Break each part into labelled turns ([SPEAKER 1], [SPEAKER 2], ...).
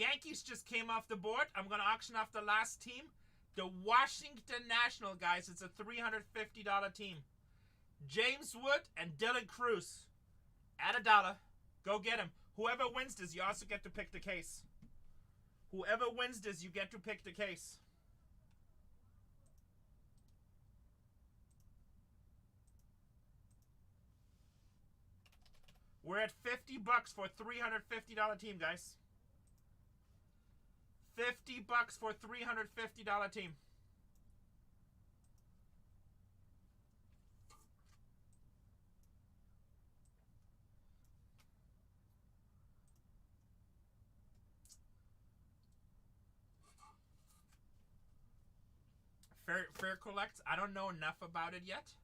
[SPEAKER 1] Yankees just came off the board. I'm going to auction off the last team. The Washington National, guys. It's a $350 team. James Wood and Dylan Cruz. At $1. Go get him. Whoever wins this, you also get to pick the case. Whoever wins this, you get to pick the case. We're at $50 for a $350 team, guys. $50 for a $350 team. Fair collects. I don't know enough about it yet.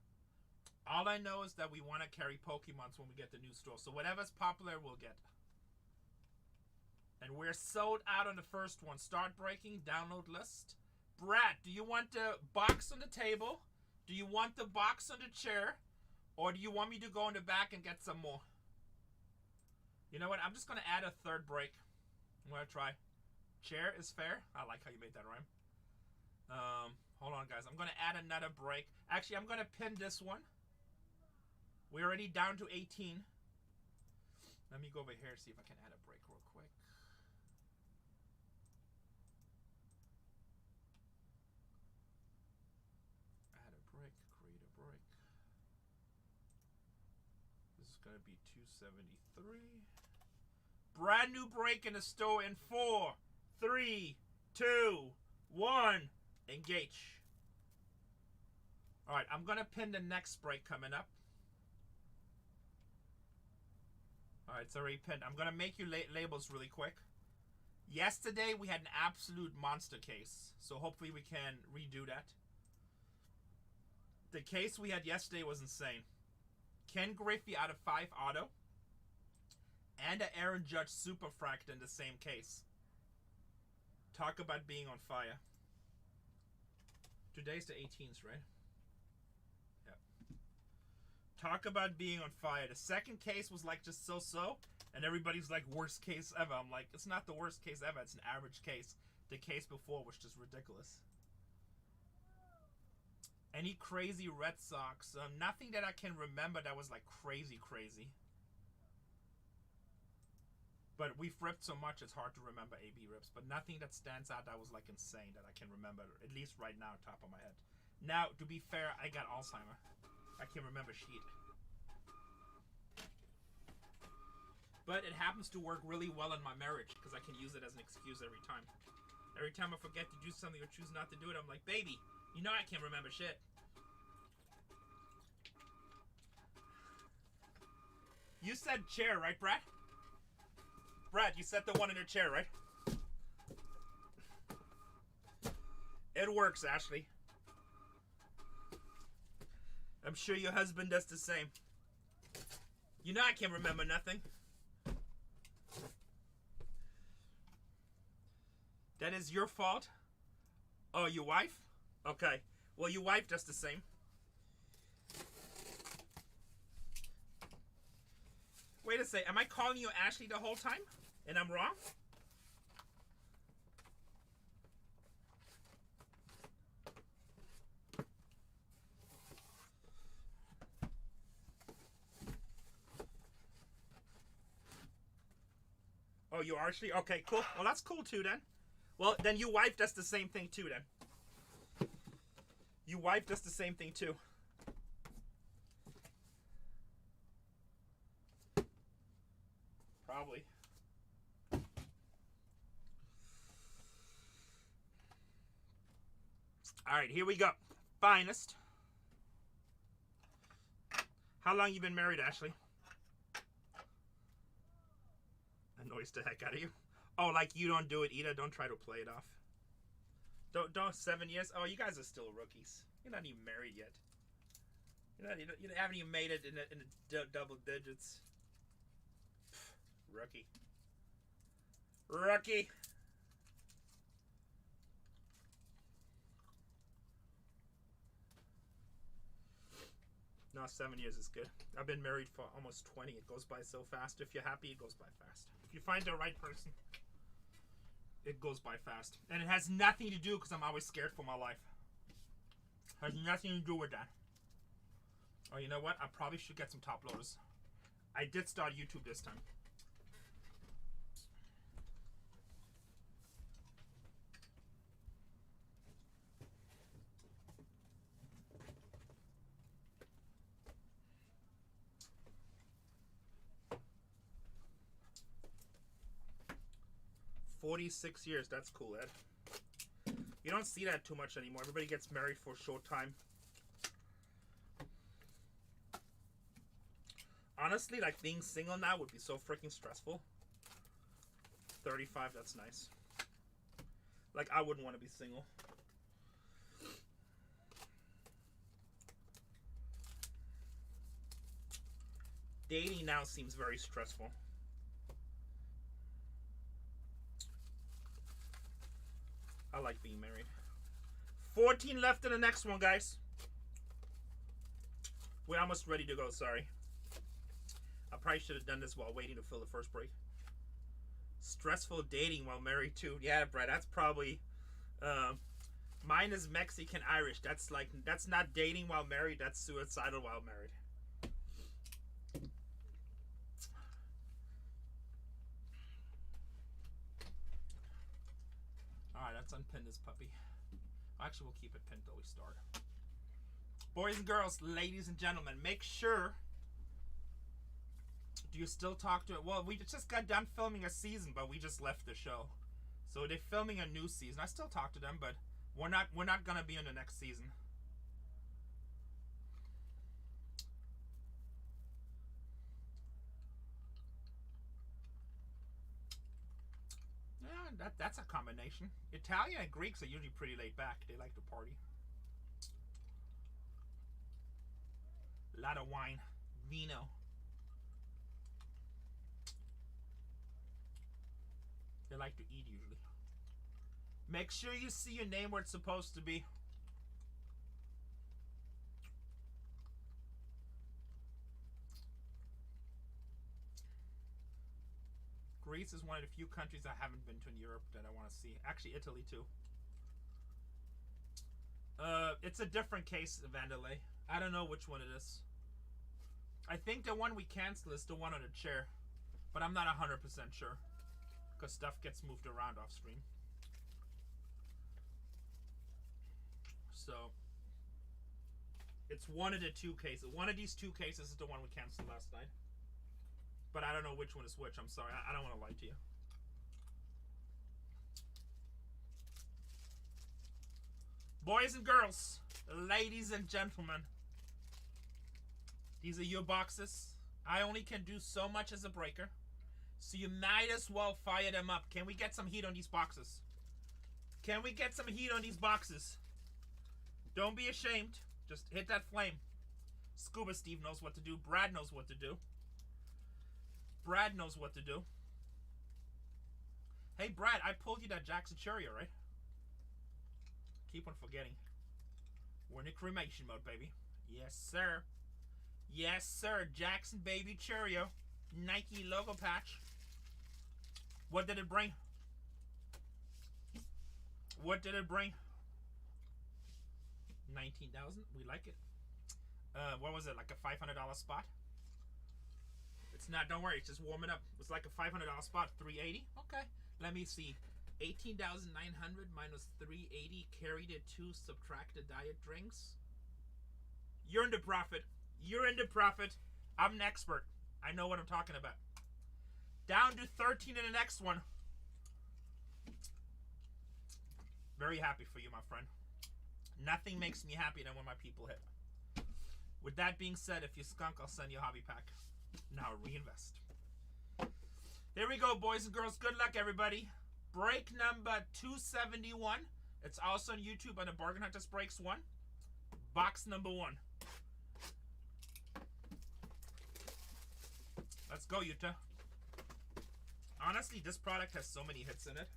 [SPEAKER 1] All I know is that we want to carry Pokemons when we get the new store. So whatever's popular, we'll get. And we're sold out on the first one. Start breaking. Download list. Brad, do you want the box on the table? Do you want the box on the chair? Or do you want me to go in the back and get some more? You know what? I'm just going to add a third break. I'm going to try. Chair is fair. I like how you made that rhyme. Hold on, guys. I'm going to add another break. Actually, I'm going to pin this one. We're already down to 18. Let me go over here and see if I can add a break real quick. Add a break, create a break. This is going to be 273. Brand new break in the store in 4, 3, 2, 1. Engage. Alright, I'm going to pin the next break coming up. Alright, it's already pinned. I'm going to make you labels really quick. Yesterday, we had an absolute monster case. So hopefully we can redo that. The case we had yesterday was insane. Ken Griffey out of 5 auto. And an Aaron Judge super fract in the same case. Talk about being on fire. Today's the 18th, right? Yep. Talk about being on fire. The second case was like just so-so, and everybody's like, worst case ever. I'm like, it's not the worst case ever. It's an average case. The case before was just ridiculous. Any crazy Red Sox? Nothing that I can remember that was like crazy. But we've ripped so much, it's hard to remember AB rips. But nothing that stands out that was like insane that I can remember, at least right now, top of my head. Now, to be fair, I got Alzheimer. I can remember shit. But it happens to work really well in my marriage because I can use it as an excuse every time. Every time I forget to do something or choose not to do it, I'm like, baby, you know I can't remember shit. You said chair, right, Brad? Brad, you set the one in your chair, right? It works, Ashley. I'm sure your husband does the same. You know I can't remember nothing. That is your fault? Oh, your wife? Okay. Well, your wife does the same. Wait a second. Am I calling you Ashley the whole time? And I'm wrong? Oh, you are Ashley? Okay, cool. Well, that's cool too then. Well, then your wife does the same thing too then. Your wife does the same thing too. Probably. Alright, here we go. Finest. How long you been married, Ashley? Annoys the heck out of you. Oh, like you don't do it either. Don't try to play it off. Don't 7 years. Oh, you guys are still rookies. You're not even married yet. You haven't even made it in the double digits. Pfft, rookie. Rookie. No, 7 years is good. I've been married for almost 20. It goes by so fast. If you're happy, it goes by fast. If you find the right person. it goes by fast. And it has nothing to do because I'm always scared for my life. Has nothing to do with that. Oh, you know what? I probably should get some top loaders. I did start YouTube this time. "46 years, that's cool, Ed." You don't see that too much anymore. Everybody gets married for a short time. Honestly, like being single now would be so freaking stressful. 35, that's nice. Like, I wouldn't want to be single. Dating now seems very stressful. I like being married. 14 left in the next one, guys. We're almost ready to go, sorry. I probably should have done this while waiting to fill the first break. Stressful dating while married too. Yeah, Brad, that's probably... mine is Mexican-Irish. That's not dating while married. That's suicidal while married. Alright, let's unpin this puppy. Actually, we'll keep it pinned till we start. Boys and girls, ladies and gentlemen, make sure... Do you still talk to it? Well, we just got done filming a season, but we just left the show. So they're filming a new season. I still talk to them, but we're not gonna be in the next season. Yeah, that's a combination. Italian and Greeks are usually pretty laid back. They like to party. A lot of wine. Vino. They like to eat usually. Make sure you see your name where it's supposed to be. Greece is one of the few countries I haven't been to in Europe that I want to see. Actually, Italy too. It's a different case of Vandalay. I don't know which one it is. I think the one we cancel is the one on the chair, but I'm not 100% sure because stuff gets moved around off stream. So it's one of the two cases. One of these two cases is the one we canceled last night. But I don't know which one is which. I'm sorry. I don't want to lie to you. Boys and girls, ladies and gentlemen, these are your boxes. I only can do so much as a breaker, so you might as well fire them up. Can we get some heat on these boxes? Can we get some heat on these boxes? Don't be ashamed. Just hit that flame. Scuba Steve knows what to do. Brad knows what to do. Brad knows what to do. Hey, Brad, I pulled you that Jackson Cheerio, right? Keep on forgetting. We're in a cremation mode, baby. Yes, sir. Yes, sir. Jackson Baby Cheerio. Nike logo patch. What did it bring? What did it bring? 19,000. We like it. What was it? Like a $500 spot? It's not. Don't worry. It's just warming up. It's like a $500 spot. 380. Okay. Let me see. 18,900 minus 380. Carried it to subtracted diet drinks. You're in the profit. You're in the profit. I'm an expert. I know what I'm talking about. Down to 13 in the next one. Very happy for you, my friend. Nothing makes me happy than when my people hit. With that being said, if you skunk, I'll send you a hobby pack. Now reinvest. Here we go, boys and girls. Good luck, everybody. Break number 271. It's also on YouTube on the Bargain Hunters Breaks 1. Box number 1. Let's go, Utah. Honestly, this product has so many hits in it.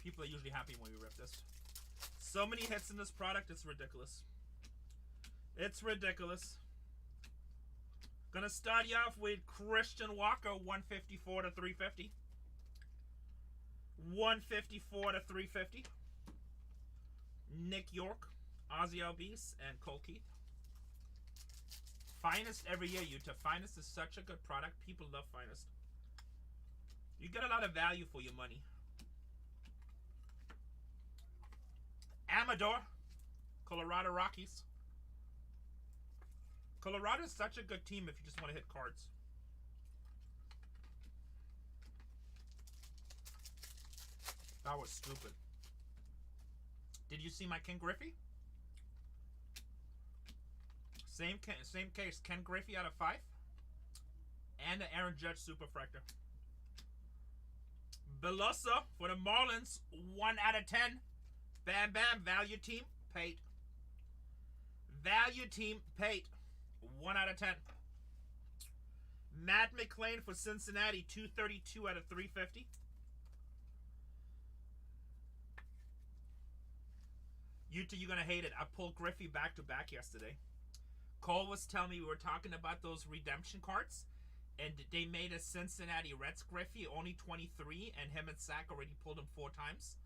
[SPEAKER 1] People are usually happy when we rip this. So many hits in this product, it's ridiculous. It's ridiculous. Gonna start you off with Christian Walker, 154 to 350. 154 to 350. Nick York, Ozzy Albies, and Cole Keith. Finest every year, Utah. Finest is such a good product. People love Finest. You get a lot of value for your money. Amador, Colorado Rockies. Colorado is such a good team if you just want to hit cards. That was stupid. Did you see my Ken Griffey? Same case. Ken Griffey out of 5. And the Aaron Judge Superfractor. Belosa for the Marlins. 1 out of 10. Bam Bam. Value team. Paid. Value team. Paid. 1 out of 10. Matt McClain for Cincinnati. 232 out of 350. Utah, you're going to hate it. I pulled Griffey back to back yesterday. Cole was telling me we were talking about those redemption cards. And they made a Cincinnati Reds Griffey, only 23. And him and Sack already pulled him 4 times.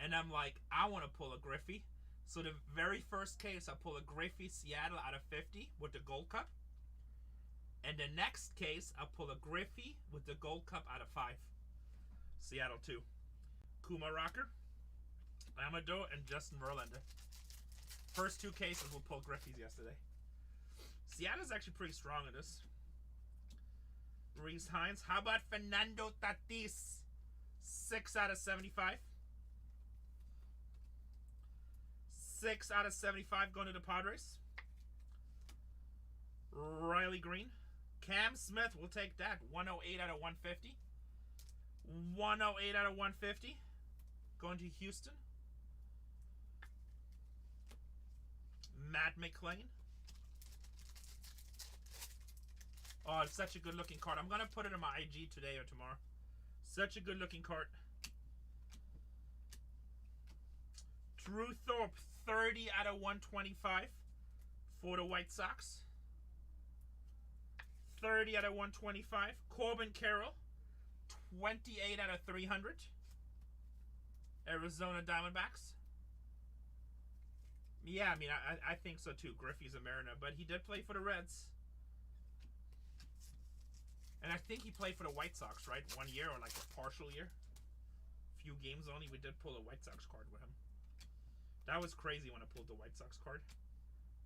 [SPEAKER 1] And I'm like, I want to pull a Griffey. So the very first case, I pull a Griffey Seattle out of 50 with the Gold Cup. And the next case, I pull a Griffey with the Gold Cup out of 5. Seattle 2. Kuma Rocker, Amador, and Justin Verlander. First 2 cases we pulled Griffeys yesterday. Seattle's actually pretty strong in this. Reese Hines. How about Fernando Tatis? 6 out of 75. 6 out of 75 going to the Padres. Riley Green. Cam Smith, we'll take that. 108 out of 150. 108 out of 150. Going to Houston. Matt McClain. Oh, it's such a good looking card. I'm going to put it in my IG today or tomorrow. Such a good looking card. Drew Thorpe, 30 out of 125 for the White Sox. 30 out of 125. Corbin Carroll, 28 out of 300. Arizona Diamondbacks. Yeah, I mean, I think so too. Griffey's a Mariner, but he did play for the Reds. And I think he played for the White Sox, right? 1 year or like a partial year. Few games only. We did pull a White Sox card with him. That was crazy when I pulled the White Sox card.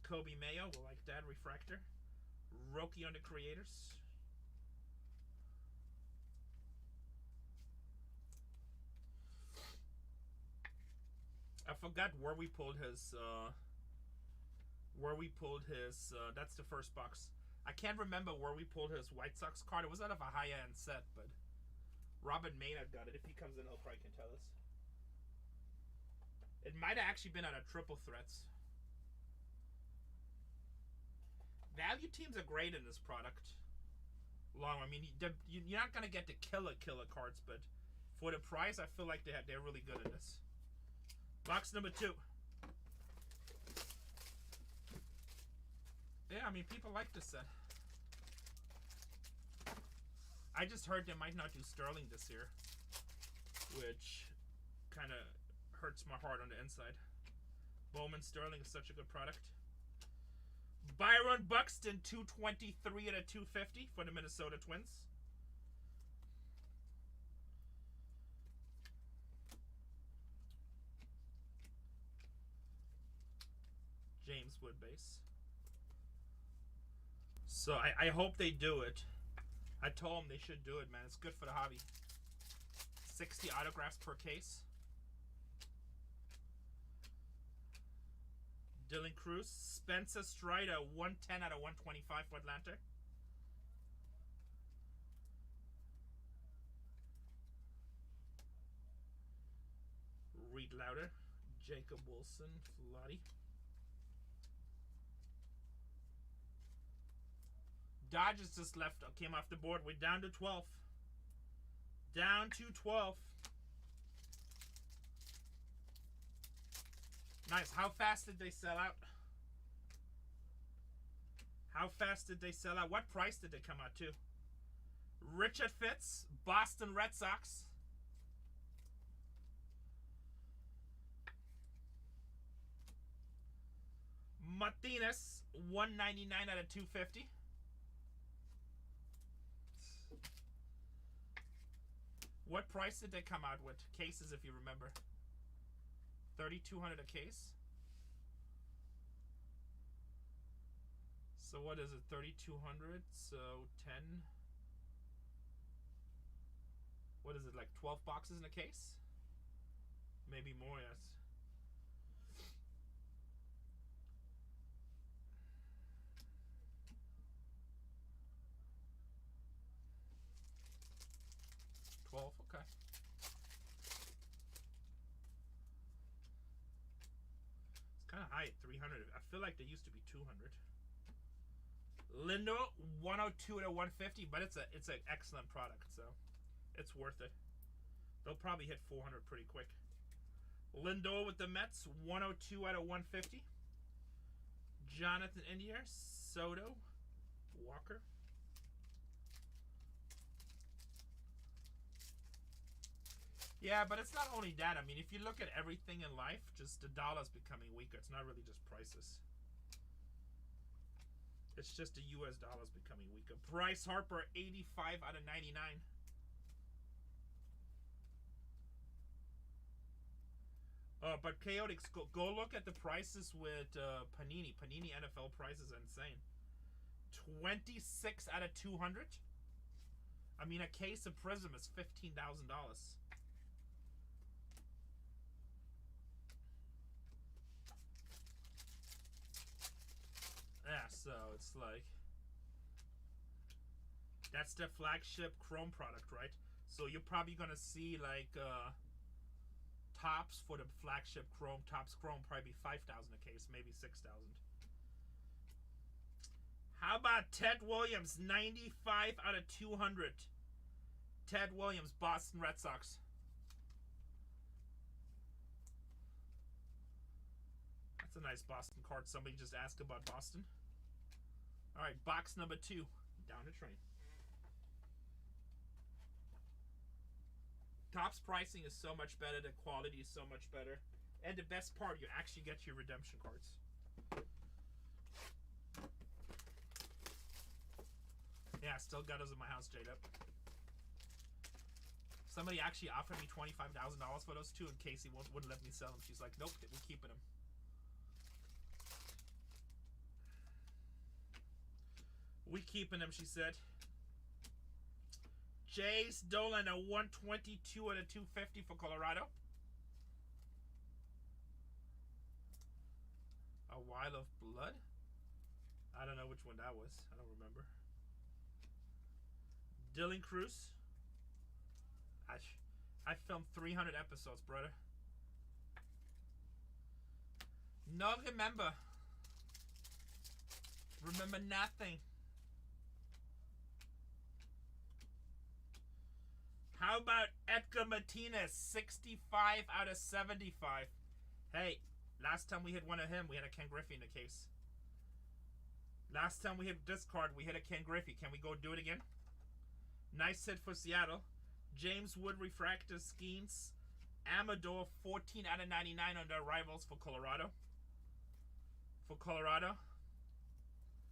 [SPEAKER 1] Kobe Mayo, we'll like that. Refractor. Roki on the Creators. I forgot where we pulled his, that's the first box. I can't remember where we pulled his White Sox card. It was out of a high-end set, but Robin Maynard got it. If he comes in, he'll probably can tell us. It might have actually been out of triple threats. Value teams are great in this product. I mean, you're not going to get the killer cards, but for the price, I feel like they're really good in this. Box number 2. Yeah, I mean, people like this set. I just heard they might not do Sterling this year, which kind of hurts my heart on the inside. Bowman Sterling is such a good product. Byron Buxton, 223 out of 250 for the Minnesota Twins. James Wood base. So I hope they do it. I told them they should do it, man. It's good for the hobby. 60 autographs per case. Dylan Cruz. Spencer Strider, 110 out of 125 for Atlanta. Reed Lauder. Jacob Wilson, Lottie. Dodgers just left, came off the board. We're down to 12. Down to 12. Nice. How fast did they sell out? How fast did they sell out? What price did they come out to? Richard Fitz, Boston Red Sox. Martinez, 199 out of 250. What price did they come out with? Cases, if you remember. 3,200 a case. So what is it? 3,200. So 10. What is it? Like 12 boxes in a case? Maybe more, yes. Okay. It's kind of high at 300. I feel like they used to be 200. Lindo, 102 to 150, but it's an excellent product, so it's worth it. They'll probably hit 400 pretty quick. Lindor with the Mets, 102 out of 150. Jonathan India, Soto, Walker. Yeah, but it's not only that. I mean, if you look at everything in life, just the dollar's becoming weaker. It's not really just prices. It's just the U.S. dollar's becoming weaker. Bryce Harper, 85 out of 99. But Chaotix, go look at the prices with Panini. Panini NFL prices are insane. 26 out of 200. I mean, a case of Prism is $15,000. Yeah, so it's like, that's their flagship Chrome product, right? So you're probably gonna see like tops for the flagship Chrome, tops Chrome probably 5,000 a case, maybe 6,000. How about Ted Williams, 95 out of 200. Ted Williams, Boston Red Sox. That's a nice Boston card. Somebody just asked about Boston. All right, box number 2. Down the train. Topps pricing is so much better. The quality is so much better. And the best part, you actually get your redemption cards. Yeah, still got those in my house, J-Dub. Somebody actually offered me $25,000 for those two, and Casey wouldn't let me sell them. She's like, nope, we're keeping them. We keeping them, she said. Jace Dolan, a 122 out of 250 for Colorado. A While of Blood? I don't know which one that was. I don't remember. Dylan Cruz. I filmed 300 episodes, brother. No, remember. Remember nothing. How about Edgar Martinez, 65 out of 75. Hey, last time we hit one of him, we had a Ken Griffey in the case. Last time we hit this card, we hit a Ken Griffey. Can we go do it again? Nice hit for Seattle. James Wood refractor schemes. Amador, 14 out of 99 on their rivals for Colorado.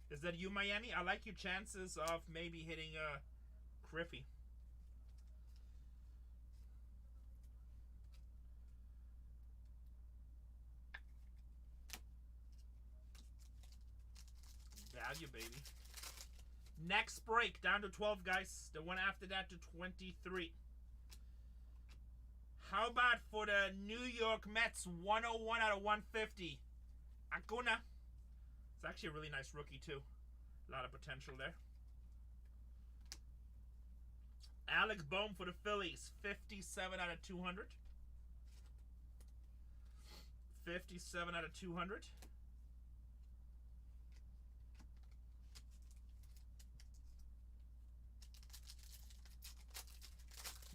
[SPEAKER 1] Is that you, Miami? I like your chances of maybe hitting Griffey. Value, baby. Next break, down to 12, guys. The one after that to 23. How about for the New York Mets, 101 out of 150? Acuna. It's actually a really nice rookie, too. A lot of potential there. Alex Bohm for the Phillies, 57 out of 200. 57 out of 200.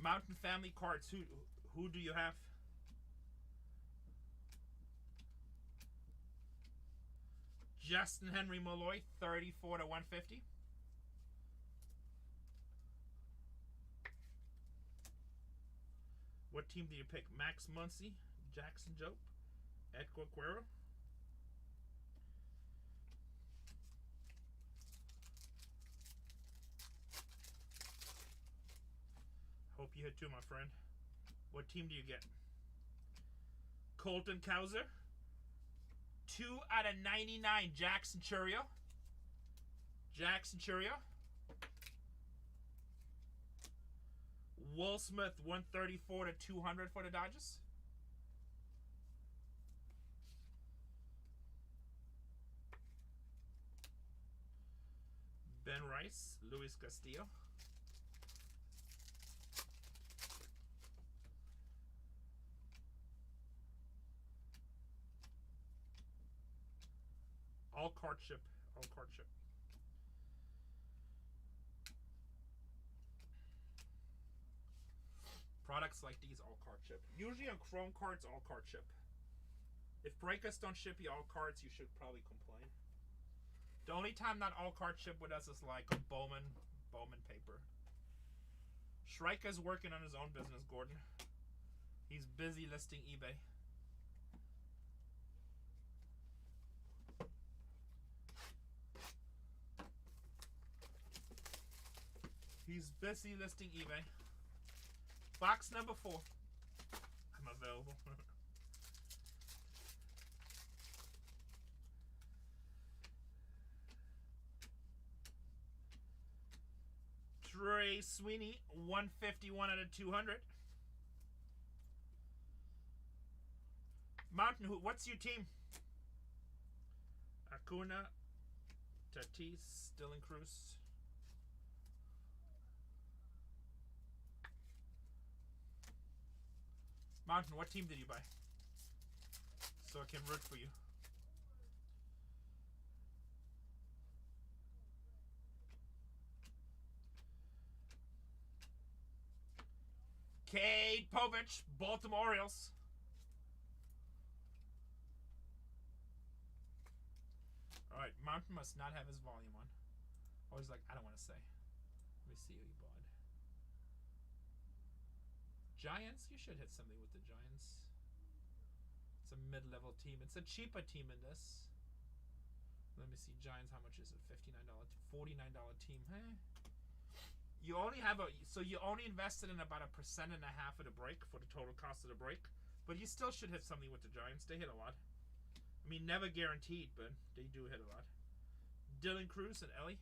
[SPEAKER 1] Mountain Family cards. Who do you have? Justin Henry Malloy, 34 to 150. What team do you pick? Max Muncy, Jackson Jope, Edgar Guerrero. Hope you hit too, my friend. What team do you get? Colton Cowser. 2 out of 99, Jackson Churio. Jackson Churio. Will Smith, 134 to 200 for the Dodgers. Ben Rice, Luis Castillo. All card ship. All card ship. Products like these, all card ship. Usually on Chrome cards, all card ship. If breakers don't ship you all cards, you should probably complain. The only time not all card ship with us is like a Bowman paper. Schreiker's working on his own business, Gordon. He's busy listing eBay. He's busy listing eBay. Box number 4. I'm available. Trey Sweeney, 151 out of 200. Mountain Hoop, what's your team? Acuna, Tatis, Dylan Cruz. Mountain, what team did you buy? So I can root for you. Cade Povich, Baltimore Orioles. Alright, Mountain must not have his volume on. Always like, I don't want to say. Let me see who you bought. Giants? You should hit something with the Giants. It's a mid-level team. It's a cheaper team in this. Let me see. Giants, how much is it? $59, $49 team. Hey. You only have so you only invested in about 1.5% of the break for the total cost of the break. But you still should hit something with the Giants. They hit a lot. I mean, never guaranteed, but they do hit a lot. Dylan Cruz and Ellie.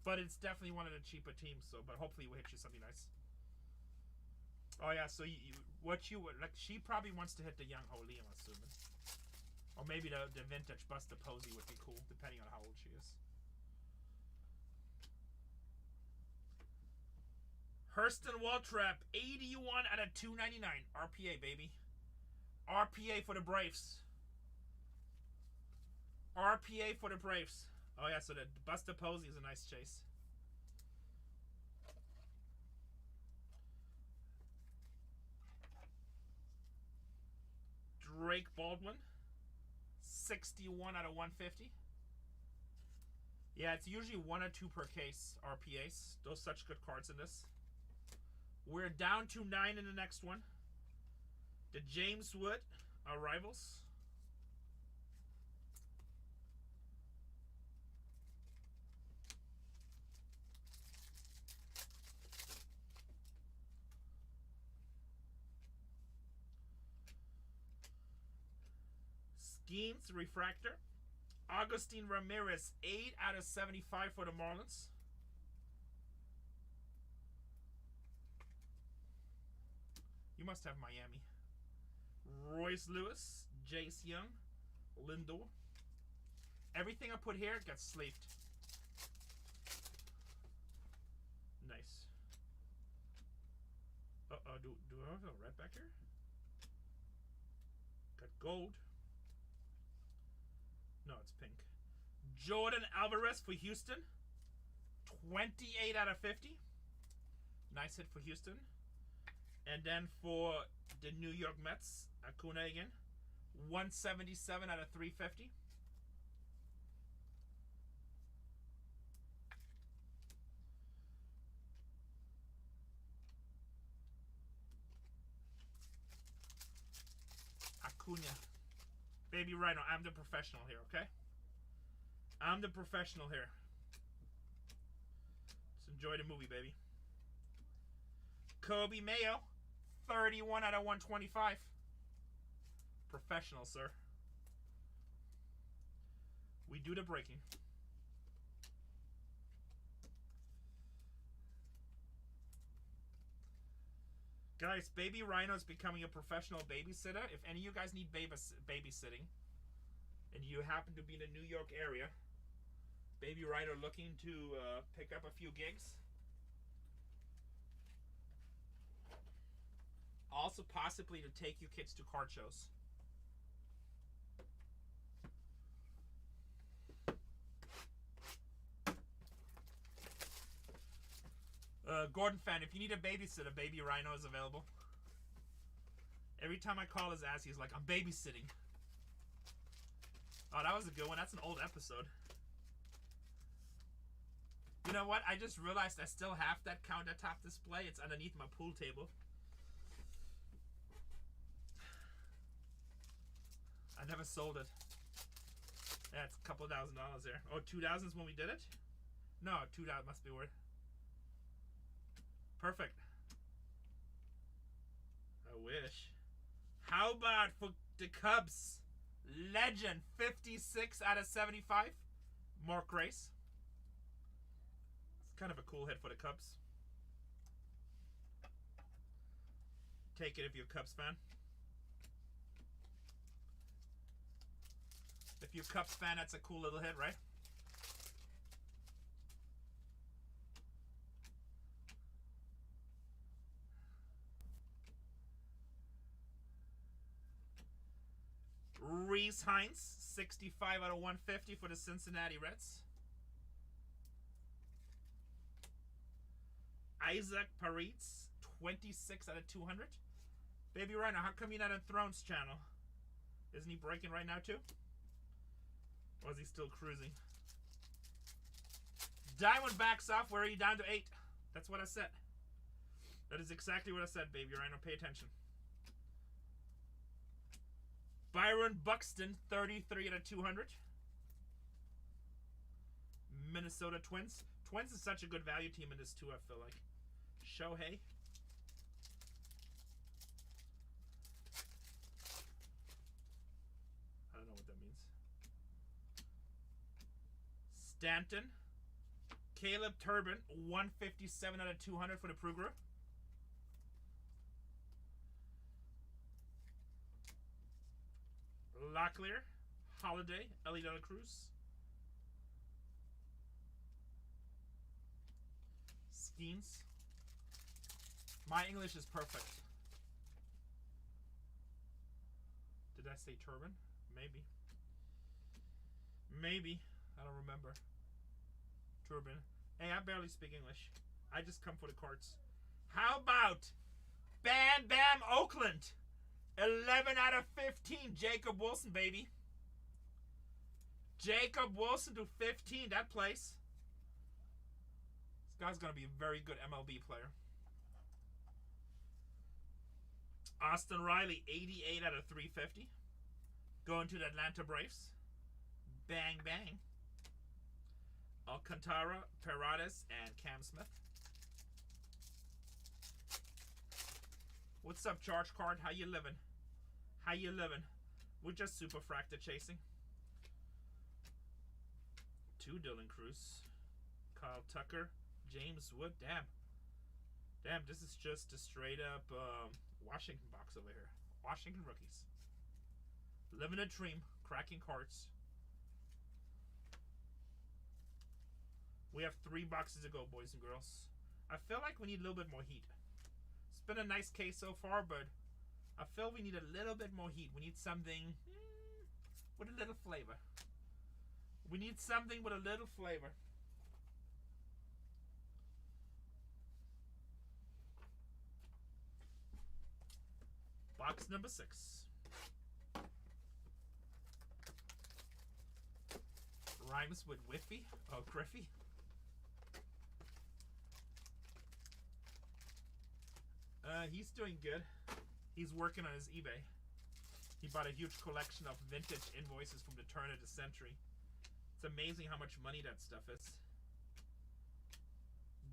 [SPEAKER 1] But it's definitely one of the cheaper teams, so but hopefully we'll hit you something nice. Oh yeah, so what you would like? She probably wants to hit the young Holy, I'm assuming, or maybe the vintage Buster Posey would be cool, depending on how old she is. Hurston Waltrap, 81 out of 299, RPA baby, RPA for the Braves. RPA for the Braves. Oh yeah, so the Buster Posey is a nice chase. Drake Baldwin, 61 out of 150. Yeah, it's usually 1 or 2 per case, RPAs. Those such good cards in this. We're down to 9 in the next one. The James Wood, our rivals. Skeens Refractor. Agustin Ramirez, 8 out of 75 for the Marlins. You must have Miami. Royce Lewis, Jace Young, Lindor. Everything I put here gets sleeved. Nice. Uh-oh, do I have a red back here? Got gold. No, it's pink. Jordan Alvarez for Houston. 28 out of 50. Nice hit for Houston. And then for the New York Mets, Acuna again. 177 out of 350. Acuna. Baby Rhino, I'm the professional here, okay? I'm the professional here. Let's enjoy the movie, baby. Kobe Mayo, 31 out of 125. Professional, sir. We do the breaking. Guys, Baby Rhino is becoming a professional babysitter. If any of you guys need babysitting, and you happen to be in the New York area, Baby Rhino looking to pick up a few gigs. Also possibly to take you kids to card shows. Gordon fan, if you need a babysitter, Baby Rhino is available. Every time I call his ass, he's like, I'm babysitting. Oh, that was a good one. That's an old episode. You know what? I just realized I still have that countertop display. It's underneath my pool table. I never sold it. Yeah, it's a couple $1,000 there. Oh, $2,000 when we did it? No, $2,000 must be worth. Perfect. I wish. How about for the Cubs? Legend, 56 out of 75. Mark Grace. It's kind of a cool hit for the Cubs. Take it if you're a Cubs fan. If you're a Cubs fan, that's a cool little hit, right? Reese Hines, 65 out of 150 for the Cincinnati Reds. Isaac Paritz, 26 out of 200. Baby Rhino, how come you're not on Thrones channel? Isn't he breaking right now too? Or is he still cruising? Diamondbacks off. Where are you down to 8? That's what I said. That is exactly what I said, Baby Rhino. Pay attention. Byron Buxton, 33 out of 200. Minnesota Twins. Twins is such a good value team in this too, I feel like. Shohei. I don't know what that means. Stanton. Caleb Turbin, 157 out of 200 for the Prue Group. Locklear, Holiday, Ellie De La Cruz. Skeens. My English is perfect. Did I say Turbin? Maybe. Maybe. I don't remember. Turbin. Hey, I barely speak English. I just come for the cards. How about Bam Bam Oakland? 11 out of 15. Jacob Wilson, baby. Jacob Wilson to 15. That place. This guy's going to be a very good MLB player. Austin Riley, 88 out of 350. Going to the Atlanta Braves. Bang, bang. Alcantara, Paredes, and Cam Smith. What's up, Charge Card? How you living? How you living? We're just super fractal chasing. 2 Dylan Cruz. Kyle Tucker. James Wood. Damn. Damn, this is just a straight up Washington box over here. Washington rookies. Living a dream. Cracking cards. We have 3 boxes to go, boys and girls. I feel like we need a little bit more heat. It's been a nice case so far, but I feel we need a little bit more heat. We need something with a little flavor. We need something with a little flavor. Box number 6. Rhymes with Whiffy. Oh, Griffey. He's doing good. He's working on his eBay. He bought a huge collection of vintage invoices from the turn of the century. It's amazing how much money that stuff is.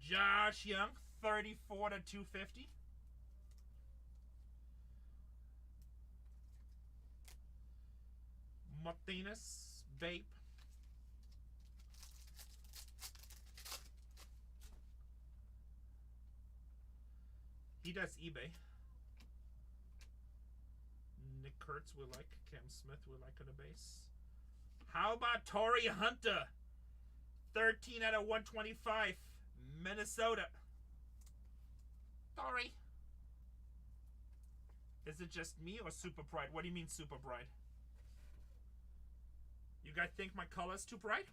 [SPEAKER 1] Josh Young, 34 to 250. Martinez, Babe. He does eBay. Nick Kurtz we like. Cam Smith we like on the base. How about Torrey Hunter? 13 out of 125. Minnesota. Torrey. Is it just me or Super Bright? What do you mean Super Bright? You guys think my color's too bright?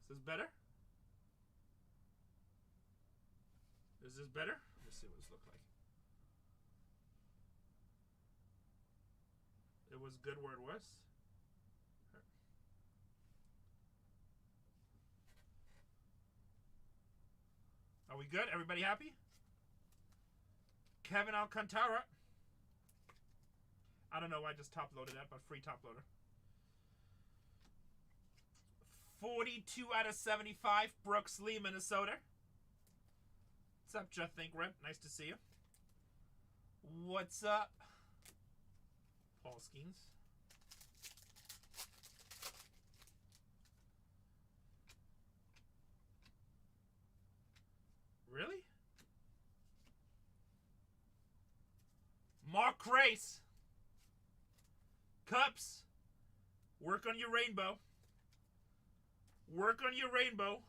[SPEAKER 1] Is this better? Is this better? Let's see what this looks like. It was good where it was. Are we good? Everybody happy? Kevin Alcantara. I don't know why I just top loaded that, but free top loader. 42 out of 75. Brooks Lee, Minnesota. What's up, Jeff Thinkrep? Nice to see you. What's up? Paul Skeens. Really? Mark Race. Cups. Work on your rainbow. Work on your rainbow.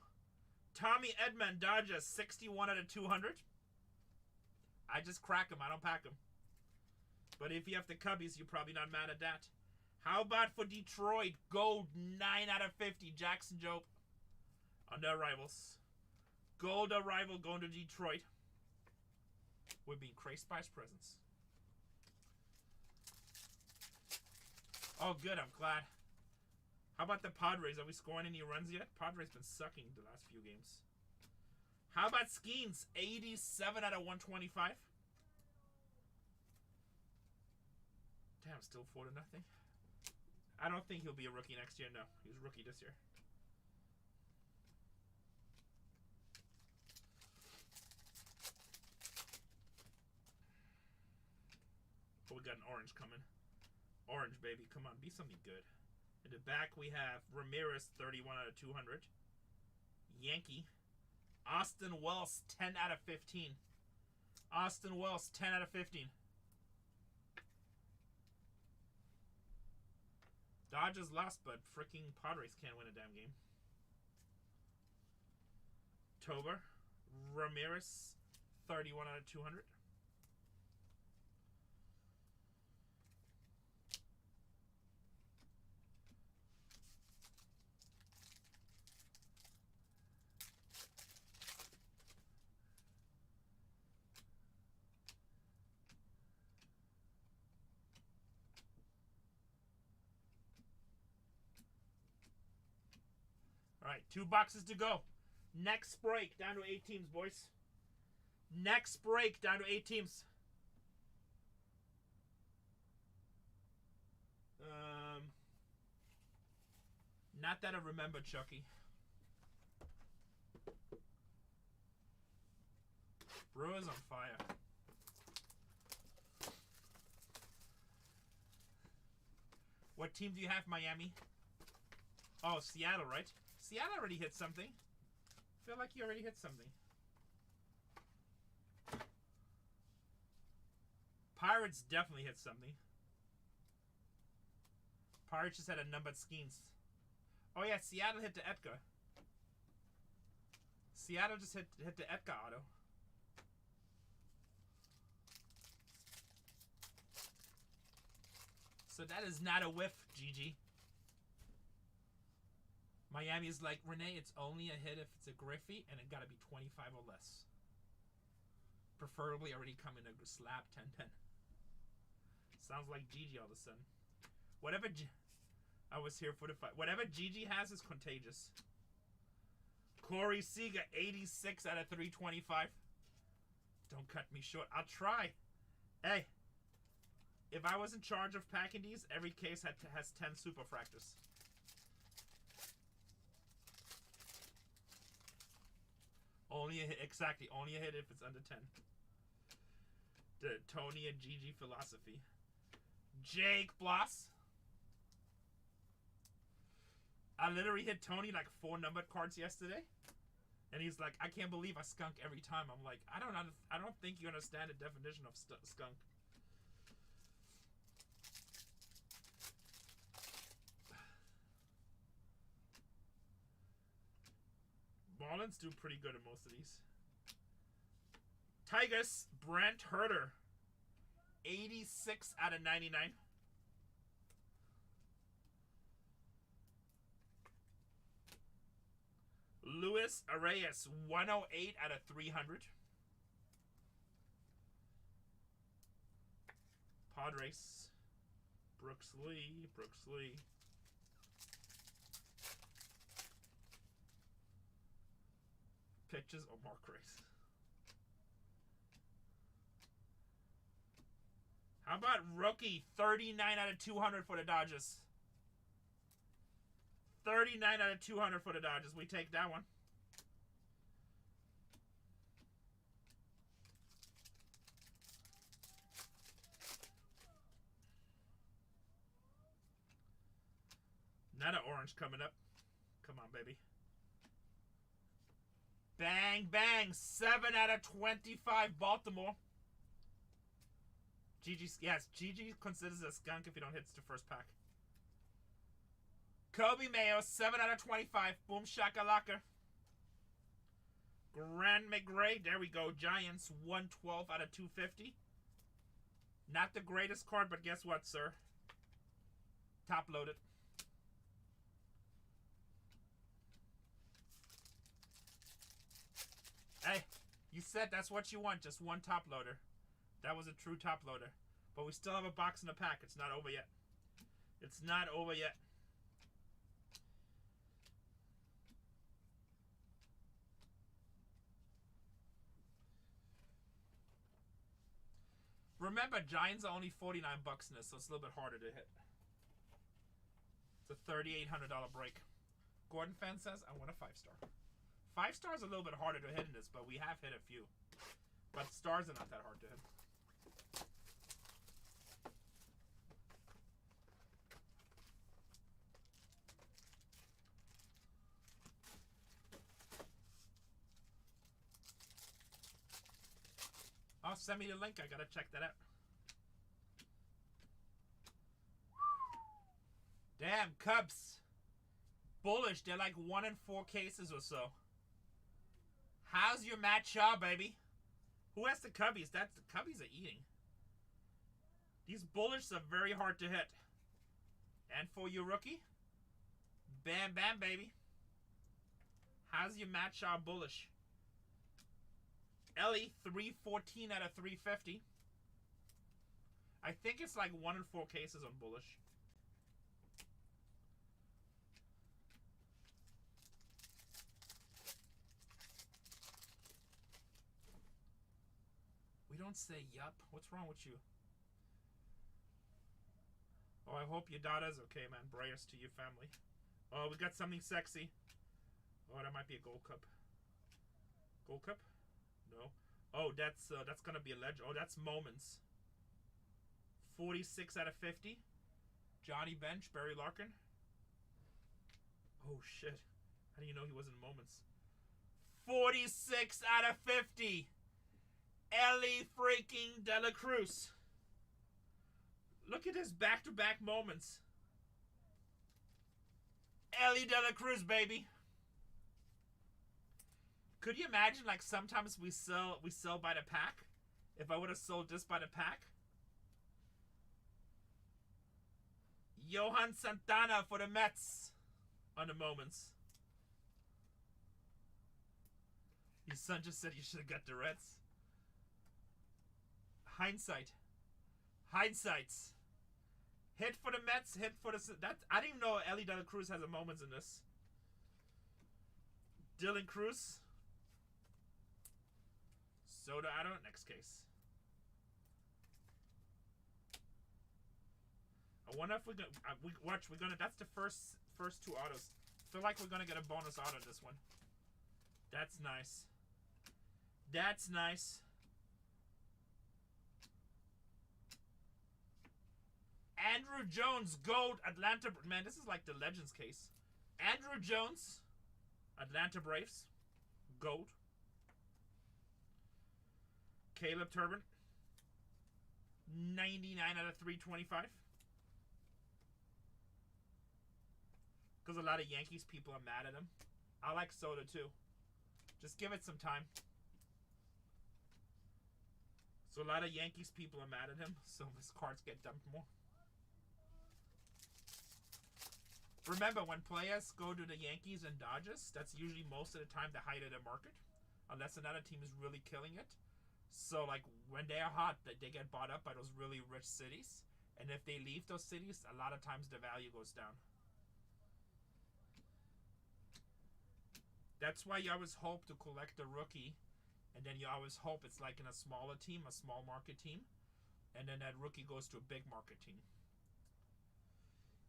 [SPEAKER 1] Tommy Edman, Dodgers, 61 out of 200. I just crack them. I don't pack them. But if you have the Cubbies, you're probably not mad at that. How about for Detroit? Gold, 9 out of 50. Jackson Jobe on their rivals. Gold arrival going to Detroit. We're being crazed by his presence. Oh, good. I'm glad. How about the Padres? Are we scoring any runs yet? Padres been sucking the last few games. How about Skeens? 87 out of 125. Damn, still 4-0. I don't think he'll be a rookie next year. No, he was a rookie this year. Oh, we got an orange coming. Orange, baby. Come on, be something good. In the back, we have Ramirez, 31 out of 200. Yankee. Austin Wells, 10 out of 15. Austin Wells, 10 out of 15. Dodgers lost, but freaking Padres can't win a damn game. Tober. Ramirez, 31 out of 200. All right, 2 boxes to go. Next break, down to 8 teams, boys. Next break, down to 8 teams. Not that I remember, Chucky. Brewers on fire. What team do you have, Miami? Oh, Seattle, right? Seattle already hit something. I feel like you already hit something. Pirates definitely hit something. Pirates just had a numbered Skeens. Oh yeah, Seattle hit the Edgar. Seattle just hit the Edgar auto. So that is not a whiff, GG. Miami is like, Rene, it's only a hit if it's a Griffey, and it got to be 25 or less. Preferably already come in a slab 10-10. Sounds like GG all of a sudden. Whatever, I was here for the fight. Whatever GG has is contagious. Corey Seager, 86 out of 325. Don't cut me short. I'll try. Hey, if I was in charge of packing these, every case has 10 superfractors. Only Only a hit, exactly. Only a hit if it's under 10. The Tony and Gigi philosophy. Jake Bloss. I literally hit Tony like 4 numbered cards yesterday, and he's like, "I can't believe I skunk every time." I'm like, I don't think you understand the definition of skunk. Marlins do pretty good in most of these. Tigers, Brent Herter. 86 out of 99. Luis Arias, 108 out of 300. Padres, Brooks Lee. Pitches or Mark Grace. How about rookie? 39 out of 200 for the Dodgers. 39 out of 200 for the Dodgers. We take that one. Not an orange coming up. Come on, baby. Bang, bang. 7 out of 25, Baltimore. Gigi considers a skunk if you don't hit the first pack. Kobe Mayo, 7 out of 25. Boom shakalaka. Grant McRae, there we go. Giants, 112 out of 250. Not the greatest card, but guess what, sir? Top loaded. Hey, you said that's what you want, just one top loader. That was a true top loader. But we still have a box in the pack. It's not over yet. It's not over yet. Remember, Giants are only 49 bucks in this, so it's a little bit harder to hit. It's a $3,800 break. Gordon Fan says, I want a 5-star. 5 stars are a little bit harder to hit in this, but we have hit a few. But stars are not that hard to hit. Oh, send me the link. I gotta check that out. Damn, Cubs. Bullish. They're like 1 in 4 cases or so. How's your Matt Shaw, baby? Who has the Cubbies? The Cubbies are eating. These bullish are very hard to hit. And for your rookie, bam, bam, baby. How's your Matt Shaw bullish? Ellie, 314 out of 350. I think it's like 1 in 4 cases on bullish. We don't say yup. What's wrong with you? Oh, I hope your daughter's okay, man. Prayers to your family. Oh, we got something sexy. Oh, that might be a gold cup. Gold cup? No. Oh, that's gonna be a legend. Oh, that's Moments. 46 out of 50. Johnny Bench, Barry Larkin. Oh shit! How do you know he wasn't Moments? 46 out of 50. Ellie freaking De La Cruz. Look at his back-to-back Moments. Ellie De La Cruz, baby. Could you imagine, like, sometimes we sell by the pack? If I would have sold this by the pack? Johan Santana for the Mets on the Moments. Your son just said you should have got the Reds. Hindsights. Hit for the Mets, hit for the... I didn't even know Ellie De La Cruz has a Moments in this. Dylan Cruz. Soto, I don't. Next case. I wonder if we're gonna we're gonna. That's the first 2 autos. I feel like we're gonna get a bonus auto this one. That's nice. That's nice. Andrew Jones, gold, Atlanta. Man, this is like the Legends case. Andrew Jones, Atlanta Braves, gold. Caleb Turbin, 99 out of 325. Because a lot of Yankees people are mad at him. I like Soda too. Just give it some time. So a lot of Yankees people are mad at him, so his cards get dumped more. Remember, when players go to the Yankees and Dodgers, that's usually most of the time the height of the market. Unless another team is really killing it. So, like, when they're hot, they get bought up by those really rich cities. And if they leave those cities, a lot of times the value goes down. That's why you always hope to collect a rookie. And then you always hope it's like in a smaller team, a small market team. And then that rookie goes to a big market team.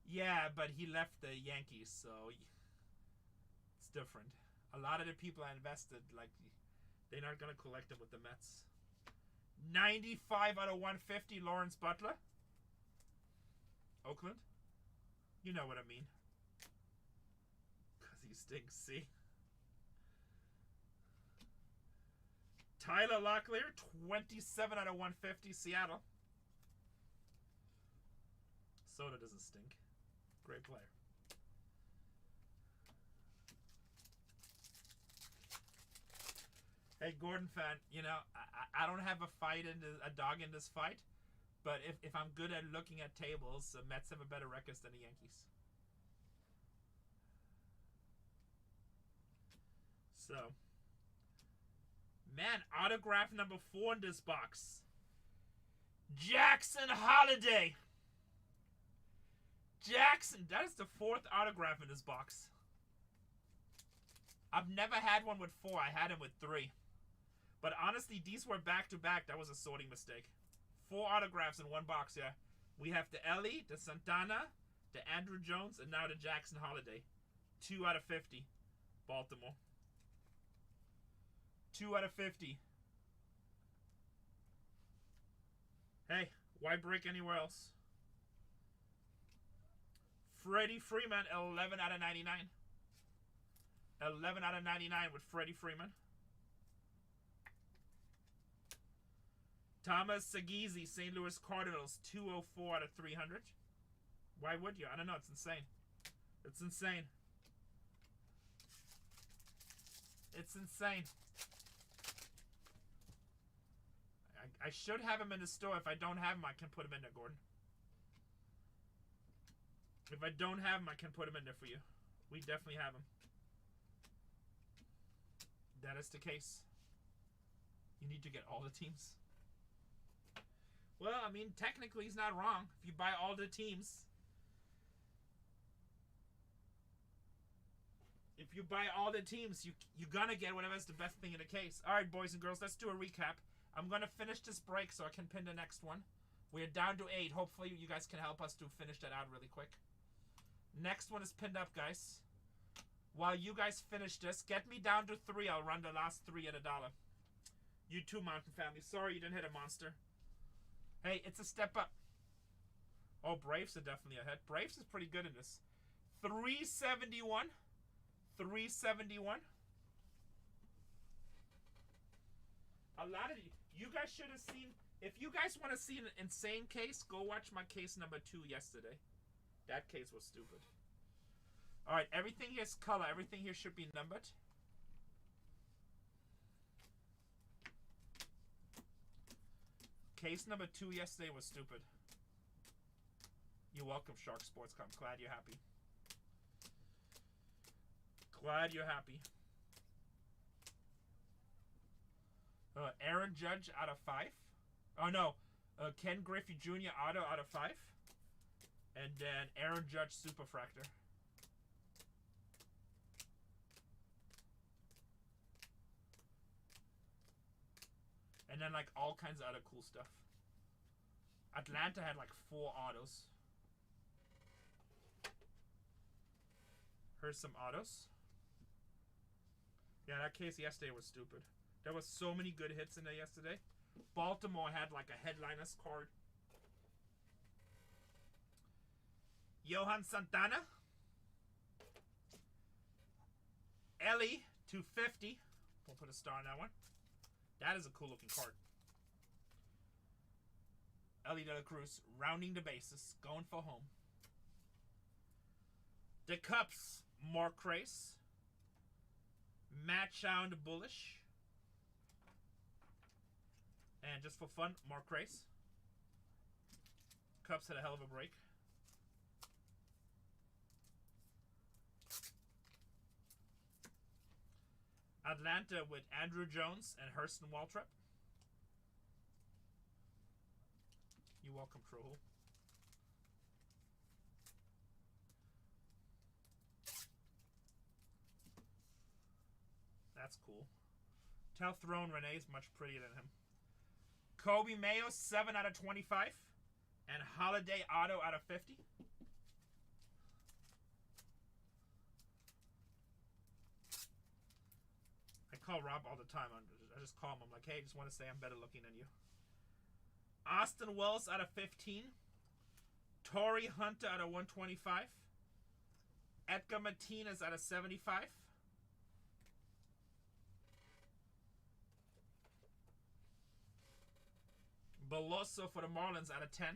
[SPEAKER 1] Yeah, but he left the Yankees, so it's different. A lot of the people I invested, like, they're not going to collect it with the Mets. 95 out of 150, Lawrence Butler. Oakland. You know what I mean. Because he stinks, see? Tyler Locklear, 27 out of 150, Seattle. Soda doesn't stink. Great player. Hey, Gordon fan, you know, I don't have a dog in this fight, but if I'm good at looking at tables, the Mets have a better record than the Yankees. So, man, autograph number 4 in this box. Jackson Holiday. Jackson, that is the 4th autograph in this box. I've never had one with 4. I had him with 3. But honestly, these were back-to-back. That was a sorting mistake. 4 autographs in one box, yeah. We have the Ellie, the Santana, the Andrew Jones, and now the Jackson Holiday. 2 out of 50. Baltimore. 2 out of 50. Hey, why break anywhere else? Freddie Freeman, 11 out of 99. 11 out of 99 with Freddie Freeman. Thomas Sagizi, St. Louis Cardinals, 204 out of 300. Why would you? I don't know. It's insane. It's insane. It's insane. I should have him in the store. If I don't have him, I can put him in there, Gordon. If I don't have him, I can put him in there for you. We definitely have him. That is the case. You need to get all the teams. Well, I mean, technically he's not wrong. If you buy all the teams. If you buy all the teams, you're gonna get whatever's the best thing in the case. Alright, boys and girls, let's do a recap. I'm gonna finish this break so I can pin the next one. We're down to 8. Hopefully you guys can help us to finish that out really quick. Next one is pinned up, guys. While you guys finish this, get me down to 3. I'll run the last 3 at $1. You too, Mountain Family. Sorry you didn't hit a monster. Hey, it's a step up. Oh, Braves are definitely ahead. Braves is pretty good in this. 371. 371. A lot of you guys should have seen. If you guys want to see an insane case, go watch my case number 2 yesterday. That case was stupid. Alright, everything here is color. Everything here should be numbered. Case number 2 yesterday was stupid. You're welcome, Shark Sports. I'm glad you're happy. Glad you're happy. Aaron Judge out of 5. Oh no. Ken Griffey Jr. auto out of 5. And then Aaron Judge Superfractor. And then like all kinds of other cool stuff. Atlanta had like 4 autos. Here's some autos. Yeah, that case yesterday was stupid. There was so many good hits in there yesterday. Baltimore had like a headliner's card. Johan Santana. Ellie, 250. We'll put a star on that one. That is a cool looking card. Ellie De La Cruz, rounding the bases, going for home. The Cups, Mark Race. Matt Chound Bullish. And just for fun, Mark Race. Cubs had a hell of a break. Atlanta with Andrew Jones and Hurston Waltrip. You're welcome, Troll. That's cool. Tell Throne Rene is much prettier than him. Kobe Mayo, 7 out of 25. And Holiday Auto out of 50. I call Rob all the time. I just call him. I'm like, hey, I just want to say I'm better looking than you. Austin Wells out of 15. Torrey Hunter out of 125. Edgar Martinez out of 75. Beloso for the Marlins out of 10.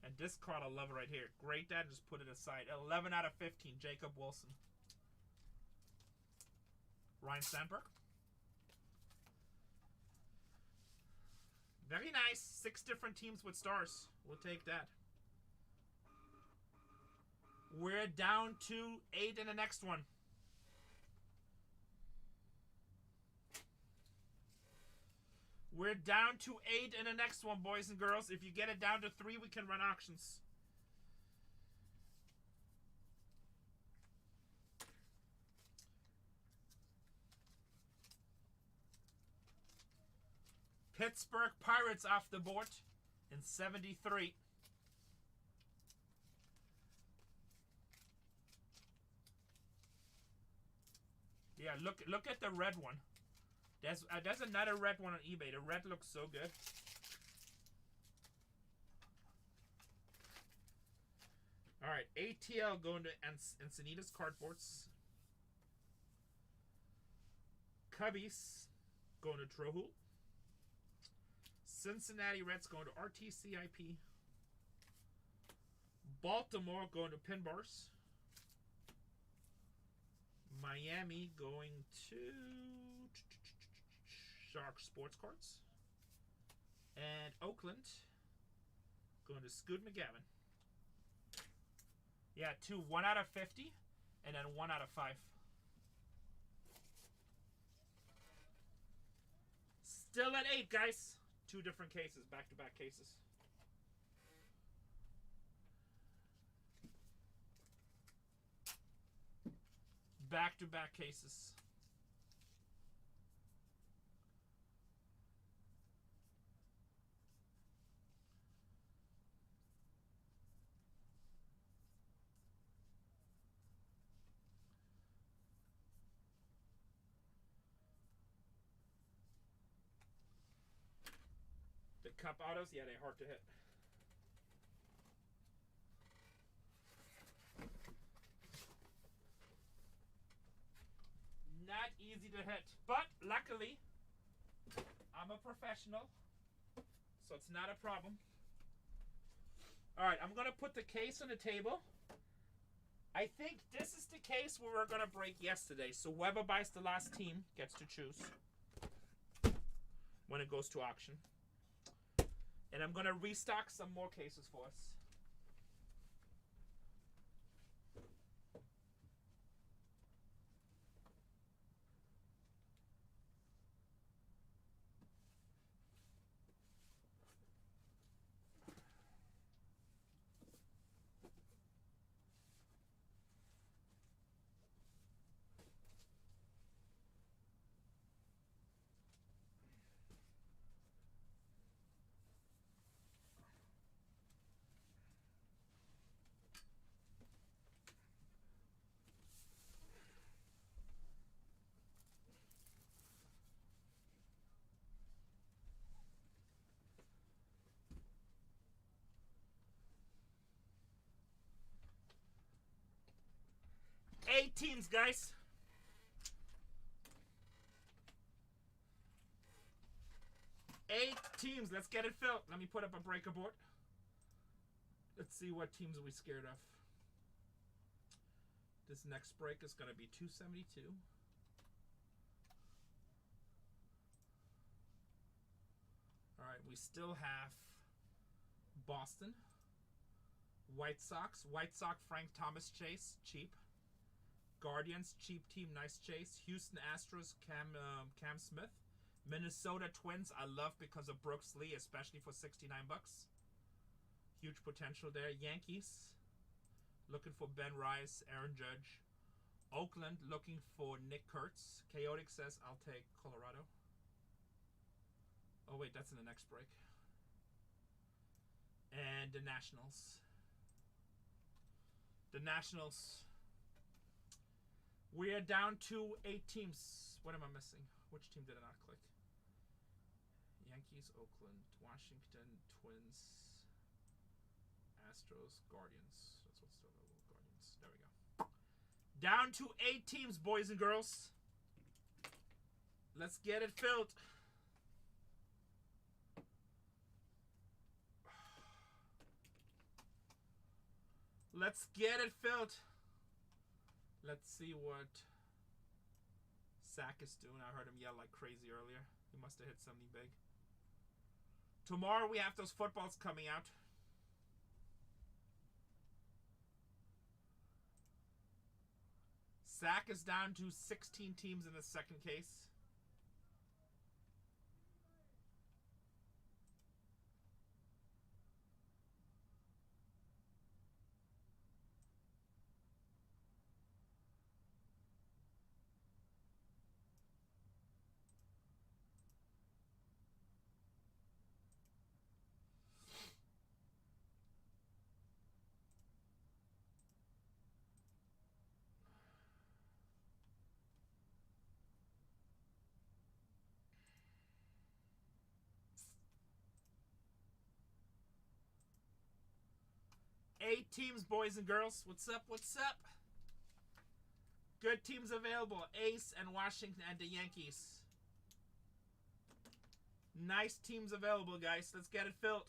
[SPEAKER 1] And this card I love it right here. Great dad, just put it aside. 11 out of 15, Jacob Wilson. Ryan Sandberg. Very nice. 6 different teams with stars. We'll take that. We're down to 8 in the next one. We're down to 8 in the next one, boys and girls. If you get it down to 3, we can run auctions. Pittsburgh Pirates off the board in 73. Yeah, look at the red one. There's another red one on eBay. The red looks so good. All right, ATL going to Encinitas Cardboards. Cubbies going to Trohul. Cincinnati Reds going to RTCIP. Baltimore going to Pin Bars. Miami going to Shark Sports Cards. And Oakland going to Scoot McGavin. Yeah, 2, 1 out of 50, and then 1 out of 5. Still at 8, guys. 2 different cases, back-to-back cases. Back-to-back cases. The Cup autos, yeah, they're hard to hit. Not easy to hit, but luckily, I'm a professional, so it's not a problem. All right, I'm going to put the case on the table. I think this is the case where we're going to break yesterday, so whoever buys the last team gets to choose when it goes to auction. And I'm going to restock some more cases for us. 8 teams, guys. Eight teams. Let's get it filled. Let me put up a breaker board. Let's see what teams are we scared of. This next break is going to be 272. All right, we still have Boston. White Sox. White Sox, Frank Thomas Chase, cheap. Guardians, cheap team, nice chase. Houston Astros, Cam Smith. Minnesota Twins, I love because of Brooks Lee, especially for $69. Huge potential there. Yankees, looking for Ben Rice, Aaron Judge. Oakland, looking for Nick Kurtz. Chaotic says, I'll take Colorado. Oh, wait, that's in the next break. And the Nationals. The Nationals. We are down to 8 teams. What am I missing? Which team did I not click? Yankees, Oakland, Washington, Twins, Astros, Guardians. That's what's still available. Guardians. There we go. Down to 8 teams, boys and girls. Let's get it filled. Let's get it filled. Let's see what Sack is doing. I heard him yell like crazy earlier. He must have hit something big. Tomorrow we have those footballs coming out. Sack is down to 16 teams in the second case. Eight teams, boys and girls. What's up? What's up? Good teams available. Ace and Washington and the Yankees. Nice teams available, guys. Let's get it filled.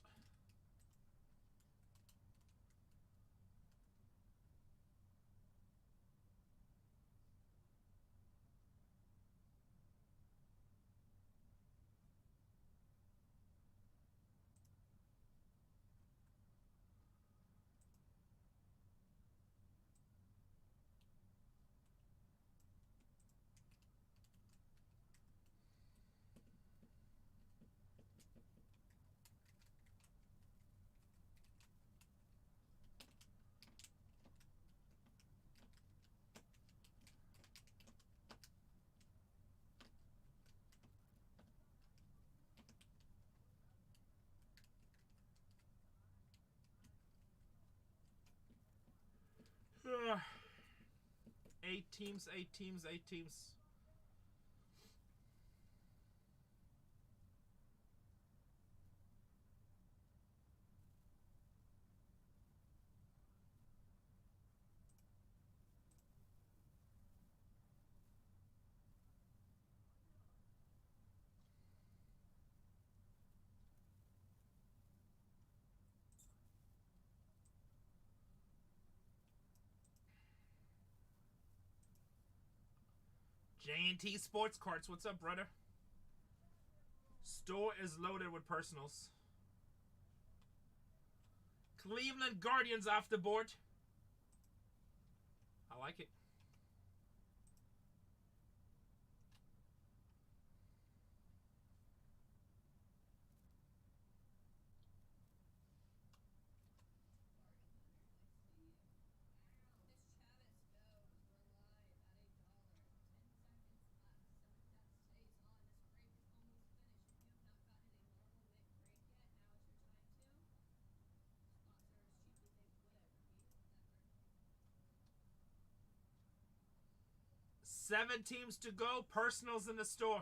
[SPEAKER 1] Eight teams, 8 teams, 8 teams. J&T Sports Cards. What's up, brother? Store is loaded with personals. Cleveland Guardians off the board. I like it. Seven teams to go. Personals in the store.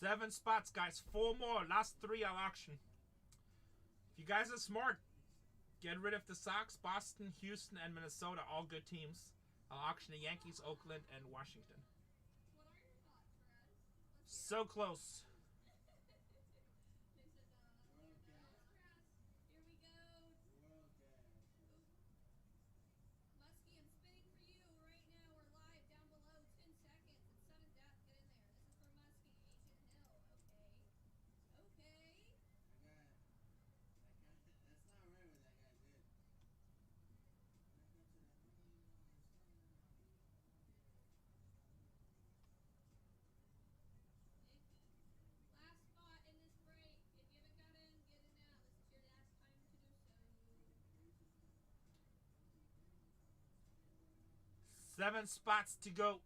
[SPEAKER 1] 7 spots, guys. 4 more. Last 3 I'll auction. If you guys are smart, get rid of the Sox. Boston, Houston, and Minnesota, all good teams. I'll auction the Yankees, Oakland, and Washington.
[SPEAKER 2] What are your thoughts, Raz?
[SPEAKER 1] So close.
[SPEAKER 2] Here we go. Muskie, I'm spinning for you right now. We're live down below. 10 seconds. It's sudden death. Get in there. This is for Muskie. Ancient Hill. Okay.
[SPEAKER 3] That's not right what that guy did.
[SPEAKER 2] Last spot in this break. If you haven't got in, get in now. This is your last time to do so.
[SPEAKER 1] 7 spots to go.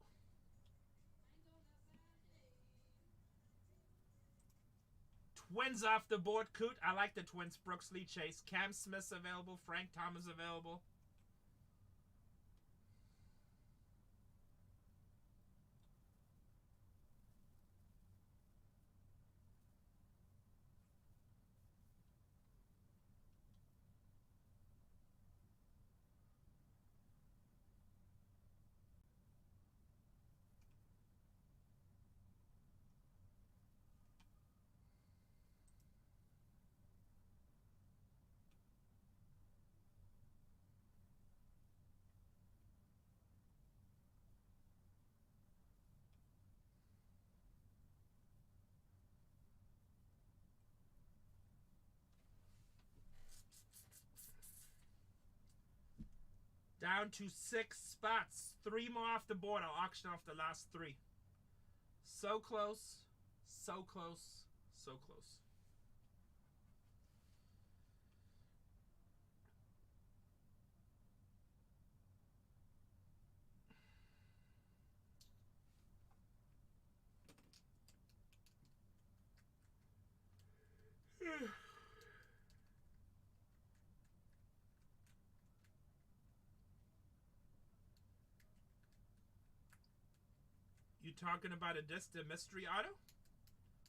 [SPEAKER 1] Twins off the board, Coot. I like the Twins. Brooks Lee Chase. Cam Smith's available. Frank Thomas available. Down to 6 spots. 3 more off the board. I'll auction off the last 3. So close. So close. So close. You talking about a disc, the mystery auto?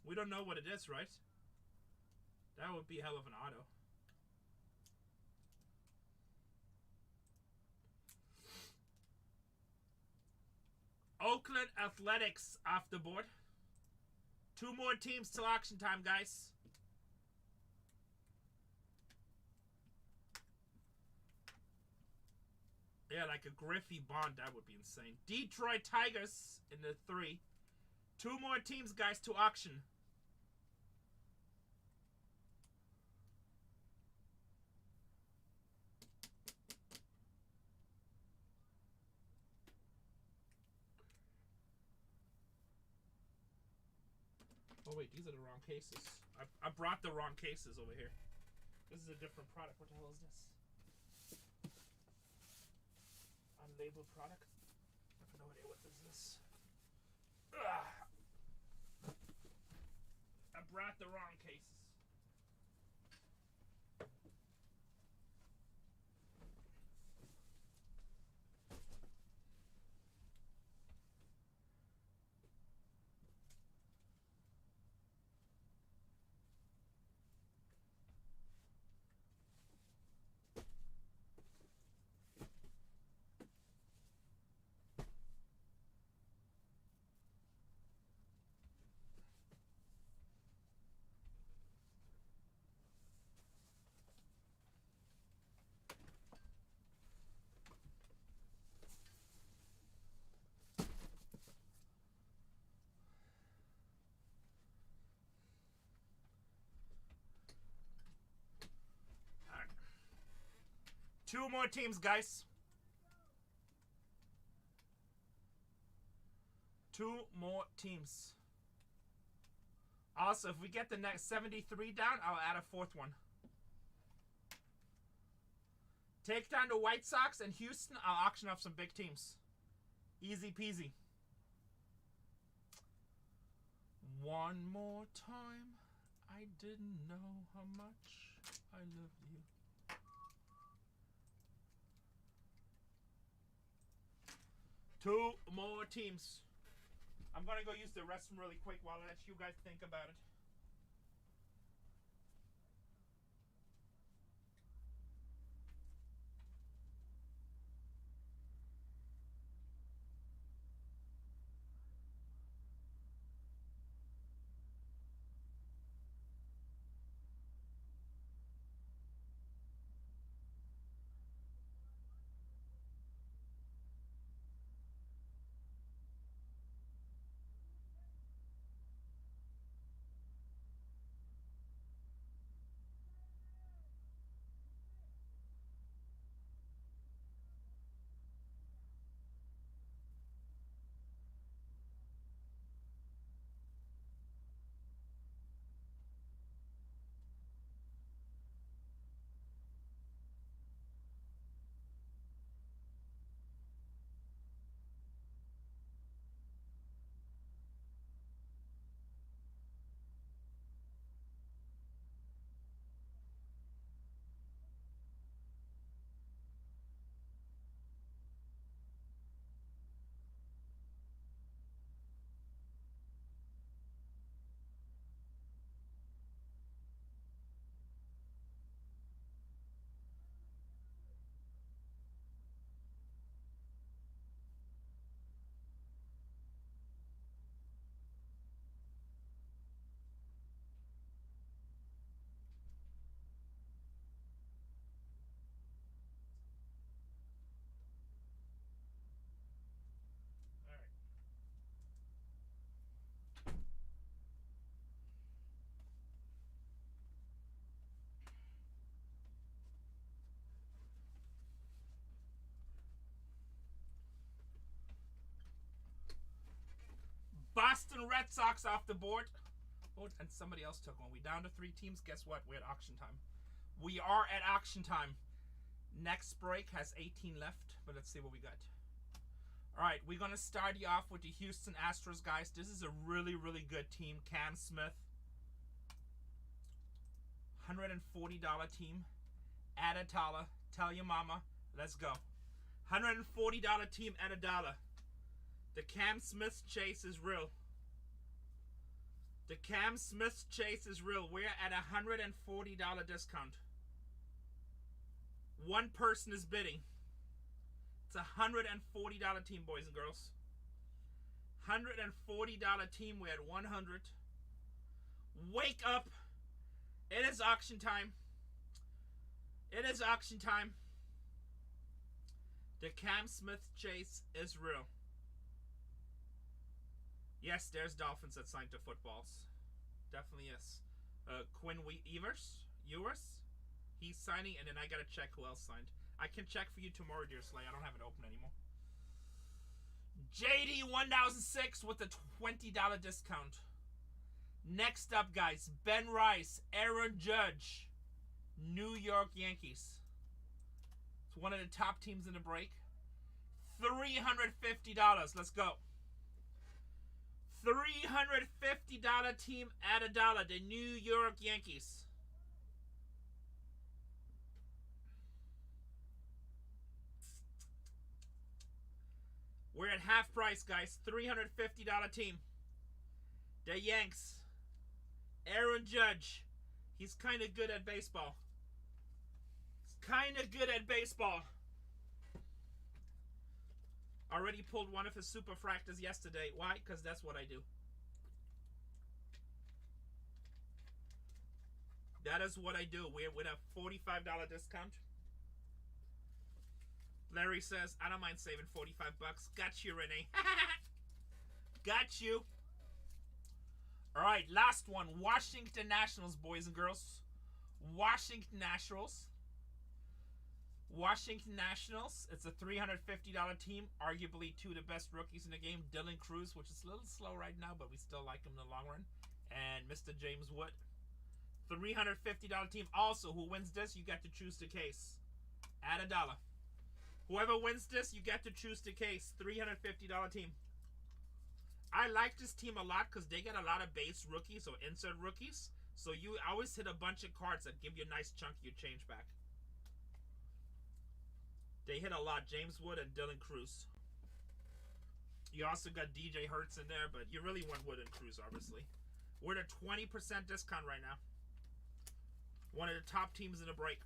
[SPEAKER 1] We don't know what it is, right? That would be hell of an auto. Oakland Athletics off the board. 2 more teams till auction time, guys. Yeah, like a Griffey Bond, that would be insane. Detroit Tigers in the 3. 2 more teams, guys, to auction. Oh, wait, these are the wrong cases. I brought the wrong cases over here. This is a different product. What the hell is this? Unlabeled product? I have no idea what this is. Ugh. I brought the wrong cases. Two more teams, guys. 2 more teams. Also, if we get the next 73 down, I'll add a 4th one. Take down the White Sox and Houston. I'll auction off some big teams. Easy peasy. One more time. I didn't know how much I loved you. Two more teams. I'm gonna go use the restroom really quick while I let you guys think about it. Boston Red Sox off the board. Oh, and somebody else took one. We down to 3 teams. Guess what? We're at auction time. We are at auction time. Next break has 18 left, but let's see what we got. All right, we're going to start you off with the Houston Astros, guys. This is a really, really good team. Cam Smith. $140 team. Add $1. Tell your mama. Let's go. $140 team at $1. The Cam Smith chase is real. The Cam Smith chase is real. We're at a $140 discount. One person is bidding. It's a $140 team, boys and girls. $140 team. We're at 100. Wake up. It is auction time. It is auction time. The Cam Smith chase is real. Yes, there's Dolphins that signed to footballs. Definitely is. Quinn Ewers, he's signing, and then I gotta check who else signed. I can check for you tomorrow, dear Slay. I don't have it open anymore. JD 1006 with a $20 discount. Next up, guys, Ben Rice, Aaron Judge, New York Yankees. It's one of the top teams in the break. $350. Let's go. $350 team at $1. The New York Yankees. We're at half price, guys. $350 team. The Yanks. Aaron Judge. He's kind of good at baseball. Already pulled one of his super fractors yesterday. Why? Because that's what I do. That is what I do. We're with a $45 discount. Larry says, I don't mind saving $45. Got you, Rene. Got you. All right, last one. Washington Nationals, boys and girls. Washington Nationals. It's a $350 team. Arguably 2 of the best rookies in the game. Dylan Cruz, which is a little slow right now, but we still like him in the long run. And Mr. James Wood. $350 team. Also, who wins this, you get to choose the case. At $1. Whoever wins this, you get to choose the case. $350 team. I like this team a lot because they get a lot of base rookies or insert rookies. So you always hit a bunch of cards that give you a nice chunk of your change back. They hit a lot. James Wood and Dylan Cruz. You also got DJ Hertz in there, but you really want Wood and Cruz, obviously. We're at a 20% discount right now. One of the top teams in the break.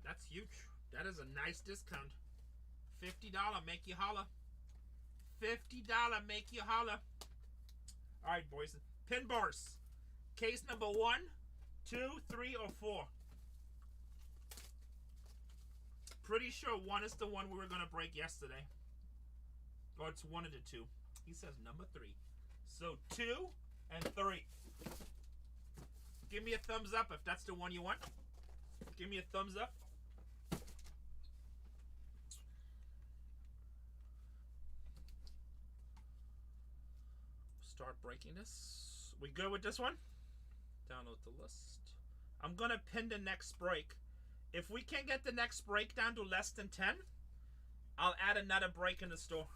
[SPEAKER 1] That's huge. That is a nice discount. $50 make you holla. $50 make you holla. Alright, boys. Pin bars. Case number 1, 2, 3, or 4. Pretty sure 1 is the one we were going to break yesterday. Or it's one of the 2. He says number 3. So 2 and 3. Give me a thumbs up if that's the one you want. Give me a thumbs up. Start breaking this. We good with this one? Download the list. I'm going to pin the next break. If we can get the next break down to less than 10, I'll add another break in the store.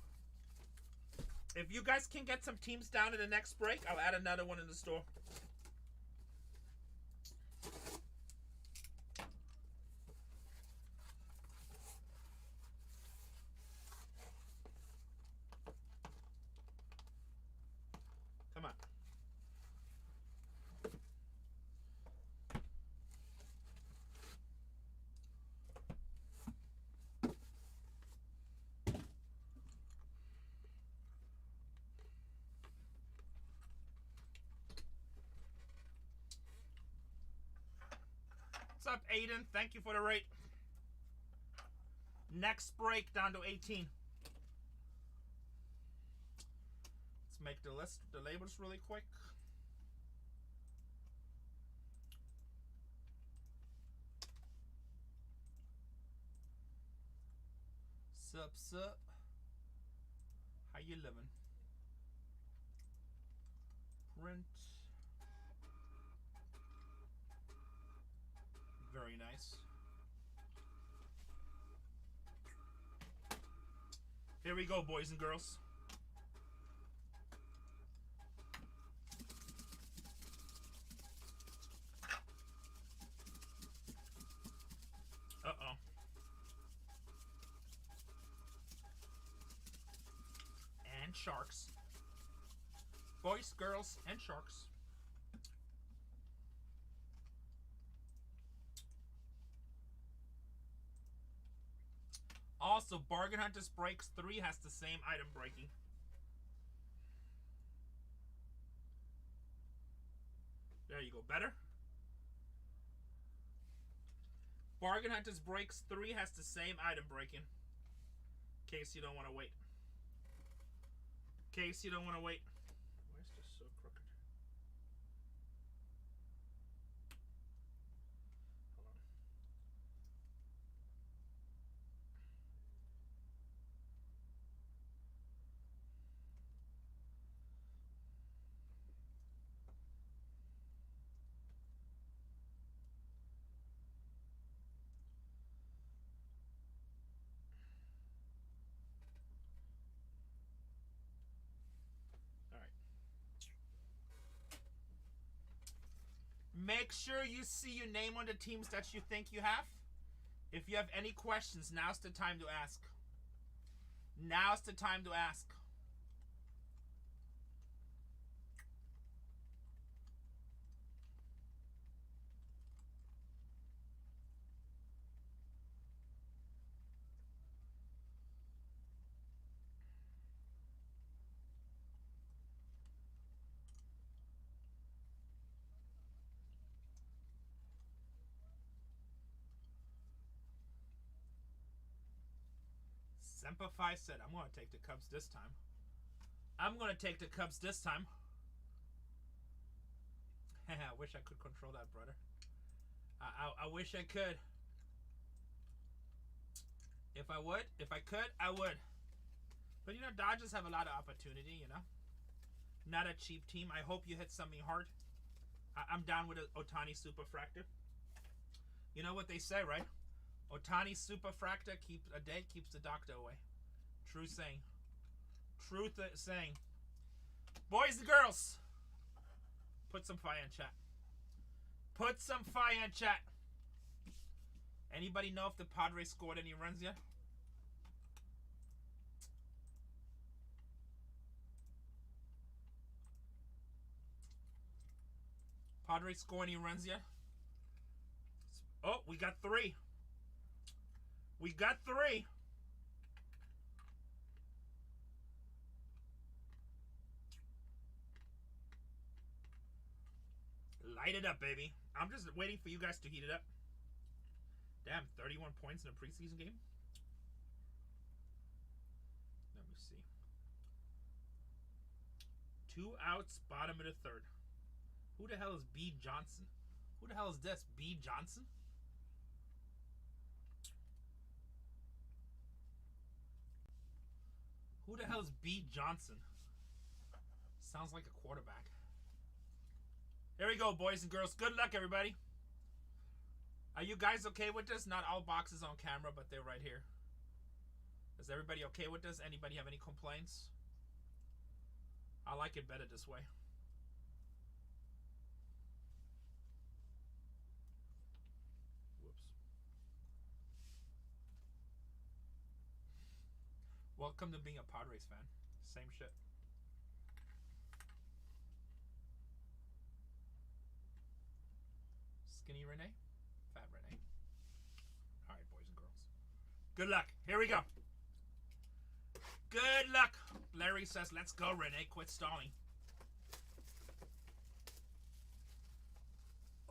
[SPEAKER 1] If you guys can get some teams down to the next break, I'll add another one in the store. Come on. What's up, Aiden? Thank you for the rate. Next break down to 18. Let's make the list, the labels really quick. Sup? How you living? Print. Very nice. Here we go, boys and girls. Uh-oh. And sharks. Boys, girls, and sharks. Also, Bargain Hunters Breaks 3 has the same item breaking. There you go. Better? Bargain Hunters Breaks 3 has the same item breaking. In case you don't want to wait. Why is this so crooked? Hold on. Make sure you see your name on the teams that you think you have. If you have any questions, now's the time to ask. Now's the time to ask. Semperfi said, I'm going to take the Cubs this time. I wish I could control that, brother. I wish I could. If I could, I would. But, you know, Dodgers have a lot of opportunity, you know. Not a cheap team. I hope you hit something hard. I'm down with an Ohtani Superfractor. You know what they say, right? Ohtani Superfractor keeps the doctor away. True saying. Truth saying. Boys and girls, put some fire in chat. Put some fire in chat. Anybody know if the Padres scored any runs yet? Padres score any runs yet? Oh, we got 3. We got 3. Light it up, baby. I'm just waiting for you guys to heat it up. Damn, 31 points in a preseason game? Let me see. 2 outs, bottom of the 3rd. Who the hell is B. Johnson? Who the hell is this? B. Johnson? Who the hell is B. Johnson? Sounds like a quarterback. Here we go, boys and girls. Good luck, everybody. Are you guys okay with this? Not all boxes on camera, but they're right here. Is everybody okay with this? Anybody have any complaints? I like it better this way. Whoops. Welcome to being a Padres fan. Same shit. Skinny Rene? Fat Rene. Alright, boys and girls. Good luck. Here we go. Good luck. Larry says, let's go, Rene. Quit stalling.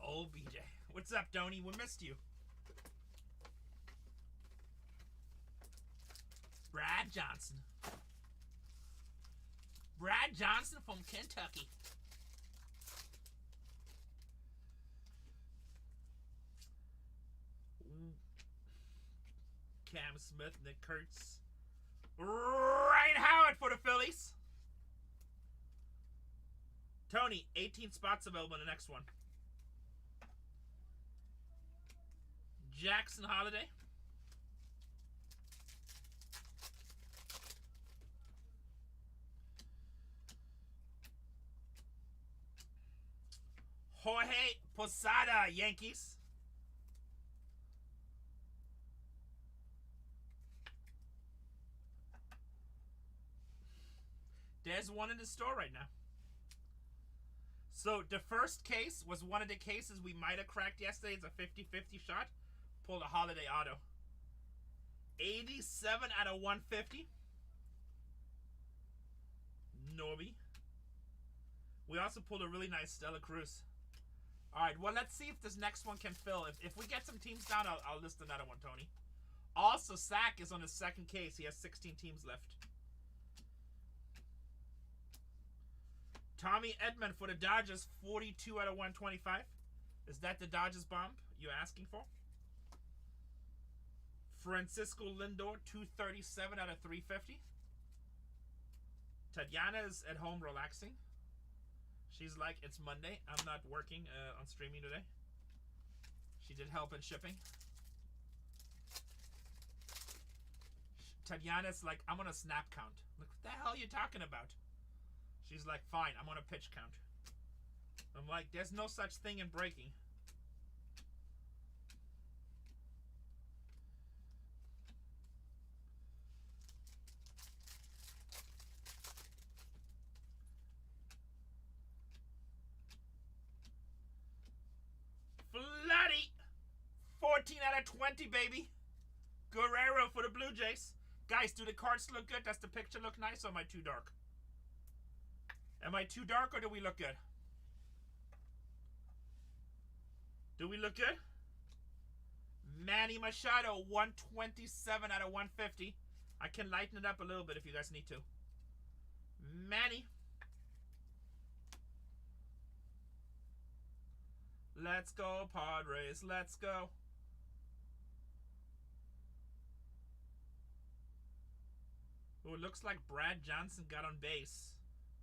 [SPEAKER 1] Oh, BJ. What's up, Donnie? We missed you. Brad Johnson. Brad Johnson from Kentucky. Cam Smith, Nick Kurtz. Ryan Howard for the Phillies. Tony, 18 spots available in the next one. Jackson Holiday. Jorge Posada, Yankees. There's one in the store right now. So the first case was one of the cases we might have cracked yesterday. It's a 50-50 shot. Pulled a Holiday auto. 87 out of 150. Norby. We also pulled a really nice Stella Cruz. Alright, well, let's see if this next one can fill. If we get some teams down, I'll list another one, Tony. Also, Sack is on his second case. He has 16 teams left. Tommy Edman for the Dodgers, 42 out of 125. Is that the Dodgers bomb you're asking for? Francisco Lindor, 237 out of 350. Tatiana is at home relaxing. She's like, it's Monday. I'm not working on streaming today. She did help in shipping. Tatiana's like, I'm on a snap count. Like, what the hell are you talking about? She's like, fine, I'm on a pitch count. I'm like, there's no such thing in breaking. Floody! 14 out of 20, baby. Guerrero for the Blue Jays. Guys, do the cards look good? Does the picture look nice or am I too dark? Am I too dark or do we look good? Do we look good? Manny Machado, 127 out of 150. I can lighten it up a little bit if you guys need to. Manny. Let's go, Padres. Let's go. Oh, it looks like Brad Johnson got on base.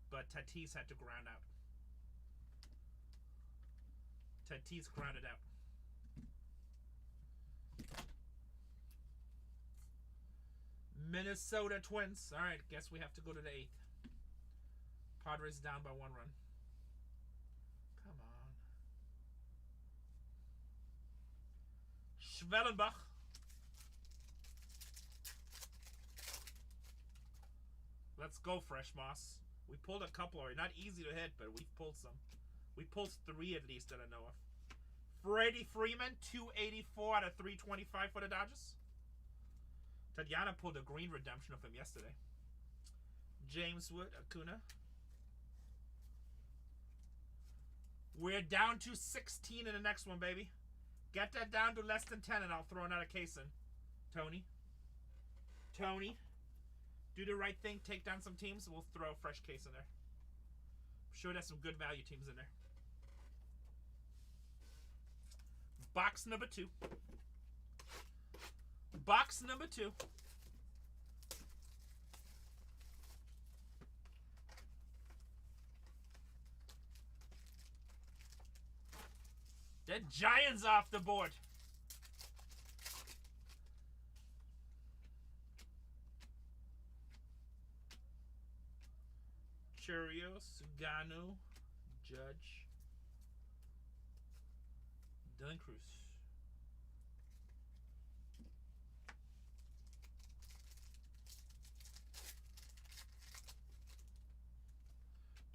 [SPEAKER 1] But Tatis had to ground out. Tatis grounded out. Minnesota Twins. All right, guess we have to go to the 8th. Padres down by 1 run. Come on. Schwellenbach. Let's go, Fresh Moss. We pulled a couple already. Not easy to hit, but we've pulled some. We pulled 3 at least that I know of. Freddie Freeman, 284 out of 325 for the Dodgers. Tatiana pulled a green redemption of him yesterday. James Wood, Acuna. We're down to 16 in the next one, baby. Get that down to less than 10 and I'll throw another case in. Tony. Do the right thing. Take down some teams. We'll throw a fresh case in there. I'm sure there's some good value teams in there. Box number 2. Box number 2. The Giants off the board. Churios, Gano, Judge, Dylan Cruz.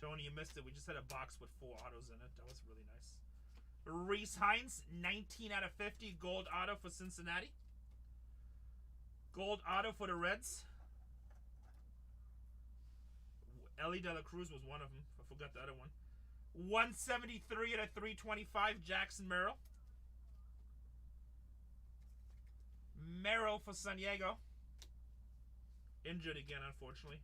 [SPEAKER 1] Tony, you missed it. We just had a box with 4 autos in it. That was really nice. Reese Hines, 19 out of 50. Gold auto for Cincinnati. Gold auto for the Reds. Ellie De La Cruz was one of them. I forgot the other one. 173 out of 325. Jackson Merrill. Merrill for San Diego. Injured again, unfortunately.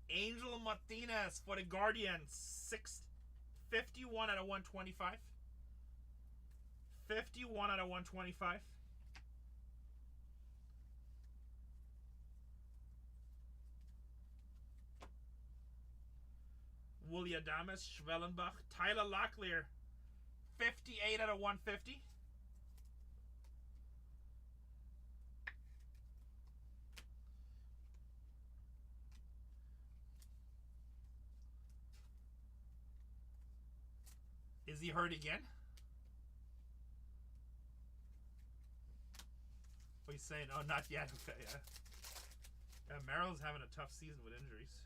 [SPEAKER 1] Angel Martinez for the Guardians. 51 out of 125. 51 out of 125. William Adames, Schwellenbach, Tyler Locklear. 58 out of 150. Is he hurt again? What are you saying? Oh, not yet. Okay, yeah. Merrill's having a tough season with injuries.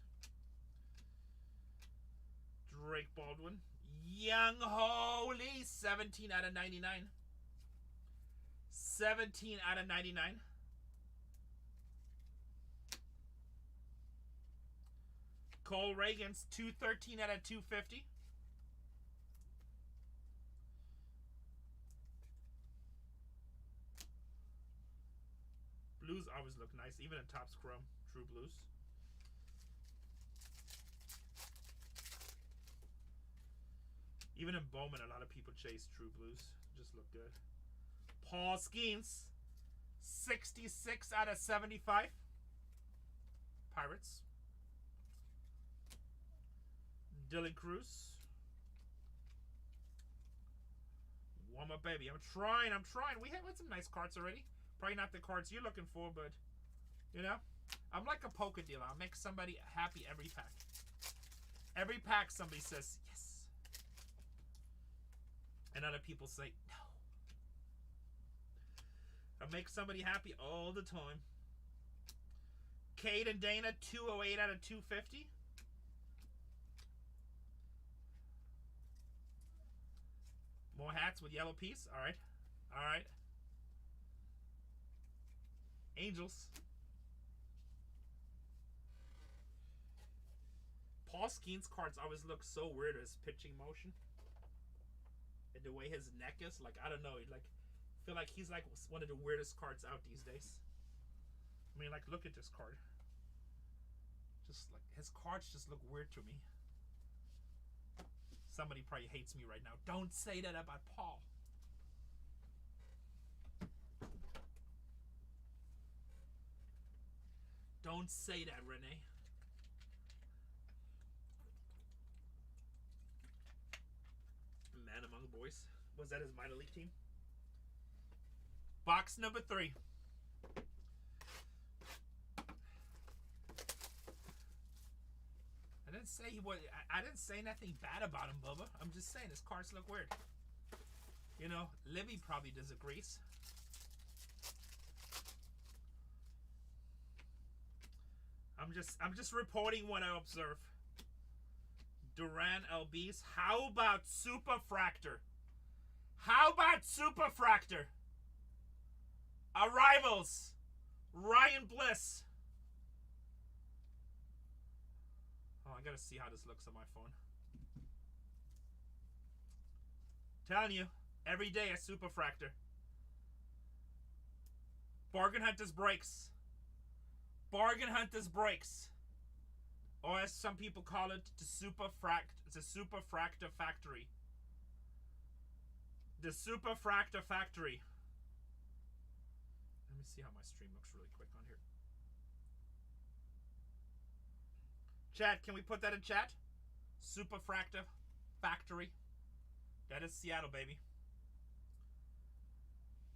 [SPEAKER 1] Drake Baldwin. Young Holy. 17 out of 99. 17 out of 99. Cole Reagans. 213 out of 250. Blues always look nice, even in Topps Chrome. True Blues. Even in Bowman, a lot of people chase True Blues. Just look good. Paul Skeens. 66 out of 75. Pirates. Dylan Cruz. Warm up, baby. I'm trying. We have some nice cards already. Probably not the cards you're looking for, but, you know, I'm like a poker dealer. I'll make somebody happy every pack. Every pack somebody says, yes. And other people say, no. I make somebody happy all the time. Cade and Dana, 208 out of 250. More hats with yellow piece. All right. All right. Angels. Paul Skeens cards always look so weird as pitching motion. And the way his neck is, like, I don't know, like, I feel like he's like one of the weirdest cards out these days. I mean, like, look at this card. Just like his cards just look weird to me. Somebody probably hates me right now. Don't say that about Paul. Don't say that, Rene. Man among boys. Was that his minor league team? Box number 3. I didn't say he was. I didn't say nothing bad about him, Bubba. I'm just saying his cards look weird. You know, Libby probably disagrees. I'm just reporting what I observe. Duran LBs. How about Superfractor? How about Superfractor? Arrivals. Ryan Bliss. Oh, I gotta see how this looks on my phone. Telling you, every day a Superfractor. Bargain Hunters Breaks. Bargain Hunters Breaks. Or as some people call it, it's a Superfractor Factory. The Superfractor Factory. Let me see how my stream looks really quick on here. Chat, can we put that in chat? Superfractor Factory. That is Seattle, baby.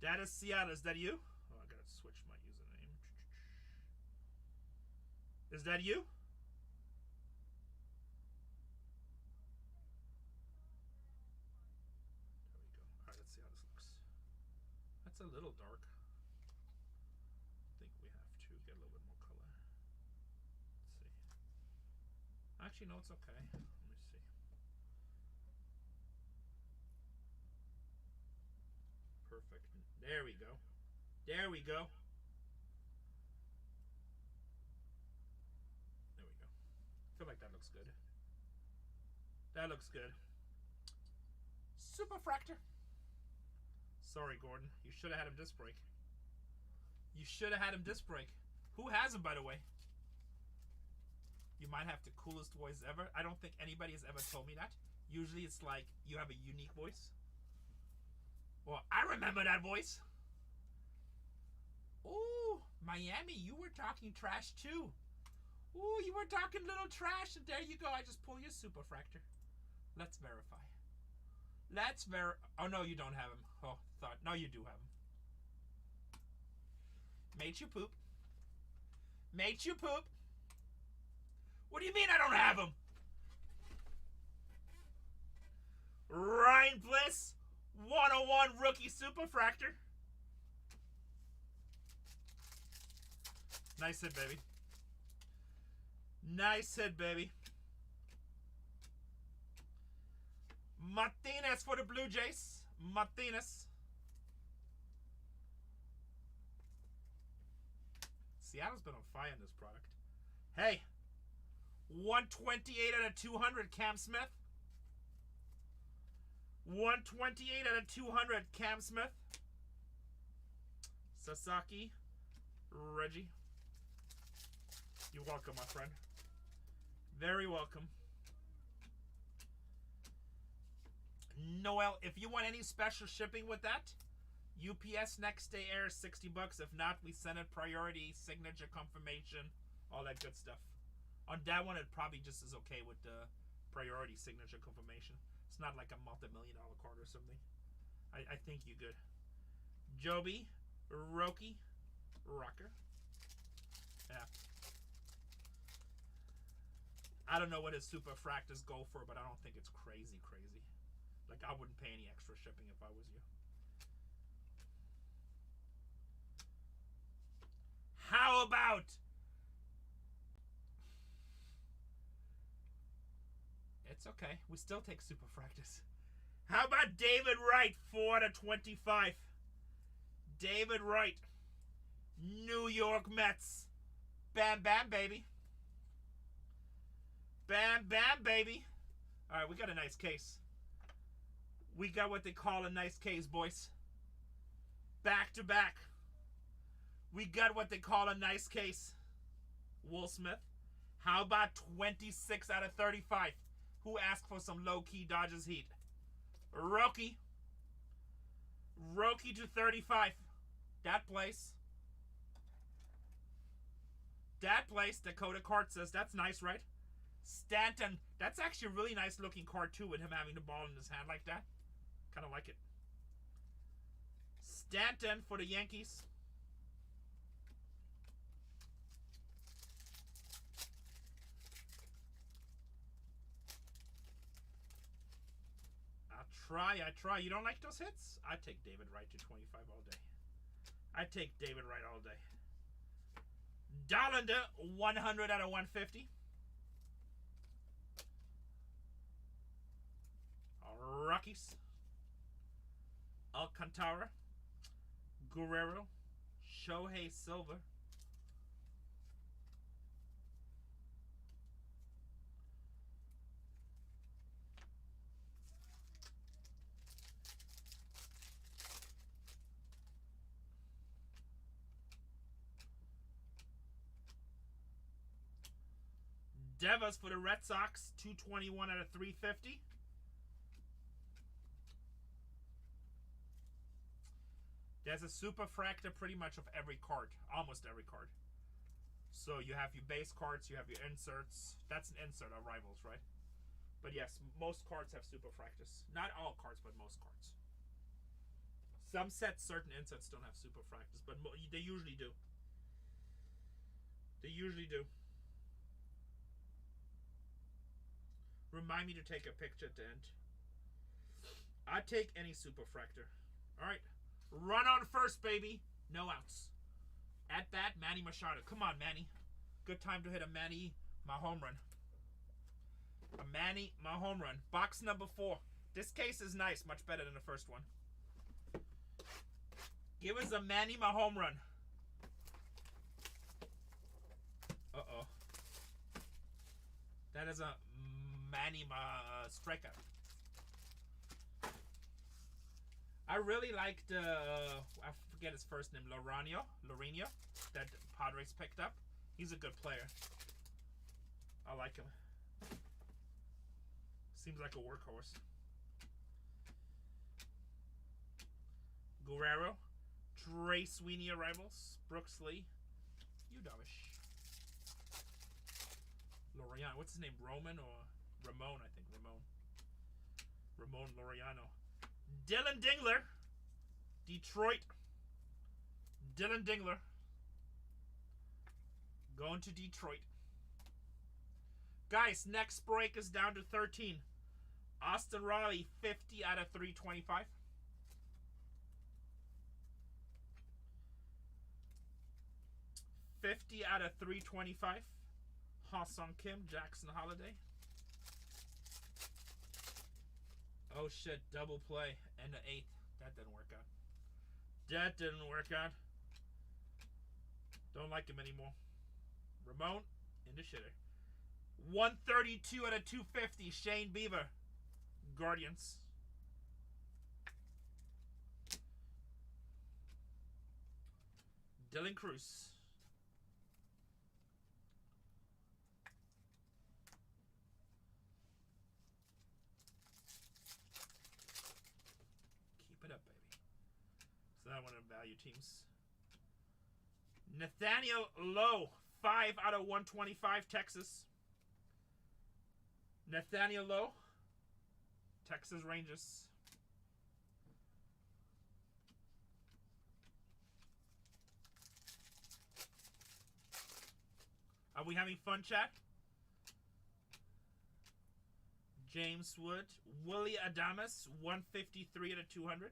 [SPEAKER 1] That is Seattle. Is that you? Oh, I gotta switch my username. Is that you? There we go. Alright, let's see how this looks. That's a little dark. I think we have to get a little bit more color. Let's see. Actually, no, it's okay. Let me see. Perfect. There we go. There we go. There we go. I feel like that looks good. That looks good. Superfractor. Sorry, Gordon. You should have had him disc break. You should have had him disc break. Who has him, by the way? You might have the coolest voice ever. I don't think anybody has ever told me that. Usually it's like you have a unique voice. Well, I remember that voice. Ooh, Miami, you were talking trash too. Ooh, you were talking little trash, and there you go. I just pull your Superfractor. Let's verify. Oh, no, you don't have him. Oh, thought. No, you do have him. Made you poop. Made you poop. What do you mean I don't have him? Ryan Bliss, 101 rookie Superfractor. Nice hit, baby. Nice hit, baby. Martinez for the Blue Jays. Martinez. Seattle's been on fire in this product. Hey, 128 out of 200, Cam Smith. 128 out of 200, Cam Smith. Sasaki, Reggie. You're welcome, my friend. Very welcome. Noel, if you want any special shipping with that, UPS next day air is $60. If not, we send it priority, signature confirmation, all that good stuff. On that one, it probably just is okay with the priority signature confirmation. It's not like a multi-million-dollar card or something. I think you're good. Joby, Roki, Rocker. Yeah. I don't know what his Superfractors go for, but I don't think it's crazy. Like, I wouldn't pay any extra shipping if I was you. How about... It's okay. We still take Superfractors. How about David Wright, 4 to 25? David Wright. New York Mets. Bam, bam, baby. Bam, bam, baby. All right, we got a nice case. We got what they call a nice case, boys. Back to back. We got what they call a nice case. Will Smith. How about 26 out of 35? Who asked for some low-key Dodgers heat? Roki. Roki to 35. That place. That place, Dakota Cart says. That's nice, right? Stanton. That's actually a really nice looking card, too, with him having the ball in his hand like that. Kind of like it. Stanton for the Yankees. I try. You don't like those hits? I take David Wright to 25 all day. I take David Wright all day. Dollander, 100 out of 150. Rockies. Alcantara. Guerrero. Shohei Silva. Devas for the Red Sox, 221 out of 350. There's a superfractor pretty much of every card, almost every card. So you have your base cards, you have your inserts. That's an insert of Rivals, right? But yes, most cards have superfractors. Not all cards, but most cards. Some sets, certain inserts don't have superfractors, but they usually do. They usually do. Remind me to take a picture at the end. I'd take any superfractor. Alright. Run on first, baby. No outs. At bat, Manny Machado. Come on, Manny. Good time to hit a Manny, my home run. A Manny, my home run. Box number 4. This case is nice. Much better than the first one. Give us a Manny, my home run. Uh-oh. That is a Manny, my strikeout. I really liked, I forget his first name, Loreno, that Padres picked up. He's a good player. I like him. Seems like a workhorse. Guerrero, Trey Sweeney Rivals, Brooks Lee, you Darvish. Loriano, what's his name, Roman or Ramon, I think, Ramon Loriano. Dylan Dingler, Detroit. Dylan Dingler. Going to Detroit. Guys, next break is down to 13. Austin Riley, 50 out of 325. $50 out of 325. Ha-Sung Kim, Jackson Holiday. Oh shit, double play and the 8th. That didn't work out. That didn't work out. Don't like him anymore. Ramon in the shitter. 132 out of 250. Shane Bieber, Guardians. Dylan Cruz. Keep it up, baby. So that one of the value teams. Nathaniel Lowe, 5 out of 125, Texas. Nathaniel Lowe, Texas Rangers. Are we having fun, chat? James Wood, Willie Adames, 153 out of 200.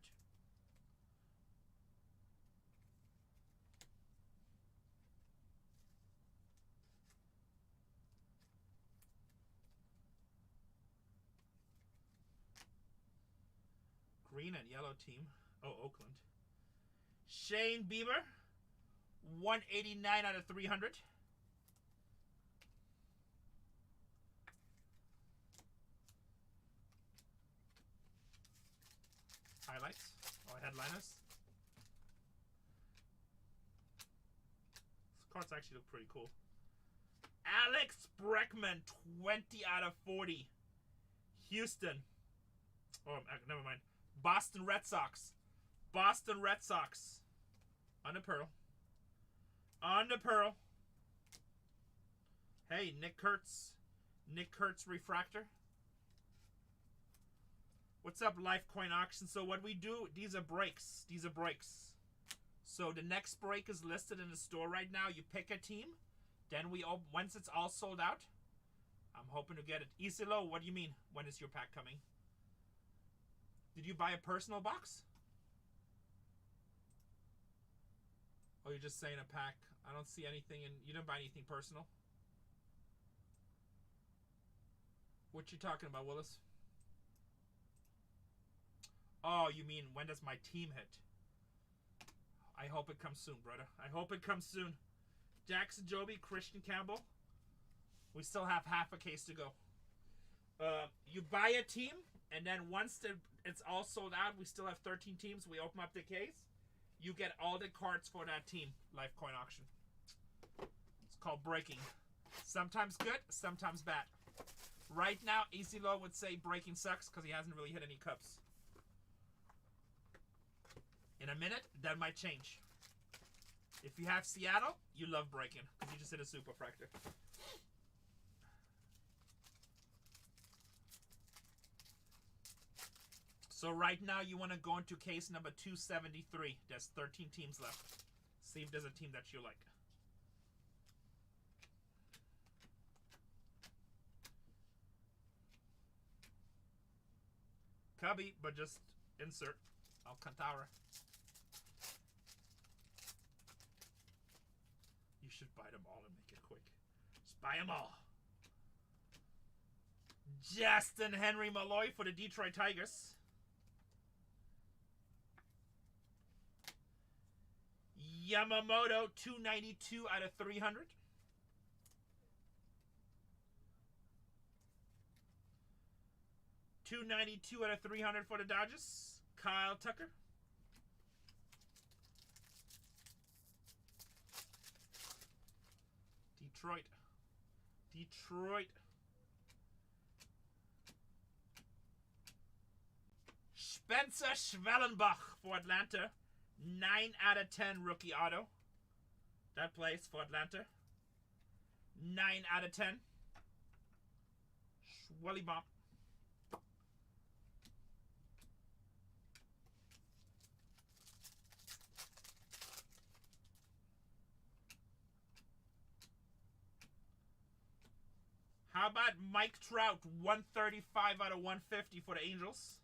[SPEAKER 1] Green and yellow team. Oh, Oakland. Shane Bieber, 189 out of 300. Highlights or headliners. This cards actually look pretty cool. Alex Bregman, 20 out of 40. Houston. Oh, never mind. Boston Red Sox. Boston Red Sox. On the Pearl. On the Pearl. Hey, Nick Kurtz. Nick Kurtz Refractor. What's up, Lifecoin Auction? So what we do, these are breaks. These are breaks. So the next break is listed in the store right now. You pick a team. Then we, once it's all sold out, I'm hoping to get it. Isilo, what do you mean? When is your pack coming? Did you buy a personal box? Or you're just saying a pack I don't see anything, and you didn't buy anything personal. What you talking about, Willis? Oh, you mean when does my team hit? I hope it comes soon, brother. I hope it comes soon. Jackson Joby, Christian Campbell. We still have half a case to go. You buy a team, and then once it's all sold out, we still have 13 teams. We open up the case. You get all the cards for that team. Live coin auction. It's called breaking. Sometimes good, sometimes bad. Right now, Easy Low would say breaking sucks because he hasn't really hit any cups. In a minute, that might change. If you have Seattle, you love breaking because you just hit a superfractor. So right now, you want to go into case number 273. There's 13 teams left. See if there's a team that you like. Cubby, but just insert Alcantara. You should buy them all and make it quick. Just buy them all. Justin Henry Malloy for the Detroit Tigers. Yamamoto, 292 out of 300. .292 out of 300 for the Dodgers. Kyle Tucker. Detroit. Spencer Schwellenbach for Atlanta. 9 out of 10 rookie auto. That plays for Atlanta. 9 out of 10. Schwellybomb. How about Mike Trout, 135 out of 150 for the Angels?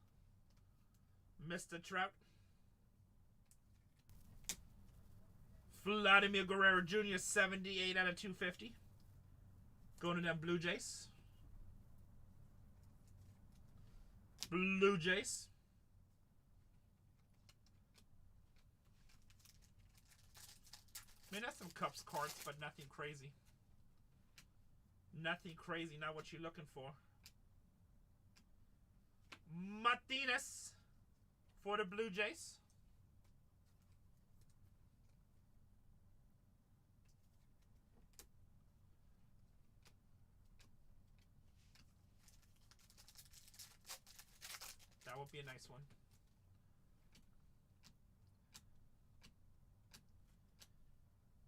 [SPEAKER 1] Mr. Trout. Vladimir Guerrero Jr., 78 out of 250. Going to them Blue Jays. Blue Jays. I mean, that's some Cubs cards, but nothing crazy. Nothing crazy, not what you're looking for. Martinez for the Blue Jays. That would be a nice one.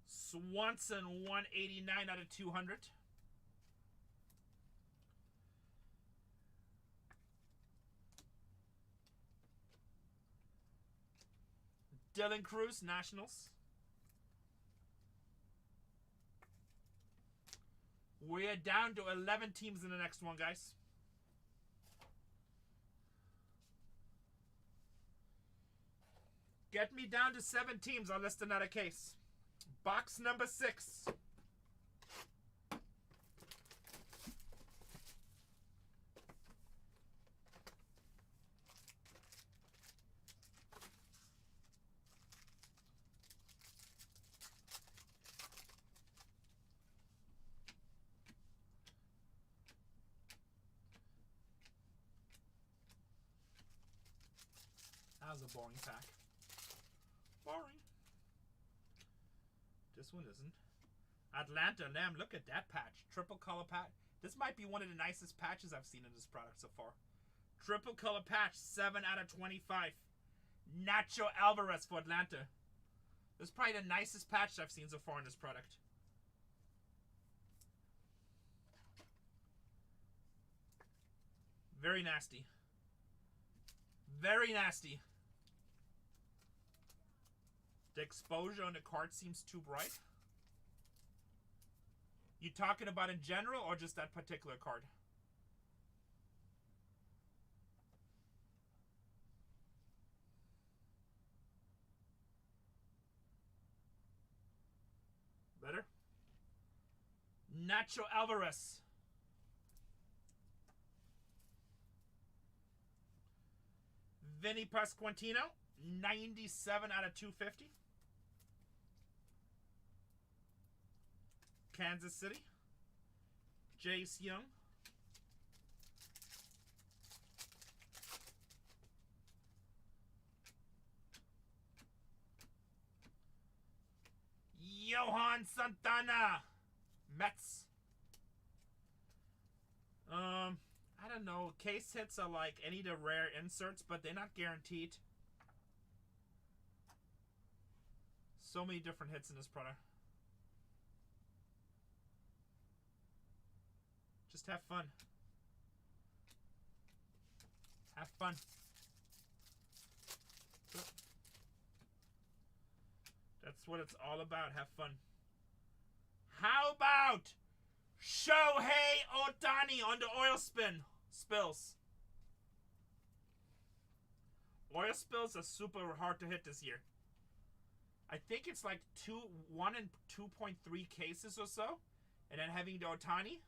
[SPEAKER 1] Swanson, 189 out of 200. Dylan Cruz, Nationals. We're down to 11 teams in the next one, guys. Get me down to 7 teams. I'll list another case. Box number 6. That was a boring pack. Boring. This one isn't. Atlanta Lamb, look at that patch. Triple color patch. This might be one of the nicest patches I've seen in this product so far. Triple color patch, 7 out of 25. Nacho Alvarez for Atlanta. This is probably the nicest patch I've seen so far in this product. Very nasty. Very nasty. The exposure on the card seems too bright. You talking about in general or just that particular card? Nacho Alvarez. Vinny Pasquantino, 97 out of 250. Kansas City. Jace Young. Johan Santana, Mets. I don't know. Case hits are like any of the rare inserts, but they're not guaranteed. So many different hits in this product. Just have fun. Have fun. That's what it's all about. Have fun. How about Shohei Ohtani on the oil spills? Oil spills are super hard to hit this year. I think it's like 1 in 2.3 cases or so. And then having the Ohtani.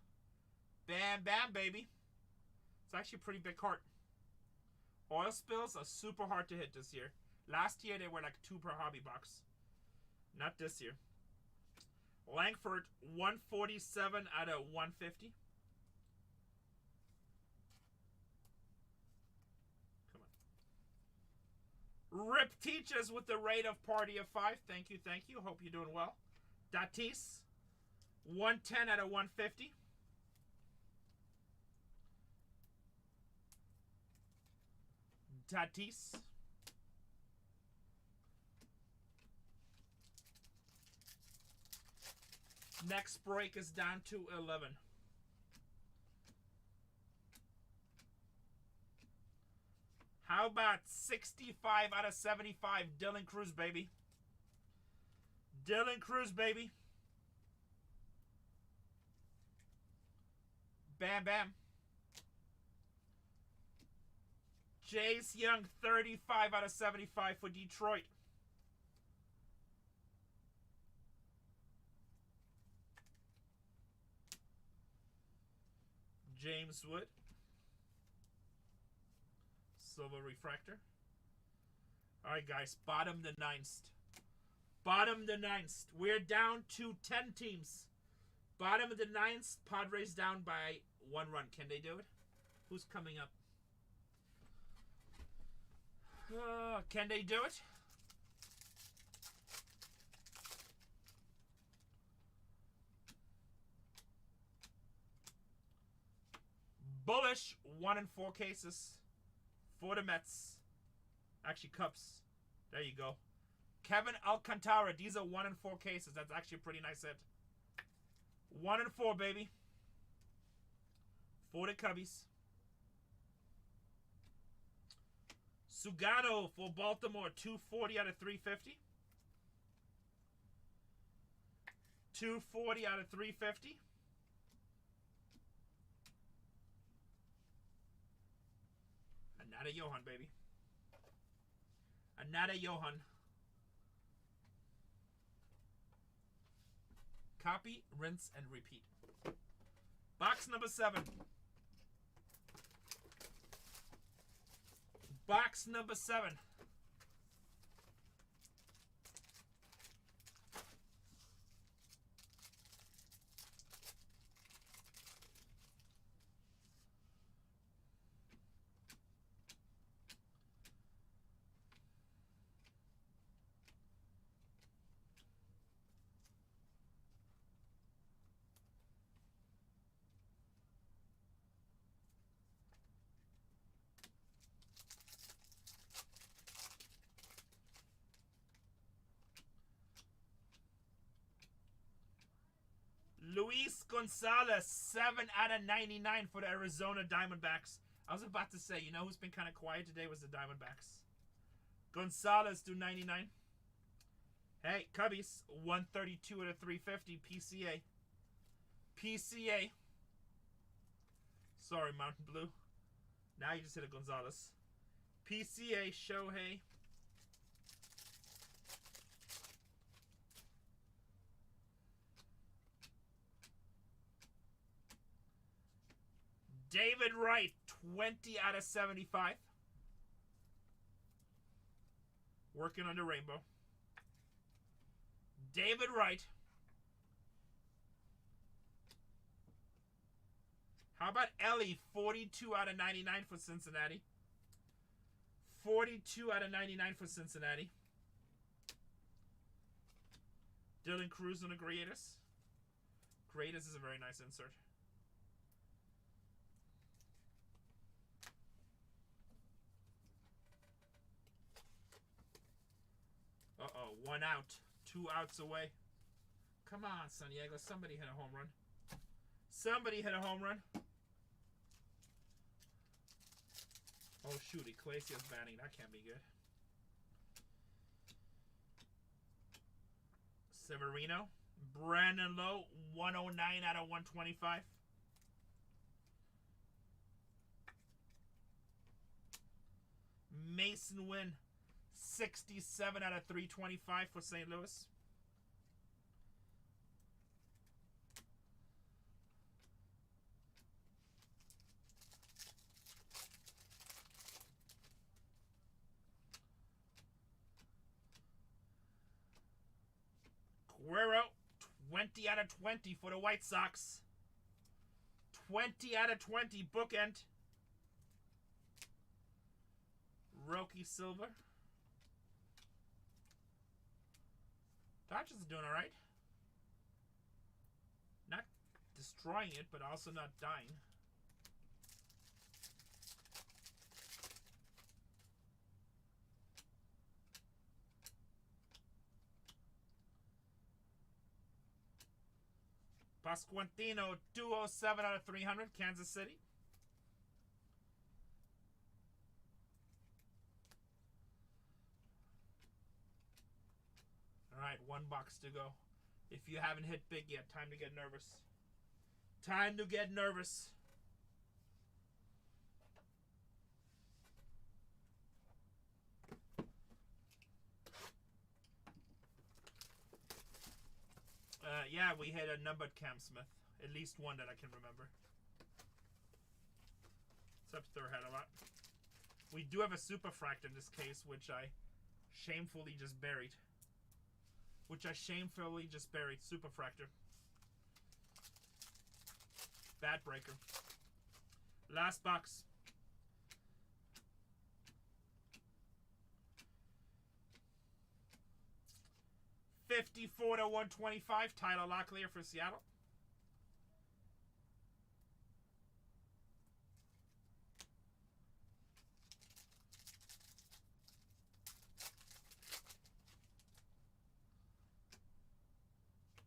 [SPEAKER 1] Bam, bam, baby. It's actually a pretty big cart. Oil spills are super hard to hit this year. Last year, they were like 2 per hobby box. Not this year. Langford, 147 out of 150. Come on. Rip Teaches with the rate of party of 5. Thank you, thank you. Hope you're doing well. Datis, 110 out of 150. Tatis. Next break is down to 11. How about 65 out of 75? Dylan Cruz, baby. Dylan Cruz, baby. Bam, bam. Jace Young, 35 out of 75 for Detroit. James Wood. Silver Refractor. Alright, guys. Bottom the ninth. Bottom the ninth. We're down to 10 teams. Bottom of the ninth. Padres down by 1 run. Can they do it? Who's coming up? Can they do it? Bullish, 1 in 4 cases for the Mets. Actually, Cubs. There you go. Kevin Alcantara. These are 1 in 4 cases. That's actually a pretty nice hit. 1 in 4, baby. For the Cubbies. Sugano for Baltimore. 240 out of 350. 240 out of 350. Another Johan, baby. Another Johan. Copy, rinse, and repeat. Box number 7. Box number 7. Luis Gonzalez, 7 out of 99 for the Arizona Diamondbacks. I was about to say, you know who's been kind of quiet today was the Diamondbacks. Gonzalez to 99. Hey, Cubbies, 132 out of 350, PCA. PCA. Sorry, Mountain Blue. Now you just hit a Gonzalez. PCA, Shohei. David Wright, 20 out of 75. Working on the rainbow. David Wright. How about Ellie, 42 out of 99 for Cincinnati. 42 out of 99 for Cincinnati. Dylan Cruz on the Greatest. Greatest is a very nice insert. Uh-oh, 1 out. 2 outs away. Come on, San Diego. Somebody hit a home run. Somebody hit a home run. Oh, shoot. Iglesias batting. That can't be good. Severino. Brandon Lowe, 109 out of 125. Mason Wynn, 67 out of 325 for St. Louis. Guerrero, 20 out of 20 for the White Sox. 20 out of 20, bookend. Rocky Silver. Dodgers are doing alright. Not destroying it, but also not dying. Pasquantino, 207 out of 300, Kansas City. Alright, 1 box to go. If you haven't hit big yet, time to get nervous. Time to get nervous. Yeah, we hit a numbered Cam Smith. At least one that I can remember. Except Thor had a lot. We do have a Superfractor in this case, which I shamefully just buried. Superfractor. Bat breaker. Last box. $54 to $125. Tyler Locklear for Seattle.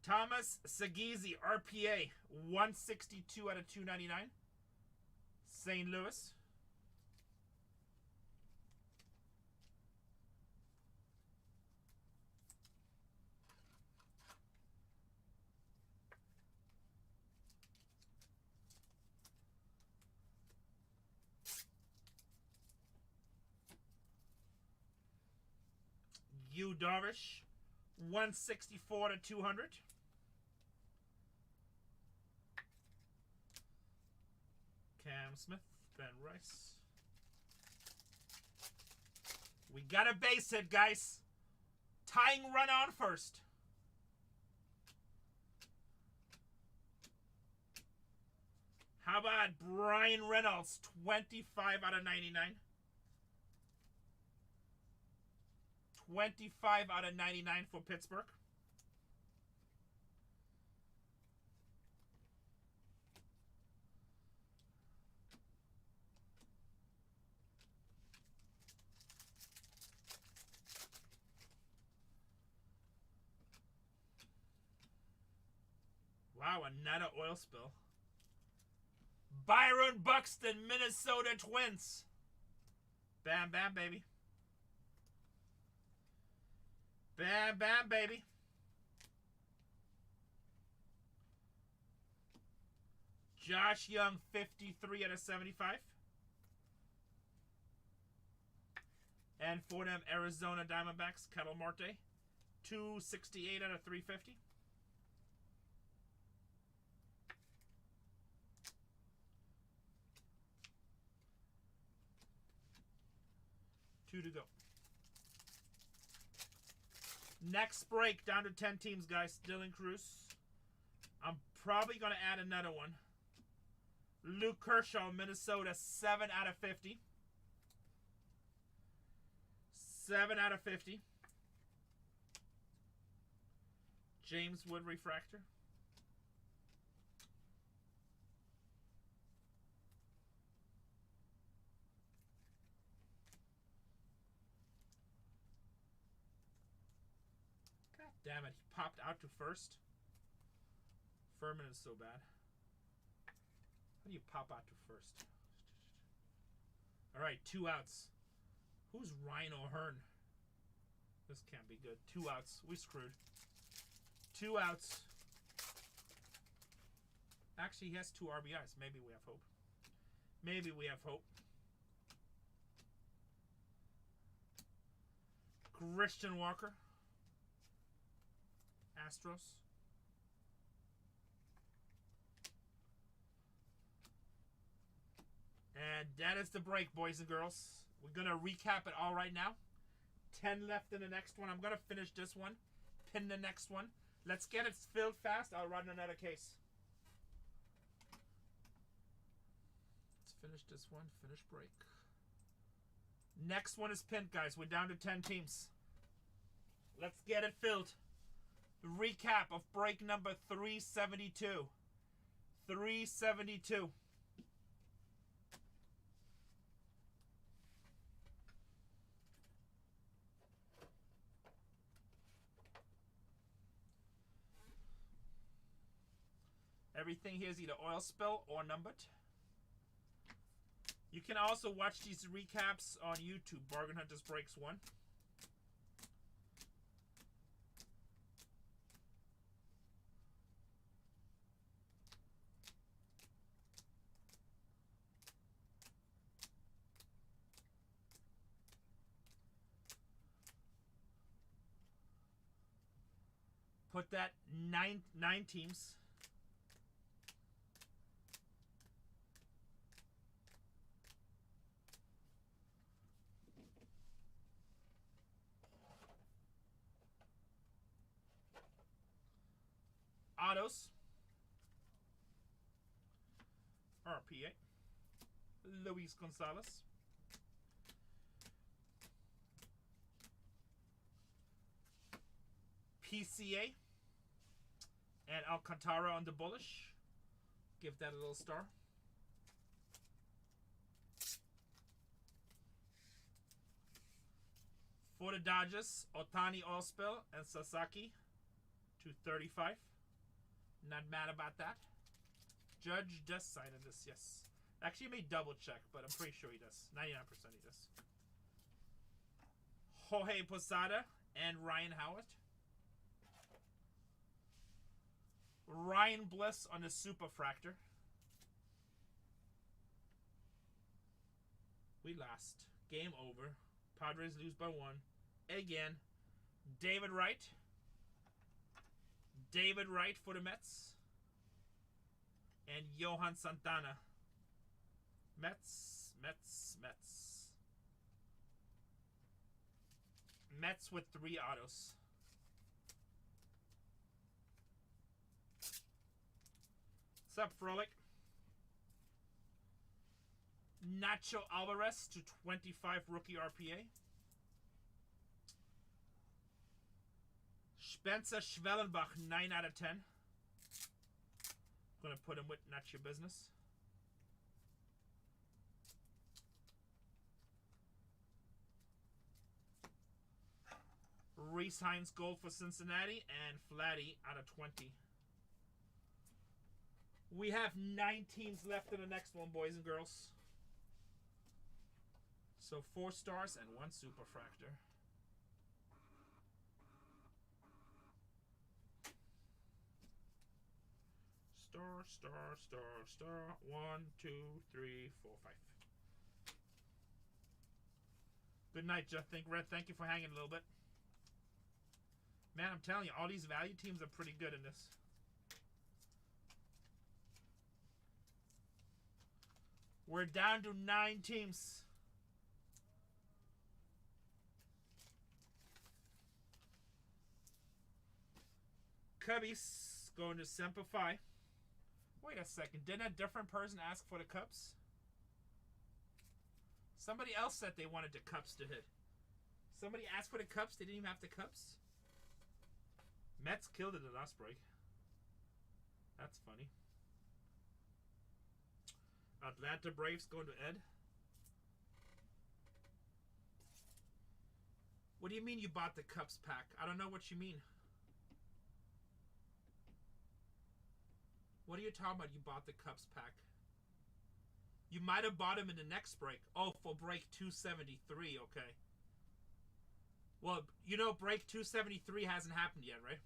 [SPEAKER 1] Thomas Segezi, RPA, 162 out of 299. St. Louis. Yu Darvish, 164 to 200. Cam Smith, Ben Rice. We got a base hit, guys. Tying run on first. How about Brian Reynolds, 25 out of 99. 25 out of 99 for Pittsburgh. Wow, another oil spill. Byron Buxton, Minnesota Twins. Bam, bam, baby. Bam, bam, baby. Josh Young, 53 out of 75. And for them, Arizona Diamondbacks, Ketel Marte, 268 out of 350. 2 to go. Next break, down to 10 teams, guys. Dylan Cruz. I'm probably going to add another one. Luke Kershaw, Minnesota, 7 out of 50. 7 out of 50. James Wood refractor. God damn it, he popped out to first. Furman is so bad. How do you pop out to first? Alright, 2 outs. Who's Ryan O'Hearn? This can't be good. 2 outs. We screwed. 2 outs. Actually, he has 2 RBIs. Maybe we have hope. Maybe we have hope. Christian Walker. Astros. And that is the break, boys and girls. We're going to recap it all right now. 10 left in the next one. I'm going to finish this one. Pin the next one. Let's get it filled fast. I'll run another case. Let's finish this one. Finish break. Next one is pinned, guys. We're down to 10 teams. Let's get it filled. The recap of break number 372. 372. Everything here is either oil spill or numbered. You can also watch these recaps on YouTube, Bargain Hunters Breaks 1. Put that nine teams. Autos. RPA. Luis Gonzalez. PCA. And Alcantara on the bullish. Give that a little star. For the Dodgers, Otani Allspill and Sasaki. 235. Not mad about that. Judge does sign in this, yes. Actually, I may double check, but I'm pretty sure he does. 99% he does. Jorge Posada and Ryan Howard. Ryan Bliss on the Superfractor. We lost. Game over. Padres lose by 1. Again. David Wright. David Wright for the Mets. And Johan Santana. Mets. Mets with 3 autos. What's up, Frolic? Nacho Alvarez to 25 rookie RPA. Spencer Schwellenbach, 9 out of 10. Gonna put him with Not Your Business. Reese Hines Gold for Cincinnati and Flatty out of 20. We have 9 teams left in the next one, boys and girls. So 4 stars and 1 Superfractor. Star. 1, 2, 3, 4, 5. Good night, Jeff. Thank you for hanging a little bit. Man, I'm telling you, all these value teams are pretty good in this. We're down to 9 teams. Cubbies going to simplify. Wait a second. Didn't a different person ask for the cups? Somebody else said they wanted the cups to hit. Somebody asked for the cups. They didn't even have the cups. Mets killed it the last break. That's funny. Atlanta Braves going to Ed. What do you mean you bought the cups pack? I don't know what you mean. What are you talking about? You bought the cups pack. You might have bought them in the next break. Oh, for break 273. Okay. Well, you know, break 273 hasn't happened yet, right?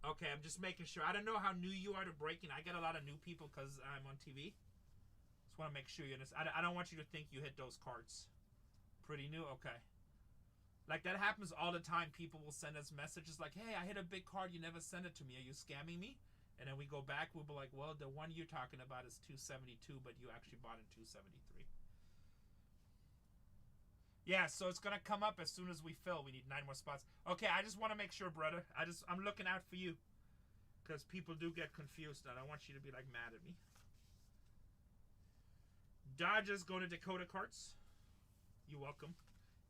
[SPEAKER 1] Okay, I'm just making sure. I don't know how new you are to breaking. I get a lot of new people because I'm on TV. Just want to make sure you understand. I don't want you to think you hit those cards. Pretty new? Okay. Like, that happens all the time. People will send us messages like, hey, I hit a big card. You never sent it to me. Are you scamming me? And then we go back. We'll be like, well, the one you're talking about is 272, but you actually bought it 273. Yeah, so it's going to come up as soon as we fill. We need 9 more spots. Okay, I just want to make sure, brother. I'm looking out for you. Because people do get confused. I don't want you to be, like, mad at me. Dodgers going to Dakota Carts. You're welcome.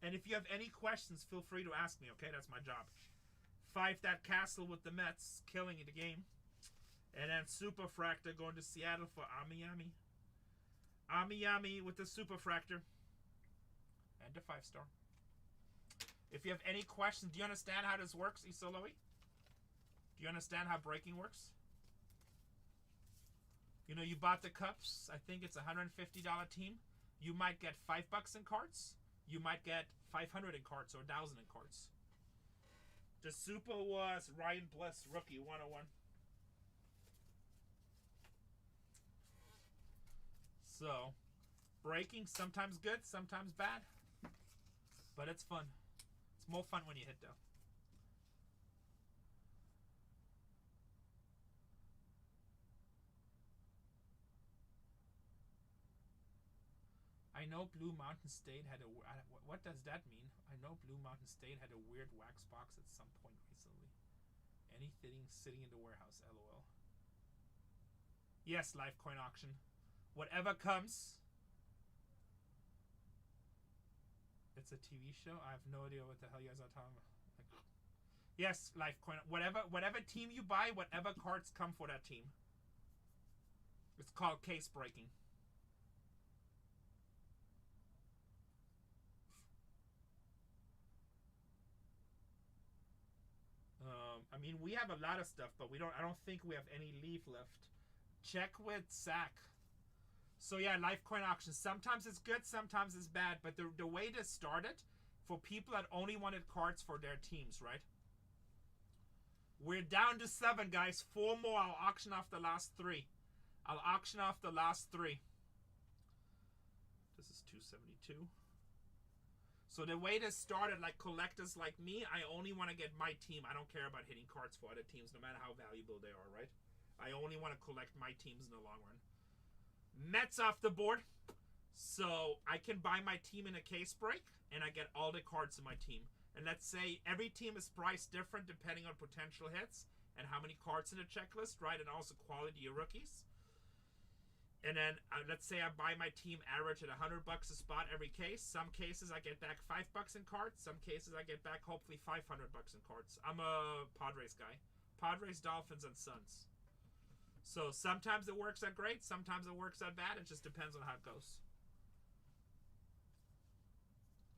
[SPEAKER 1] And if you have any questions, feel free to ask me, okay? That's my job. 5 that Castle with the Mets, killing the game. And then Superfractor going to Seattle for Amiyami. Amiyami with the Superfractor. And the 5-star. If you have any questions, do you understand how this works, Isoloi? Do you understand how breaking works? You know, you bought the cups. I think it's a $150 team. You might get $5 in cards. You might get 500 in cards or 1,000 in cards. The super was Ryan Bliss, rookie 101. So, breaking, sometimes good, sometimes bad. But it's fun. It's more fun when you hit, though. I know Blue Mountain State had a... What does that mean? I know Blue Mountain State had a weird wax box at some point recently. Anything sitting in the warehouse, LOL. Yes, live coin auction. Whatever comes. It's a TV show? I have no idea what the hell you guys are talking about. Like, yes, live coin. Whatever team you buy, whatever cards come for that team. It's called case breaking. I mean, we have a lot of stuff, but I don't think we have any leaf left. Check with Zach. So yeah, live coin auction. Sometimes it's good, sometimes it's bad. But the way to start it, for people that only wanted cards for their teams, right? We're down to 7, guys. 4 more. I'll auction off the last 3. I'll auction off the last 3. This is 272. So the way to start it, like collectors like me, I only want to get my team. I don't care about hitting cards for other teams, no matter how valuable they are, right? I only want to collect my teams in the long run. Mets off the board. So I can buy my team in a case break, and I get all the cards in my team. And let's say every team is priced different depending on potential hits and how many cards in the checklist, right? And also quality of rookies. And then let's say I buy my team average at $100 a spot every case. Some cases I get back $5 in cards. Some cases I get back hopefully $500 in cards. I'm a Padres guy. Padres, Dolphins, and Suns. So sometimes it works out great. Sometimes it works out bad. It just depends on how it goes.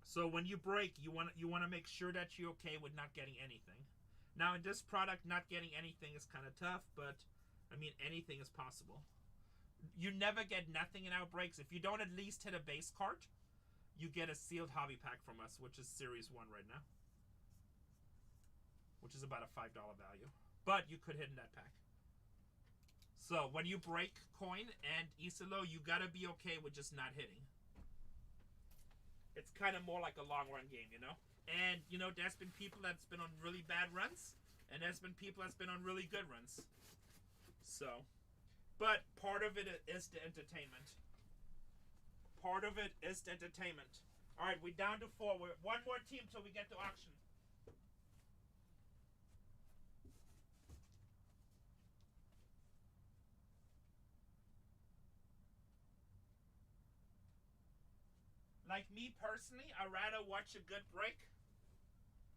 [SPEAKER 1] So when you break, you want to make sure that you're okay with not getting anything. Now in this product, not getting anything is kind of tough, but I mean anything is possible. You never get nothing in our breaks. If you don't at least hit a base card, you get a sealed hobby pack from us, which is Series 1 right now. Which is about a $5 value. But you could hit in that pack. So, when you break coin and Isolo, you gotta be okay with just not hitting. It's kind of more like a long run game, you know? And, you know, there's been people that's been on really bad runs, and there's been people that's been on really good runs. So... But part of it is the entertainment. Part of it is the entertainment. All right, we're down to 4. We're 1 more team till we get to auction. Like me personally, I'd rather watch a good break.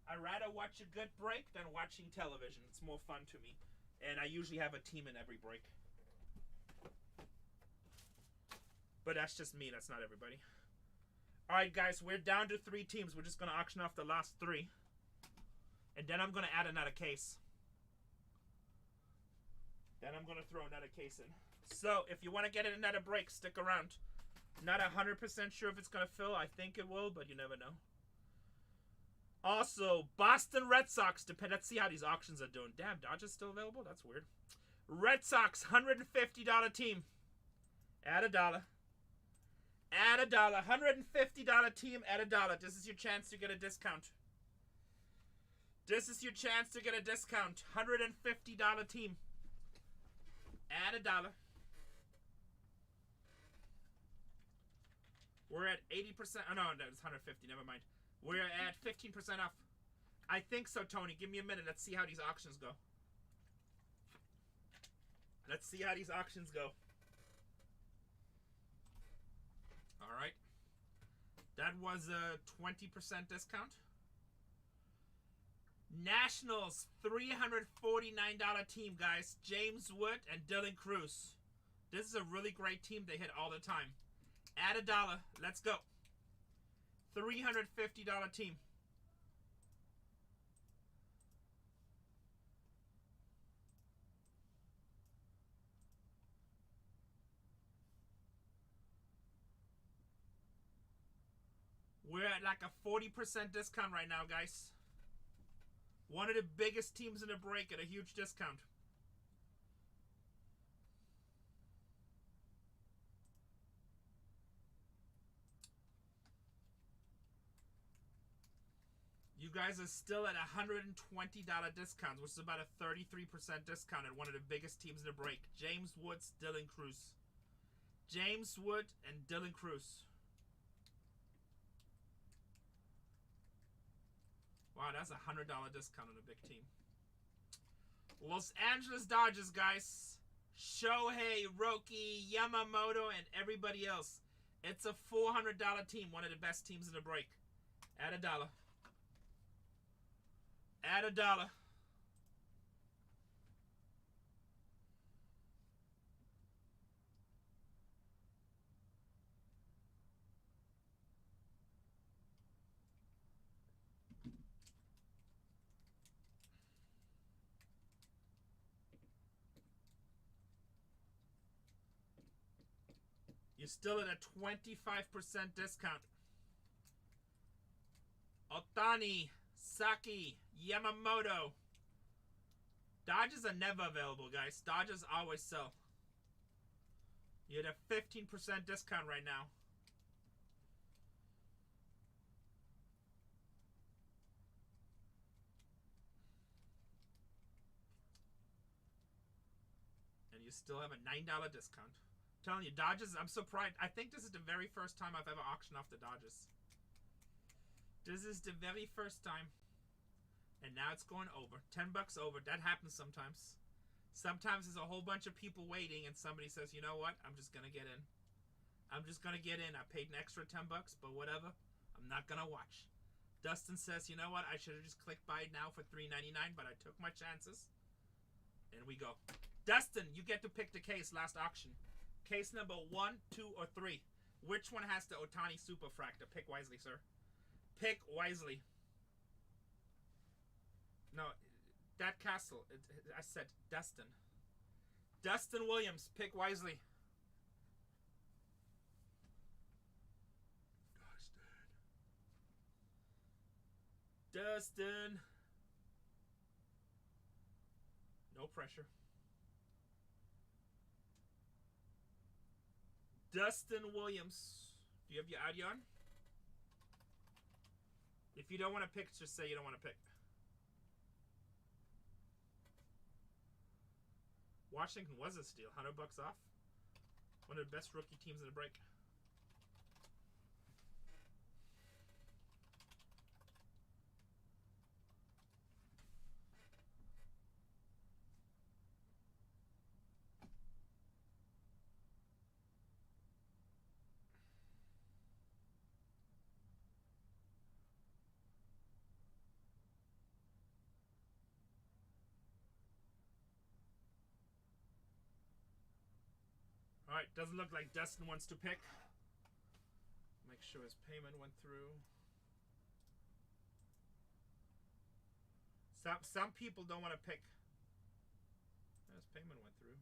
[SPEAKER 1] I'd rather watch a good break than watching television. It's more fun to me. And I usually have a team in every break. But that's just me. That's not everybody. Alright, guys. We're down to 3 teams. We're just going to auction off the last 3. And then I'm going to add another case. Then I'm going to throw another case in. So, if you want to get in another break, stick around. Not 100% sure if it's going to fill. I think it will, but you never know. Also, Boston Red Sox. Let's see how these auctions are doing. Damn, Dodgers still available? That's weird. Red Sox, $150 team. Add $1. Add $1. $150 team, add $1. This is your chance to get a discount. This is your chance to get a discount. $150 team. Add $1. We're at 80%. Oh, no, it's 150. Never mind. We're at 15% off. I think so, Tony. Give me a minute. Let's see how these auctions go. Let's see how these auctions go. All right. That was a 20% discount. Nationals, $349 team, guys. James Wood and Dylan Cruz. This is a really great team. They hit all the time. Add $1. Let's go. $350 team. We're at like a 40% discount right now, guys. One of the biggest teams in the break at a huge discount. You guys are still at $120 discounts, which is about a 33% discount at one of the biggest teams in the break. James Woods, Dylan Cruz. James Wood and Dylan Cruz. Wow, that's a $100 discount on a big team. Los Angeles Dodgers, guys. Shohei, Roki, Yamamoto, and everybody else. It's a $400 team, one of the best teams in the break. Add $1. Add $1. You're still at a 25% discount. Otani, Saki, Yamamoto. Dodgers are never available, guys. Dodgers always sell. You're at a 15% discount right now. And you still have a $9 discount. I'm telling you, Dodgers, I'm surprised. I think this is the very first time I've ever auctioned off the Dodgers. This is the very first time. And now it's going over. $10 over. That happens sometimes. Sometimes there's a whole bunch of people waiting and somebody says, you know what? I'm just going to get in. I'm just going to get in. I paid an extra $10, but whatever. I'm not going to watch. Dustin says, you know what? I should have just clicked buy now for $3.99, but I took my chances. And we go. Dustin, you get to pick the case last auction. Case number 1, 2, or 3. Which one has the Otani Superfractor? Pick wisely, sir. Pick wisely. No, that castle. I said Dustin. Dustin Williams. Pick wisely. Dustin. No pressure. Dustin Williams. Do you have your audio on? If you don't want to pick, just say you don't want to pick. Washington was a steal. $100 off. One of the best rookie teams in the break. Alright, doesn't look like Dustin wants to pick. Make sure his payment went through. Some people don't want to pick. His payment went through.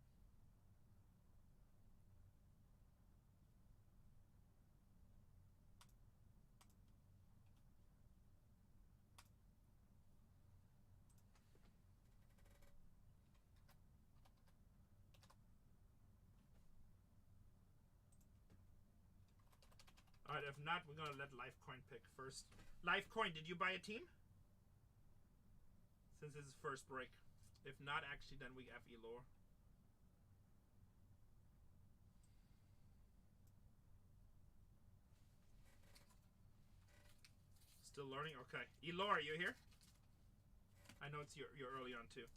[SPEAKER 1] Alright, if not, we're gonna let Lifecoin pick first. Lifecoin, did you buy a team? Since this is first break. If not, actually, then we have Elor. Still learning? Okay. Elor, are you here? I know it's you're early on too.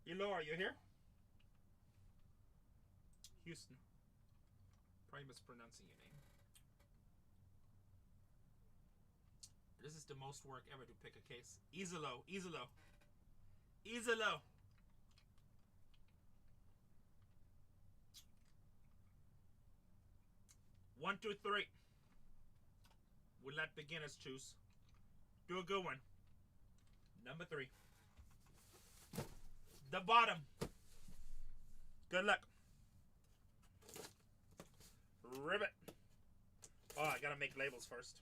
[SPEAKER 1] Elor, are you here? Houston. Probably mispronouncing your name. This is the most work ever to pick a case. Isolo, Isolo. Isolo. One, two, three. We let beginners choose. Do a good one. Number 3. The bottom. Good luck. Ribbit. Oh, I gotta make labels first.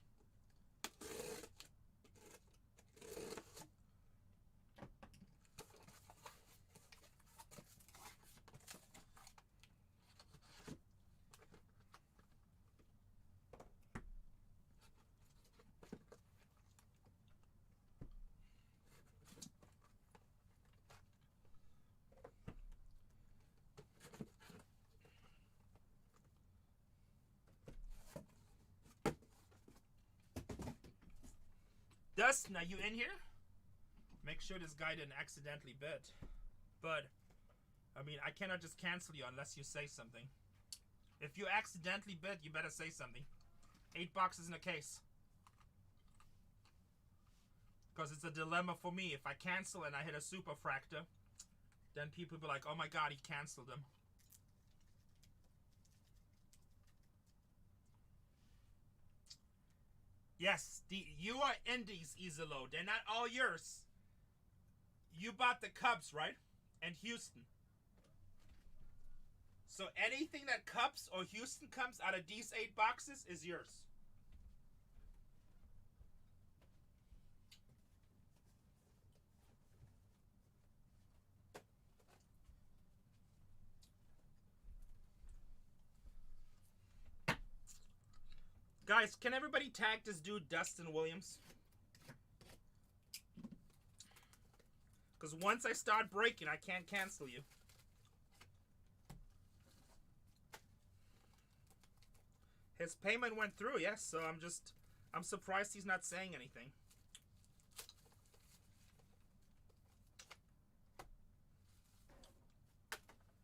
[SPEAKER 1] Dustin, are you in here? Make sure this guy didn't accidentally bid. But, I mean, I cannot just cancel you unless you say something. If you accidentally bid, you better say something. 8 boxes in a case. Because it's a dilemma for me. If I cancel and I hit a super fractor, then people will be like, oh my god, he canceled them. Yes, you are indies, Isolo. They're not all yours. You bought the Cubs, right? And Houston. So anything that Cubs or Houston comes out of these 8 boxes is yours. Guys, can everybody tag this dude Dustin Williams? Because once I start breaking, I can't cancel you. His payment went through, yes, so I'm surprised he's not saying anything.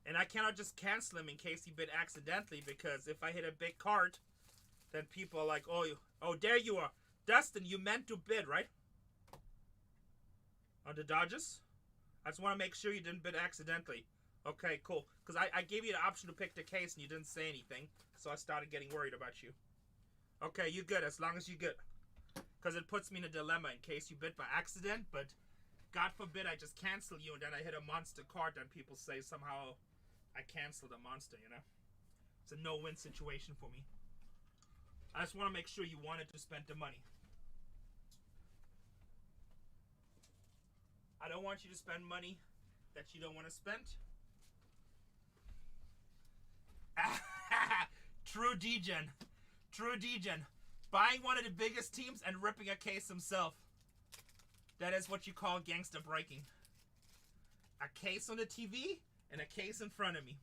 [SPEAKER 1] And I cannot just cancel him in case he bid accidentally, because if I hit a big card, then people are like, oh, there you are. Dustin, you meant to bid, right? On the Dodgers? I just want to make sure you didn't bid accidentally. Okay, cool. Because I gave you the option to pick the case and you didn't say anything. So I started getting worried about you. Okay, you good as long as you good. Because it puts me in a dilemma in case you bid by accident. But God forbid I just cancel you and then I hit a monster card. Then people say somehow I canceled a monster, you know? It's a no-win situation for me. I just want to make sure you wanted to spend the money. I don't want you to spend money that you don't want to spend. True degen. True degen. Buying one of the biggest teams and ripping a case himself. That is what you call gangster breaking. A case on the TV and a case in front of me.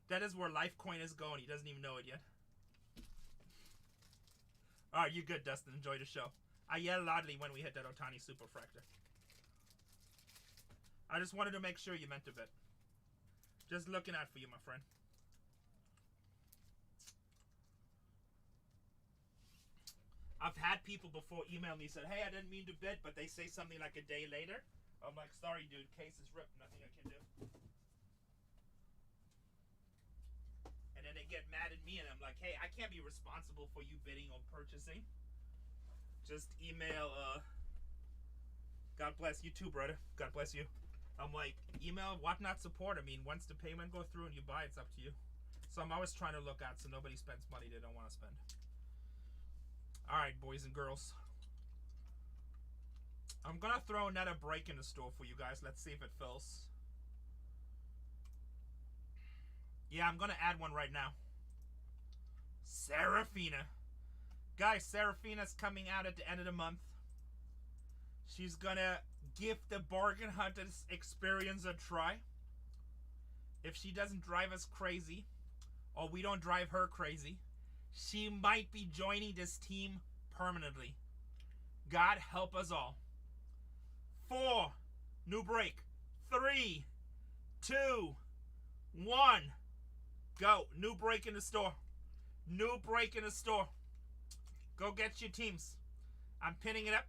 [SPEAKER 1] That is where Lifecoin is going. He doesn't even know it yet. Alright, you good, Dustin. Enjoy the show. I yelled loudly when we hit that Ohtani Super Fractor. I just wanted to make sure you meant to bet. Just looking out for you, my friend. I've had people before email me and said, hey, I didn't mean to bet, but they say something like a day later. I'm like, sorry, dude. Case is ripped. Nothing I can do. And then they get mad at me, and I'm like, hey, I can't be responsible for you bidding or purchasing. Just email. God bless you too, brother. God bless you. I'm like, email whatnot support. I mean, once the payment goes through and you buy, it's up to you. So I'm always trying to look out so nobody spends money they don't want to spend. All right, boys and girls. I'm gonna throw another break in the store for you guys. Let's see if it fills. Yeah, I'm gonna add one right now. Serafina. Guys, Serafina's coming out at the end of the month. She's gonna give the Bargain Hunters experience a try. If she doesn't drive us crazy, or we don't drive her crazy, she might be joining this team permanently. God help us all. 4, new break. 3, 2, 1, go. New break in the store. New break in the store. Go get your teams. I'm pinning it up.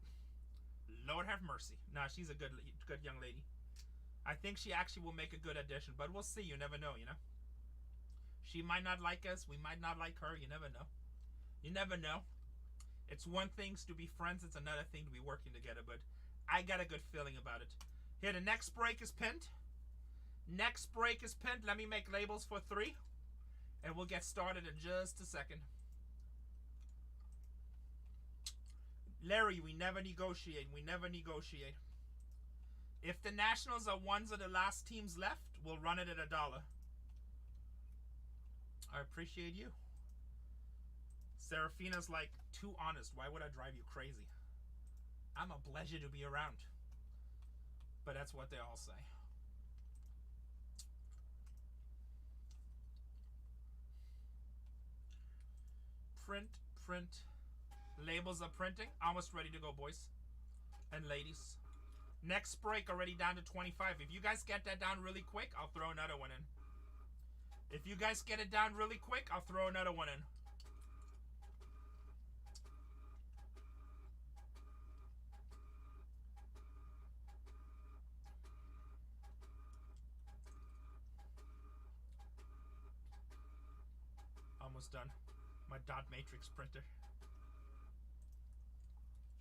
[SPEAKER 1] Lord have mercy. Nah, she's a good young lady. I think she actually will make a good addition, but we'll see. You never know, you know. She might not like us. We might not like her. You never know. You never know. It's one thing to be friends. It's another thing to be working together, but I got a good feeling about it. Here, the next break is pinned. Next break is pinned. Let me make labels for 3, and we'll get started in just a second. Larry, we never negotiate. We never negotiate. If the Nationals are ones of the last teams left, we'll run it at $1. I appreciate you. Serafina's like, too honest. Why would I drive you crazy? I'm a pleasure to be around. But that's what they all say. Print, print. Labels are printing. Almost ready to go, boys and ladies. Next break already down to 25. If you guys get that down really quick, I'll throw another one in. If you guys get it down really quick, I'll throw another one in. Almost done. My dot matrix printer.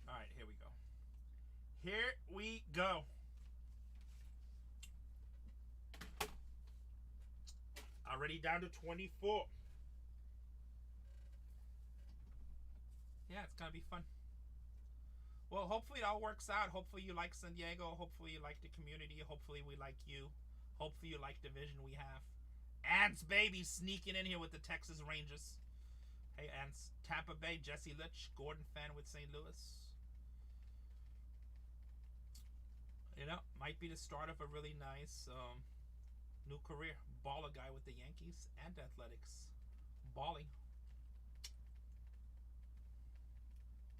[SPEAKER 1] Alright, here we go. Here we go. Already down to 24. Yeah, it's gonna be fun. Well, hopefully it all works out. Hopefully you like San Diego. Hopefully you like the community. Hopefully we like you. Hopefully you like the vision we have. Ants, baby, sneaking in here with the Texas Rangers. Hey, Ants. Tampa Bay, Jesse Litch. Gordon fan with St. Louis. You know, might be the start of a really nice new career. Baller guy with the Yankees and Athletics. Balling.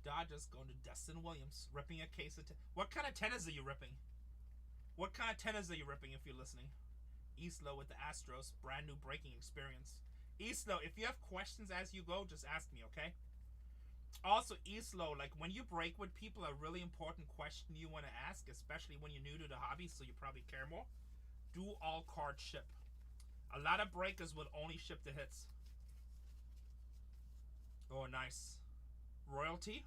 [SPEAKER 1] Dodgers going to Dustin Williams. Ripping a case of... What kind of tennis are you ripping? What kind of tennis are you ripping if you're listening? Eastlow with the Astros. Brand new breaking experience. Eastlow, if you have questions as you go, just ask me, okay? Also, Eastlow, like when you break with people, a really important question you want to ask, especially when you're new to the hobby, so you probably care more. Do all cards ship? A lot of breakers will only ship the hits. Oh, nice. Royalty.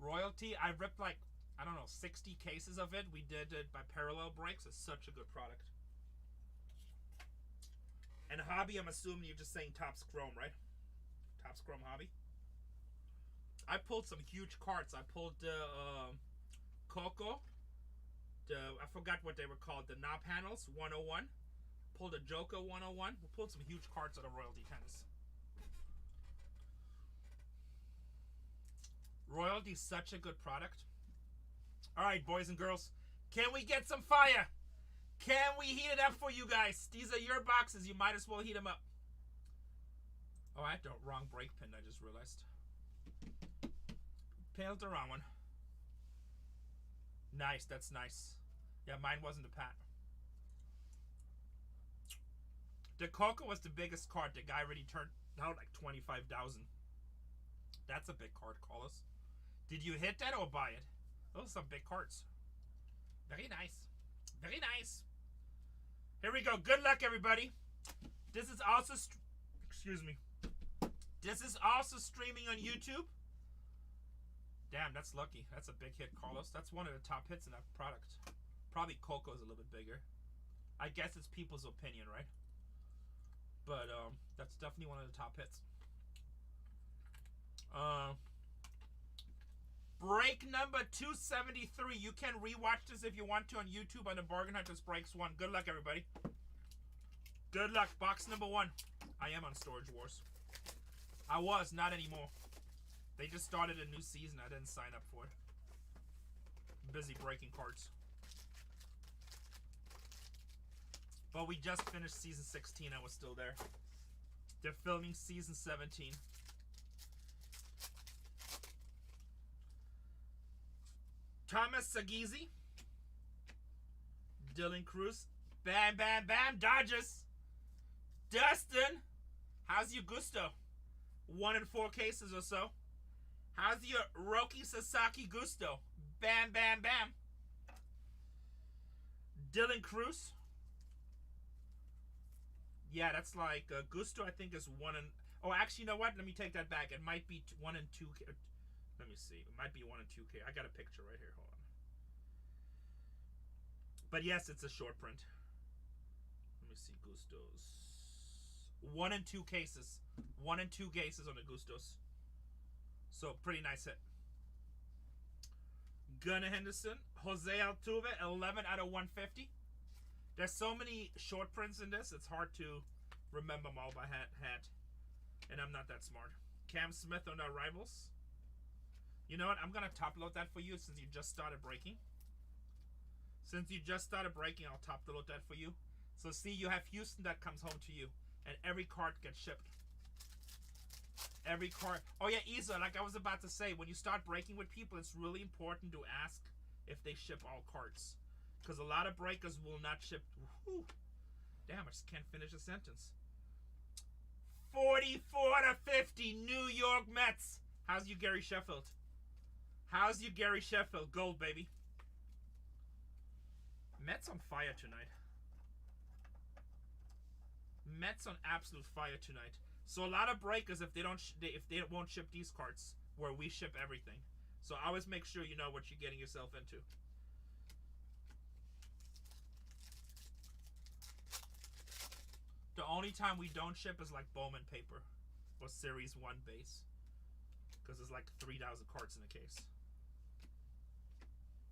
[SPEAKER 1] Royalty, I ripped like, I don't know, 60 cases of it. We did it by Parallel Breaks. It's such a good product. And hobby, I'm assuming you're just saying Topps Chrome, right? Topps Chrome hobby. I pulled some huge carts. I pulled the Coco. I forgot what they were called. The knob handles, 101. Pulled a Joker 101. We pulled some huge carts out of Royalty Tennis. Royalty's such a good product. Alright, boys and girls. Can we get some fire? Can we heat it up for you guys? These are your boxes. You might as well heat them up. Oh, I had the wrong brake pin, I just realized. Pinned the wrong one. Nice, that's nice. Yeah, mine wasn't a pat. The Coco was the biggest card. The guy already turned out like 25,000. That's a big card, Carlos. Did you hit that or buy it? Those are some big cards. Very nice. Very nice. Here we go. Good luck, everybody. This is also... excuse me. This is also streaming on YouTube. Damn, that's lucky. That's a big hit, Carlos. That's one of the top hits in that product. Probably Coco's a little bit bigger. I guess it's people's opinion, right? But that's definitely one of the top hits. Break number 273. You can rewatch this if you want to on YouTube on the Bargain Hunters Breaks 1. Good luck, everybody. Good luck. Box number 1. I am on Storage Wars. I was, not anymore. They just started a new season. I didn't sign up for it. I'm busy breaking cards. But we just finished season 16. I was still there. They're filming season 17. Thomas Sagizi. Dylan Cruz. Bam, bam, bam. Dodgers. Dustin. How's your gusto? 1 in 4 cases or so. How's your Roki Sasaki gusto? Bam, bam, bam. Dylan Cruz. Yeah, that's like gusto. I think is 1 in. Oh, actually, you know what? Let me take that back. It might be 1 in 2. Let me see. It might be 1 in 2K. I got a picture right here. Hold on. But yes, it's a short print. Let me see. Gustos. 1 in 2 cases. 1 in 2 cases on the Gustos. So, pretty nice hit. Gunnar Henderson. Jose Altuve. 11 out of 150. There's so many short prints in this. It's hard to remember them all by hat. And I'm not that smart. Cam Smith on our rivals. You know what? I'm going to top load that for you since you just started breaking. Since you just started breaking, I'll top load that for you. So see, you have Houston that comes home to you. And every card gets shipped. Every card. Oh yeah, Isa, like I was about to say, when you start breaking with people, it's really important to ask if they ship all cards. Because a lot of breakers will not ship. Whew. Damn, I just can't finish a sentence. 44 to 50, New York Mets. How's you, Gary Sheffield? How's you, Gary Sheffield? Gold, baby. Mets on fire tonight. Mets on absolute fire tonight. So a lot of breakers, if they won't ship these cards, where we ship everything. So always make sure you know what you're getting yourself into. The only time we don't ship is like Bowman paper or Series 1 base. Because there's like 3,000 cards in the case.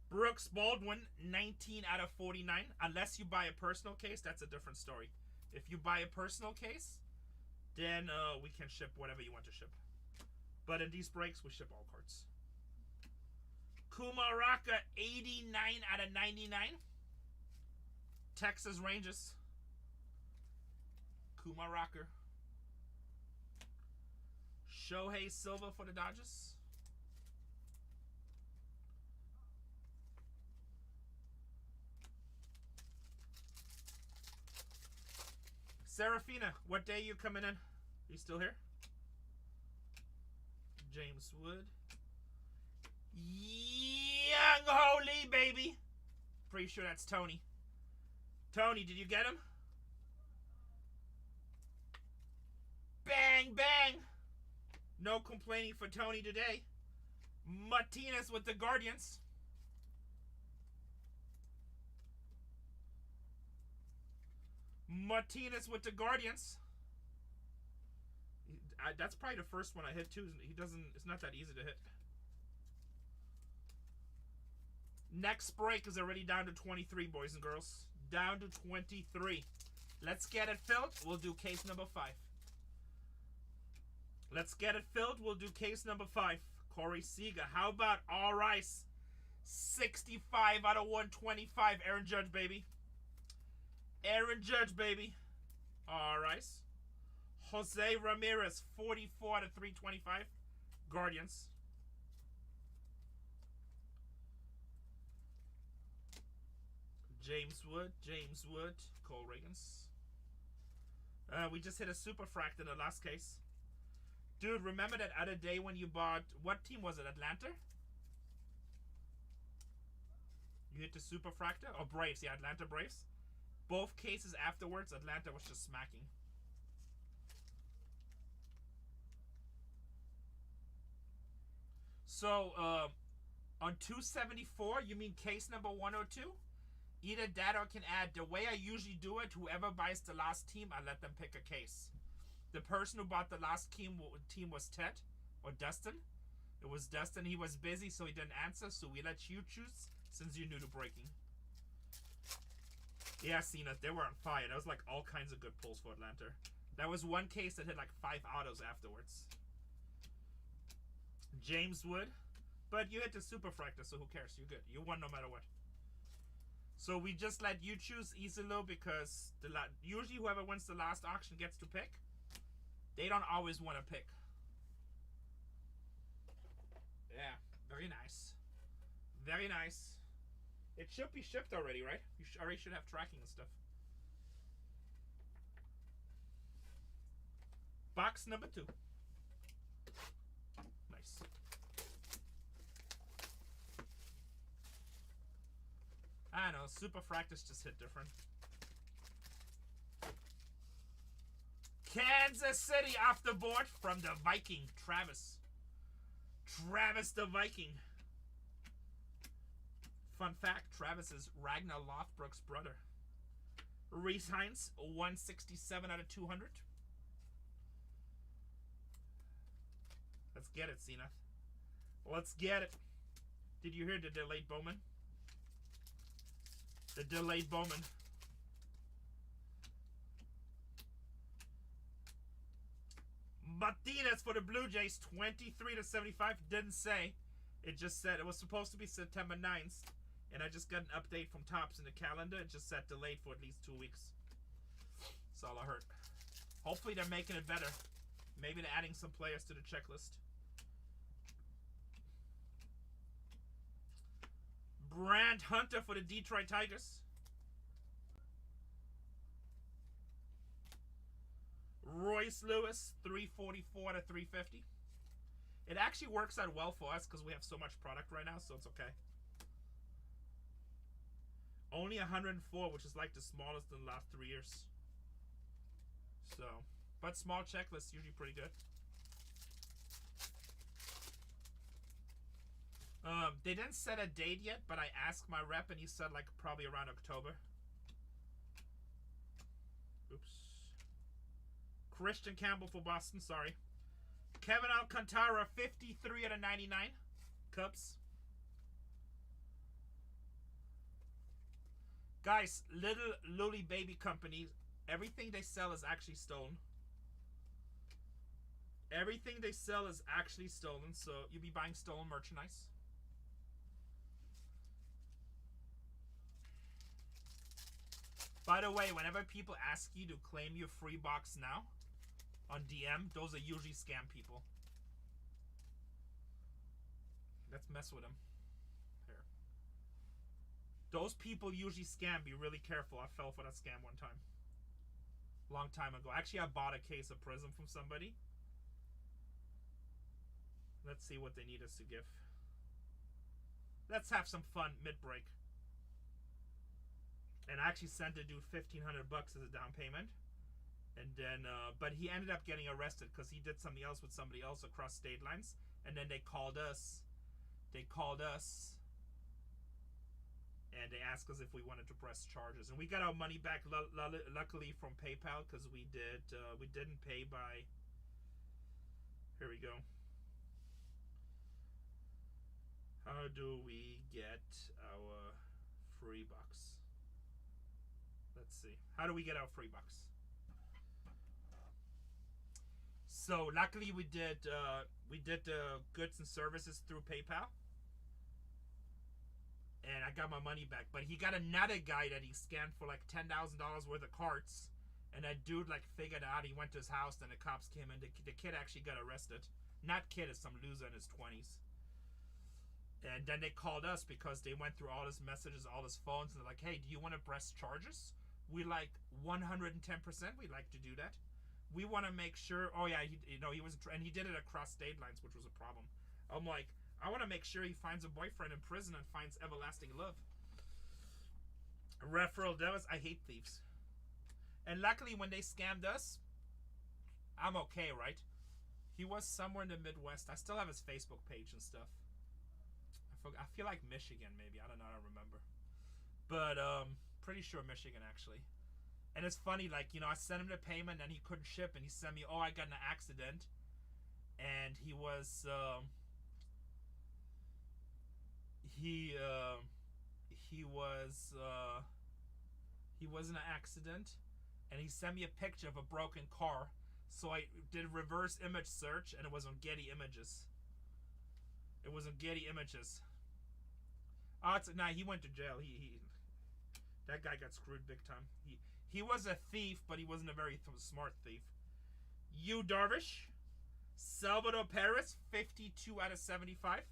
[SPEAKER 1] Brooks Baldwin, 19 out of 49. Unless you buy a personal case, that's a different story. If you buy a personal case, then we can ship whatever you want to ship. But in these breaks, we ship all cards. Kumaraka, 89 out of 99. Texas Rangers. Kumaraka. Shohei Silva for the Dodgers. Serafina, what day you coming in? You still here? James Wood. Young Holy, baby. Pretty sure that's Tony. Tony, did you get him? Bang, bang. No complaining for Tony today. Martinez with the Guardians. Martinez with the Guardians. That's probably the first one I hit too. It's not that easy to hit. Next break is already down to 23, boys and girls. Down to 23. Let's get it filled. We'll do case number 5. Let's get it filled. We'll do case number 5. Corey Seager. How about All Rice? 65 out of 125. Aaron Judge, baby. Aaron Judge, baby. All Rice. Jose Ramirez. 44 out of 325. Guardians. James Wood. James Wood. Cole Reagans. We just hit a super fract in the last case. Dude, remember that other day when you bought... What team was it? Atlanta? You hit the Superfractor? Oh, Braves. Yeah, Atlanta Braves. Both cases afterwards, Atlanta was just smacking. So, on 274, you mean case number 102? Either that or can add. The way I usually do it, whoever buys the last team, I let them pick a case. The person who bought the last team was Ted or Dustin. It was Dustin. He was busy, so he didn't answer. So we let you choose since you knew the breaking. Yeah, Cena, they were on fire. That was like all kinds of good pulls for Atlanta. That was one case that hit like 5 autos afterwards. James Wood. But you hit the Superfractor, so who cares? You're good. You won no matter what. So we just let you choose Isolo because usually whoever wins the last auction gets to pick. They don't always want to pick. Yeah, very nice. Very nice. It should be shipped already, right? You already should have tracking and stuff. Box number 2. Nice. I know, Superfractors just hit different. Kansas City off the board from the Viking, Travis. Travis the Viking. Fun fact, Travis is Ragnar Lothbrok's brother. Reese Hines, 167 out of 200. Let's get it, Cena. Let's get it. Did you hear the delayed Bowman? The delayed Bowman. Martinez for the Blue Jays, 23 to 75. Didn't say. It just said it was supposed to be September 9th. And I just got an update from Topps in the calendar. It just said delayed for at least 2 weeks. That's all I heard. Hopefully they're making it better. Maybe they're adding some players to the checklist. Brant Hunter for the Detroit Tigers. Royce Lewis, 344 to 350. It actually works out well for us because we have so much product right now, so it's okay. Only 104, which is like the smallest in the last 3 years. So, but small checklist usually pretty good. They didn't set a date yet, but I asked my rep and he said like probably around October. Oops. Christian Campbell for Boston, sorry. Kevin Alcantara, 53 out of 99. Cubs. Guys, little lowly baby companies, everything they sell is actually stolen. Everything they sell is actually stolen, so you'll be buying stolen merchandise. By the way, whenever people ask you to claim your free box now on DM, those are usually scam people. Let's mess with them. Here. Those people usually scam. Be really careful. I fell for that scam one time. Long time ago. Actually, I bought a case of Prism from somebody. Let's see what they need us to give. Let's have some fun mid-break. And I actually sent the dude $1,500 as a down payment. And then, but he ended up getting arrested because he did something else with somebody else across state lines. And then they called us. And they asked us if we wanted to press charges. And we got our money back, luckily, from PayPal because we didn't pay by. Here we go. How do we get our free bucks? Let's see. How do we get our free bucks? So luckily we did the goods and services through PayPal, and I got my money back. But he got another guy that he scanned for like $10,000 worth of carts, and that dude like figured out. He went to his house, and the cops came in. The kid actually got arrested. Not kid, is some loser in his 20s. And then they called us because they went through all his messages, all his phones, and they're like, "Hey, do you want to press charges?" We like 110%. We like to do that. We want to make sure. Oh yeah, he was, and he did it across state lines, which was a problem. I'm like, I want to make sure he finds a boyfriend in prison and finds everlasting love. Referral debits. I hate thieves. And luckily, when they scammed us, I'm okay, right? He was somewhere in the Midwest. I still have his Facebook page and stuff. I feel like Michigan, maybe. I don't know. I don't remember. But pretty sure Michigan, actually. And it's funny, like, you know, I sent him the payment and he couldn't ship, and he sent me, oh, I got in an accident. And he was in an accident, and he sent me a picture of a broken car. So I did reverse image search, and it was on Getty Images. It was on Getty Images. Oh, nah, he went to jail. He that guy got screwed big time. He was a thief, but he wasn't a very smart thief. Yu Darvish, Salvador Perez, 52 out of 75.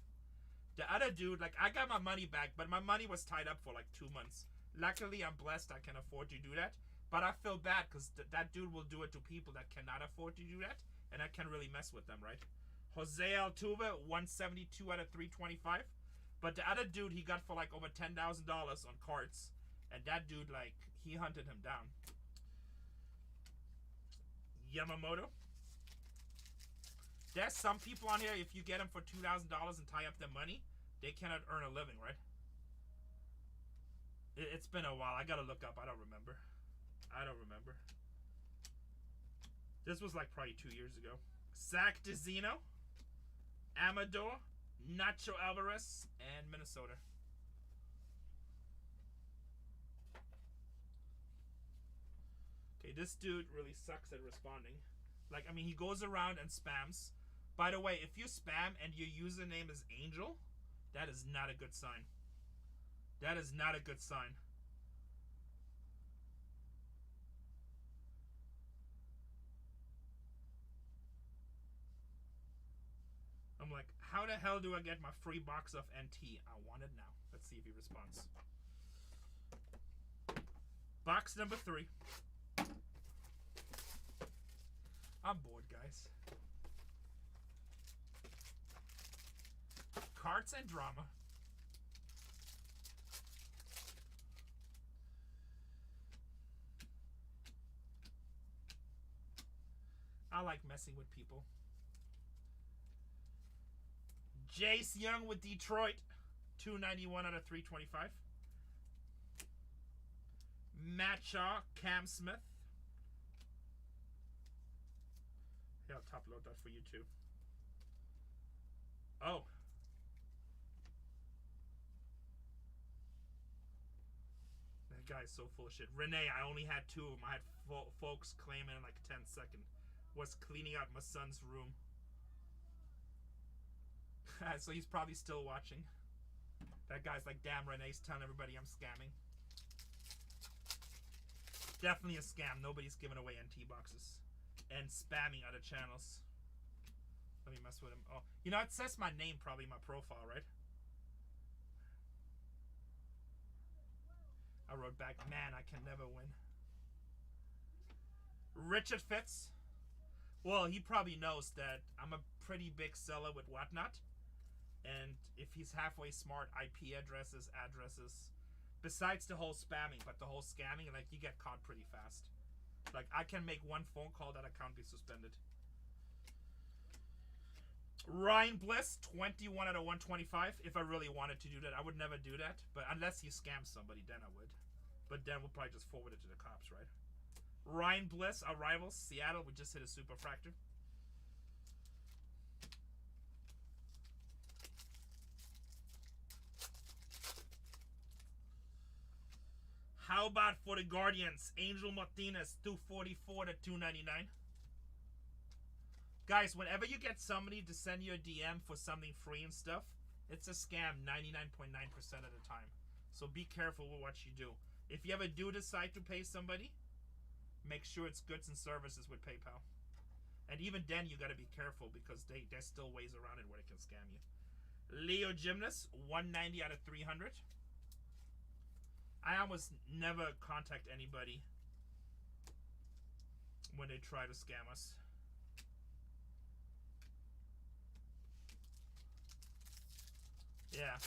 [SPEAKER 1] The other dude, like, I got my money back, but my money was tied up for like 2 months. Luckily, I'm blessed I can afford to do that. But I feel bad because that dude will do it to people that cannot afford to do that, and I can't really mess with them, right? Jose Altuve, 172 out of 325. But the other dude, he got for like over $10,000 on cards, and that dude, like, he hunted him down. Yamamoto. There's some people on here, if you get them for $2,000 and tie up their money, they cannot earn a living, right? It's been a while. I gotta look up. I don't remember. This was like probably 2 years ago. Zach DeZino, Amador, Nacho Alvarez, and Minnesota. Okay, this dude really sucks at responding. Like, I mean, he goes around and spams. By the way, if you spam and your username is Angel, that is not a good sign. That is not a good sign. I'm like, how the hell do I get my free box of NT? I want it now. Let's see if he responds. Box number 3. I'm bored, guys. Cards and drama. I like messing with people. Jace Young with Detroit, 291 out of 325. Matt Shaw, Cam Smith. Yeah, I'll top load that for you too. Oh. That guy is so full of shit. Rene, I only had 2 of them. I had folks claiming in like 10 seconds. Was cleaning out my son's room. So he's probably still watching. That guy's like, damn, Rene's telling everybody I'm scamming. Definitely a scam. Nobody's giving away NT boxes. And spamming other channels. Let me mess with him. Oh, you know, it says my name probably in my profile, right? I wrote back, man, I can never win. Richard Fitz. Well, he probably knows that I'm a pretty big seller with Whatnot. And if he's halfway smart, IP addresses, besides the whole spamming, but the whole scamming, like, you get caught pretty fast. Like, I can make one phone call, that account be suspended. Ryan Bliss, 21 out of 125. If I really wanted to do that, I would never do that. But unless you scam somebody, then I would. But then we'll probably just forward it to the cops, right? Ryan Bliss, our rivals, Seattle. We just hit a superfractor. How about for the Guardians? Angel Martinez, 244 to 299. Guys, whenever you get somebody to send you a DM for something free and stuff, it's a scam 99.9% of the time. So be careful with what you do. If you ever do decide to pay somebody, make sure it's goods and services with PayPal. And even then, you got to be careful because there's still ways around it where they can scam you. Leo Gymnast, 190 out of 300. I almost never contact anybody when they try to scam us. Yeah,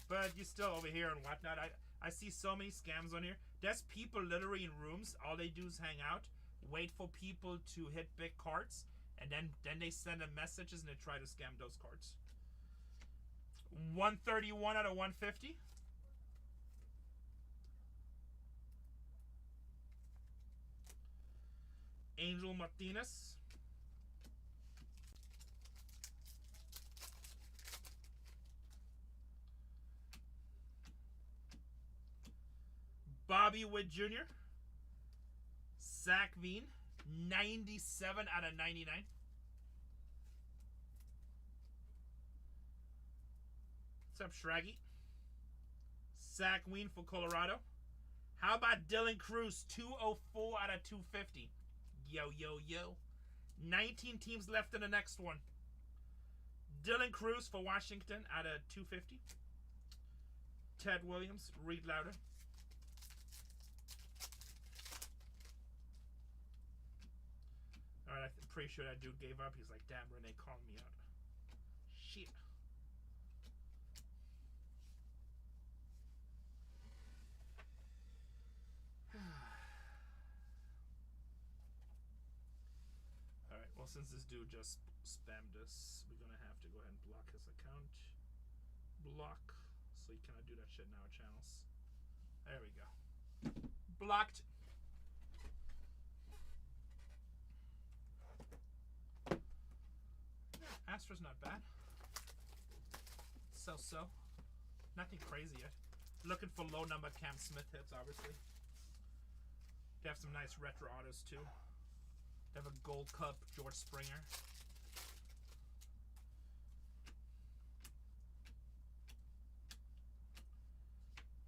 [SPEAKER 1] but you're still over here and whatnot. I see so many scams on here. There's people literally in rooms. All they do is hang out, wait for people to hit big cards, and then they send them messages and they try to scam those cards. 131 out of 150. Angel Martinez. Bobby Witt Jr. Zach Veen. 97 out of 99. What's up, Shraggy? Zach Veen for Colorado. How about Dylan Cruz? 204 out of 250. Yo, yo, yo. 19 teams left in the next one. Dylan Cruz for Washington out of 250. Ted Williams, read louder. Alright, I'm pretty sure that dude gave up. He's like, damn, Rene called me out. Shit. Alright, well, since this dude just spammed us, we're gonna have to go ahead and block his account. Block. So you cannot do that shit in our channels. There we go. Blocked. Astro's not bad. So. Nothing crazy yet. Looking for low number Cam Smith hits, obviously. They have some nice retro autos too. They have a Gold Cup George Springer.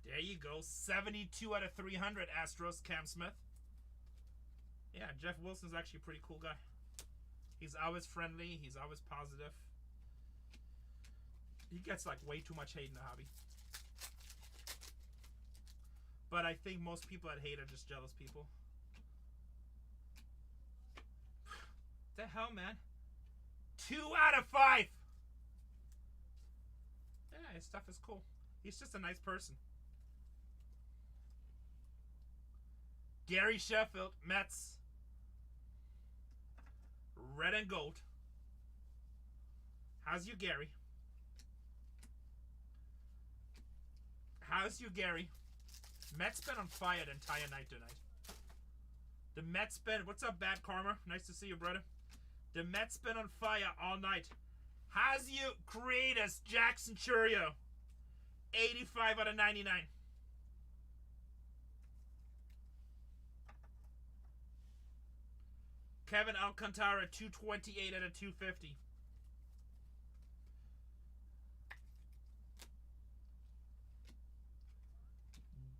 [SPEAKER 1] There you go. 72 out of 300 Astros Cam Smith. Yeah, Jeff Wilson's actually a pretty cool guy. He's always friendly. He's always positive. He gets like way too much hate in the hobby. But I think most people that hate are just jealous people. The hell, man? 2 out of 5. Yeah, his stuff is cool. He's just a nice person. Gary Sheffield, Mets. Red and gold. How's you, Gary? How's you, Gary? Mets been on fire the entire night tonight. The Mets been... What's up, Bad Karma? Nice to see you, brother. The Mets been on fire all night. How's you, Creators? Jackson Churio. 85 out of 99. Kevin Alcantara, 228 out of 250.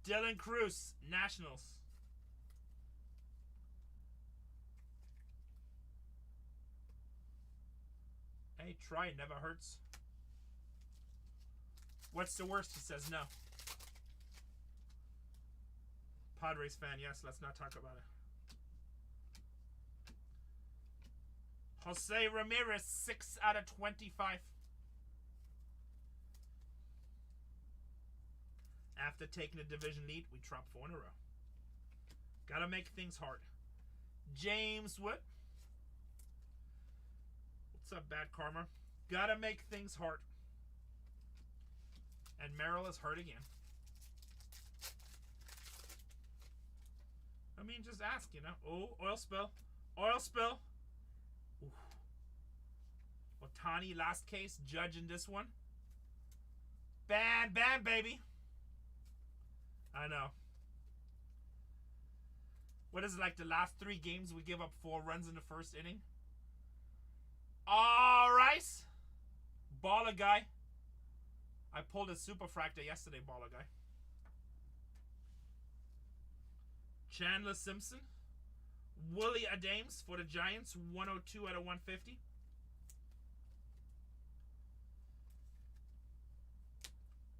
[SPEAKER 1] Dylan Cruz, Nationals. Hey, try it, never hurts. What's the worst? He says no. Padres fan, yes, let's not talk about it. Jose Ramirez, 6 out of 25. After taking the division lead, we dropped 4 in a row. Gotta make things hard. James Wood. What's up, Bad Karma? Gotta make things hard. And Merrill is hurt again. I mean, just ask, you know. Oh, oil spill. Oil spill. Ooh. Otani, last case, judging this one. Bam, bam, baby. I know. What is it, like the last 3 games we give up 4 runs in the first inning? Alright. Baller guy. I pulled a superfractor yesterday, baller guy. Chandler Simpson. Willie Adams for the Giants, 102 out of 150.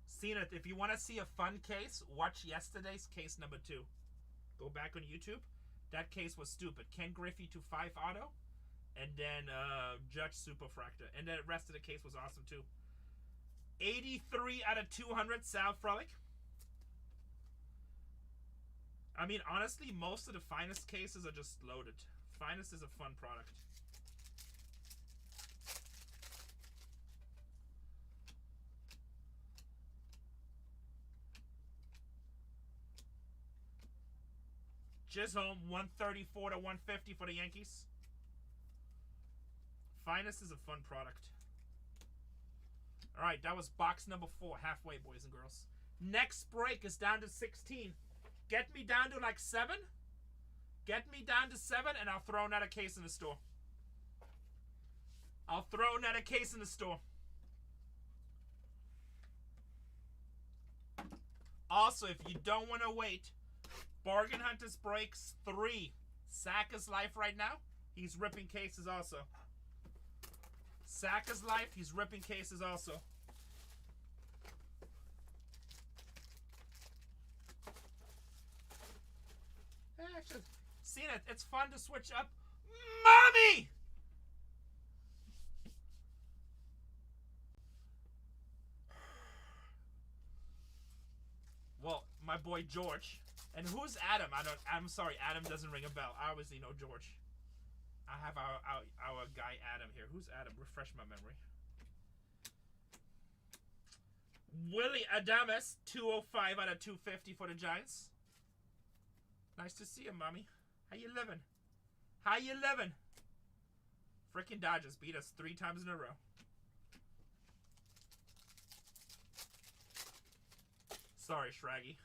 [SPEAKER 1] Seen it. If you want to see a fun case, watch yesterday's case number 2. Go back on YouTube. That case was stupid. Ken Griffey to 5 auto. And then Judge Superfractor. And the rest of the case was awesome too. 83 out of 200, Sal Frolic. I mean, honestly, most of the Finest cases are just loaded. Finest is a fun product. Chisholm, 134 to 150 for the Yankees. Finest is a fun product. Alright, that was box number 4. Halfway, boys and girls. Next break is down to 16. Get me down to like 7. Get me down to 7 and I'll throw another case in the store. I'll throw another case in the store. Also, if you don't want to wait, Bargain Hunters Breaks 3. Sack is life right now. He's ripping cases also. Sack is life. He's ripping cases also. Actually, seeing it, it's fun to switch up. Mommy! Well, my boy George. And who's Adam? I'm sorry, Adam doesn't ring a bell. I obviously know George. I have our guy Adam here. Who's Adam? Refresh my memory. Willie Adames, 205 out of 250 for the Giants. Nice to see you, mommy. How you living? How you living? Freaking Dodgers beat us 3 times in a row. Sorry, Shraggy.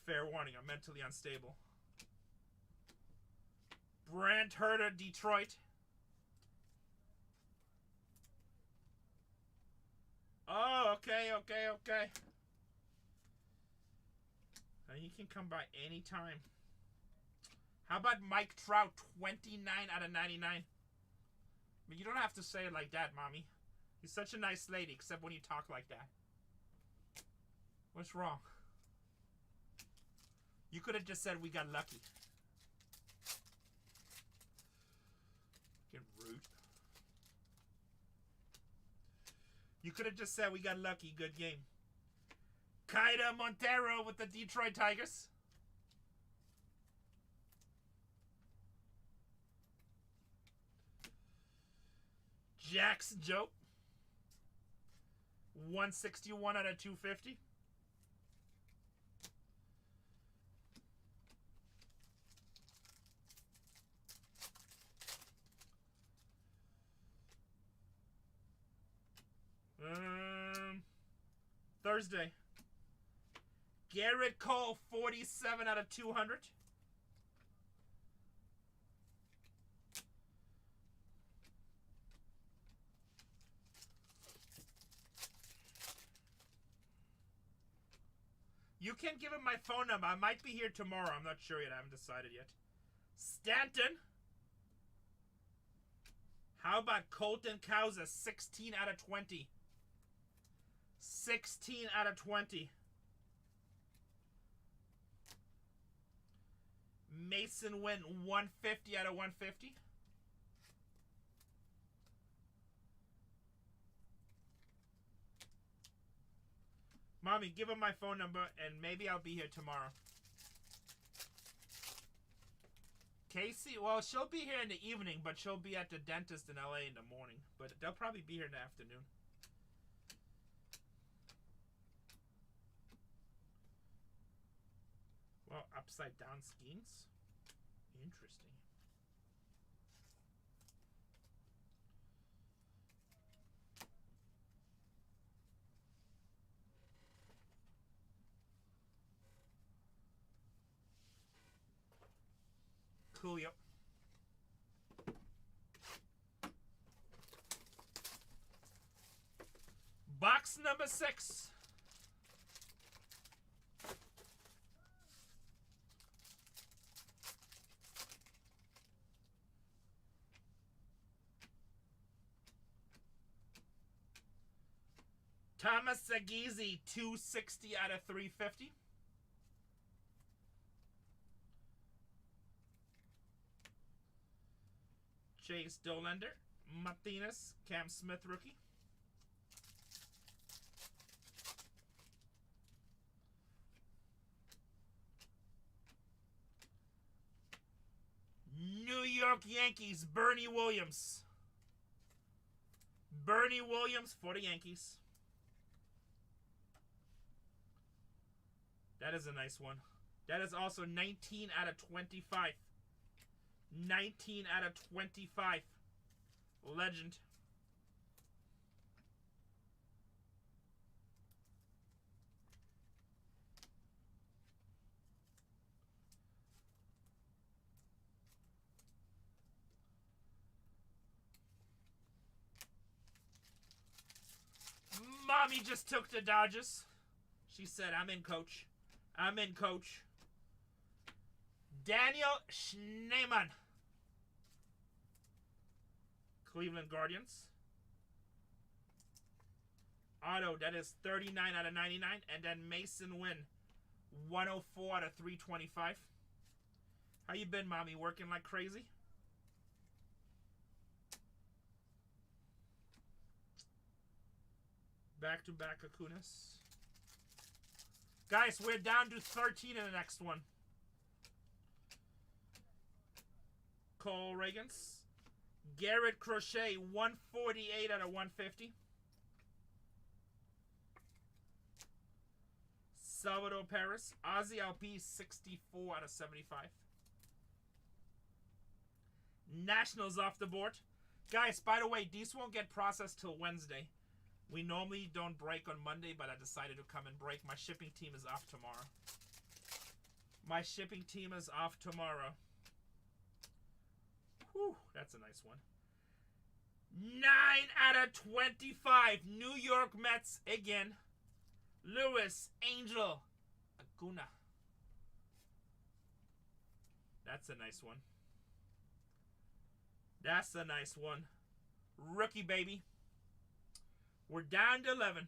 [SPEAKER 1] Fair warning, I'm mentally unstable. Brant Herter, Detroit. Oh, okay. And you can come by anytime. How about Mike Trout, 29 out of 99? But you don't have to say it like that, mommy. You're such a nice lady, except when you talk like that. What's wrong? You could have just said we got lucky. Get rude. You could have just said we got lucky. Good game. Kaida Montero with the Detroit Tigers. Jackson Joe. 161 out of 250. Thursday. Garrett Cole, 47 out of 200. You can give him my phone number. I might be here tomorrow. I'm not sure yet. I haven't decided yet. Stanton. How about Colton Cowser, 16 out of 20. 16 out of 20. Mason Wynn, 150 out of 150. Mommy, give him my phone number and maybe I'll be here tomorrow. Casey, well, she'll be here in the evening, but she'll be at the dentist in LA in the morning. But they'll probably be here in the afternoon. Well, upside down schemes? Interesting. Coolio. Box number 6. Thomas Zagizi, 260 out of 350. Chase Dollander, Martinez, Cam Smith rookie. York Yankees, Bernie Williams. Bernie Williams for the Yankees. That is a nice one. That is also 19 out of 25. 19 out of 25. Legend. Mommy just took the Dodgers. She said, I'm in, coach. I'm in, coach. Daniel Schneemann. Cleveland Guardians. Auto, that is 39 out of 99. And then Mason Wynn, 104 out of 325. How you been, Mommy? Working like crazy? Back-to-back Acunas. Guys, we're down to 13 in the next one. Cole Reagans. Garrett Crochet, 148 out of 150. Salvador Perez. Ozzy Albies, 64 out of 75. Nationals off the board. Guys, by the way, these won't get processed till Wednesday. We normally don't break on Monday, but I decided to come and break. My shipping team is off tomorrow. My shipping team is off tomorrow. Whew, that's a nice one. 9 out of 25. New York Mets again. Luis Angel Acuna. That's a nice one. That's a nice one. Rookie, baby. We're down to 11.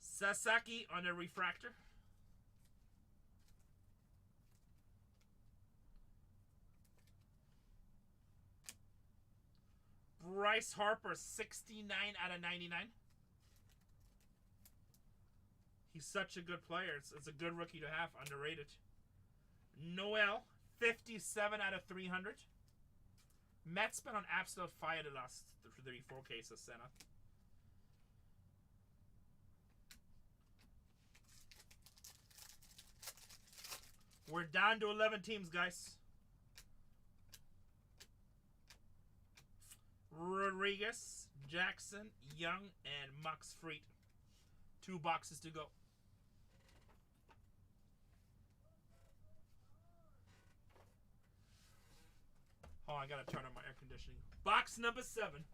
[SPEAKER 1] Sasaki on a refractor. Bryce Harper, 69 out of 99. He's such a good player. It's a good rookie to have. Underrated. Noel, 57 out of 300. Mets been on absolute fire the last 34 cases, Senna. We're down to 11 teams, guys. Rodriguez, Jackson, Young, and Max Fried. 2 boxes to go. Oh, I gotta turn on my air conditioning. Box number 7.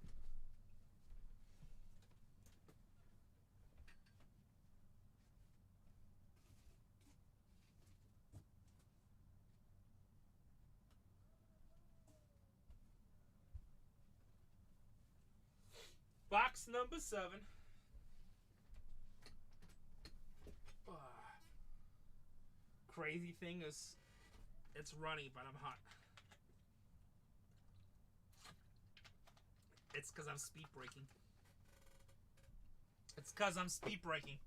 [SPEAKER 1] Box number 7. Crazy thing is, it's runny, but I'm hot. It's because I'm speed braking. It's because I'm speed braking.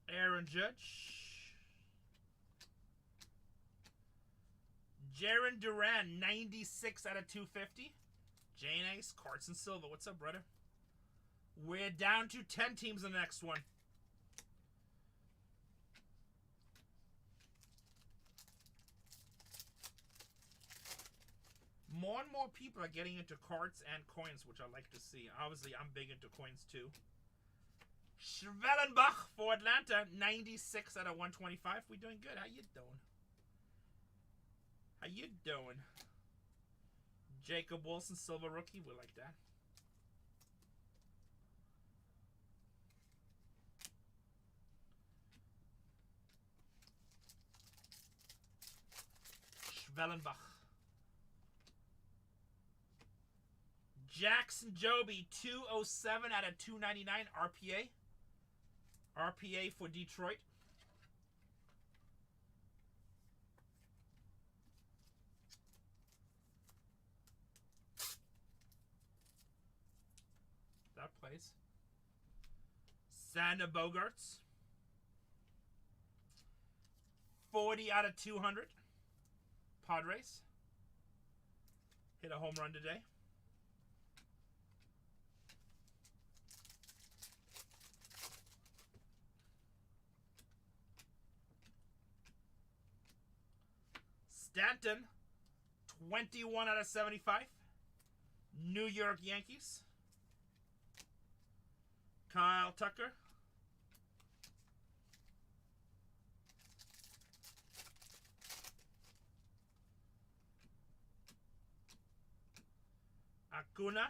[SPEAKER 1] Aaron Judge. Jaron Duran, 96 out of 250. Jane Ace, Carson Silva. What's up, brother? We're down to 10 teams in the next one. More and more people are getting into cards and coins, which I like to see. Obviously, I'm big into coins, too. Schwellenbach for Atlanta, 96 out of 125. We doing good. How you doing? How you doing? Jacob Wilson, silver rookie. We like that. Schwellenbach. Jackson Joby, 207 out of 299 RPA. RPA for Detroit. plays. Sander Bogarts. 40 out of 200. Padres. Hit a home run today. Stanton. 21 out of 75. New York Yankees. Kyle Tucker. Acuna.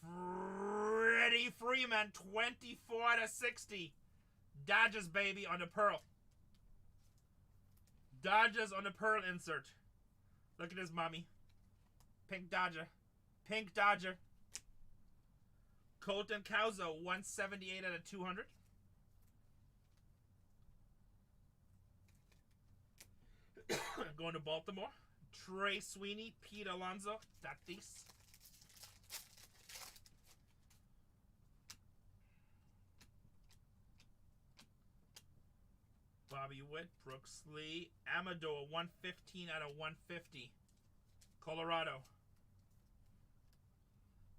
[SPEAKER 1] Freddie Freeman, 24 out of 60. Dodgers, baby, on the Pearl. Dodgers on the Pearl insert. Look at this, mommy. Pink Dodger. Pink Dodger. Colton Cowser, 178 out of 200. Going to Baltimore. Trey Sweeney, Pete Alonso, Tatis. Bobby Witt, Brooks Lee, Amador, 115 out of 150. Colorado.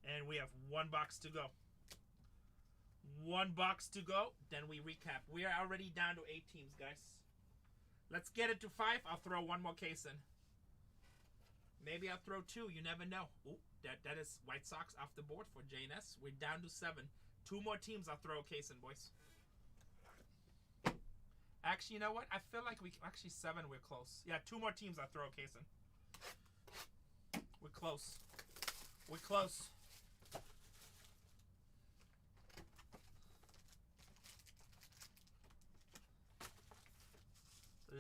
[SPEAKER 1] And we have one box to go. One box to go, then we recap. We are already down to 8 teams, guys. Let's get it to 5. I'll throw one more case in. Maybe I'll throw 2. You never know. Ooh, that is White Sox off the board for JNS. We're down to 7. 2 more teams, I'll throw a case in, boys. Actually, you know what? I feel like actually 7, we're close. Yeah, 2 more teams, I'll throw a case in. We're close. We're close.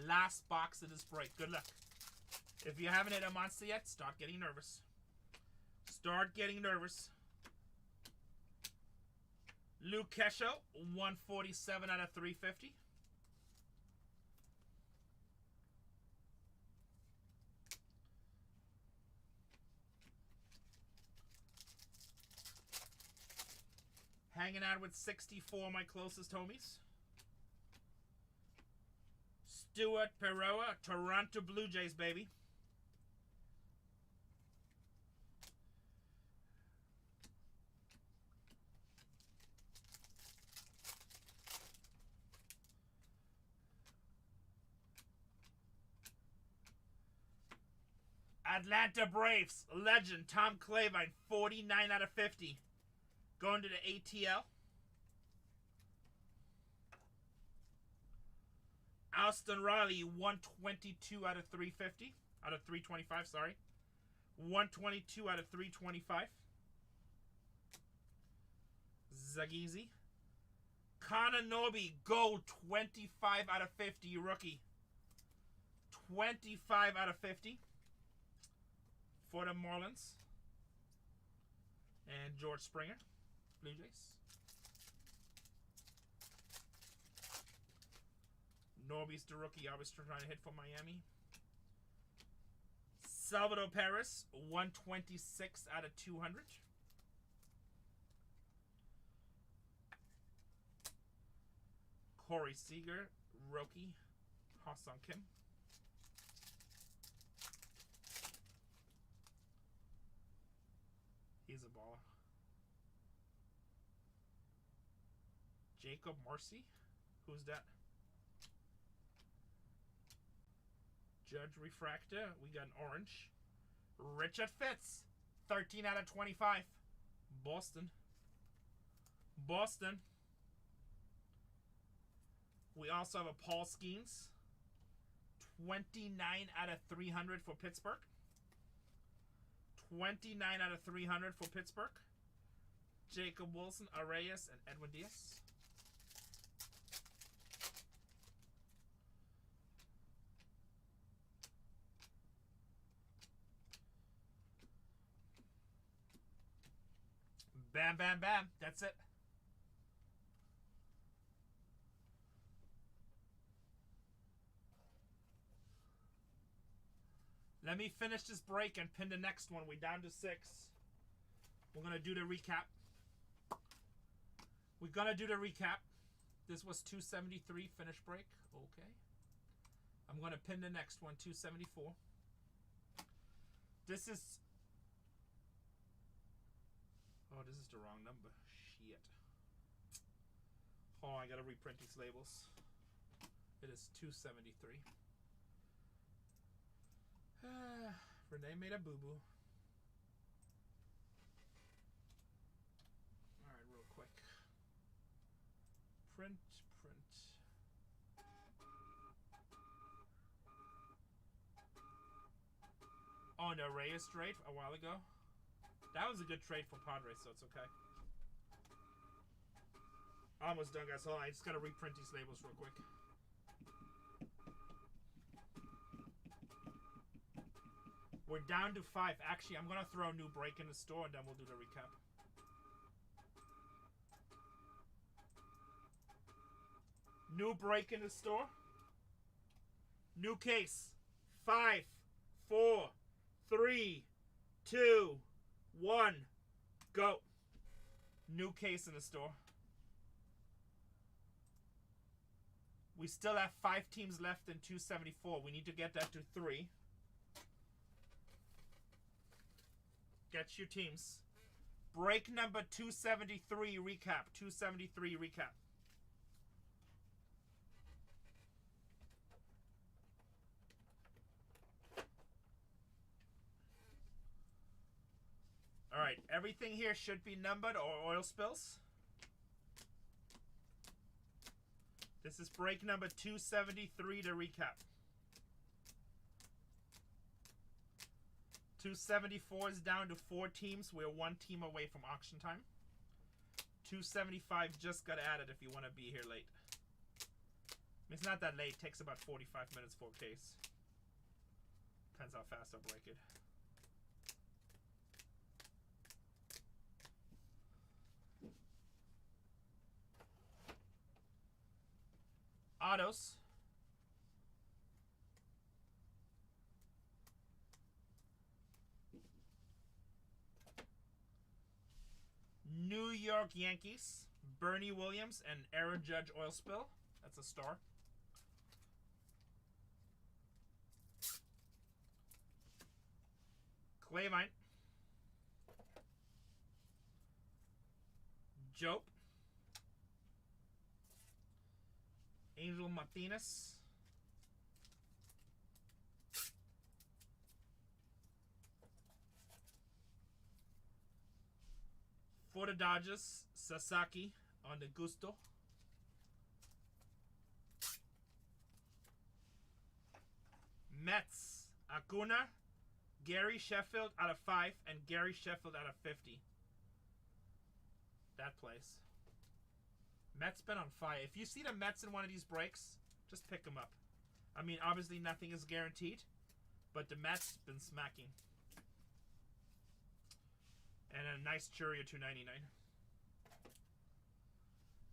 [SPEAKER 1] Last box of this break. Good luck. If you haven't hit a monster yet, start getting nervous. Start getting nervous. Luke Kesho, 147 out of 350. Hanging out with 64, my closest homies. Stuart Peroa, Toronto Blue Jays, baby. Atlanta Braves, legend, Tom Clavine, 49 out of 50. Going to the ATL. Austin Riley, 122 out of 350. Out of 325, sorry. 122 out of 325. Zagizi. Connor Norby, gold, 25 out of 50, rookie. 25 out of 50 for the Marlins. And George Springer, Blue Jays. Norby's the rookie. I was trying to hit for Miami. Salvador Perez, 126 out of 200. Corey Seager, rookie. Ha-Sung Kim. He's a baller. Jacob Marcy. Who's that? Judge Refractor. We got an orange. Richard Fitz. 13 out of 25. Boston. Boston. We also have a Paul Skeens. 29 out of 300 for Pittsburgh. 29 out of 300 for Pittsburgh. Jacob Wilson, Arias, and Edwin Diaz. Bam, bam, bam. That's it. Let me finish this break and pin the next one. We're down to 6. We're going to do the recap. We're gonna do the recap. This was 273 finish break. Okay. I'm gonna pin the next one, 274. This is... Oh, this is the wrong number. Shit. Oh, I gotta reprint these labels. It is 273. Rene made a boo-boo. Alright, real quick. Print. Oh, no, Reyes trade a while ago. That was a good trade for Padres, so it's okay. Almost done, guys. Hold on, I just gotta reprint these labels real quick. We're down to 5. Actually, I'm gonna throw a new break in the store and then we'll do the recap. New break in the store. New case. 5, 4, 3, 2, 1, go. New case in the store. We still have 5 teams left in 274. We need to get that to 3. Get your teams. Break number 273 recap. 273 recap. Alright, everything here should be numbered or oil spills. This is break number 273 to recap. 274 is down to 4 teams. We're 1 team away from auction time. 275 just got added if you want to be here late. It's not that late. It takes about 45 minutes for a case. Depends how fast I break it. Autos. New York Yankees, Bernie Williams and Aaron Judge oil spill. That's a star. Clayvine. Jope. Angel Martinez. For the Dodgers, Sasaki on the Gusto. Mets, Acuna, Gary Sheffield out of 5, and Gary Sheffield out of 50. That plays. Mets been on fire. If you see the Mets in one of these breaks, just pick them up. I mean, obviously nothing is guaranteed, but the Mets been smacking. And a nice Churio 299.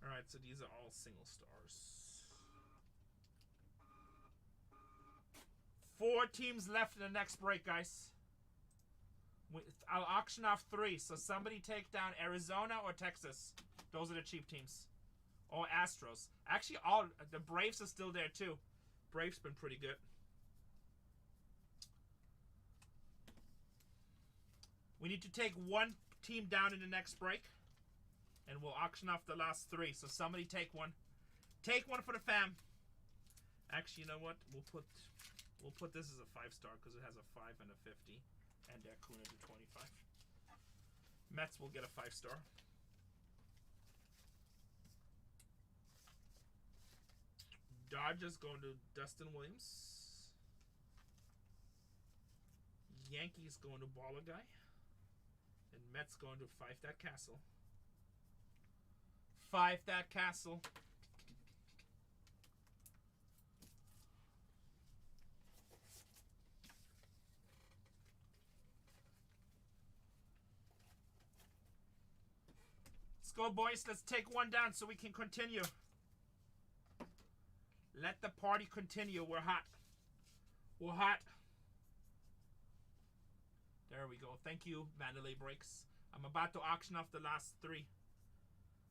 [SPEAKER 1] Alright, so these are all single stars. 4 teams left in the next break, guys. I'll auction off 3, so somebody take down Arizona or Texas. Those are the cheap teams. Or Astros. Actually, all the Braves are still there too. Braves been pretty good. We need to take 1 team down in the next break. And we'll auction off the last 3. So somebody take one. Take one for the fam. Actually, you know what? We'll put this as a 5-star because it has a 5 and a 50. And Acuna to 25. Mets will get a 5-star. Dodgers going to Dustin Williams. Yankees going to Baller Guy. And Mets going to Fife That Castle. Fife That Castle. Let's go, boys. Let's take one down so we can continue. Let the party continue. We're hot. We're hot. There we go. Thank you, Mandalay Breaks. I'm about to auction off the last 3.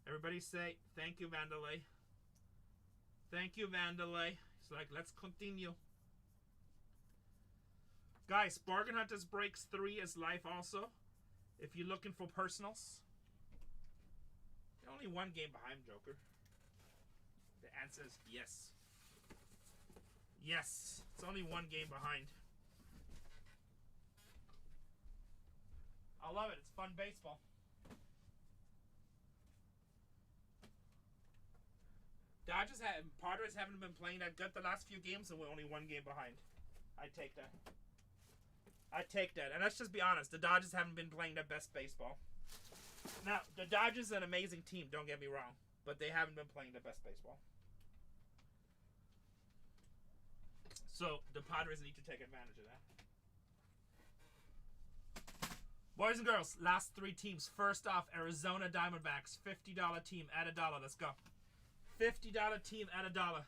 [SPEAKER 1] Everybody say, thank you, Vandalay. Thank you, Vandalay. It's like, let's continue. Guys, Bargain Hunters Breaks 3 is live also. If you're looking for personals. You're only one game behind, Joker. The answer is yes. Yes, it's only one game behind. I love it. It's fun baseball. Padres haven't been playing that good the last few games, and we're only one game behind. I take that. I take that. And let's just be honest. The Dodgers haven't been playing their best baseball. Now, the Dodgers are an amazing team, don't get me wrong. But they haven't been playing their best baseball. So, the Padres need to take advantage of that. Boys and girls, last three teams. First off, Arizona Diamondbacks. $50 team at $1. Let's go. $50 team at $1.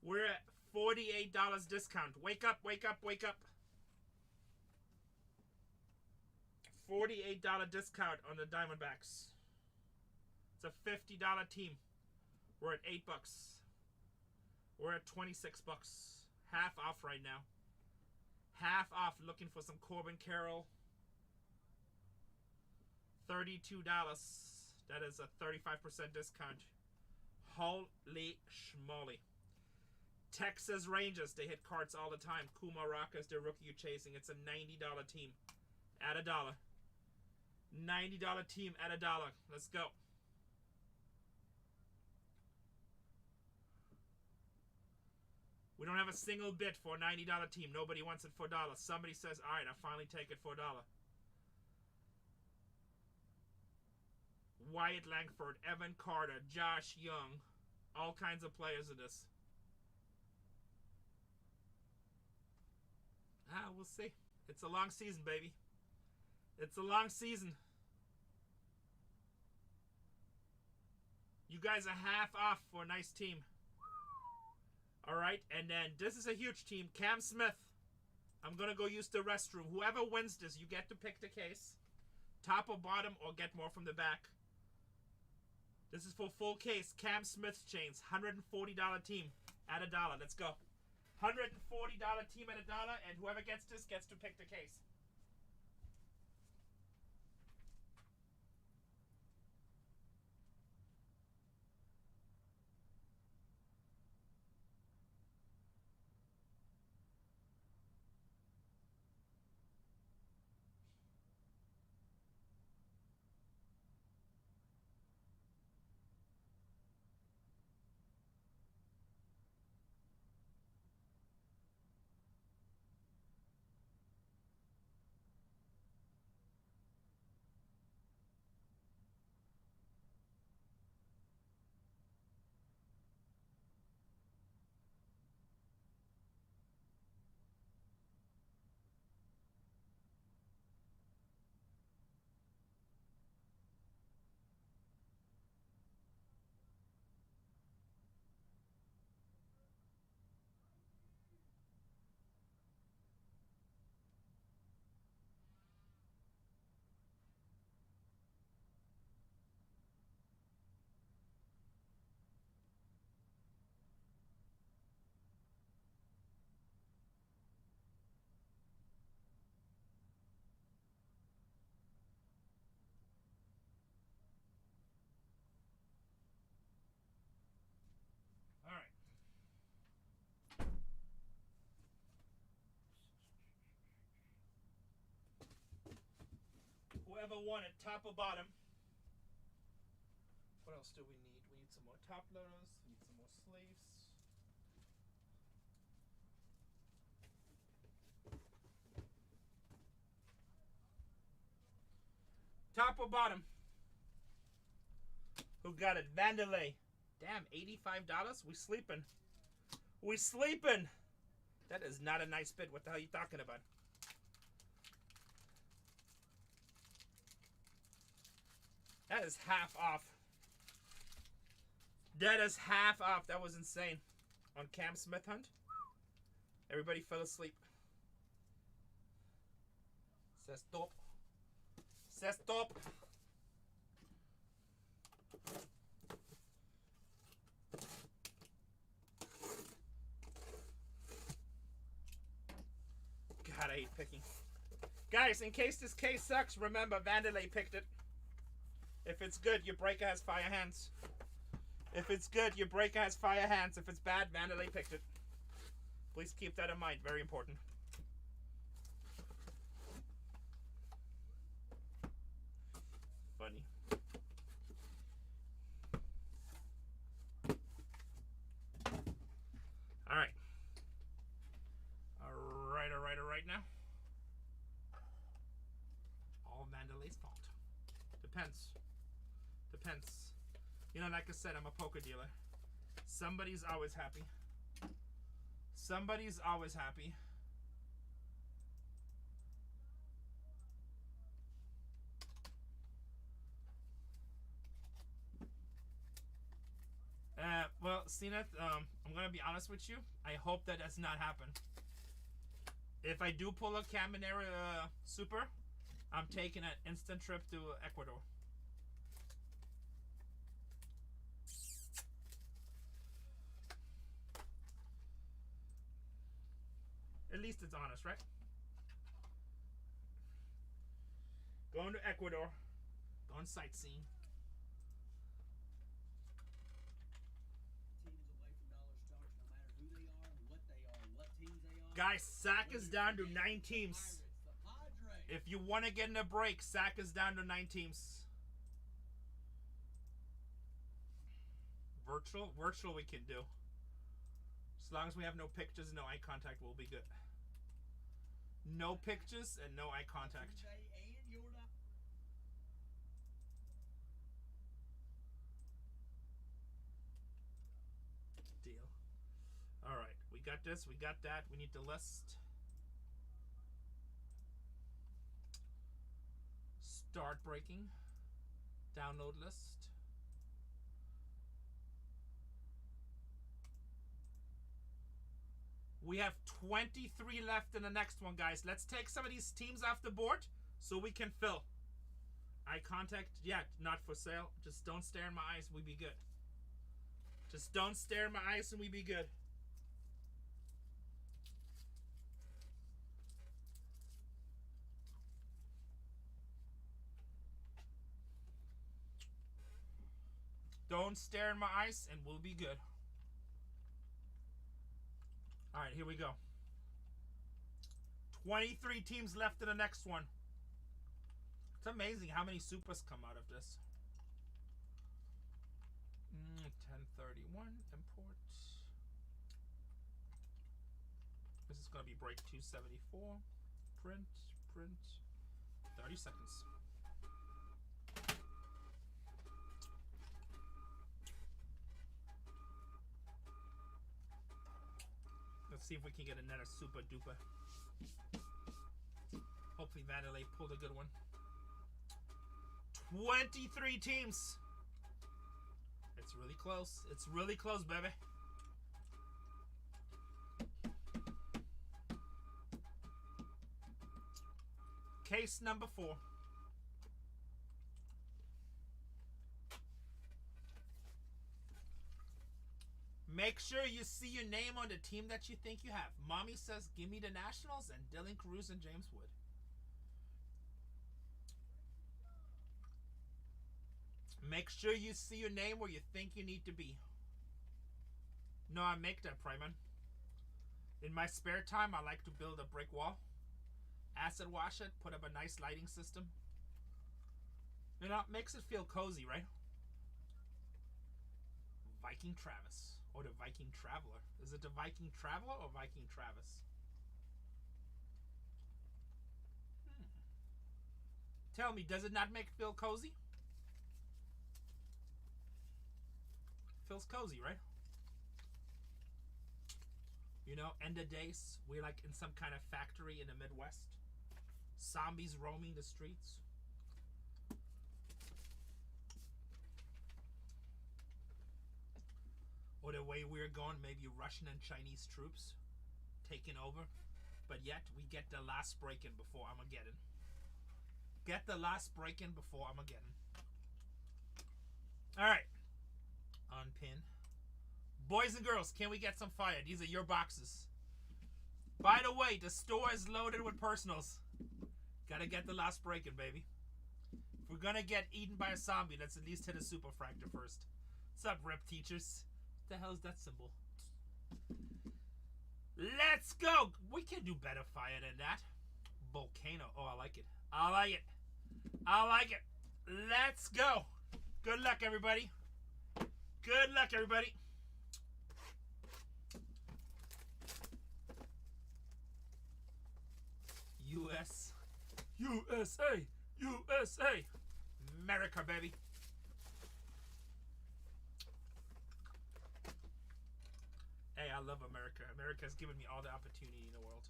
[SPEAKER 1] We're at $48 discount. Wake up, wake up, wake up. $48 discount on the Diamondbacks. It's a $50 team. We're at $8. We're at $26. Half off right now. Half off. Looking for some Corbin Carroll. $32. That is a 35% discount. Holy schmoly. Texas Rangers. They hit cards all the time. Kumar Rock is the rookie you're chasing. It's a $90 team at $1. $90 team at $1. Let's go. We don't have a single bid for a $90 team. Nobody wants it for $1. Somebody says, all right, I'll finally take it for $1. Wyatt Langford, Evan Carter, Josh Young. All kinds of players in this. We'll see. It's a long season, baby. It's a long season. You guys are half off for a nice team. Alright, and then this is a huge team. Cam Smith. I'm going to go use the restroom. Whoever wins this, you get to pick the case. Top or bottom, or get more from the back. This is for full case. Cam Smith's chains. $140 team at $1. Let's go. $140 team at $1, and whoever gets this gets to pick the case. Whoever won it, top or bottom. What else do we need? We need some more top loaders. We need some more sleeves. Top or bottom? Who got it? Vandalay. Damn, $85? We sleeping. We sleeping. That is not a nice bid. What the hell are you talking about? That is half off. That is half off. That was insane. On Cam Smith hunt, everybody fell asleep. C'est stop. C'est stop. God, I hate picking. Guys, in case this case sucks, remember Vandelay picked it. If it's good, your breaker has fire hands. If it's good, your breaker has fire hands. If it's bad, Vandelay picked it. Please keep that in mind. Very important. Funny. Alright. Alright now. All Vandelay's fault. Depends. You know, like I said, I'm a poker dealer. Somebody's always happy. Somebody's always happy. Well, Cena, I'm gonna be honest with you. I hope that does not happen. If I do pull a Caminera Super, I'm taking an instant trip to Ecuador. At least it's honest, right? Going to Ecuador. Going sightseeing. Guys, SAC is down to 9 teams. If you want to get in a break, SAC is down to 9 teams. Virtual we can do. As long as we have no pictures and no eye contact, we'll be good. No pictures and no eye contact. Deal. Alright, we got this, we got that. We need the list. Start breaking. Download list. We have 23 left in the next one, guys. Let's take some of these teams off the board so we can fill. Eye contact, yeah, not for sale. Just don't stare in my eyes, we be good. Just don't stare in my eyes and we be good. Don't stare in my eyes and we'll be good. Alright, here we go. 23 teams left in the next one. It's amazing how many supers come out of this. 1031, import. This is going to be break 274. Print. 30 seconds. Let's see if we can get another super duper. Hopefully Vandelay pulled a good one. 23 teams. It's really close. It's really close, baby. Case number 4. Make sure you see your name on the team that you think you have. Mommy says, give me the Nationals and Dylan Cruz and James Wood. Make sure you see your name where you think you need to be. No, I make that, Pryman. In my spare time, I like to build a brick wall. Acid wash it, put up a nice lighting system. You know, it makes it feel cozy, right? Viking Travis. Or the Viking Traveler. Is it the Viking Traveler or Viking Travis? Tell me, does it not make it feel cozy? Feels cozy, right? You know, end of days, we're like in some kind of factory in the Midwest. Zombies roaming the streets. Or the way we're going, maybe Russian and Chinese troops taking over. But yet, we get the last break-in before Armageddon. Get the last break in before Armageddon. Alright. Unpin. Boys and girls, can we get some fire? These are your boxes. By the way, the store is loaded with personals. Gotta get the last break in, baby. If we're gonna get eaten by a zombie, let's at least hit a super fractor first. What's up, rep teachers? What the hell is that symbol? Let's go! We can do better fire than that. Volcano. Oh, I like it. I like it. I like it. Let's go. Good luck, everybody. Good luck, everybody. U.S. USA. USA. America, baby. Hey, I love America. America's given me all the opportunity in the world.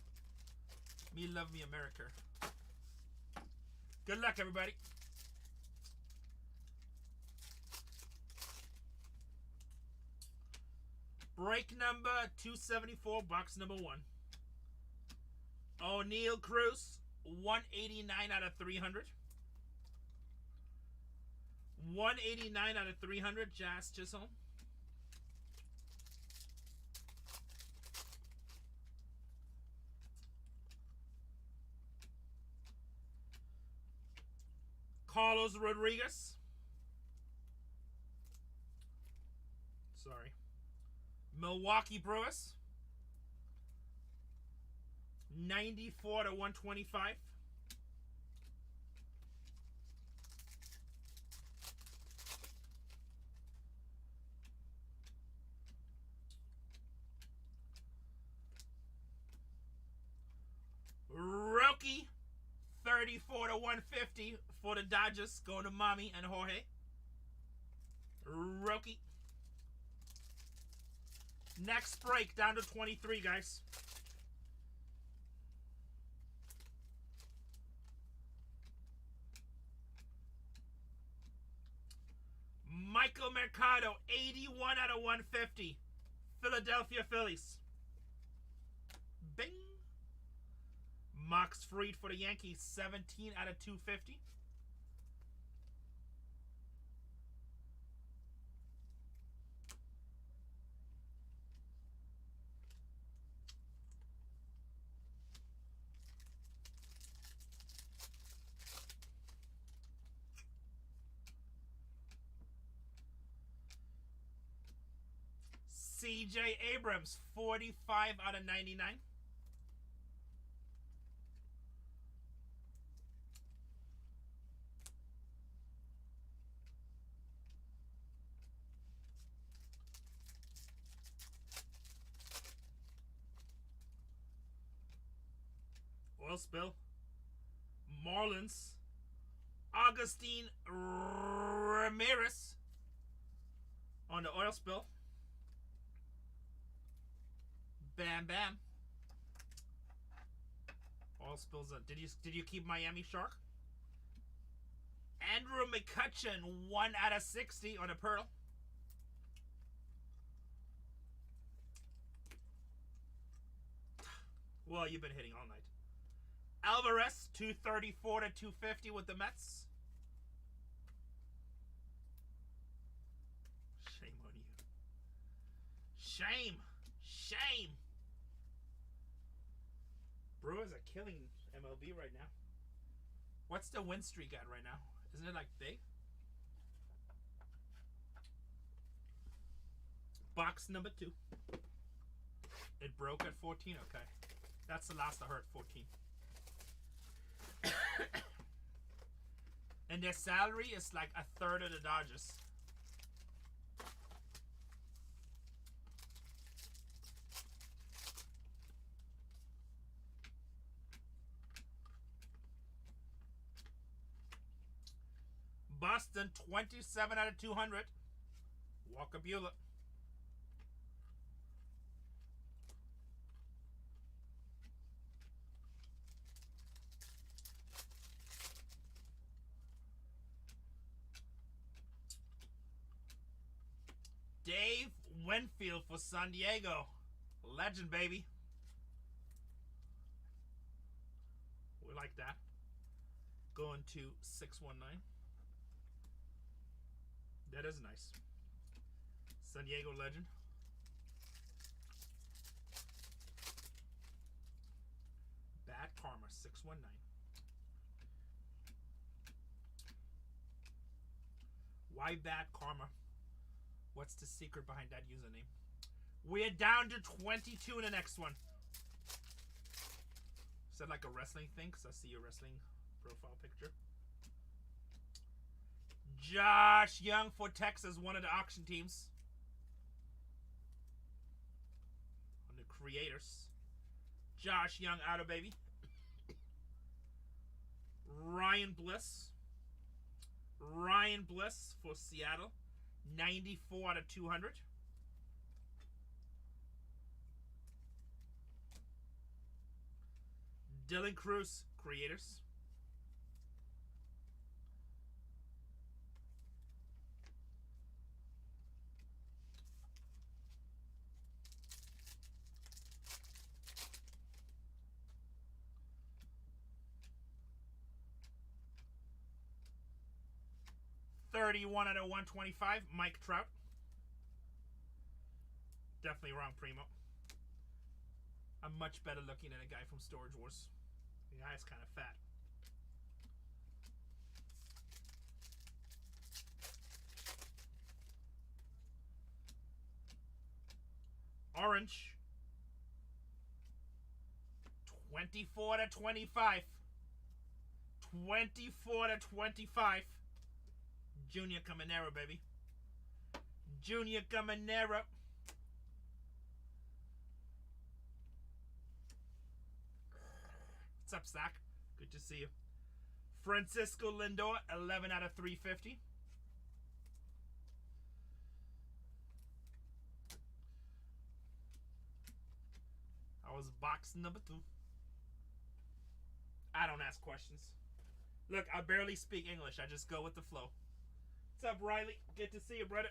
[SPEAKER 1] Me love me America. Good luck, everybody. Break number 274, box number 1. O'Neal Cruz, 189 out of 300. 189 out of 300, Jazz Chisholm. Carlos Rodriguez. Sorry. Milwaukee Brewers. 94 to 125. Rookie. 34 to 150 for the Dodgers. Going to Mommy and Jorge. Rookie. Next break down to 23, guys. Michael Mercado, 81 out of 150. Philadelphia Phillies. Bing. Max Fried for the Yankees, 17 out of 250. CJ Abrams, 45 out of 99. Oil spill. Marlins. Augustine Ramirez on the oil spill. Bam, bam. All spills up. Did you keep Miami Shark? Andrew McCutchen, 1 out of 60 on a Pearl. Well, you've been hitting all night. Alvarez, 234 to 250 with the Mets. Shame on you. Shame. Shame. Brewers are killing MLB right now. What's the win streak at right now? Isn't it like big? Box number 2. It broke at 14. Okay. That's the last I heard, 14. And their salary is like a third of the Dodgers. Boston, 27 out of 200. Walker Buehler. Dave Winfield for San Diego. Legend, baby. We like that. Going to 619. That is nice. San Diego legend. Bad Karma 619. Why Bad Karma? What's the secret behind that username? We're down to 22 in the next one. Is that like a wrestling thing? Because I see your wrestling profile picture. Josh Young for Texas, one of the auction teams. On the creators. Josh Young out of baby. Ryan Bliss. Ryan Bliss for Seattle. 94 out of 200. Dylan Cruz, creators. $31 out of 125, Mike Trout. Definitely wrong, Primo. I'm much better looking than a guy from Storage Wars. The guy's kind of fat. Orange. 24 to 25. 24 to 25. Junior Caminero, baby. Junior Caminero. What's up, Zach? Good to see you. Francisco Lindor, 11 out of 350. That was box number 2. I don't ask questions. Look, I barely speak English. I just go with the flow. What's up, Riley? Good to see you, brother.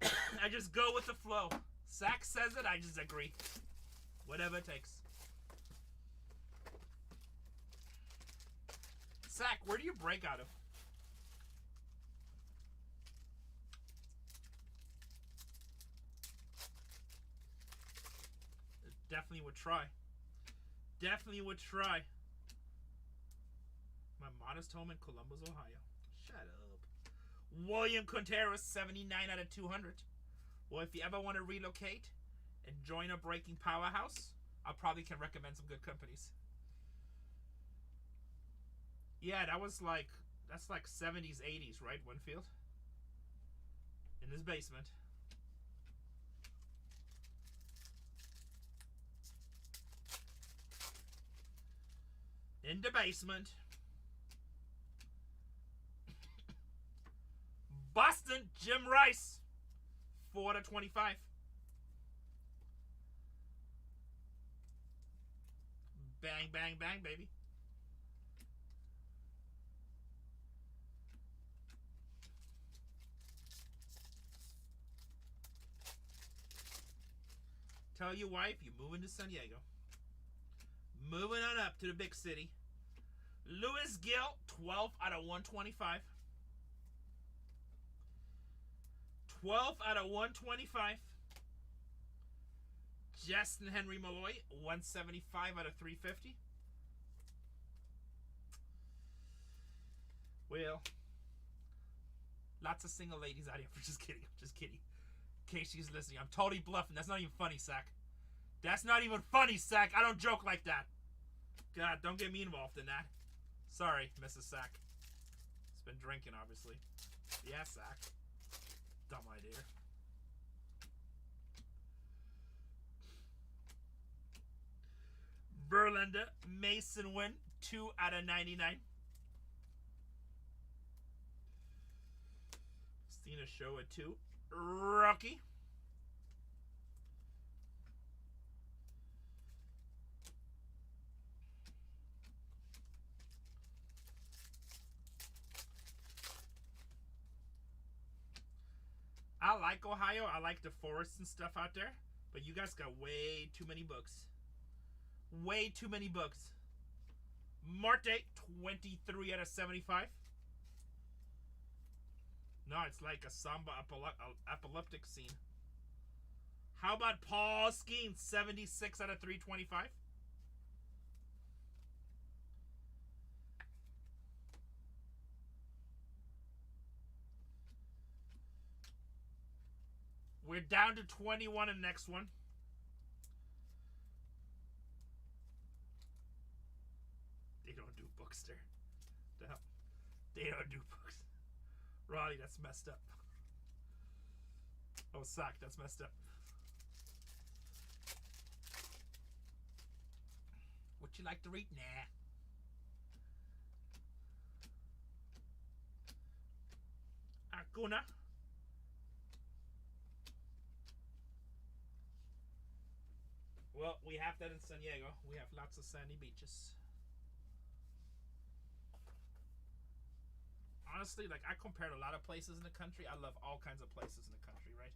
[SPEAKER 1] I just go with the flow. Zach says it, I just agree. Whatever it takes. Zach, where do you break out of? Definitely would try. Definitely would try. My modest home in Columbus, Ohio. Shut up. William Contreras, 79 out of 200. Well, if you ever want to relocate and join a breaking powerhouse, I probably can recommend some good companies. Yeah, that's like 70s, 80s, right, Winfield? In his basement. In the basement. Boston, Jim Rice. 4 to 25. Bang, bang, bang, baby. Tell your wife you're moving to San Diego. Moving on up to the big city. Louis Gill, 12 out of 125. 12 out of 125. Justin Henry Malloy, 175 out of 350. Well, lots of single ladies out here. Just kidding. Just kidding. In case she's listening, I'm totally bluffing. That's not even funny, Sack. That's not even funny, Sack. I don't joke like that. God, don't get me involved in that. Sorry, Mrs. Sack. It's been drinking, obviously. Yeah, Sack. Dumb idea. Verlander, Mason Wynn, 2 out of 99. Stina Show at 2. Rocky. I like Ohio. I like the forests and stuff out there. But you guys got way too many books. Way too many books. Marte, 23 out of 75. No, it's like a samba epileptic scene. How about Paul Skeens, 76 out of 325? We're down to 21 in the next one. They don't do books there. They don't do books. Ronnie, that's messed up. Oh, sock, that's messed up. Would you like to read? Nah. Acuna. Well, we have that in San Diego. We have lots of sandy beaches. Honestly, like, I compared a lot of places in the country. I love all kinds of places in the country, right?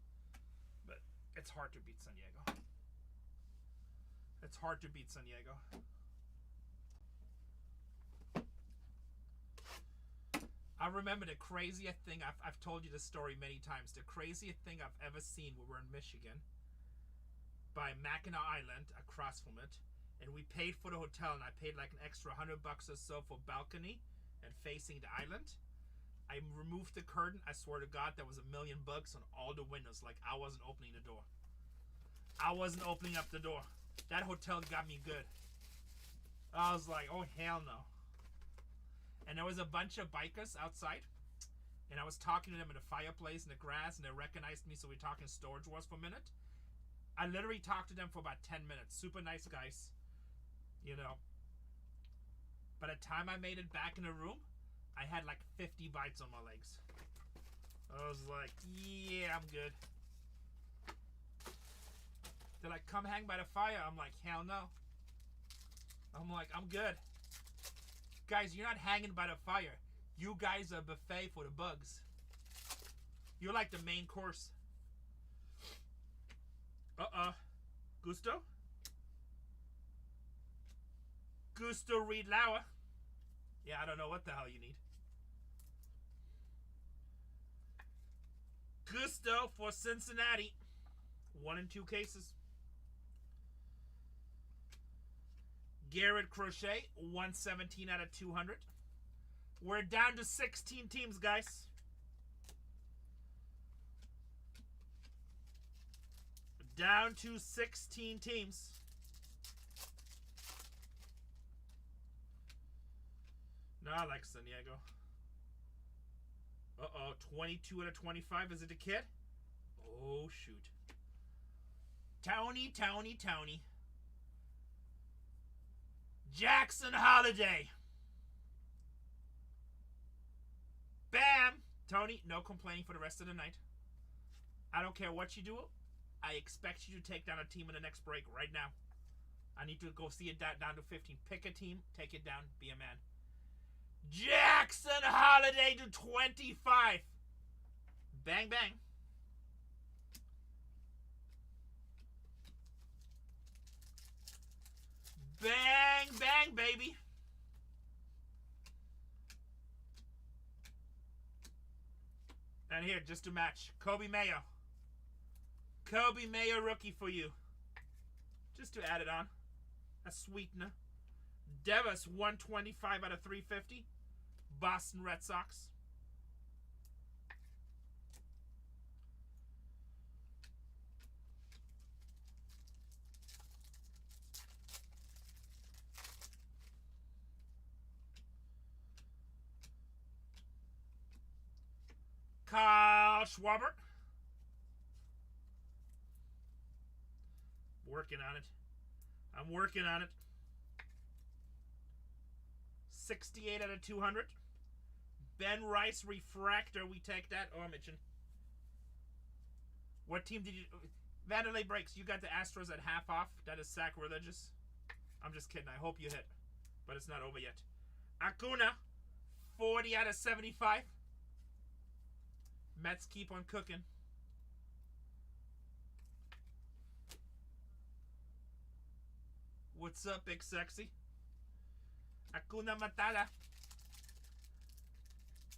[SPEAKER 1] But it's hard to beat San Diego. It's hard to beat San Diego. I remember the craziest thing, I've told you this story many times, the craziest thing I've ever seen when we were in Michigan, by Mackinac Island, across from it, and we paid for the hotel, and I paid like an extra $100 or so for balcony and facing the island. I removed the curtain. I swear to God, there was a million bugs on all the windows. Like, I wasn't opening the door. I wasn't opening up the door. That hotel got me good. I was like, oh, hell no. And there was a bunch of bikers outside. And I was talking to them in the fireplace in the grass. And they recognized me, so we were talking Storage Wars for a minute. I literally talked to them for about 10 minutes. Super nice guys. You know. By the time I made it back in the room, I had like 50 bites on my legs. I was like, yeah, I'm good. They're like, come hang by the fire. I'm like, hell no. I'm like, I'm good. Guys, you're not hanging by the fire. You guys are a buffet for the bugs. You're like the main course. Gusto? Gusto Reed Lauer. Yeah, I don't know what the hell you need. Gusto for Cincinnati. 1 and 2 cases. Garrett Crochet, 117 out of 200. We're down to 16 teams, guys. Down to 16 teams. No, I like San Diego. 22 out of 25. Is it a kid? Oh, shoot. Tony. Jackson Holiday. Bam! Tony, no complaining for the rest of the night. I don't care what you do. I expect you to take down a team in the next break right now. I need to go see it down to 15. Pick a team, take it down, be a man. Jackson Holiday to 25. Bang, bang. Bang, bang, baby. And here, just to match, Kobe Mayo. Kobe Mayo rookie for you. Just to add it on. A sweetener. Devas, 125 out of 350. Boston Red Sox. Kyle Schwarber. Working on it. I'm working on it. 68 out of 200. Ben Rice Refractor. We take that. Oh, I'm itching. What team did you... Vanderlei Breaks. You got the Astros at half off. That is sacrilegious. I'm just kidding. I hope you hit. But it's not over yet. Acuna. 40 out of 75. Mets keep on cooking. What's up, Big Sexy? Hakuna Matata.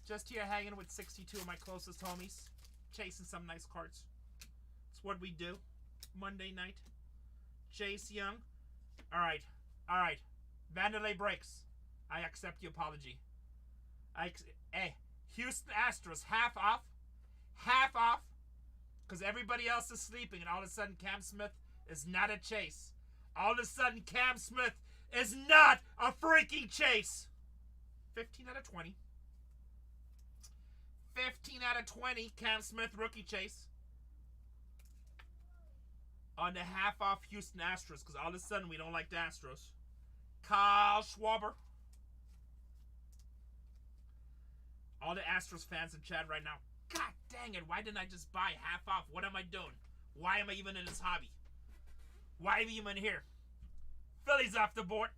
[SPEAKER 1] Just here hanging with 62 of my closest homies. Chasing some nice cards. It's what we do. Monday night. Chase Young. Alright. Alright. Vanderlei breaks. I accept your apology. Hey, Houston Astros, half off. Half off. Because everybody else is sleeping, and all of a sudden Cam Smith is not a chase. All of a sudden Cam Smith is not a freaking chase. 15 out of 20. 15 out of 20, Cam Smith rookie chase. On the half off Houston Astros, because all of a sudden we don't like the Astros. Kyle Schwarber. All the Astros fans in chat right now. God dang it, why didn't I just buy half off? What am I doing? Why am I even in this hobby? Why am I even here? Phillies off the board.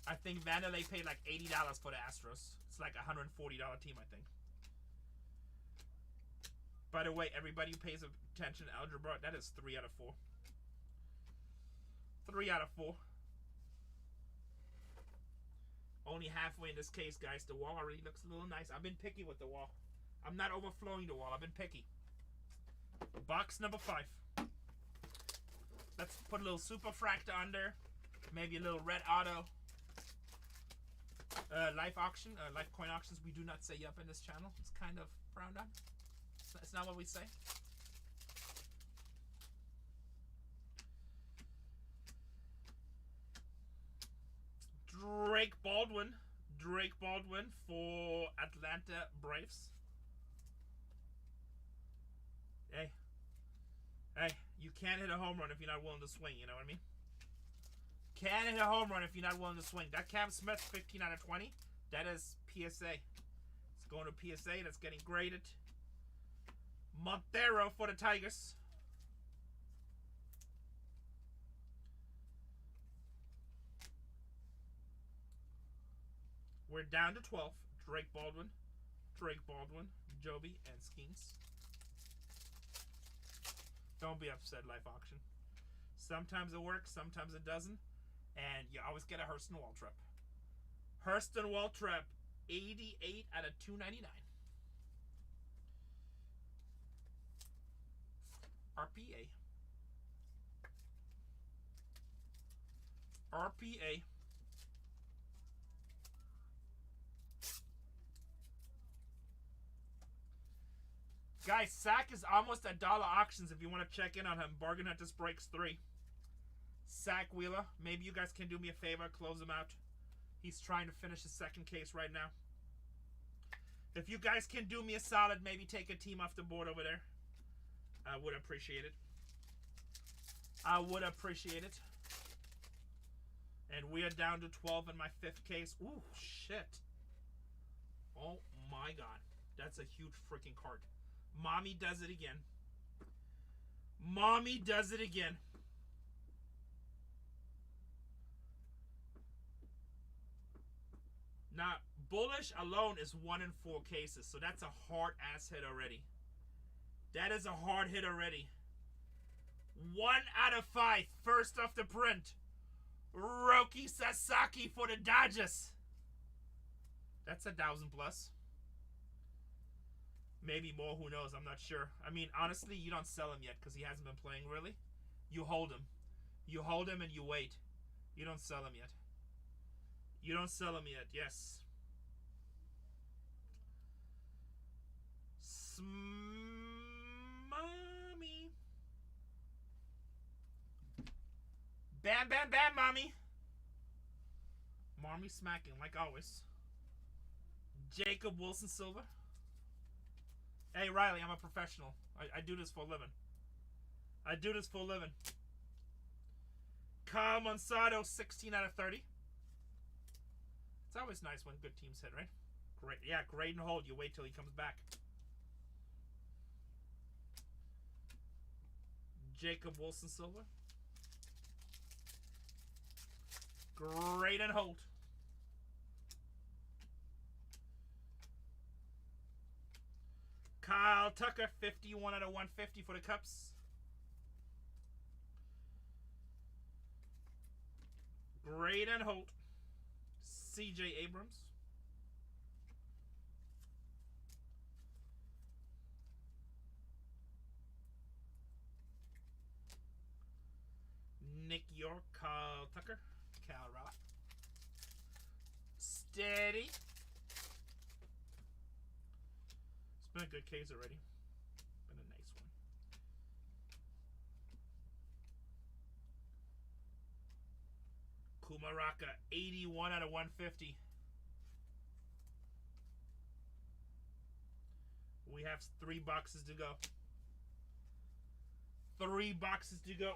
[SPEAKER 1] I think Vanderlei paid like $80 for the Astros. It's like a $140 team, I think. By the way, everybody who pays attention to algebra, that is 3 out of 4. 3 out of 4. Only halfway in this case, guys. The wall already looks a little nice. I've been picky with the wall. I'm not overflowing the wall. I've been picky. Box number 5. Let's put a little Superfractor under. Maybe a little red auto. Life auction. Life coin auctions. We do not say up in this channel. It's kind of frowned on. It's not what we say. Drake Baldwin for Atlanta Braves. Hey, you can't hit a home run if you're not willing to swing, you know what I mean? Can't hit a home run if you're not willing to swing. That Cam Smith, 15 out of 20, that is PSA. It's going to PSA, that's getting graded. Montero for the Tigers. We're down to 12. Drake Baldwin, Joby, and Skeens. Don't be upset, life auction. Sometimes it works, sometimes it doesn't. And you always get a Hurston Waltrip. Hurston Waltrip, 88 out of 299. RPA. RPA. Guys, Sack is almost at dollar auctions if you want to check in on him. BargainHuntersbreaks 3. Sack Wheeler. Maybe you guys can do me a favor, close him out. He's trying to finish his second case right now. If you guys can do me a solid, maybe take a team off the board over there. I would appreciate it. I would appreciate it. And we are down to 12 in my 5th case. Ooh, shit. Oh my god. That's a huge freaking card. Mommy does it again. Mommy does it again. Now, bullish alone is 1 in 4 cases, so that's a hard ass hit already. That is a hard hit already. 1 out of 5. First off the print. Roki Sasaki for the Dodgers. That's 1,000 plus. Maybe more, who knows, I'm not sure. I mean, honestly, you don't sell him yet because he hasn't been playing, really. You hold him. You hold him and you wait. You don't sell him yet. You don't sell him yet, yes. Mommy. Bam, bam, bam, mommy. Mommy smacking, like always. Jacob Wilson Silver. Hey, Riley, I'm a professional. I do this for a living. I do this for a living. Kyle Monsato, 16 out of 30. It's always nice when good teams hit, right? Great. Yeah, grade and hold. You wait till he comes back. Jacob Wilson Silver. Grade and hold. Kyle Tucker, 51 out of 150 for the Cubs. Braden Holt. C.J. Abrams. Nick York. Kyle Tucker. Cal Raleigh. Steady. It's been a good case already. Been a nice one. Kumaraka, 81 out of 150. We have 3 boxes to go. 3 boxes to go.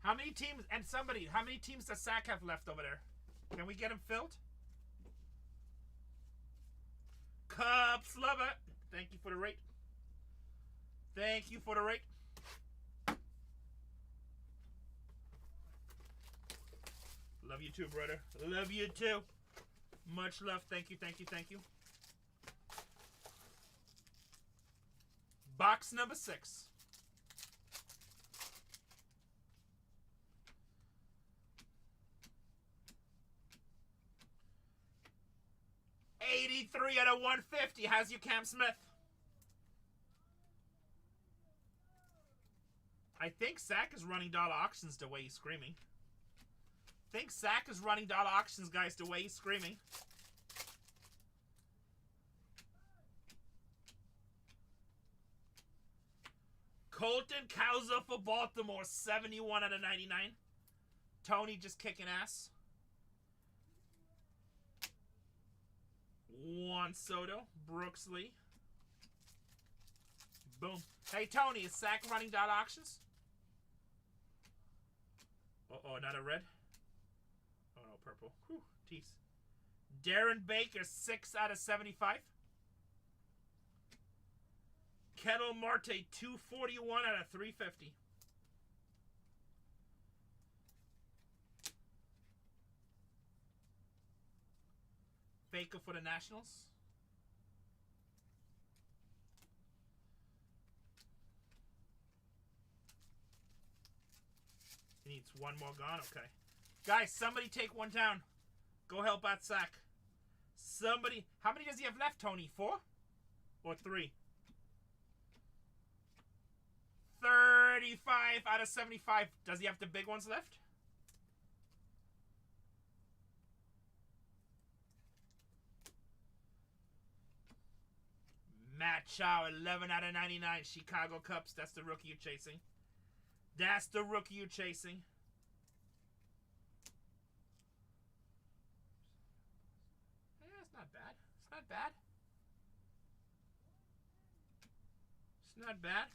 [SPEAKER 1] How many teams, and somebody, how many teams does Sack have left over there? Can we get him filled? Cubs lover. Thank you for the rate. Thank you for the rate. Love you too, brother. Love you too. Much love. Thank you, thank you, thank you. Box number 6. $83 out of 150. How's you, Cam Smith? I think Sack is running dollar auctions the way he's screaming. I think Sack is running dollar auctions, guys, the way he's screaming. Colton Cowser for Baltimore, 71 out of 99. Tony just kicking ass. Juan Soto, Brooks Lee. Boom. Hey, Tony, is Sack running dollar auctions? Uh-oh, not a red? Oh, no, purple. Whew, tease. Darren Baker, 6 out of 75. Kettle Marte, 241 out of 350. Baker for the Nationals. He needs one more gone. Okay. Guys, somebody take one down. Go help out Sack. Somebody. How many does he have left, Tony? 4? Or 3? 35 out of 75. Does he have the big ones left? Matt Chow, 11 out of 99. Chicago Cubs. That's the rookie you're chasing. That's the rookie you're chasing. Yeah, it's not bad. It's not bad. It's not bad.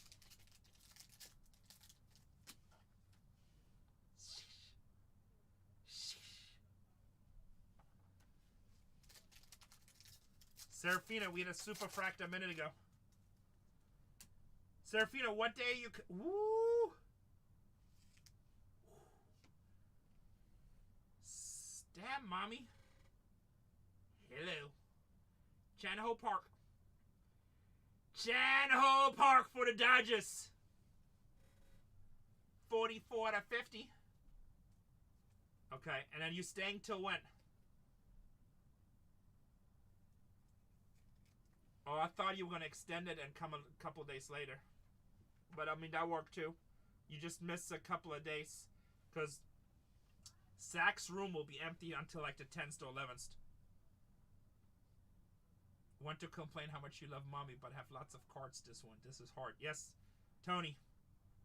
[SPEAKER 1] Serafina, we had a super fract a minute ago. Serafina, what day you... Woo! Damn, mommy. Hello. Chanho Park. Chanho Park for the Dodgers. 44 out of 50. Okay, and then you staying till when? Oh, I thought you were going to extend it and come a couple days later. But, I mean, that worked too. You just missed a couple of days. Because Sack's room will be empty until like the 10th or 11th. Want to complain how much you love mommy, but have lots of cards this one. This is hard. Yes, Tony.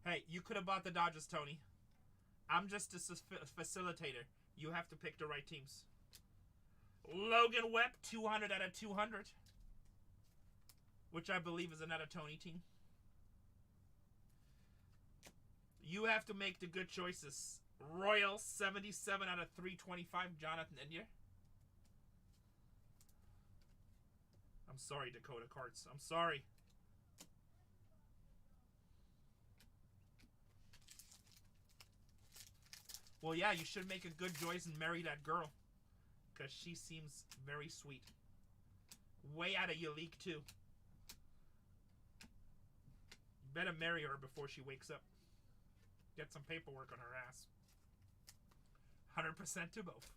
[SPEAKER 1] Hey, you could have bought the Dodgers, Tony. I'm just a facilitator. You have to pick the right teams. Logan Webb, 200 out of 200. Which I believe is another Tony team. You have to make the good choices. Royal, 77 out of 325. Jonathan India. I'm sorry, Dakota Carts. I'm sorry. Well, yeah, you should make a good choice and marry that girl. Because she seems very sweet. Way out of your league, too. Better marry her before she wakes up. Get some paperwork on her ass. 100% to both.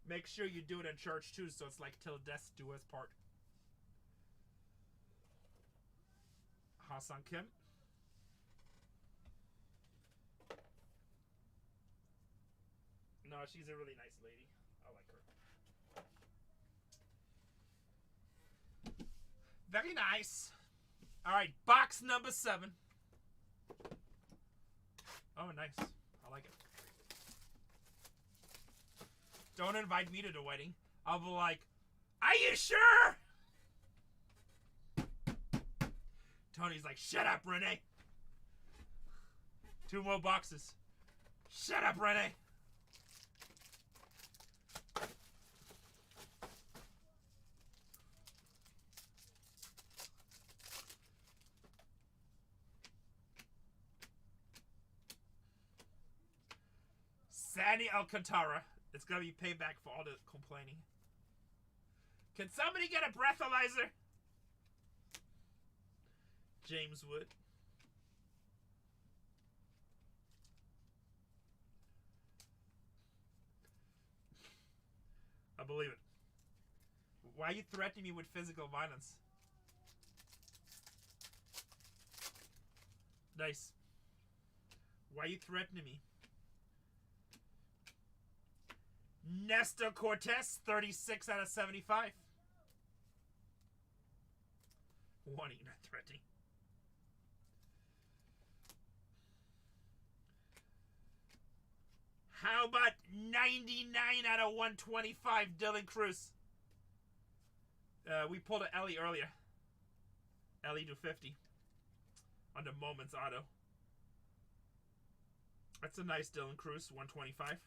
[SPEAKER 1] Make sure you do it in church too, so it's like till death do us part. Ha-Sang Kim. No, she's a really nice lady. I like her. Very nice. Alright, box number 7. Oh, nice. I like it. Don't invite me to the wedding. I'll be like, are you sure? Tony's like, shut up, Rene. 2 more boxes. Shut up, Rene. Sandy Alcantara. It's gonna be payback for all the complaining. Can somebody get a breathalyzer? James Wood. I believe it. Why are you threatening me with physical violence? Nice. Why are you threatening me? Nestor Cortez, 36 out of 75. Warning, not threatening. How about 99 out of 125, Dylan Cruz? We pulled an Ellie earlier. Ellie to 50 on the Moments auto. That's a nice Dylan Cruz, 125.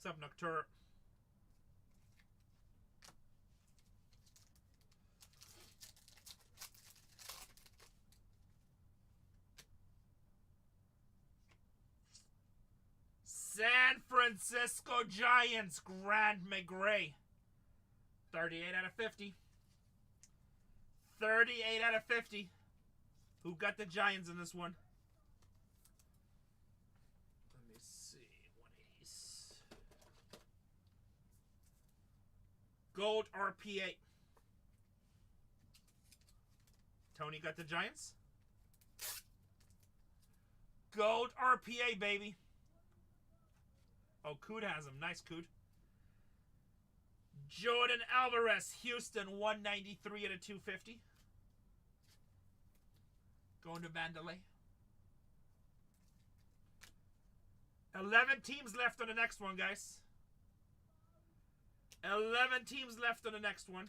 [SPEAKER 1] What's up, Noctur? San Francisco Giants, Grant McGray. 38 out of 50. 38 out of 50. Who got the Giants in this one? Let me see. One of these. Gold RPA. Tony got the Giants. Gold RPA, baby. Oh, Coot has him. Nice, Coot. Jordan Alvarez, Houston, 193 out of 250. Going to Mandalay. 11 teams left on the next one, guys. 11 teams left on the next one.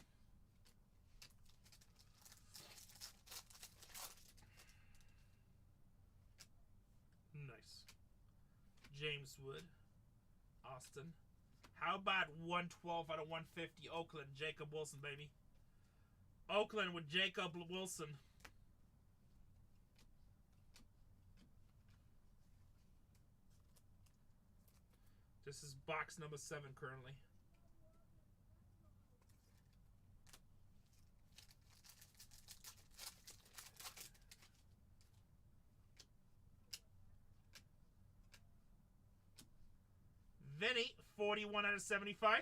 [SPEAKER 1] Nice. James Wood. Austin. How about 112 out of 150? Oakland, Jacob Wilson, baby. Oakland with Jacob Wilson. This is box number 7 currently. Vinny, 41 out of 75.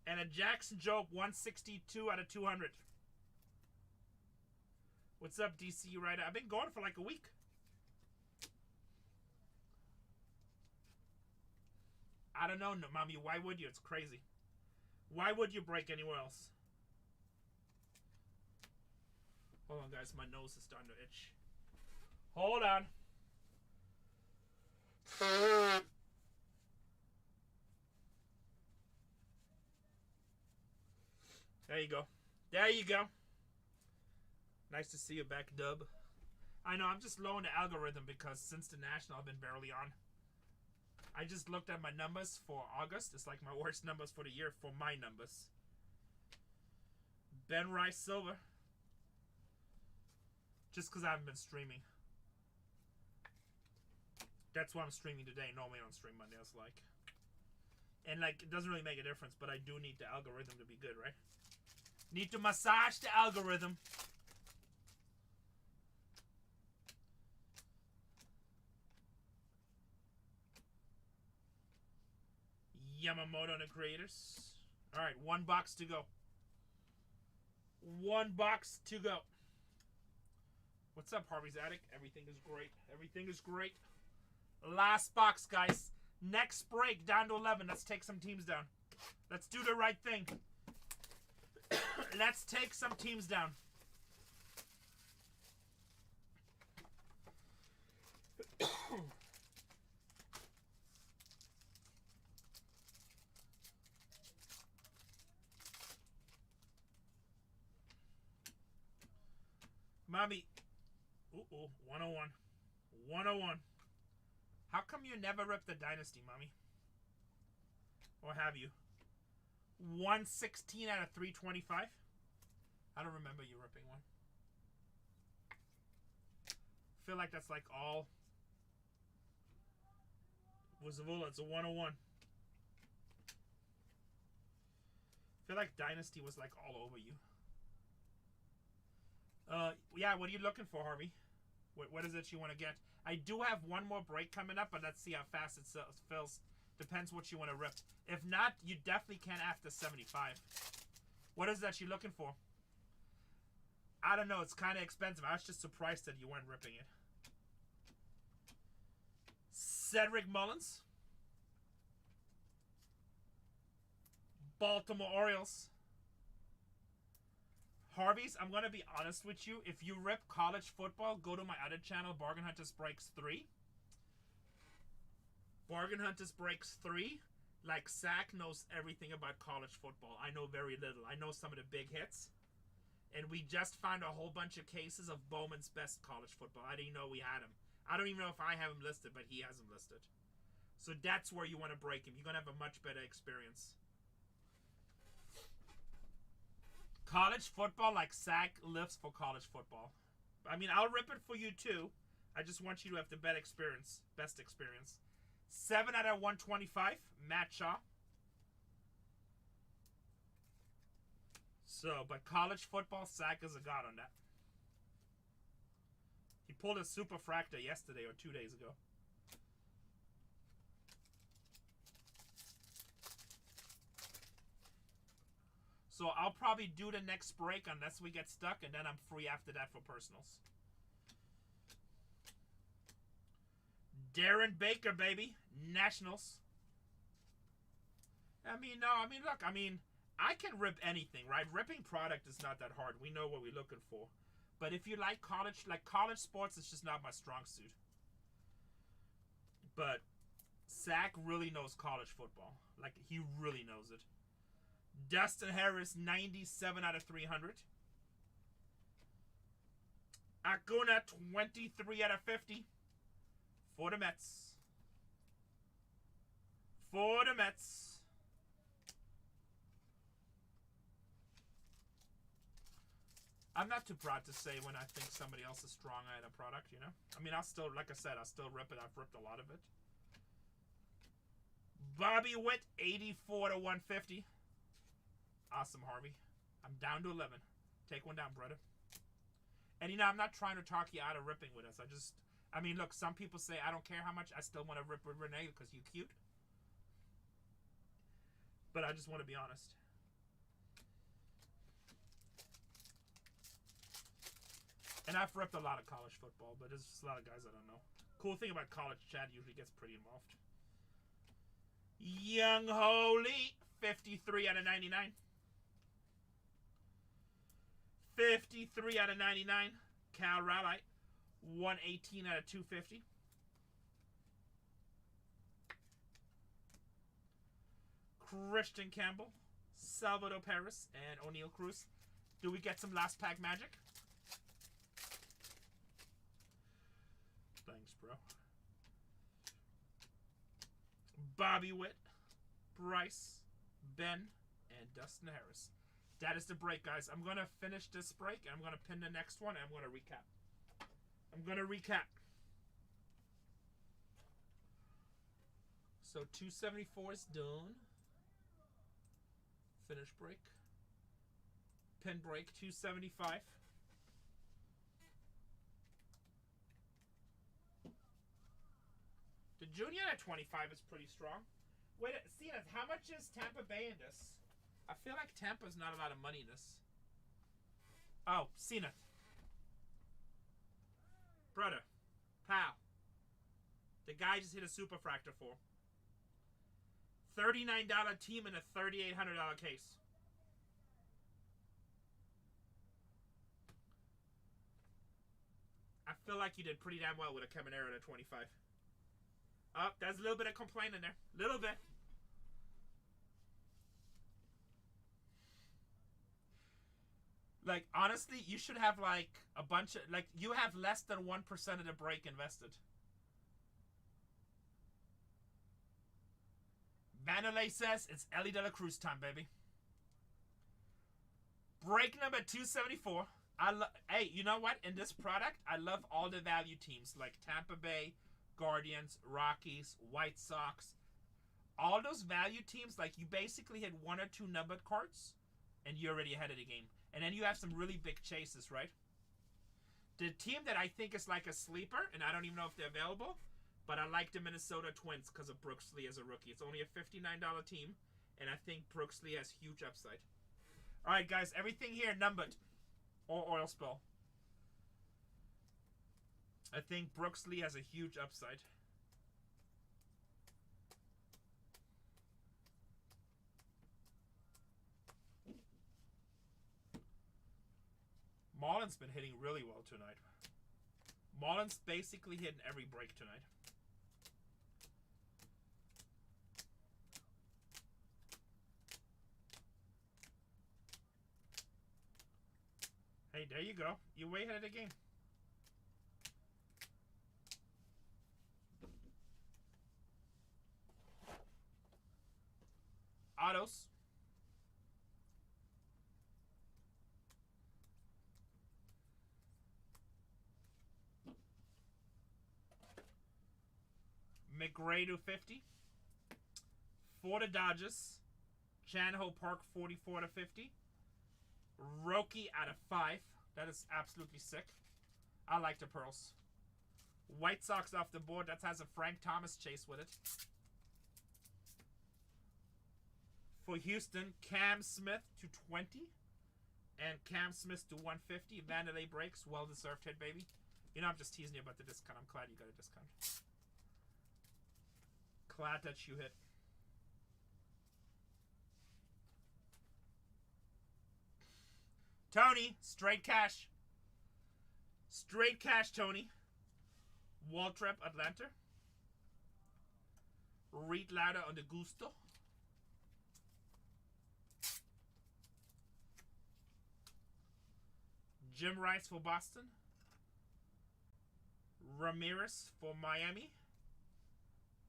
[SPEAKER 1] And a Jackson Jobe, 162 out of 200. What's up, DC Rider? I've been going for like a week. I don't know, Mommy. Why would you? It's crazy. Why would you break anywhere else? Hold on, guys. My nose is starting to itch. Hold on. There you go. There you go. Nice to see you back, Dub. I know, I'm just low in the algorithm because since the National, I've been barely on. I just looked at my numbers for August. It's like my worst numbers for the year for my numbers. Ben Rice Silver. Just because I haven't been streaming. That's why I'm streaming today. Normally I don't stream Monday. I was like, And, like, it doesn't really make a difference, but I do need the algorithm to be good, right? Need to massage the algorithm. Yamamoto and the creators. Alright, 1 box to go. 1 box to go. What's up, Harvey's Attic? Everything is great. Everything is great. Last box, guys. Next break, down to 11. Let's take some teams down. Let's do the right thing. Let's take some teams down. Mommy. Uh-oh, 101. 101. How come you never ripped the Dynasty, Mommy? Or have you? 116 out of 325? I don't remember you ripping one. Feel like that's like all. Wuzavula, it's a 101. Feel like Dynasty was like all over you. Yeah, what are you looking for, Harvey? What is it you want to get? I do have one more break coming up, but let's see how fast it fills. Depends what you want to rip. If not, you definitely can after 75. What is that you're looking for? I don't know. It's kind of expensive. I was just surprised that you weren't ripping it. Cedric Mullins. Baltimore Orioles. Harvey's, I'm going to be honest with you. If you rip college football, go to my other channel, BargainHuntersbreaks 3. BargainHuntersbreaks 3. Like, Zach knows everything about college football. I know very little. I know some of the big hits. And we just found a whole bunch of cases of Bowman's best college football. I didn't know we had him. I don't even know if I have him listed, but he has him listed. So that's where you want to break him. You're going to have a much better experience. College football, like Zach lives for college football. I mean, I'll rip it for you too. I just want you to have the best experience. 7 out of 125, Matt Shaw. So, but college football, Zach is a god on that. He pulled a superfractor yesterday or 2 days ago. So I'll probably do the next break unless we get stuck, and then I'm free after that for personals. Darren Baker, baby. Nationals. Look, I can rip anything, right? Ripping product is not that hard. We know what we're looking for. But if you like college sports, it's just not my strong suit. But Zach really knows college football. Like, he really knows it. Dustin Harris, 97 out of 300. Acuna, 23 out of 50. For the Mets. For the Mets. I'm not too proud to say when I think somebody else is strong at a product, you know? I mean, I'll still, like I said, I'll still rip it. I've ripped a lot of it. Bobby Witt, 84 to 150. Awesome, Harvey. I'm down to 11. Take one down, brother. And, you know, I'm not trying to talk you out of ripping with us. I mean, look, some people say, I don't care how much. I still want to rip with Rene because you're cute. But I just want to be honest. And I've ripped a lot of college football, but there's just a lot of guys I don't know. Cool thing about college, Chad usually gets pretty involved. Young Holy, 53 out of 99. 53 out of 99. Cal Raleigh, 118 out of 250. Christian Campbell, Salvador Perez, and O'Neal Cruz. Do we get some last pack magic? Thanks, bro. Bobby Witt, Bryce, Ben, and Dustin Harris. That is the break, guys. I'm going to finish this break, and I'm going to pin the next one, and I'm going to recap. So 274 is done. Finish break. Pin break 275. The junior at 25 is pretty strong. Wait, Cena, how much is Tampa Bay in this? I feel like Tampa's not a lot of money in this. Oh, Cena. Brother. Pal. The guy just hit a superfractor for. $39 team and a $3,800 case. I feel like you did pretty damn well with a Caminero at 25. Oh, there's a little bit of complaint in there. Little bit. Like, honestly, you should have, like, a bunch of... Like, you have less than 1% of the break invested. Vanderlei says it's Ellie De La Cruz time, baby. Break number 274. Hey, you know what? In this product, I love all the value teams like Tampa Bay, Guardians, Rockies, White Sox. All those value teams, like you basically hit 1 or 2 numbered cards and you're already ahead of the game. And then you have some really big chases, right? The team that I think is like a sleeper, and I don't even know if they're available, but I like the Minnesota Twins because of Brooks Lee as a rookie. It's only a $59 team, and I think Brooks Lee has huge upside. All right, guys, everything here numbered. Or oil spill. I think Brooks Lee has a huge upside. Mullen's been hitting really well tonight. Mullen's basically hitting every break tonight. Hey, there you go. You're way ahead of the game. Autos. McRae to 50. For the Dodgers. Chanho Park 44 to 50. Roki out of 5. That is absolutely sick. I like the pearls. White Sox off the board. That has a Frank Thomas chase with it. For Houston, Cam Smith to 20. And Cam Smith to 150. Vanderlei breaks. Well-deserved hit, baby. You know, I'm just teasing you about the discount. I'm glad you got a discount. Glad that you hit. Tony, straight cash. Straight cash, Tony. Waltrip, Atlanta. Reed Lauder on the Gusto. Jim Rice for Boston. Ramirez for Miami.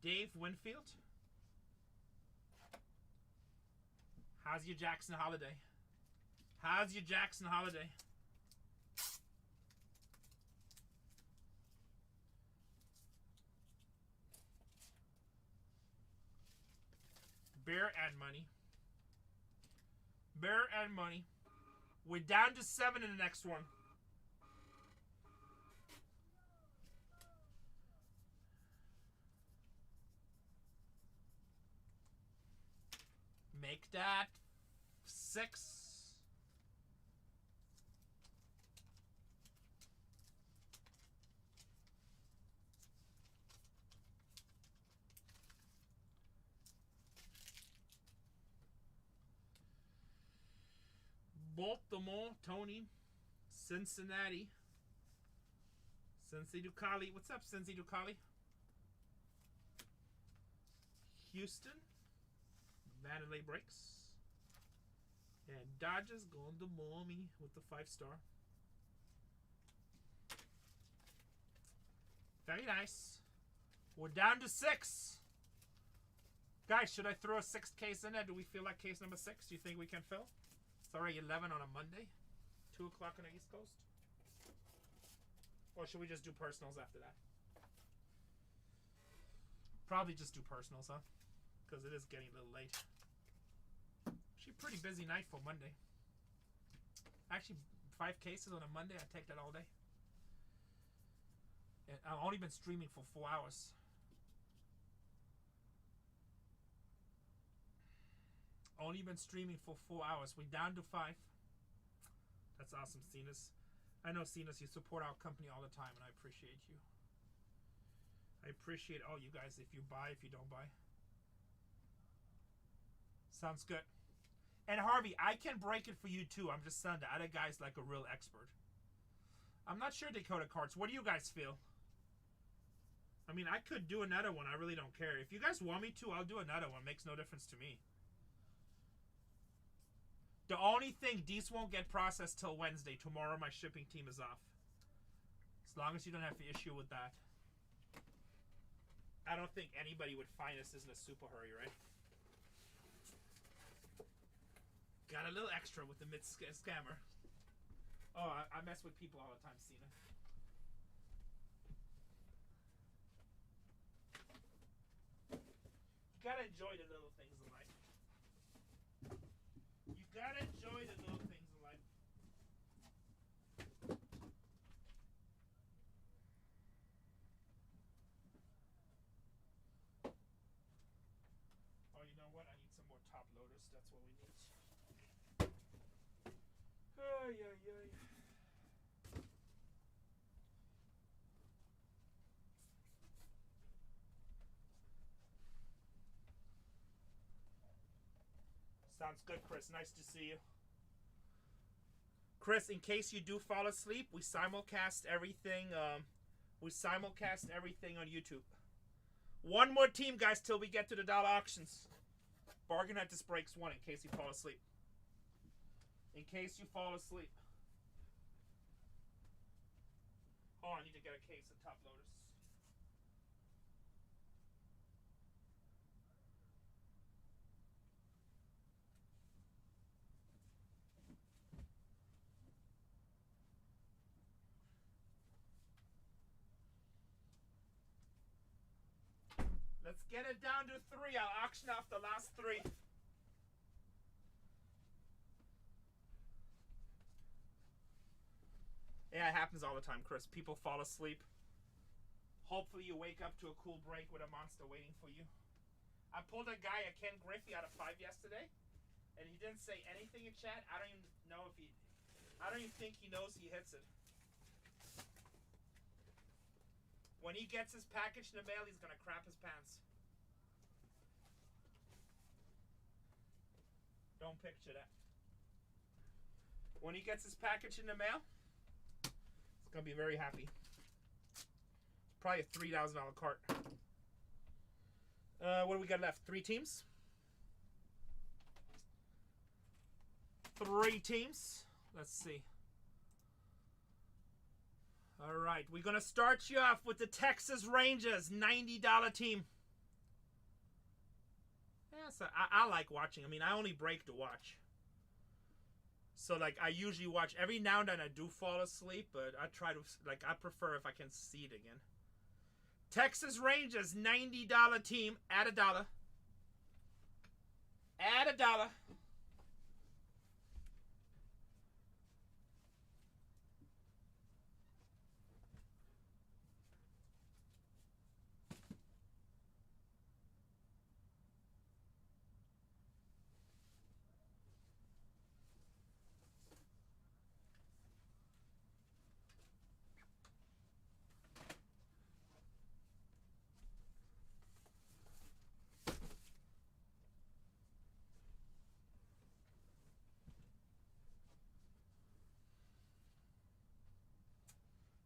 [SPEAKER 1] Dave Winfield. How's your Jackson Holiday? How's your Jackson Holiday? Bear and money. Bear and money. We're down to 7 in the next one. Make that 6. Baltimore, Tony. Cincinnati. Cincy Ducali. What's up, Cincy Ducali? Houston. Vanderlei breaks. And Dodgers going to Miami with the 5-star. Very nice. We're down to 6. Guys, should I throw a 6th case in there? Do we feel like case number 6? Do you think we can fill? It's already 11 on a Monday. 2 o'clock on the East Coast. Or should we just do personals after that? Probably just do personals, huh? Because it is getting a little late. Actually, pretty busy night for Monday. Actually, 5 cases on a Monday. I take that all day. And I've only been streaming for 4 hours. Only been streaming for 4 hours. We're down to 5. That's awesome, Cenas. I know, Cenas, you support our company all the time, and I appreciate you. I appreciate all you guys if you buy, if you don't buy. Sounds good. And Harvey, I can break it for you too. I'm just saying the other guy's like a real expert. I'm not sure, Dakota Cards. What do you guys feel? I mean, I could do another one. I really don't care. If you guys want me to, I'll do another one. Makes no difference to me. The only thing, these won't get processed till Wednesday. Tomorrow my shipping team is off. As long as you don't have an issue with that. I don't think anybody would find us in a super hurry, right? Got a little extra with the mid-scammer. Oh, I mess with people all the time, Cena. You gotta enjoy the little things in life. You gotta enjoy the little things in life. Oh, you know what? I need some more top loaders. That's what we need. Ay, ay, ay. Sounds good, Chris. Nice to see you. Chris, in case you do fall asleep, we simulcast everything. We simulcast everything on YouTube. One more team, guys, till we get to the dollar auctions. BargainHuntersbreaks 1 in case you fall asleep. In case you fall asleep. Oh, I need to get a case of top loaders. Let's get it down to 3. I'll auction off the last 3. Yeah, it happens all the time, Chris. People fall asleep. Hopefully you wake up to a cool break with a monster waiting for you. I pulled a guy, a Ken Griffey, out of 5 yesterday, and he didn't say anything in chat. I don't even know if he... I don't even think he knows he hits it. When he gets his package in the mail, he's gonna crap his pants. Don't picture that. When he gets his package in the mail, he's gonna be very happy. It's probably a $3,000 cart. What do we got left? 3 teams? 3 teams. Let's see. All right, we're going to start you off with the Texas Rangers $90 team. Yeah, so I like watching. I mean, I only break to watch. So, like, I usually watch. Every now and then I do fall asleep, but I try to, like, I prefer if I can see it again. Texas Rangers $90 team. Add $1. Add $1.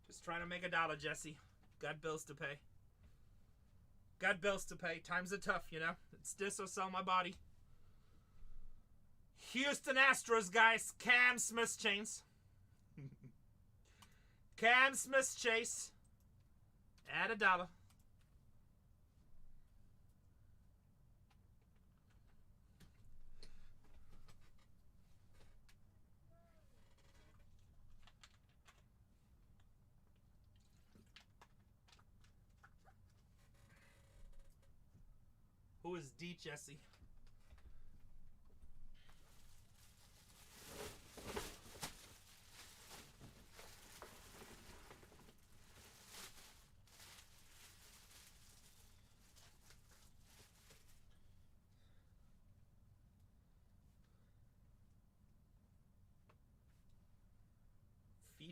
[SPEAKER 1] Just trying to make $1, Jesse. Got bills to pay. Got bills to pay. Times are tough, you know. It's this or sell my body. Houston Astros, guys. Cam Smith Chase. Cam Smith Chase. Add $1. Who is D Jesse?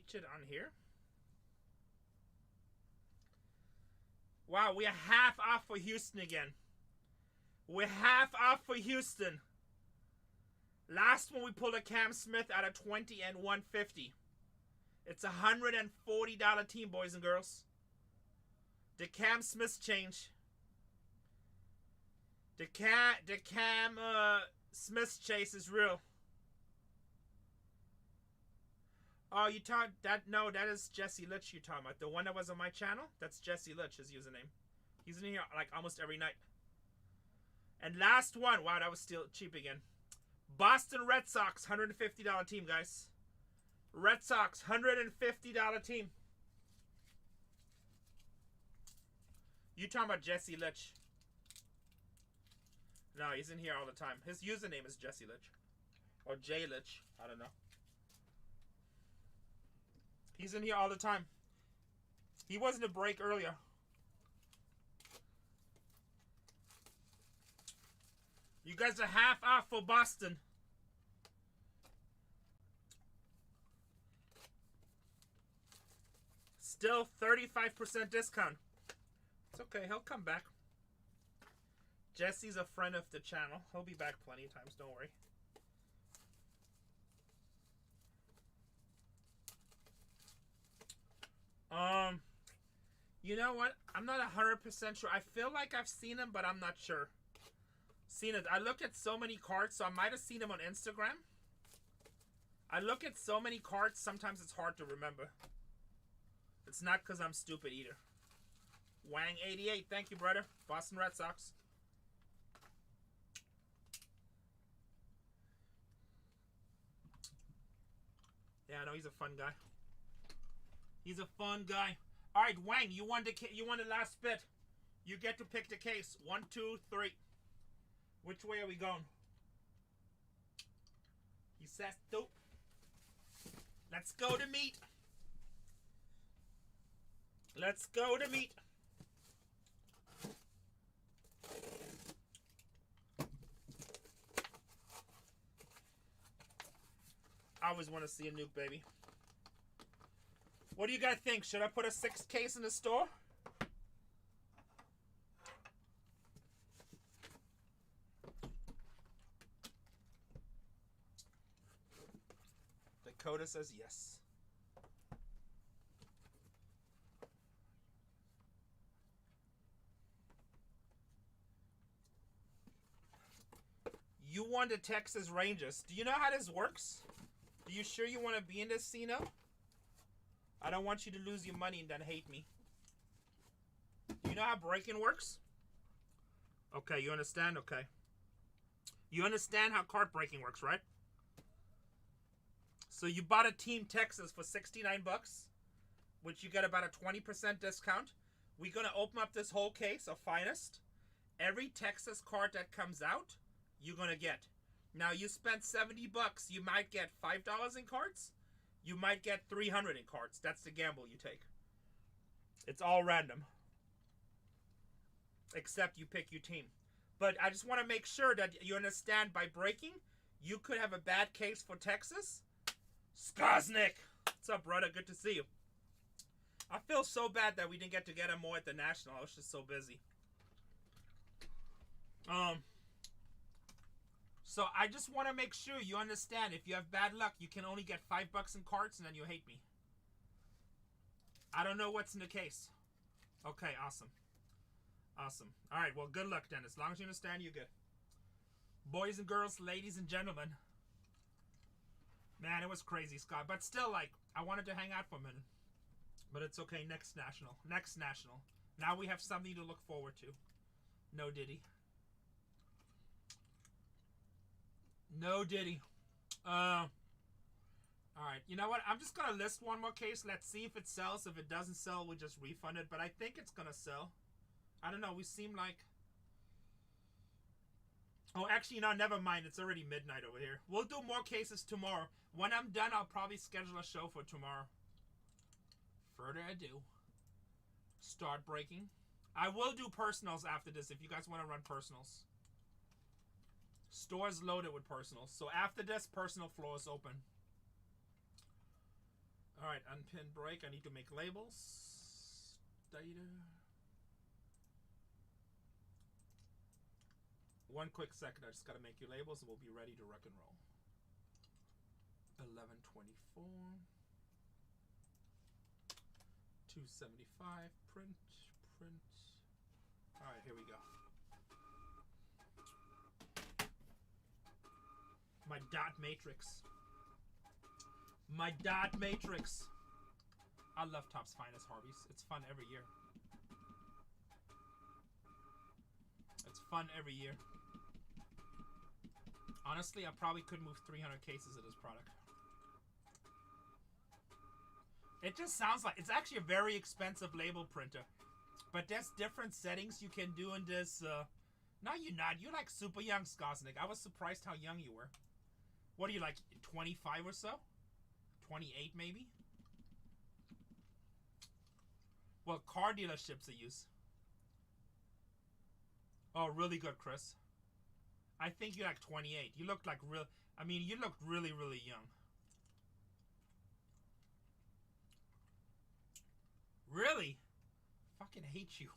[SPEAKER 1] reach it on here. Wow, we're half off for Houston again. We're half off for Houston. Last one we pulled a Cam Smith out of 20 and 150. It's a $140 team, boys and girls. The Cam Smith change. The Cam Smith chase is real. Oh, you talk that? No, that is Jesse Litch you're talking about. The one that was on my channel? That's Jesse Litch, his username. He's in here like almost every night. And last one. Wow, that was still cheap again. Boston Red Sox, $150 team, guys. Red Sox, $150 team. You talking about Jesse Litch? No, he's in here all the time. His username is Jesse Litch. Or Jay Litch. I don't know. He's in here all the time. He wasn't a break earlier. You guys are half off for Boston. Still 35% discount. It's okay. He'll come back. Jesse's a friend of the channel. He'll be back plenty of times. Don't worry. You know what? I'm not 100% sure. I feel like I've seen him, but I'm not sure. Seen it. I look at so many cards, so I might have seen him on Instagram. I look at so many cards, sometimes it's hard to remember. It's not because I'm stupid either. Wang88, thank you, brother. Boston Red Sox. Yeah, I know he's a fun guy. He's a fun guy. All right, Wang, you won the last bit. You get to pick the case. 1, 2, 3. Which way are we going? He says, dope. Let's go to meat. Let's go to meat. I always want to see a nuke, baby. What do you guys think? Should I put a 6th case in the store? Dakota says yes. You won the Texas Rangers. Do you know how this works? Are you sure you want to be in this, Cino? I don't want you to lose your money and then hate me. Do you know how breaking works? Okay, you understand? Okay. You understand how card breaking works, right? So you bought a Team Texas for 69 bucks, which you get about a 20% discount. We're going to open up this whole case of Finest. Every Texas card that comes out, you're going to get. Now, you spent 70 bucks, you might get $5 in cards. You might get 300 in cards. That's the gamble you take. It's all random. Except you pick your team. But I just want to make sure that you understand by breaking, you could have a bad case for Texas. Skosnik! What's up, brother? Good to see you. I feel so bad that we didn't get together more at the National. I was just so busy. So I just want to make sure you understand, if you have bad luck, you can only get $5 in cards and then you hate me. I don't know what's in the case. Okay, awesome. Awesome. All right, well, good luck then. As long as you understand, you're good. Boys and girls, ladies and gentlemen. Man, it was crazy, Scott. But still, like, I wanted to hang out for a minute. But it's okay. Next National. Next National. Now we have something to look forward to. No Diddy. No Diddy. Alright, you know what? I'm just gonna list one more case. Let's see if it sells. If it doesn't sell, we just refund it. But I think it's gonna sell. I don't know. We seem like... Oh, actually, no, never mind. It's already midnight over here. We'll do more cases tomorrow. When I'm done, I'll probably schedule a show for tomorrow. Further ado. Start breaking. I will do personals after this if you guys want to run personals. Store's loaded with personals. So after this, personal floor is open. All right, unpin break. I need to make labels. Data. One quick second. I just got to make your labels and we'll be ready to rock and roll. 1124. 275. Print. All right, here we go. My dot matrix. My dot matrix. I love Topps Finest Harveys. It's fun every year. It's fun every year. Honestly, I probably could move 300 cases of this product. It just sounds like it's actually a very expensive label printer. But there's different settings you can do in this. No, you're not. You're like super young, Skosnik. I was surprised how young you were. What are you, like 25 or so? 28 maybe? Well, car dealerships I use. Oh, really good, Chris. I think you're like 28. You look like real. I mean, you look really, really young. Really? Fucking hate you.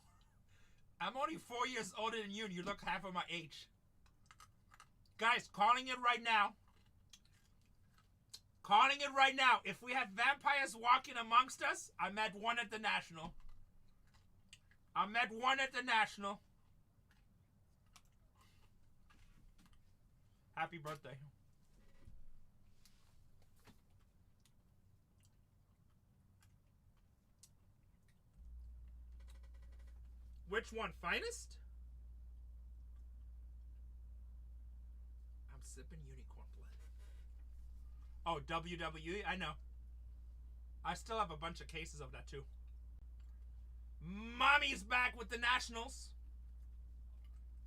[SPEAKER 1] I'm only 4 years older than you and you look half of my age. Guys, calling it right now. Calling it right now. If we have vampires walking amongst us, I met one at the National. I met one at the National. Happy birthday. Which one? Finest? I'm sipping unicorn blood. Oh, WWE? I know. I still have a bunch of cases of that too. Mommy's back with the Nationals.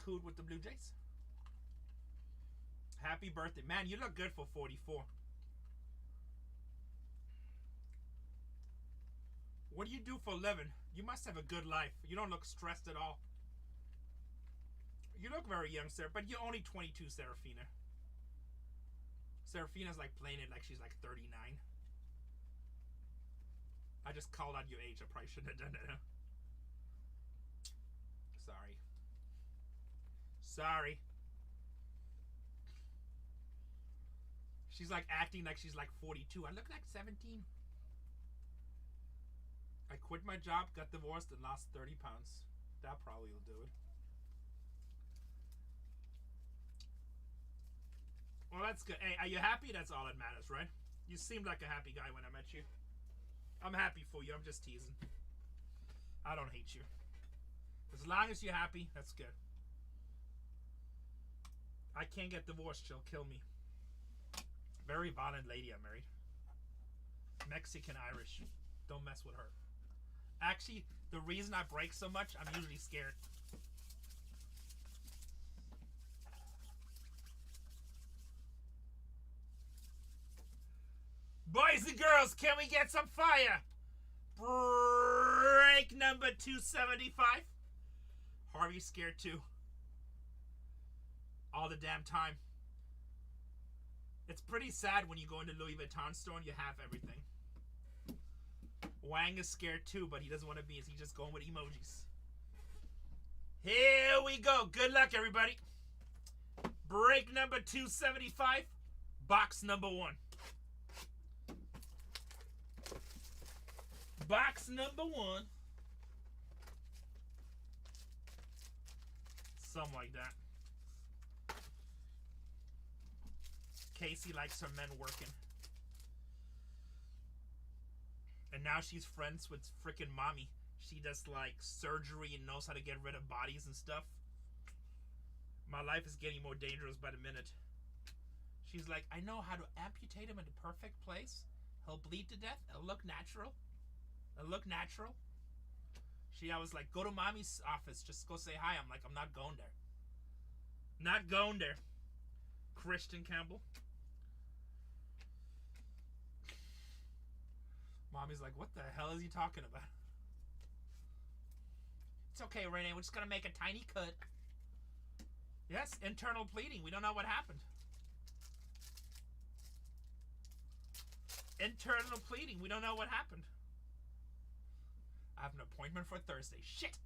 [SPEAKER 1] Cooed with the Blue Jays. Happy birthday. Man, you look good for 44. What do you do for a living? You must have a good life. You don't look stressed at all. You look very young, sir, but you're only 22, Serafina. Serafina's like playing it like she's like 39. I just called out your age. I probably shouldn't have done that, huh? Sorry. Sorry. She's like acting like she's like 42. I look like 17. I quit my job, got divorced, and lost 30 pounds. That probably will do it. Well, that's good. Hey, are you happy? That's all that matters, right? You seemed like a happy guy when I met you. I'm happy for you. I'm just teasing. I don't hate you. As long as you're happy, that's good. I can't get divorced. She'll kill me. Very violent lady I married. Mexican-Irish. Don't mess with her. Actually, the reason I break so much, I'm usually scared. Boys and girls, can we get some fire? Break number 275. Harvey's scared too. All the damn time. It's pretty sad when you go into Louis Vuitton store and you have everything. Wang is scared too, but he doesn't want to be. He's just going with emojis. Here we go. Good luck, everybody. Break number 275. Box number 1. Box number 1. Something like that. Casey likes her men working. And now she's friends with frickin' mommy. She does like surgery and knows how to get rid of bodies and stuff. My life is getting more dangerous by the minute. She's like, I know how to amputate him in the perfect place. He'll bleed to death. It'll look natural. It'll look natural. I was like, go to mommy's office. Just go say hi. I'm like, I'm not going there. Not going there. Christian Campbell. Mommy's like, what the hell is he talking about? It's okay, Rene. We're just going to make a tiny cut. Yes, internal bleeding. We don't know what happened. Internal bleeding. We don't know what happened. I have an appointment for Thursday. Shit.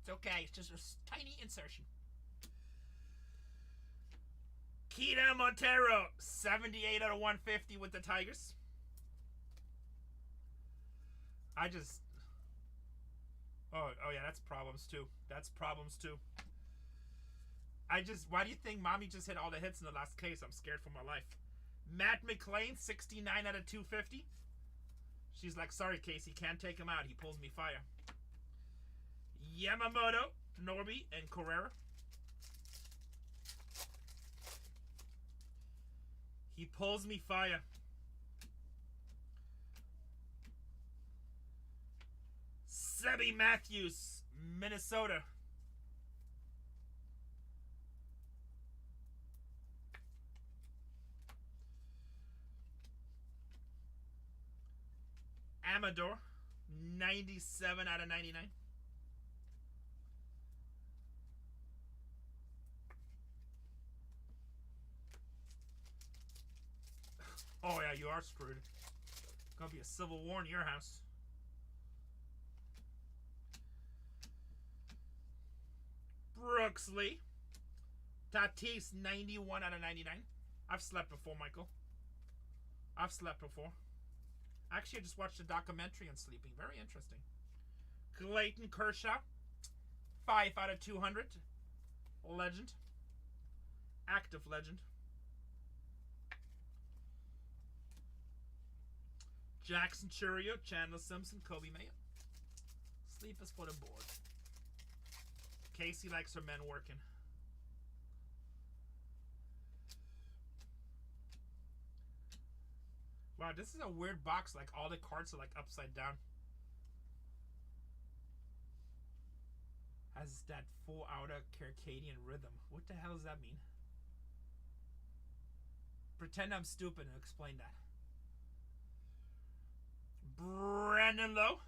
[SPEAKER 1] It's okay. It's just a tiny insertion. Keita Montero, 78 out of 150 with the Tigers. Oh yeah, that's problems too. Why do you think Mommy just hit all the hits in the last case? I'm scared for my life. Matt McClain, 69 out of 250. She's like, sorry, Casey, can't take him out. He pulls me fire. Yamamoto, Norby, and Carrera. He pulls me fire. Sebby Matthews, Minnesota. Amador, 97 out of 99. Oh yeah, you are screwed. Gonna be a civil war in your house. Brooksley. Tatis, 91 out of 99. I've slept before, Michael. I've slept before. Actually, I just watched a documentary on sleeping. Very interesting. Clayton Kershaw, 5 out of 200. Legend. Active legend. Jackson Churio, Chandler Simpson, Kobe Mayo. Sleep is for the board. Casey likes her men working. Wow, this is a weird box. Like, all the cards are, like, upside down. Has that full outer circadian rhythm. What the hell does that mean? Pretend I'm stupid and explain that. Brandon Lowe.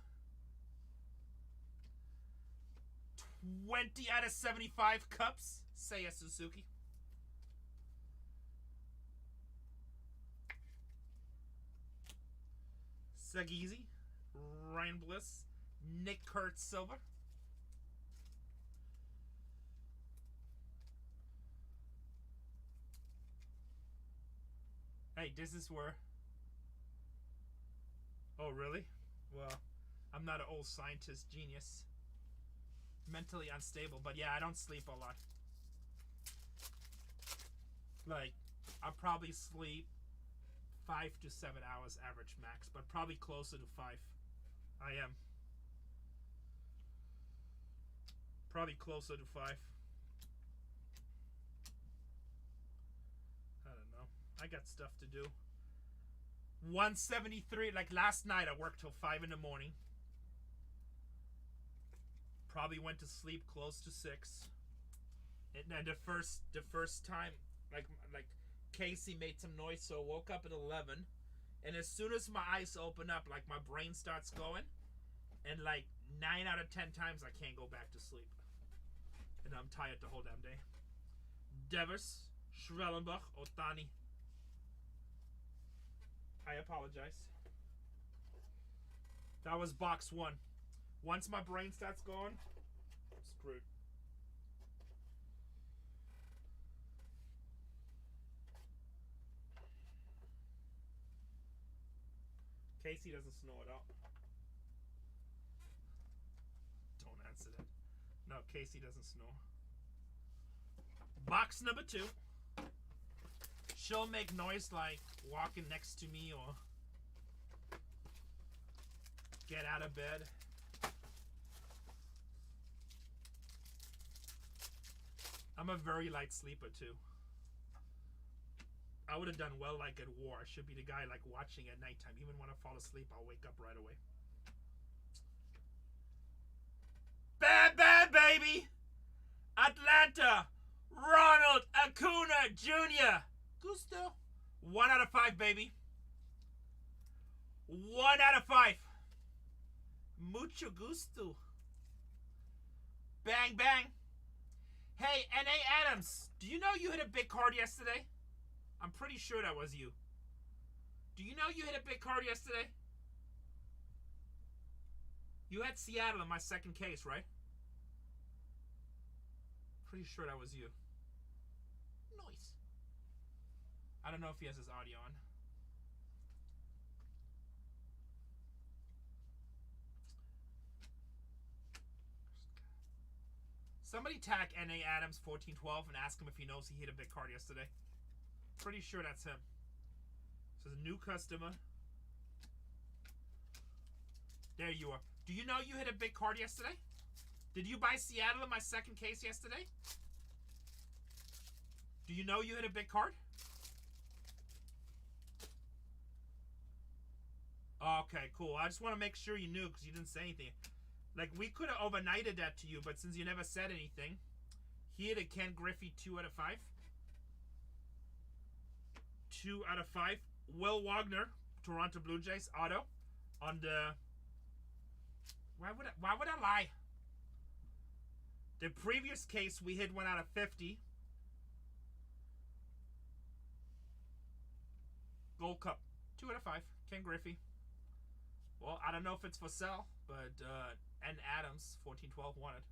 [SPEAKER 1] 20 out of 75 cups. Seiya Suzuki. Sagizi. Ryan Bliss. Nick Kurt Silver. Hey, this is where... Oh, really? Well, I'm not an old scientist genius. Mentally unstable, but yeah, I don't sleep a lot. Like, I probably sleep 5 to 7 hours average max, but probably closer to 5. I am. Probably closer to 5. I don't know. I got stuff to do. 173, like last night I worked till 5 in the morning. Probably went to sleep close to 6. And then the first time, like Casey made some noise, so I woke up at 11. And as soon as my eyes open up, like my brain starts going. And like 9 out of 10 times I can't go back to sleep. And I'm tired the whole damn day. Devers, Schrellenbach, Otani. I apologize. That was box 1. Once my brain starts going, I'm screwed. Casey doesn't snore at all. Don't answer that. No, Casey doesn't snore. Box number 2. She'll make noise like walking next to me or get out of bed. I'm a very light sleeper too. I would have done well like at war. I should be the guy like watching at nighttime. Even when I fall asleep, I'll wake up right away. Bad, bad, baby! Atlanta! Ronald Acuna Jr. Gusto. 1 out of 5, baby. 1 out of 5. Mucho gusto. Bang, bang. Hey, N.A. Adams, do you know you hit a big card yesterday? I'm pretty sure that was you. Do you know you hit a big card yesterday? You had Seattle in my second case, right? Pretty sure that was you. Nice. I don't know if he has his audio on. Somebody tag N.A. Adams 1412 and ask him if he knows he hit a big card yesterday. Pretty sure that's him. So it's a new customer. There you are. Do you know you hit a big card yesterday? Did you buy Seattle in my second case yesterday? Do you know you hit a big card? Okay, cool. I just want to make sure you knew because you didn't say anything. Like, we could have overnighted that to you, but since you never said anything, he hit a Ken Griffey 2 out of 5. 2 out of 5. Will Wagner, Toronto Blue Jays, auto on the... Why would I lie? The previous case, we hit 1 out of 50. Gold Cup, 2 out of 5. Ken Griffey. Well, I don't know if it's for sale, but N. Adams 1412 wanted.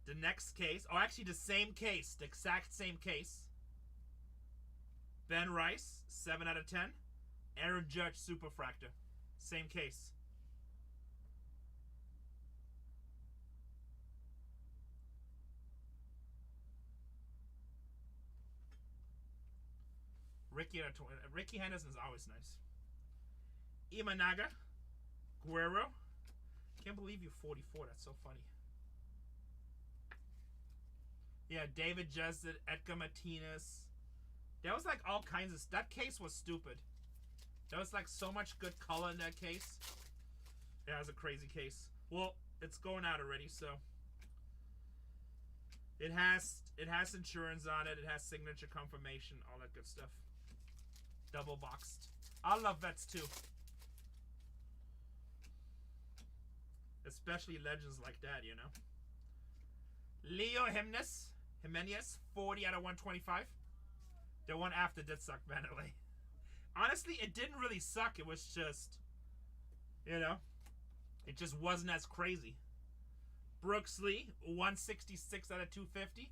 [SPEAKER 1] The next case, oh, actually the same case, the exact same case. Ben Rice, 7 out of 10. Aaron Judge, Superfractor. Same case. Ricky Henderson's always nice. Imanaga, Guerrero. Can't believe you're 44. That's so funny. Yeah, David Justin, Edgar Martinez. That was like all kinds of... That case was stupid. There was like so much good color in that case. Yeah, it was a crazy case. Well, it's going out already, so... It has insurance on it. It has signature confirmation, all that good stuff. Double boxed. I love vets too. Especially legends like that, you know. Leo Jimenez, 40 out of 125. The one after did suck, by the way. Honestly, it didn't really suck. It was just, you know, it just wasn't as crazy. Brooks Lee, 166 out of 250.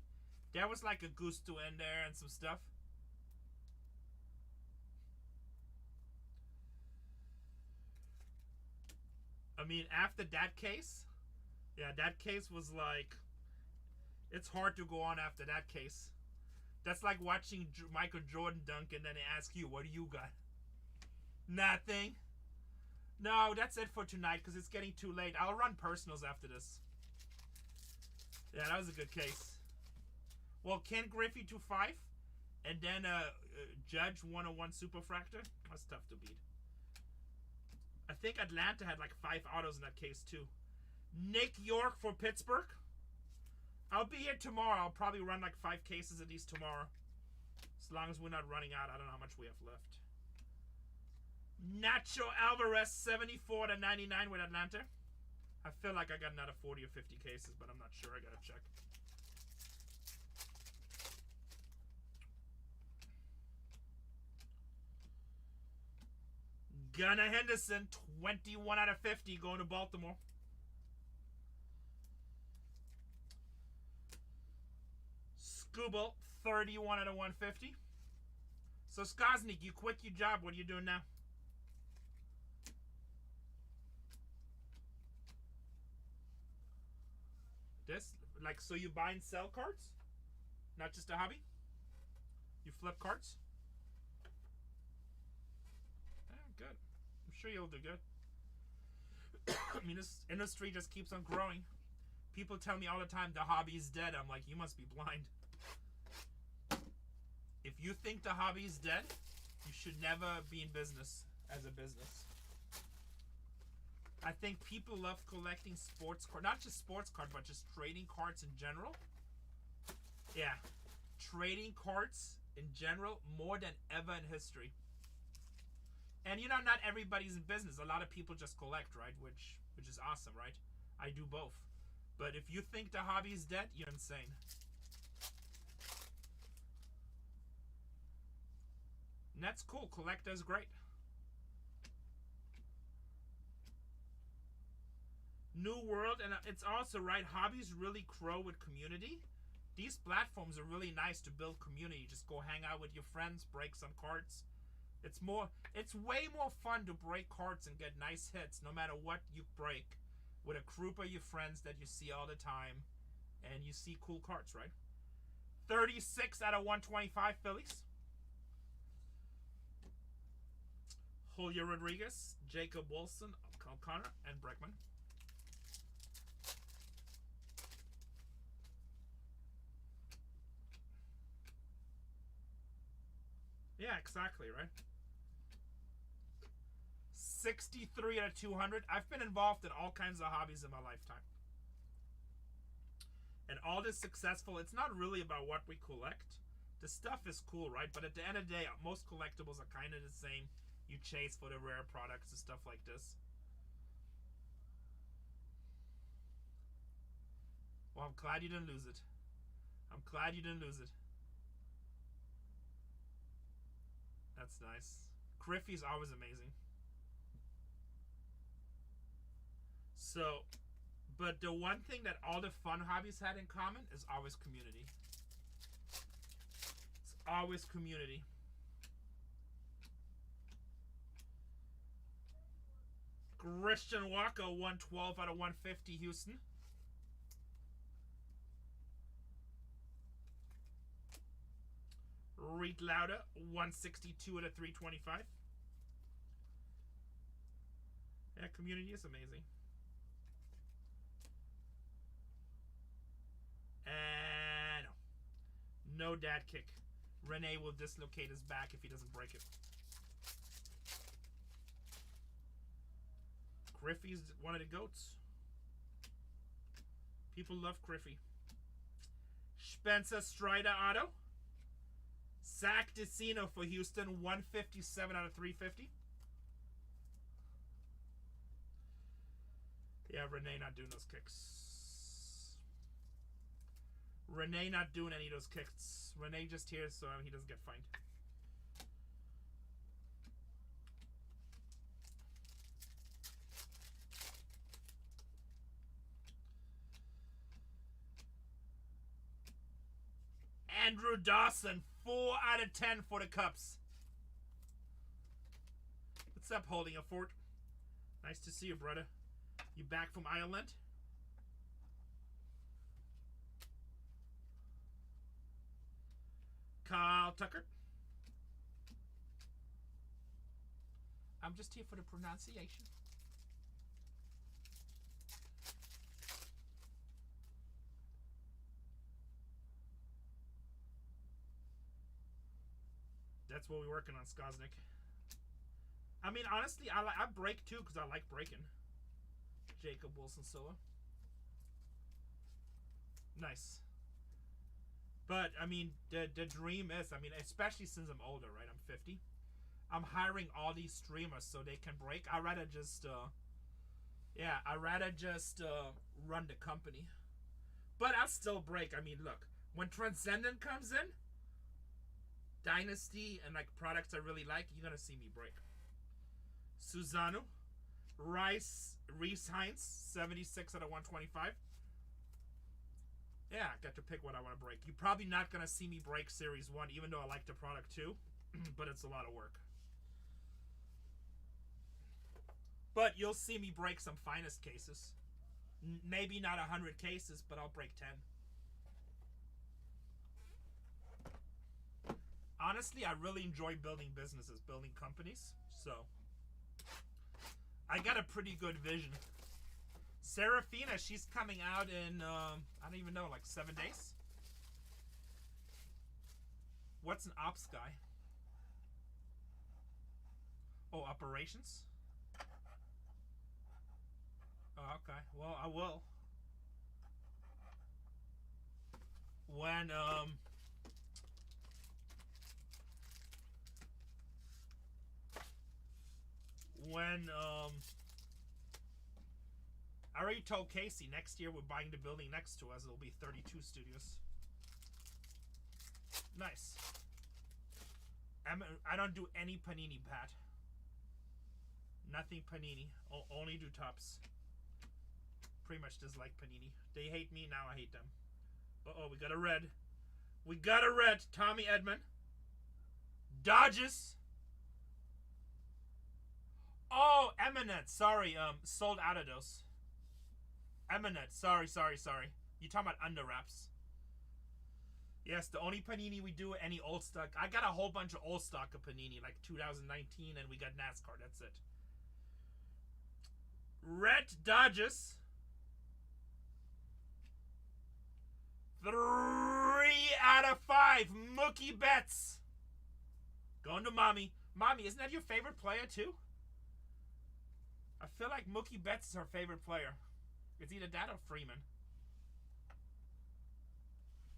[SPEAKER 1] There was like a Gusto in there and some stuff. I mean, after that case, yeah, that case was like, it's hard to go on after that case. That's like watching Michael Jordan dunk and then they ask you, what do you got? Nothing. No, that's it for tonight because it's getting too late. I'll run personals after this. Yeah, that was a good case. Well, Ken Griffey 2.5 and then Judge 101 Superfractor. That's tough to beat. I think Atlanta had like 5 autos in that case too. Nick York for Pittsburgh. I'll be here tomorrow. I'll probably run like 5 cases of these tomorrow. As long as we're not running out. I don't know how much we have left. Nacho Alvarez, 74 to 99 with Atlanta. I feel like I got another 40 or 50 cases, but I'm not sure. I gotta check. Gunnar Henderson, 21 out of 50 going to Baltimore. Skubal, 31 out of 150. So, Skosnik, you quit your job. What are you doing now? This? Like, so you buy and sell cards? Not just a hobby? You flip cards? Good. I'm sure you'll do good. I mean, this industry just keeps on growing. People tell me all the time the hobby is dead. I'm like, you must be blind. If you think the hobby is dead, you should never be in business as a business. I think people love collecting sports cards. Not just sports cards, but just trading cards in general. Yeah. Trading cards in general more than ever in history. And you know, not everybody's in business. A lot of people just collect, right? Which is awesome, right? I do both. But if you think the hobby is dead, you're insane. And that's cool. Collector's great. New world, and it's also right. Hobbies really grow with community. These platforms are really nice to build community. Just go hang out with your friends, break some cards. It's way more fun to break cards and get nice hits, no matter what you break, with a group of your friends that you see all the time, and you see cool cards, right? 36 out of 125 Phillies. Julio Rodriguez, Jacob Wilson, O'Connor, and Bregman. Yeah, exactly, right? 63 out of 200. I've been involved in all kinds of hobbies in my lifetime. And all this successful, it's not really about what we collect. The stuff is cool, right? But at the end of the day, most collectibles are kind of the same. You chase for the rare products and stuff like this. Well, I'm glad you didn't lose it. I'm glad you didn't lose it. That's nice. Griffey's always amazing. So, but the one thing that all the fun hobbies had in common is always community. It's always community. Christian Walker, 112 out of 150, Houston. Reed Lauda, 162 out of 325. Yeah, community is amazing. And no dad kick. Rene will dislocate his back if he doesn't break it. Griffey's one of the GOATs. People love Griffey. Spencer Strider auto. Zach DeCino for Houston, 157 out of 350. Yeah, Rene not doing those kicks. Rene not doing any of those kicks. Rene just here so he doesn't get fined. Andrew Dawson, 4 out of 10 for the Cubs. What's up, Holding a Fort? Nice to see you, brother. You back from Ireland? Kyle Tucker. I'm just here for the pronunciation. That's what we're working on, Skosnik. I mean, honestly, I break too because I like breaking. Jacob Wilson Silla. Nice. But, I mean, the dream is, I mean, especially since I'm older, right? I'm 50. I'm hiring all these streamers so they can break. I'd rather just, run the company. But I'll still break. I mean, look, when Transcendent comes in, Dynasty and like products I really like, you're gonna see me break. Susano, Reese Hines, 76 out of 125. Yeah, I got to pick what I want to break. You're probably not gonna see me break Series 1, even though I like the product too, but it's a lot of work. But you'll see me break some finest cases. Maybe not 100 cases, but I'll break 10. Honestly, I really enjoy building businesses, building companies. So, I got a pretty good vision. Serafina, she's coming out in, I don't even know, like 7 days? What's an ops guy? Oh, operations? Oh, okay. Well, I will. When, I already told Casey next year we're buying the building next to us. It'll be 32 studios. Nice. I don't do any panini, Pat. Nothing panini. Only do tops. Pretty much dislike panini. They hate me, now I hate them. Uh-oh, we got a red. We got a red. Tommy Edman. Dodges. Oh, Eminent. Sorry, sold out of those. Eminent. Sorry. You talking about under wraps. Yes, the only panini we do, any old stock. I got a whole bunch of old stock of panini, like 2019, and we got NASCAR. That's it. Red Dodges. 3 out of 5. Mookie Betts. Going to Mommy. Mommy, isn't that your favorite player too? I feel like Mookie Betts is her favorite player. It's either that or Freeman.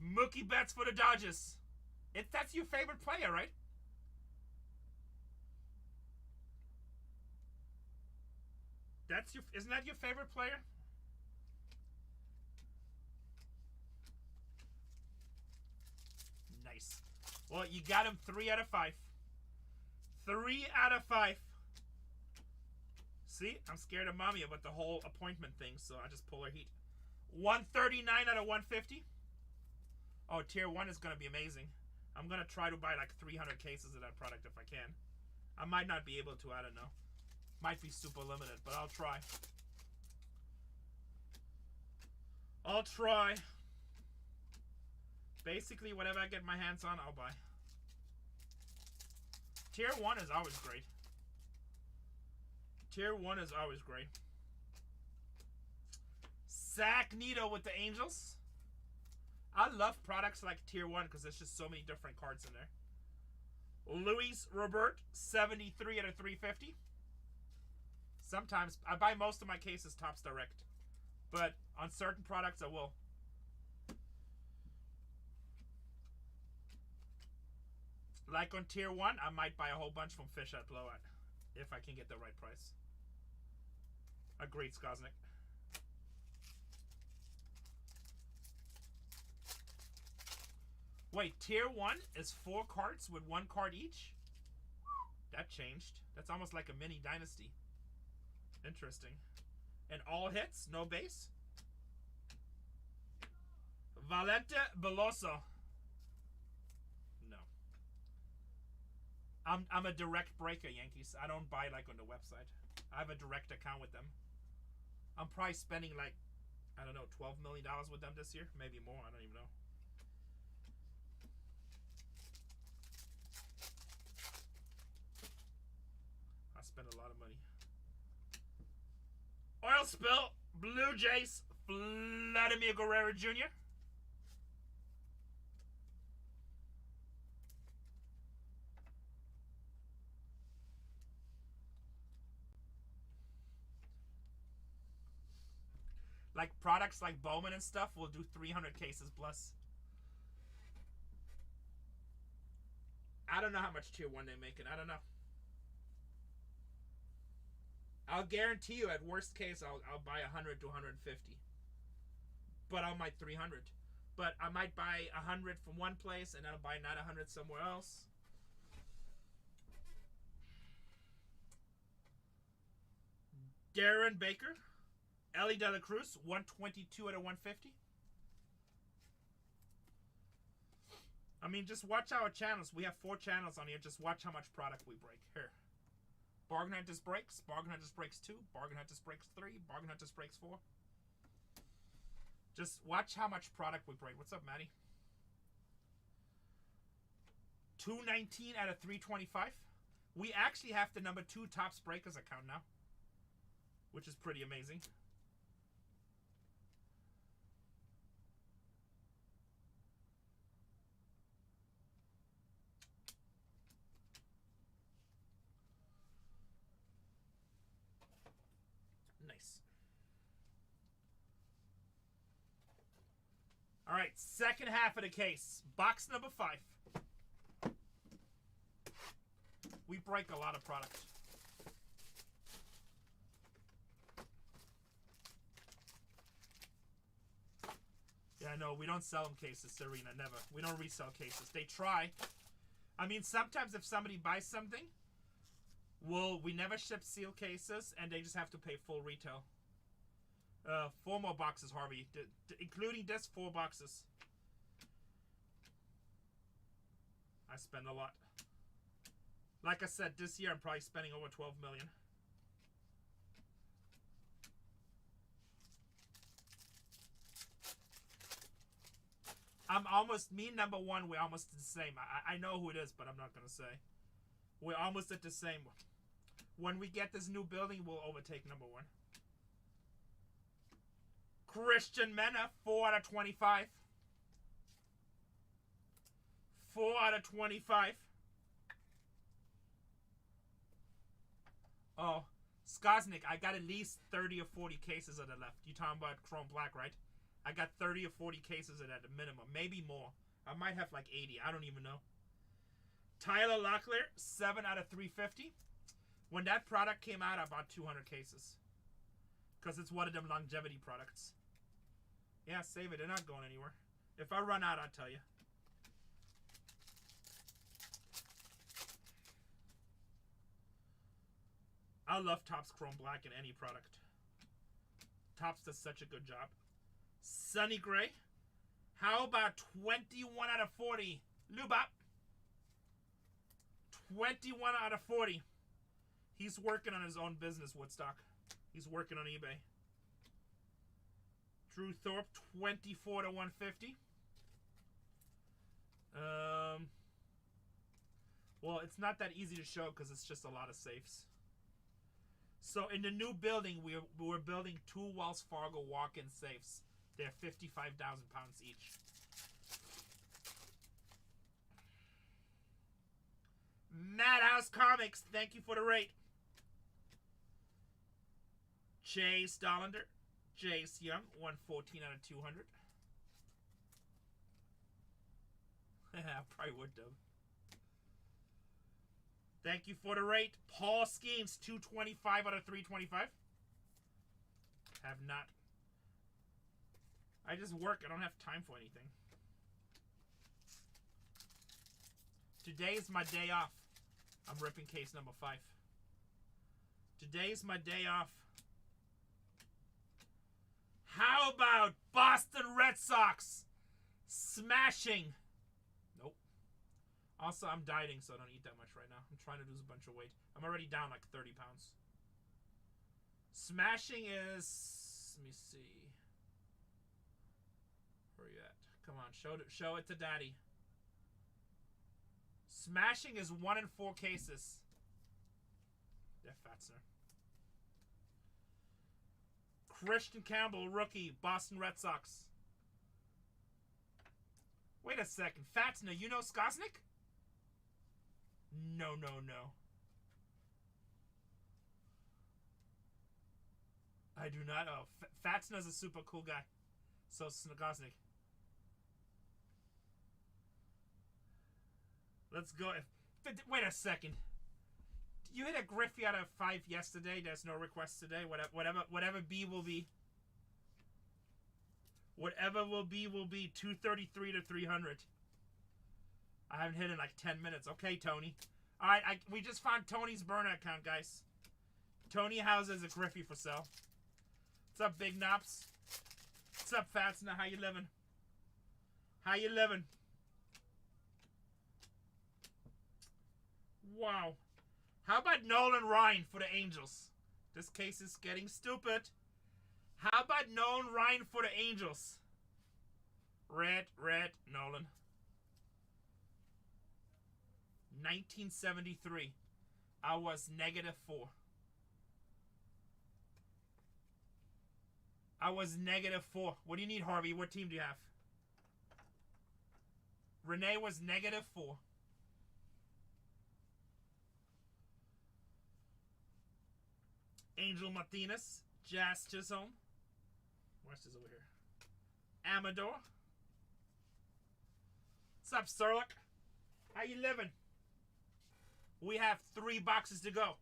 [SPEAKER 1] Mookie Betts for the Dodgers. That's your favorite player, right? Isn't that your favorite player? Nice. Well, you got him 3 out of 5. 3 out of 5. See, I'm scared of Mommy about the whole appointment thing, so I just pull her heat. 139 out of 150. Oh, tier 1 is going to be amazing. I'm going to try to buy like 300 cases of that product if I can. I might not be able to, I don't know. Might be super limited, but I'll try. I'll try. Basically, whatever I get my hands on, I'll buy. Tier 1 is always great. Tier 1 is always great. Zach Neto with the Angels. I love products like Tier 1 because there's just so many different cards in there. Luis Robert, 73 out of 350. Sometimes, I buy most of my cases Topps Direct. But on certain products, I will. Like on Tier 1, I might buy a whole bunch from Fish at Blowout. If I can get the right price. Agreed, Skosnik. Wait, Tier 1 is 4 cards with 1 card each? That changed. That's almost like a mini dynasty. Interesting. And all hits, no base? Valente Beloso. No. I'm a direct breaker, Yankees. I don't buy like on the website. I have a direct account with them. I'm probably spending like, I don't know, $12 million with them this year. Maybe more, I don't even know. I spend a lot of money. Oil spill, Blue Jays, Vladimir Guerrero Jr. Like products like Bowman and stuff will do 300 cases plus. I don't know how much Tier 1 they make it. I don't know. I'll guarantee you at worst case I'll buy 100 to 150. But I'll buy 300. But I might buy 100 from one place and I'll buy not 100 somewhere else. Darren Baker. Ellie De La Cruz, 122 out of 150. I mean, just watch our channels. We have 4 channels on here. Just watch how much product we break. Here. Bargain Hunters Breaks, Bargain Hunters Breaks 2, Bargain Hunters Breaks 3, Bargain Hunters Breaks 4. Just watch how much product we break. What's up, Maddie? 219 out of 325. We actually have the number 2 Topps Breakers account now, which is pretty amazing. Nice. All right, second half of the case. Box number 5. We break a lot of product. I know, we don't sell them cases, Serena, never. We don't resell cases. They try. I mean, sometimes if somebody buys something, we never ship seal cases, and they just have to pay full retail. 4 more boxes, Harvey. Including this, 4 boxes. I spend a lot. Like I said, this year I'm probably spending over $12 million. I'm almost, me and number 1, we're almost the same. I know who it is, but I'm not going to say. We're almost at the same. When we get this new building, we'll overtake number 1. Christian Mena, 4 out of 25. 4 out of 25. Oh, Skosnik, I got at least 30 or 40 cases of the left. You talking about Chrome Black, right? I got 30 or 40 cases of that at a minimum. Maybe more. I might have like 80. I don't even know. Tyler Locklear, 7 out of 350. When that product came out, I bought 200 cases. Because it's one of them longevity products. Yeah, save it. They're not going anywhere. If I run out, I'll tell you. I love Topps Chrome Black in any product. Topps does such a good job. Sunny Gray. How about 21 out of 40? Lubop. 21 out of 40. He's working on his own business, Woodstock. He's working on eBay. Drew Thorpe, 24 to 150. Well, it's not that easy to show because it's just a lot of safes. So in the new building, we're building 2 Wells Fargo walk-in safes. They're 55,000 pounds each. Madhouse Comics, thank you for the rate. Chase Dollander, Jace Young, 114 out of 200. I probably would have. Thank you for the rate. Paul Skeens, 225 out of 325. Have not. I just work. I don't have time for anything. Today is my day off. I'm ripping case number 5. Today's my day off. How about Boston Red Sox smashing? Nope. Also, I'm dieting, so I don't eat that much right now. I'm trying to lose a bunch of weight. I'm already down like 30 pounds. Smashing is... Let me see. Where are you at? Come on, show it to Daddy. Smashing is 1 in 4 cases. Yeah, Fatzner. Christian Campbell, rookie, Boston Red Sox. Wait a second. Fatzner, you know Skosnik? No. I do not know. Fatzner's a super cool guy. So, Skosnik. Let's go. Wait a second. You hit a Griffey out of 5 yesterday. There's no request today. Whatever B will be. Whatever will be 233 to 300. I haven't hit in like 10 minutes. Okay, Tony. All right, we just found Tony's burner account, guys. Tony houses a Griffey for sale. What's up, Big Nops? What's up, Fatsna? How you living? How you living? Wow. How about Nolan Ryan for the Angels? This case is getting stupid. How about Nolan Ryan for the Angels? Red, Nolan. 1973. I was -4. I was -4. What do you need, Harvey? What team do you have? Rene was -4. Angel Martinez, Jazz Chisholm. Where's this over here? Amador. What's up, Serlick? How you living? We have 3 boxes to go.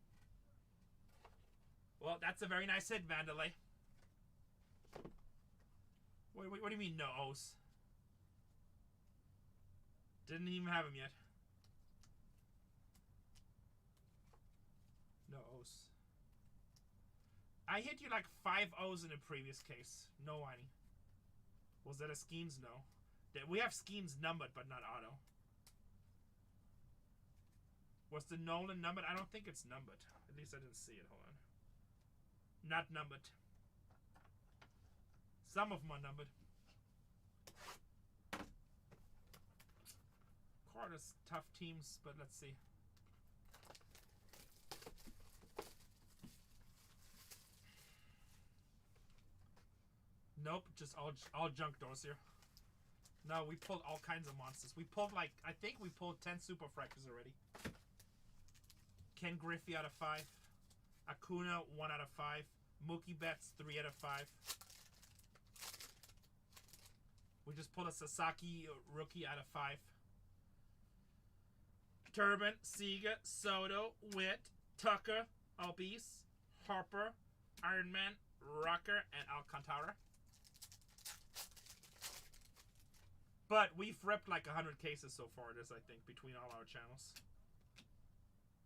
[SPEAKER 1] Well, that's a very nice hit, Vandalay. What do you mean, no O's? Didn't even have him yet. No O's. I hit you like 5 O's in the previous case. No whining. Was that a Skeens? No. We have Skeens numbered, but not auto. Was the Nolan numbered? I don't think it's numbered. At least I didn't see it. Hold on. Not numbered. Some of them are numbered. Carter's tough teams, but let's see. Nope, just all junk doors here. No, we pulled all kinds of monsters. We pulled like, I think we pulled 10 super fractors already. Ken Griffey out of 5. Acuna 1 out of 5. Mookie Betts 3 out of 5. We just pulled a Sasaki rookie out of 5. Turbin, Sega, Soto, Witt, Tucker, Albies, Harper, Iron Man, Rocker, and Alcantara. But we've ripped like 100 cases so far, this I think, between all our channels.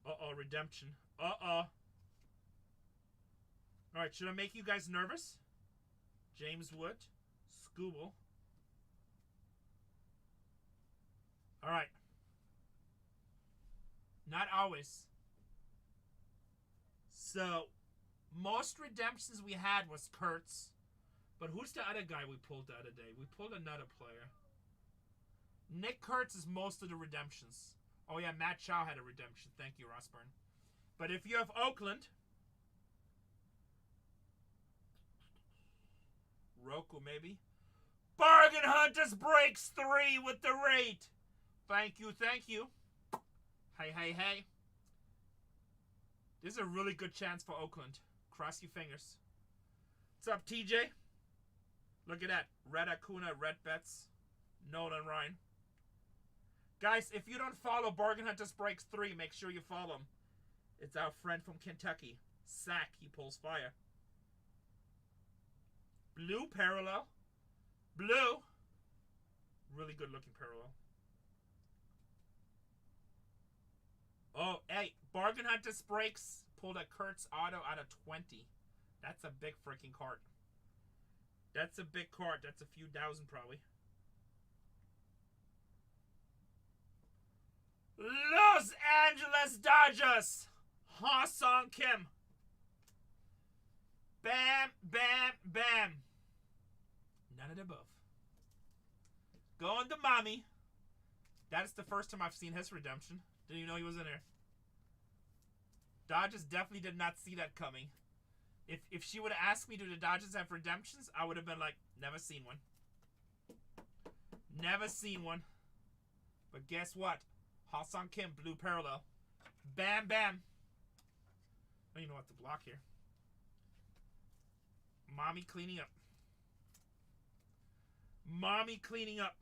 [SPEAKER 1] Uh-oh, redemption. Uh-oh. Alright, should I make you guys nervous? James Wood. Scooble. Alright. Not always. So, most redemptions we had was Kurtz. But who's the other guy we pulled the other day? We pulled another player. Nick Kurtz is most of the redemptions. Oh yeah, Matt Chow had a redemption. Thank you, Rossburn. But if you have Oakland, Roku maybe. Bargain Hunters breaks 3 with the rate. Thank you, thank you. Hey, hey, hey. This is a really good chance for Oakland. Cross your fingers. What's up, TJ? Look at that. Red Acuna, Red Betts, Nolan Ryan. Guys, if you don't follow Bargain Hunters Breaks 3, make sure you follow him. It's our friend from Kentucky. Sack, he pulls fire. Blue parallel. Blue. Really good looking parallel. Oh, hey, Bargain Hunters Breaks pulled a Kurtz auto out of 20. That's a big freaking card. That's a big card. That's a few thousand probably. Los Angeles Dodgers. Ha-Sung Kim. Bam, bam, bam. None of the above. Going to mommy. That is the first time I've seen his redemption. Didn't even know he was in there. Dodgers definitely did not see that coming. If she would have asked me, do the Dodgers have redemptions? I would have been like, never seen one. Never seen one. But guess what? Ha-Sung Kim, blue parallel. Bam, bam. I don't even know what to block here. Mommy cleaning up. Mommy cleaning up.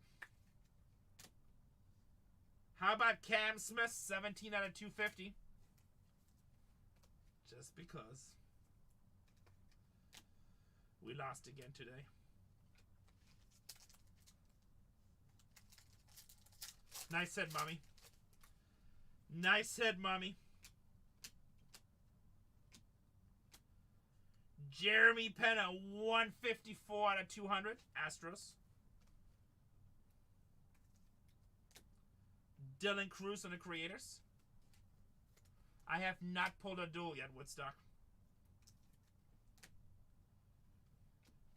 [SPEAKER 1] How about Cam Smith, 17 out of 250? Just because. We lost again today. Nice hit, Mommy. Nice hit, Mommy. Jeremy Pena, 154 out of 200. Astros. Dylan Cruz on the Creators. I have not pulled a duel yet, Woodstock.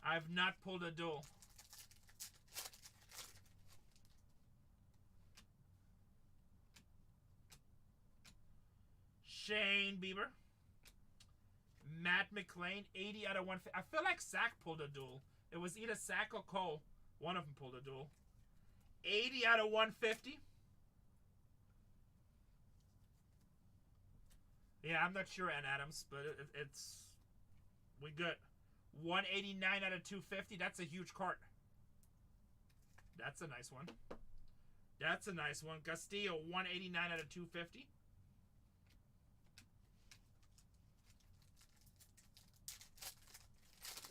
[SPEAKER 1] I have not pulled a duel. Shane Bieber. Matt McClain, 80 out of 150. I feel like Zach pulled a duel. It was either Zach or Cole. One of them pulled a duel. 80 out of 150. Yeah, I'm not sure, Ann Adams, but it's... We good. 189 out of 250. That's a huge card. That's a nice one. That's a nice one. Castillo, 189 out of 250.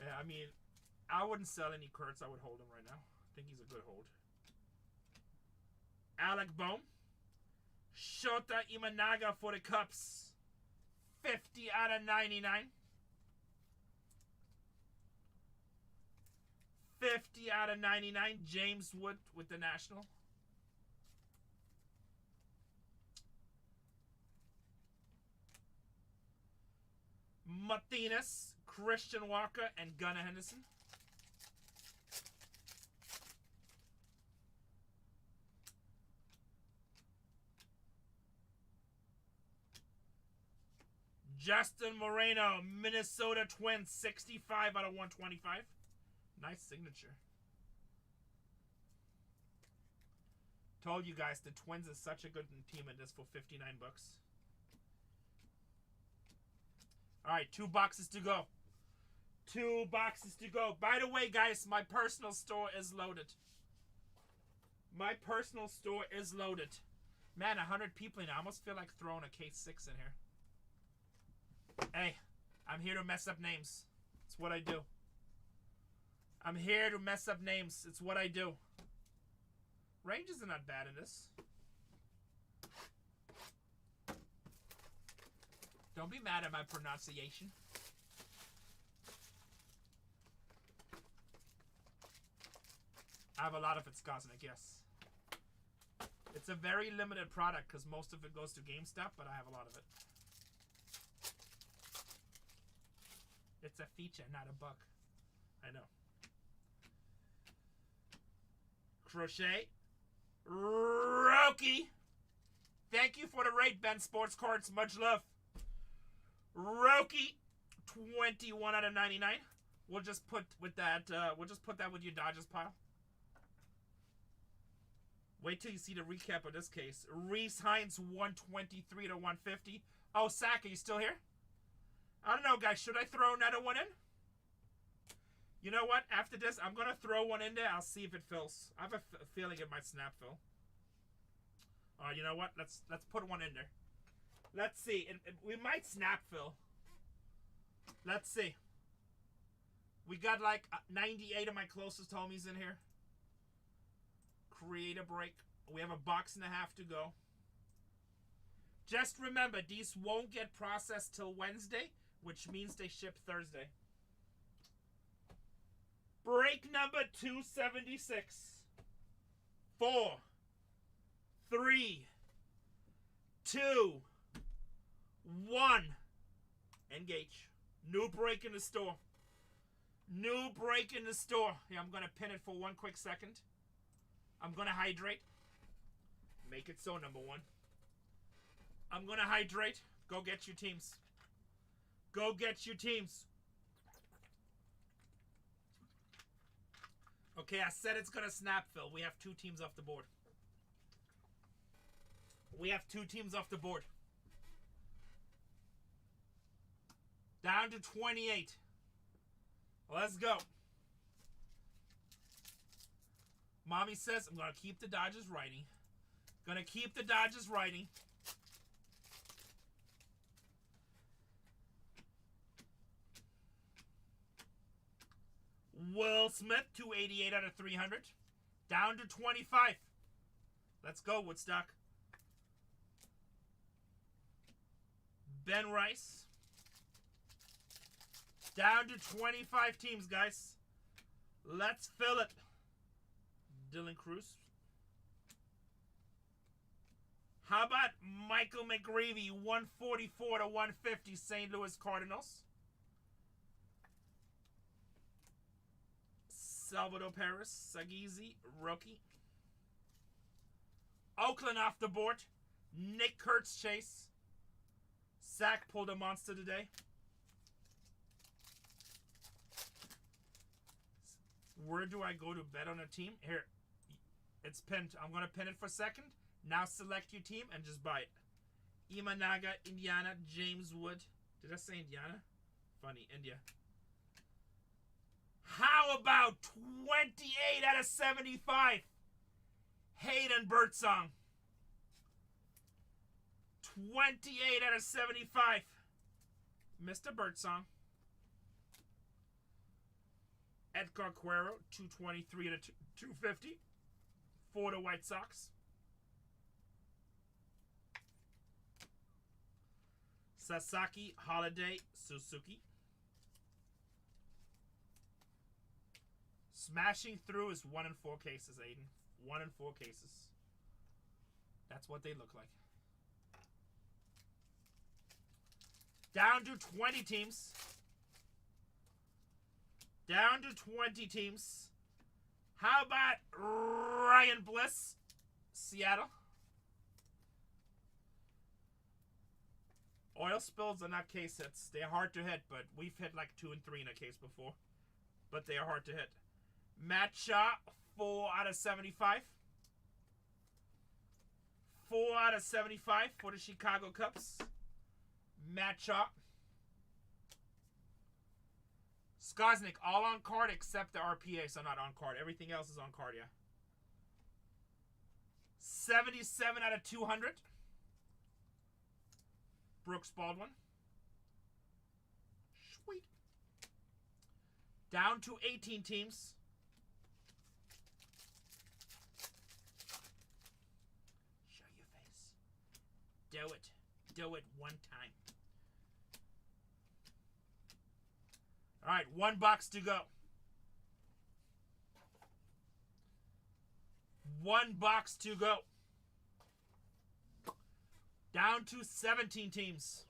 [SPEAKER 1] Yeah, I mean, I wouldn't sell any Kurtz. I would hold him right now. I think he's a good hold. Alec Bohm. Shota Imanaga for the Cubs. 50 out of 99. 50 out of 99. James Wood with the National. Martinez, Christian Walker, and Gunnar Henderson. Justin Moreno, Minnesota Twins, 65 out of 125. Nice signature. Told you guys the Twins is such a good team in this for 59 bucks. All right, 2 boxes to go. 2 boxes to go. By the way, guys, my personal store is loaded. My personal store is loaded. Man, 100 people in here. I almost feel like throwing a case 6 in here. Hey, I'm here to mess up names. It's what I do. I'm here to mess up names. It's what I do. Rangers are not bad in this. Don't be mad at my pronunciation. I have a lot of it's cosmic, yes. It's a very limited product because most of it goes to GameStop, but I have a lot of it. It's a feature, not a bug. I know. Crochet. Roki. Thank you for the raid, Ben Sports Cards. Much love. Roki. 21 out of 99. We'll just put with that. We'll just put that with your Dodgers pile. Wait till you see the recap of this case. Reese Hines, 123 to 150. Oh, Sack, are you still here? I don't know, guys. Should I throw another one in? You know what? After this, I'm going to throw one in there. I'll see if it fills. I have a feeling it might snap fill. You know what? Let's put one in there. Let's see. We might snap fill. Let's see. We got like 98 of my closest homies in here. Create a break. We have a box and a half to go. Just remember, these won't get processed till Wednesday, which means they ship Thursday. Break number 276. 4, 3, 2, 1. Engage. New break in the store. New break in the store. Yeah, I'm going to pin it for 1 quick second. I'm going to hydrate. Make it so, number 1. I'm going to hydrate. Go get your teams. Go get your teams. Okay, I said it's going to snap fill. We have 2 teams off the board. We have 2 teams off the board. Down to 28. Let's go. Mommy says I'm going to keep the Dodgers writing. Going to keep the Dodgers writing. Will Smith, 288 out of 300. Down to 25. Let's go, Woodstock. Ben Rice. Down to 25 teams, guys. Let's fill it. Dylan Cruz. How about Michael McGreevy, 144 to 150, St. Louis Cardinals. Salvador Perez, Sagizi, rookie. Oakland off the board. Nick Kurtz Chase. Zach pulled a monster today. Where do I go to bet on a team? Here. It's pinned. I'm going to pin it for second. Now select your team and just buy it. Imanaga, Indiana, James Wood. Did I say Indiana? Funny, India. How about 28 out of 75? Hayden Birdsong. 28 out of 75. Mr. Birdsong. Edgar Cuero, 223 to 250 for the White Sox. Sasaki, Holiday, Suzuki. Smashing through is 1 in 4 cases, Aiden. 1 in 4 cases. That's what they look like. Down to 20 teams. Down to 20 teams. How about Ryan Bliss, Seattle? Oil spills are not case hits. They're hard to hit, but we've hit like 2 and 3 in a case before. But they are hard to hit. Matt Shaw, 4 out of 75. 4 out of 75 for the Chicago Cubs. Matt Shaw. Skosnik, all on card except the RPA, so not on card. Everything else is on card, yeah. 77 out of 200. Brooks Baldwin. Sweet. Down to 18 teams. Show your face. Do it. Do it one time. All right, 1 box to go. 1 box to go. Down to 17 teams.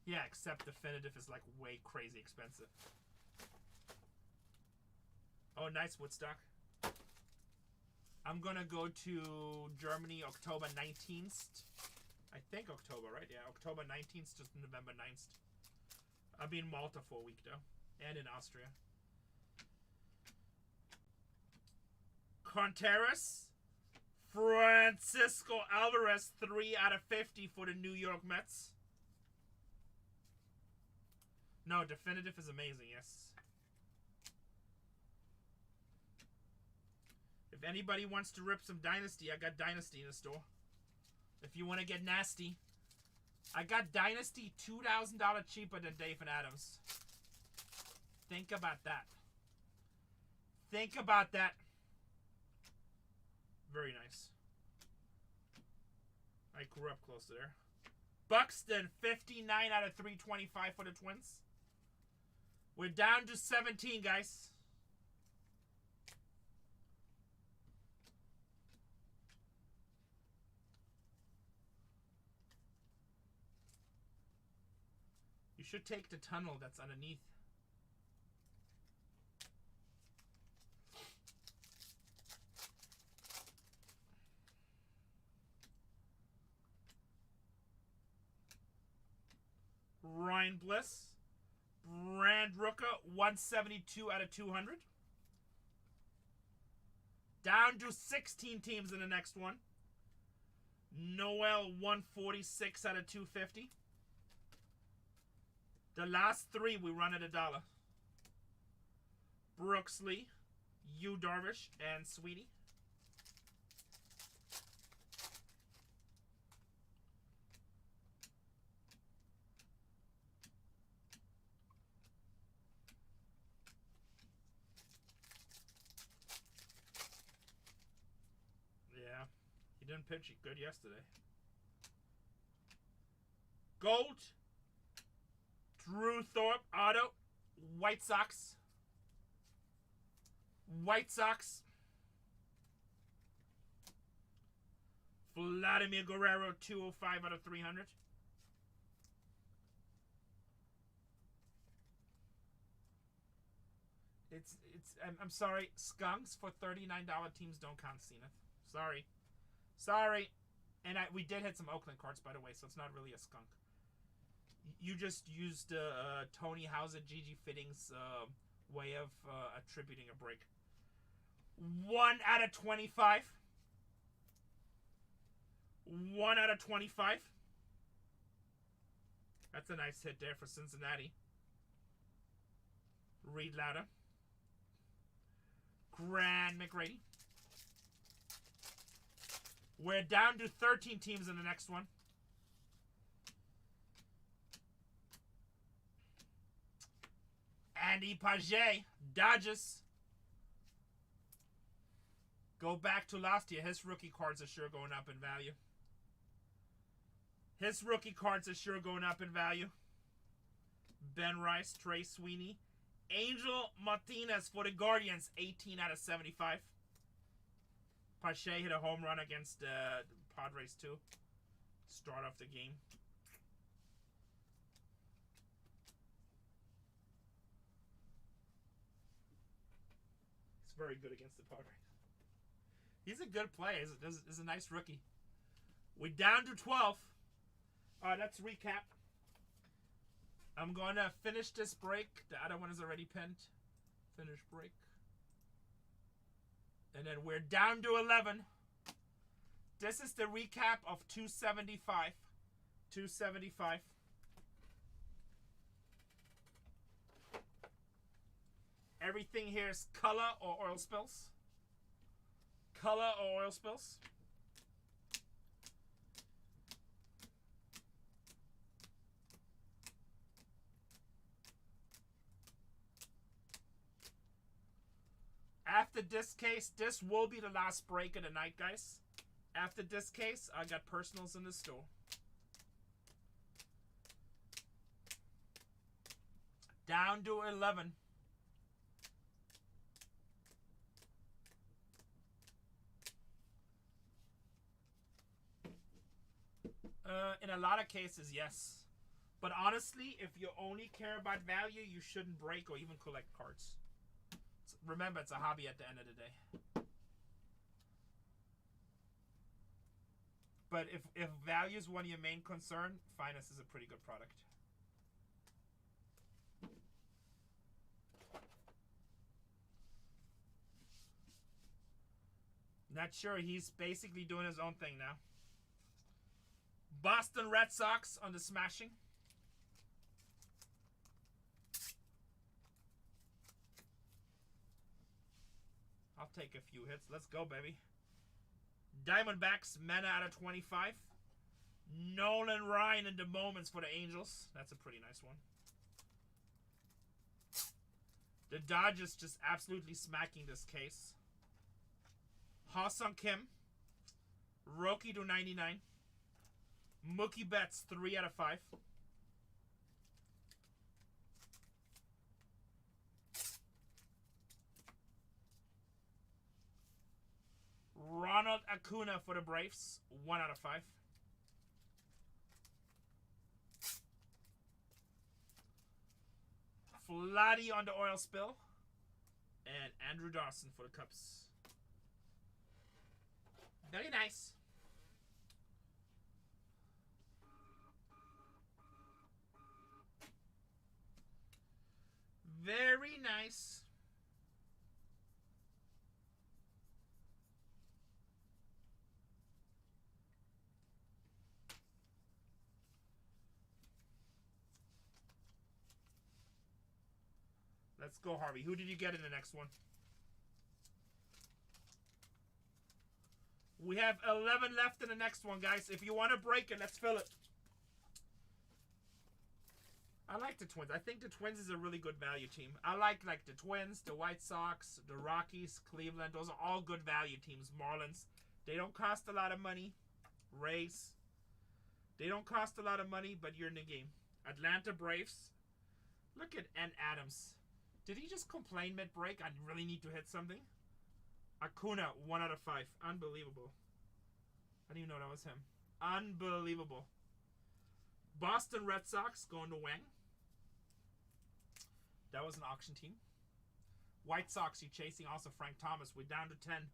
[SPEAKER 1] Yeah, except Definitive is like way crazy expensive. Oh, nice Woodstock. I'm gonna go to Germany October 19th. I think October, right? Yeah, October 19th, just November 9th. I'll be in Malta for a week, though. And in Austria. Contreras. Francisco Alvarez, 3 out of 50 for the New York Mets. No, Definitive is amazing, yes. If anybody wants to rip some Dynasty, I got Dynasty in the store. If you want to get nasty, I got Dynasty $2,000 cheaper than Dave and Adams. Think about that. Think about that. Very nice. I grew up close to there. Buxton, 59 out of 325 for the Twins. We're down to 17, guys. You should take the tunnel that's underneath. Ryan Bliss. Brand Rooker, 172 out of 200. Down to 16 teams in the next one. Noel, 146 out of 250. The last 3 we run at $1. Brooksley, Yu Darvish, and Sweetie. Yeah, he didn't pitch good yesterday. Gold. Drew Thorpe, auto. White Sox. White Sox. Vladimir Guerrero, 205 out of 300. I'm sorry, skunks for $39 teams don't count, Zenith. Sorry. Sorry. And we did hit some Oakland cards, by the way, so it's not really a skunk. You just used Tony Hauser, Gigi Fittings' way of attributing a break. 1 out of 25. 1 out of 25. That's a nice hit there for Cincinnati. Reed Lauder. Grand McGrady. We're down to 13 teams in the next one. Andy Page, Dodgers. Go back to last year. His rookie cards are sure going up in value. His rookie cards are sure going up in value. Ben Rice, Trey Sweeney. Angel Martinez for the Guardians, 18 out of 75. Pache hit a home run against the Padres too. Start off the game. He's very good against the Padres. He's a good player. He's a nice rookie. We're down to 12. Let's recap. I'm going to finish this break. The other one is already pinned. Finish break. And then we're down to 11. This is the recap of 275. 275. Everything here is color or oil spills. Color or oil spills. After this case, this will be the last break of the night, guys. After this case, I got personals in the store. Down to 11. In a lot of cases, yes. But honestly, if you only care about value, you shouldn't break or even collect cards. Remember, it's a hobby at the end of the day. But if value is one of your main concern, Finest is a pretty good product. Not sure. He's basically doing his own thing now. Boston Red Sox on the smashing. I'll take a few hits. Let's go, baby. Diamondbacks, Mena out of 25. Nolan Ryan in the moments for the Angels. That's a pretty nice one. The Dodgers just absolutely smacking this case. Ha-Sung Kim. Roki to 99. Mookie Betts, 3 out of 5. Ronald Acuna for the Braves, 1 out of 5. Vladdy on the oil spill. And Andrew Dawson for the Cubs. Very nice. Very nice. Let's go, Harvey. Who did you get in the next one? We have 11 left in the next one, guys. If you want to break it, let's fill it. I like the Twins. I think the Twins is a really good value team. I like the Twins, the White Sox, the Rockies, Cleveland. Those are all good value teams. Marlins. They don't cost a lot of money. Rays. They don't cost a lot of money, but you're in the game. Atlanta Braves. Look at N. Adams. Did he just complain mid-break? I really need to hit something. Acuna, 1 out of 5. Unbelievable. I didn't even know that was him. Unbelievable. Boston Red Sox going to Wang. That was an auction team. White Sox, you chasing also Frank Thomas. We're down to 10.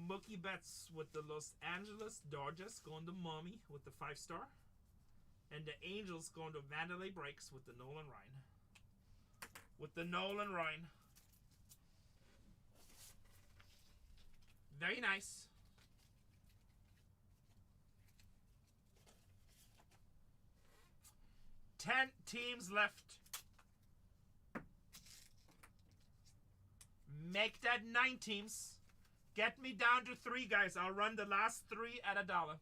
[SPEAKER 1] Mookie Betts with the Los Angeles Dodgers going to Mommy with the 5-star. And the Angels going to Vanderlei Breaks with the Nolan Ryan. With the Nolan Ryan. Very nice. Ten teams left. Make that 9 teams. Get me down to 3, guys. I'll run the last 3 at $1.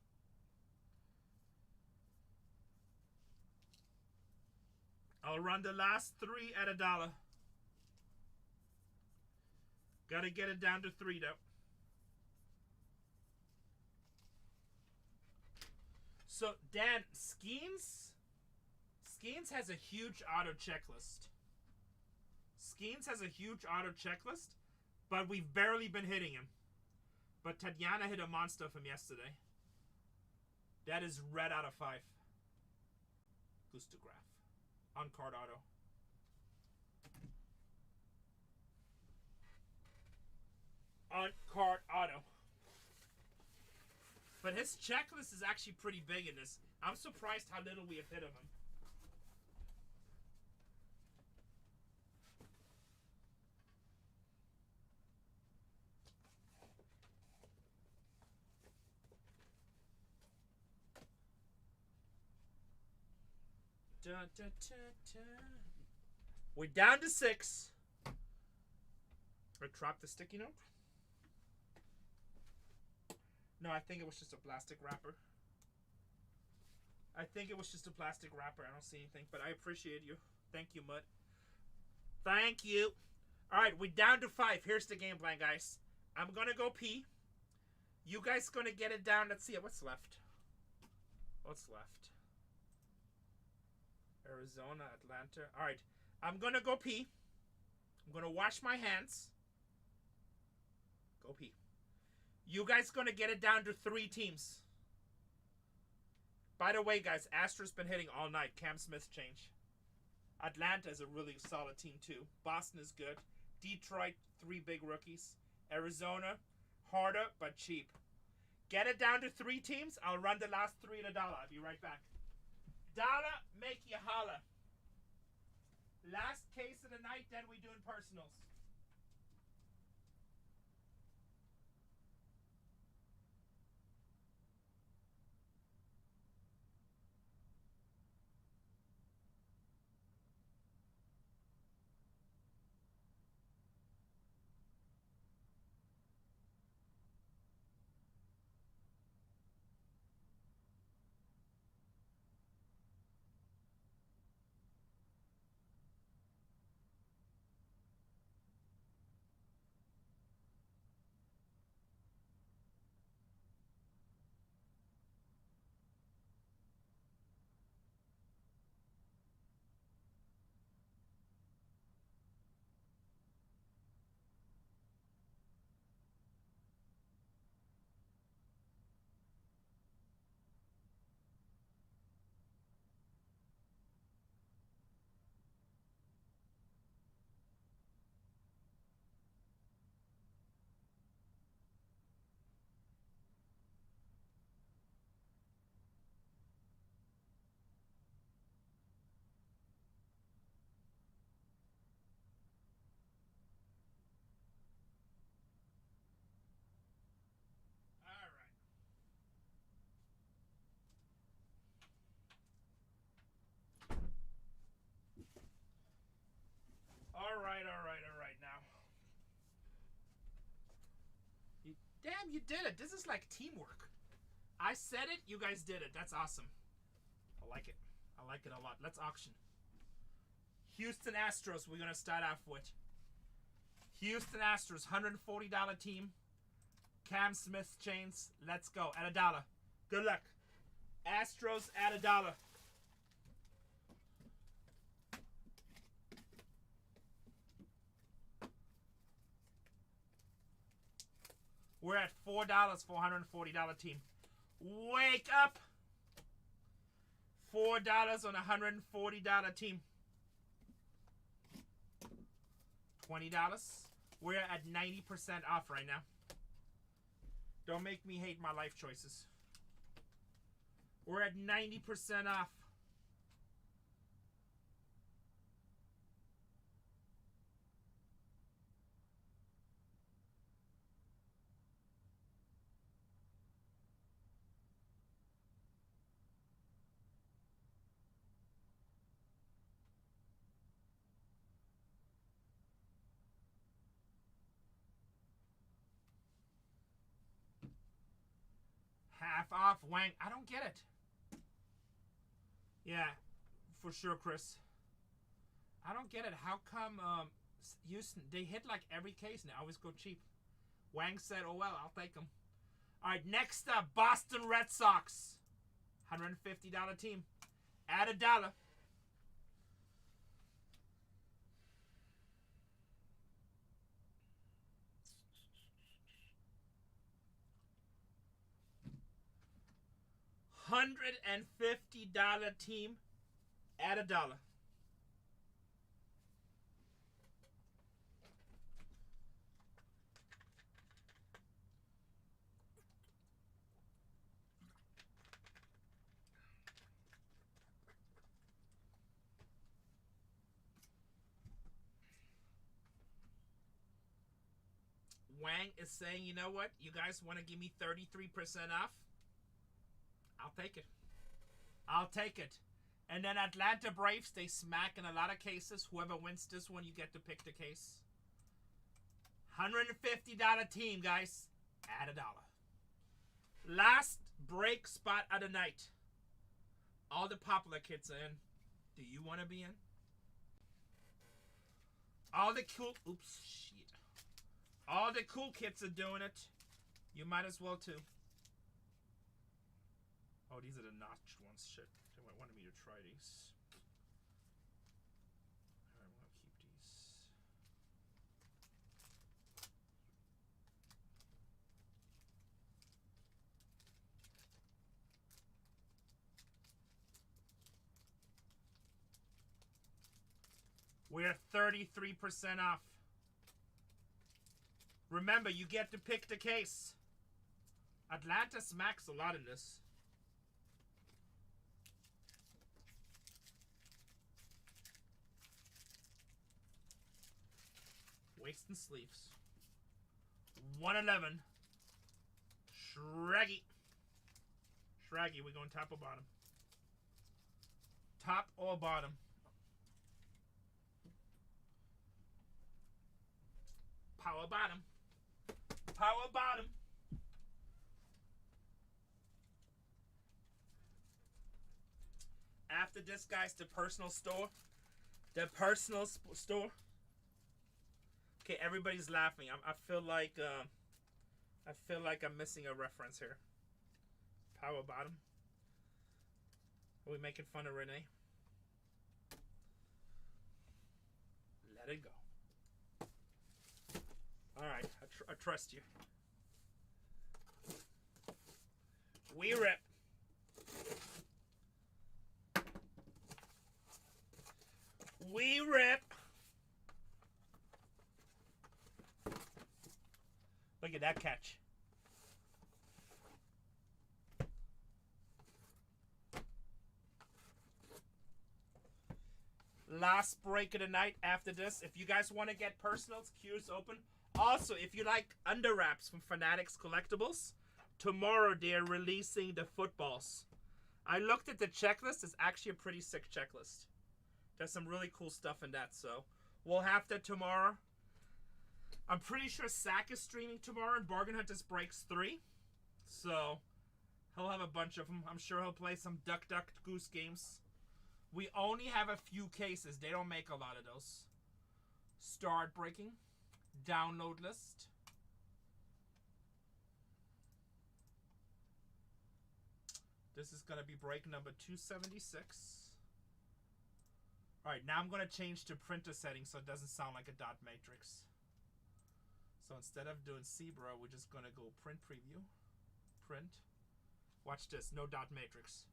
[SPEAKER 1] I'll run the last 3 at $1. Gotta get it down to 3 though. So Dan, Skeens has a huge auto checklist. Skeens has a huge auto checklist, but we've barely been hitting him. But Tatiana hit a monster of him yesterday. That is red out of 5. Gustograph. On card auto. On card auto. But his checklist is actually pretty big in this. I'm surprised how little we have hit of him. Da, da, da, da. We're down to 6. I dropped the sticky note. No, I think it was just a plastic wrapper. I don't see anything, but I appreciate you. Thank you, Mud. Thank you. All right, we're down to 5. Here's the game plan, guys. I'm going to go pee. You guys going to get it down. Let's see what's left. Arizona, Atlanta. All right, I'm going to go pee. I'm going to wash my hands. Go pee. You guys going to get it down to 3 teams. By the way, guys, Astra's been hitting all night. Cam Smith change. Atlanta is a really solid team, too. Boston is good. Detroit, 3 big rookies. Arizona, harder but cheap. Get it down to 3 teams. I'll run the last 3 at $1. I'll be right back. Dollar, make you holla. Last case of the night, then we doing personals. All right now. Damn, you did it. This is like teamwork. I said it, you guys did it. That's awesome. I like it. I like it a lot. Let's auction. Houston Astros, we're going to start off with. Houston Astros, $140 team. Cam Smith chains. Let's go. At $1. Good luck. Astros at $1. We're at $4 for $140 team. Wake up! $4 on $140 team. $20. We're at 90% off right now. Don't make me hate my life choices. We're at 90% off. Half off, Wang. I don't get it. Yeah, for sure, Chris. I don't get it. How come Houston, they hit like every case and they always go cheap? Wang said, oh well, I'll take them. All right, next up, Boston Red Sox. $150 team. Add $1. $150 team. Add $1. Wang is saying, you know what? You guys want to give me 33% off? I'll take it. I'll take it. And then Atlanta Braves, they smack in a lot of cases. Whoever wins this one, you get to pick the case. $150 team, guys. Add $1. Last break spot of the night. All the popular kids are in. Do you want to be in? All the cool... Oops, shit. All the cool kids are doing it. You might as well too. Oh, these are the notched ones. Shit. They wanted me to try these. Alright, I'm gonna keep these. We're 33% off. Remember, you get to pick the case. Atlanta smacks a lot in this. Waist and sleeves. 111. Shraggy. Shraggy, we're going top or bottom? Top or bottom? Power bottom. Power bottom. After this, guys, the personal store. The personal store. Okay, everybody's laughing. I feel like I'm missing a reference here. Power bottom. Are we making fun of Rene? Let it go. All right, I trust you. We rip. We rip. Look at that catch. Last break of the night after this. If you guys want to get personals, queue's open. Also, if you like under wraps from Fanatics Collectibles, tomorrow they're releasing the footballs. I looked at the checklist. It's actually a pretty sick checklist. There's some really cool stuff in that, so we'll have that tomorrow. I'm pretty sure Sack is streaming tomorrow in BargainHuntersbreaks 3. So he'll have a bunch of them. I'm sure he'll play some Duck Duck Goose games. We only have a few cases. They don't make a lot of those. Start breaking. Download list. This is going to be break number 276. Alright, now I'm going to change to printer settings so it doesn't sound like a dot matrix. So instead of doing Zebra, we're just going to go print preview. Print. Watch this. No dot matrix.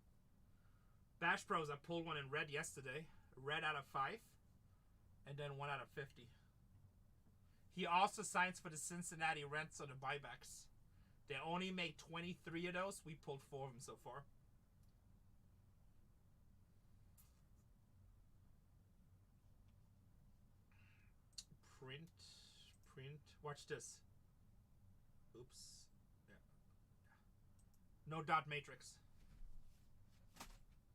[SPEAKER 1] Bash Pros, I pulled one in red yesterday. Red out of 5. And then 1 out of 50. He also signs for the Cincinnati Reds or the buybacks. They only make 23 of those. We pulled 4 of them so far. Print. Watch this. Oops. Yeah. No dot matrix.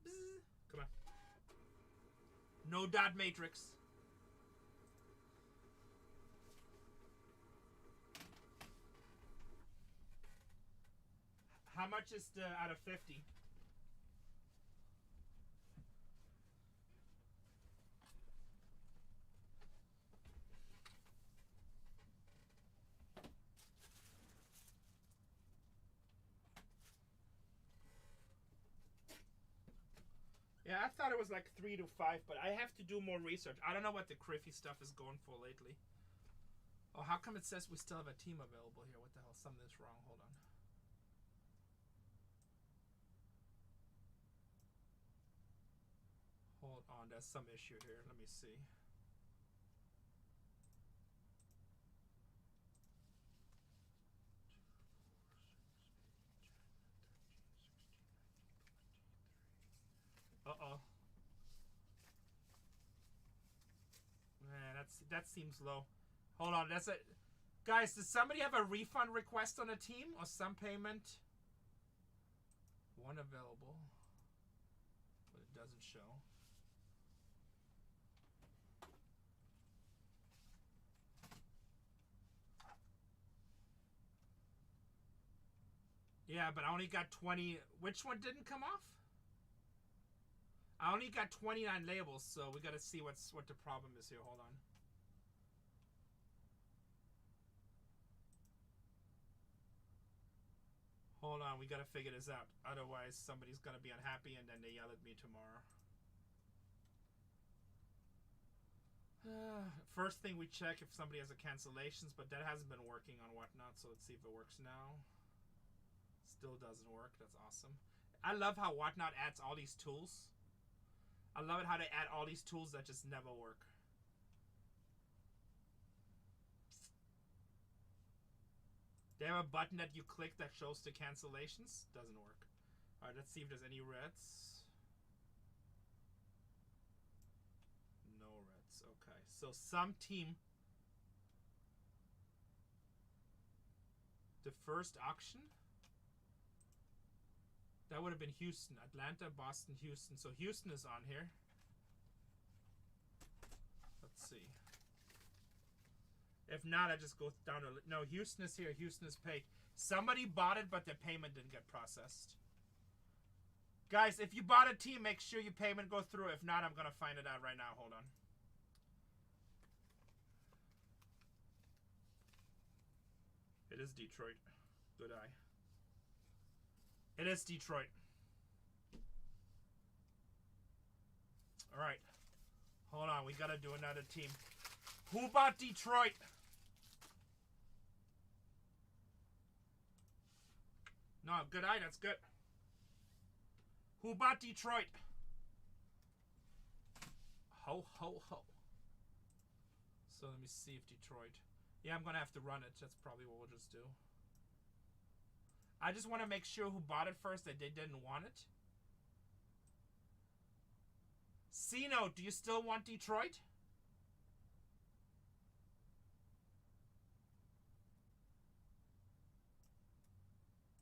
[SPEAKER 1] Bzz. Come on. No dot matrix. How much is the out of 50? Yeah, I thought it was like 3 to 5, but I have to do more research. I don't know what the Criffy stuff is going for lately. Oh, how come it says we still have a team available here? What the hell? Something's wrong. Hold on. Hold on. There's some issue here. Let me see. Uh-oh. Man, that seems low. Hold on. That's it. Guys, does somebody have a refund request on a team or some payment? One available. But it doesn't show. Yeah, but I only got 20. Which one didn't come off? I only got 29 labels, so we gotta see what the problem is here. Hold on. Hold on, we gotta figure this out. Otherwise, somebody's gonna be unhappy and then they yell at me tomorrow. First thing we check if somebody has a cancellations, but that hasn't been working on Whatnot, so let's see if it works now. Still doesn't work. That's awesome. I love how Whatnot adds all these tools. I love it how they add all these tools that just never work. They have a button that you click that shows the cancellations. Doesn't work. Alright, let's see if there's any reds. No reds. Okay. So some team. The first auction. That would have been Houston. Atlanta, Boston, Houston. So Houston is on here. Let's see. If not, I just go down to... No, Houston is here. Houston is paid. Somebody bought it, but their payment didn't get processed. Guys, if you bought a team, make sure your payment goes through. If not, I'm going to find it out right now. Hold on. It is Detroit. Good eye. It is Detroit. All right. Hold on. We got to do another team. Who bought Detroit? No, good eye. That's good. Who bought Detroit? Ho, ho, ho. So let me see if Detroit... Yeah, I'm going to have to run it. That's probably what we'll just do. I just want to make sure who bought it first that they didn't want it. C-Note, do you still want Detroit?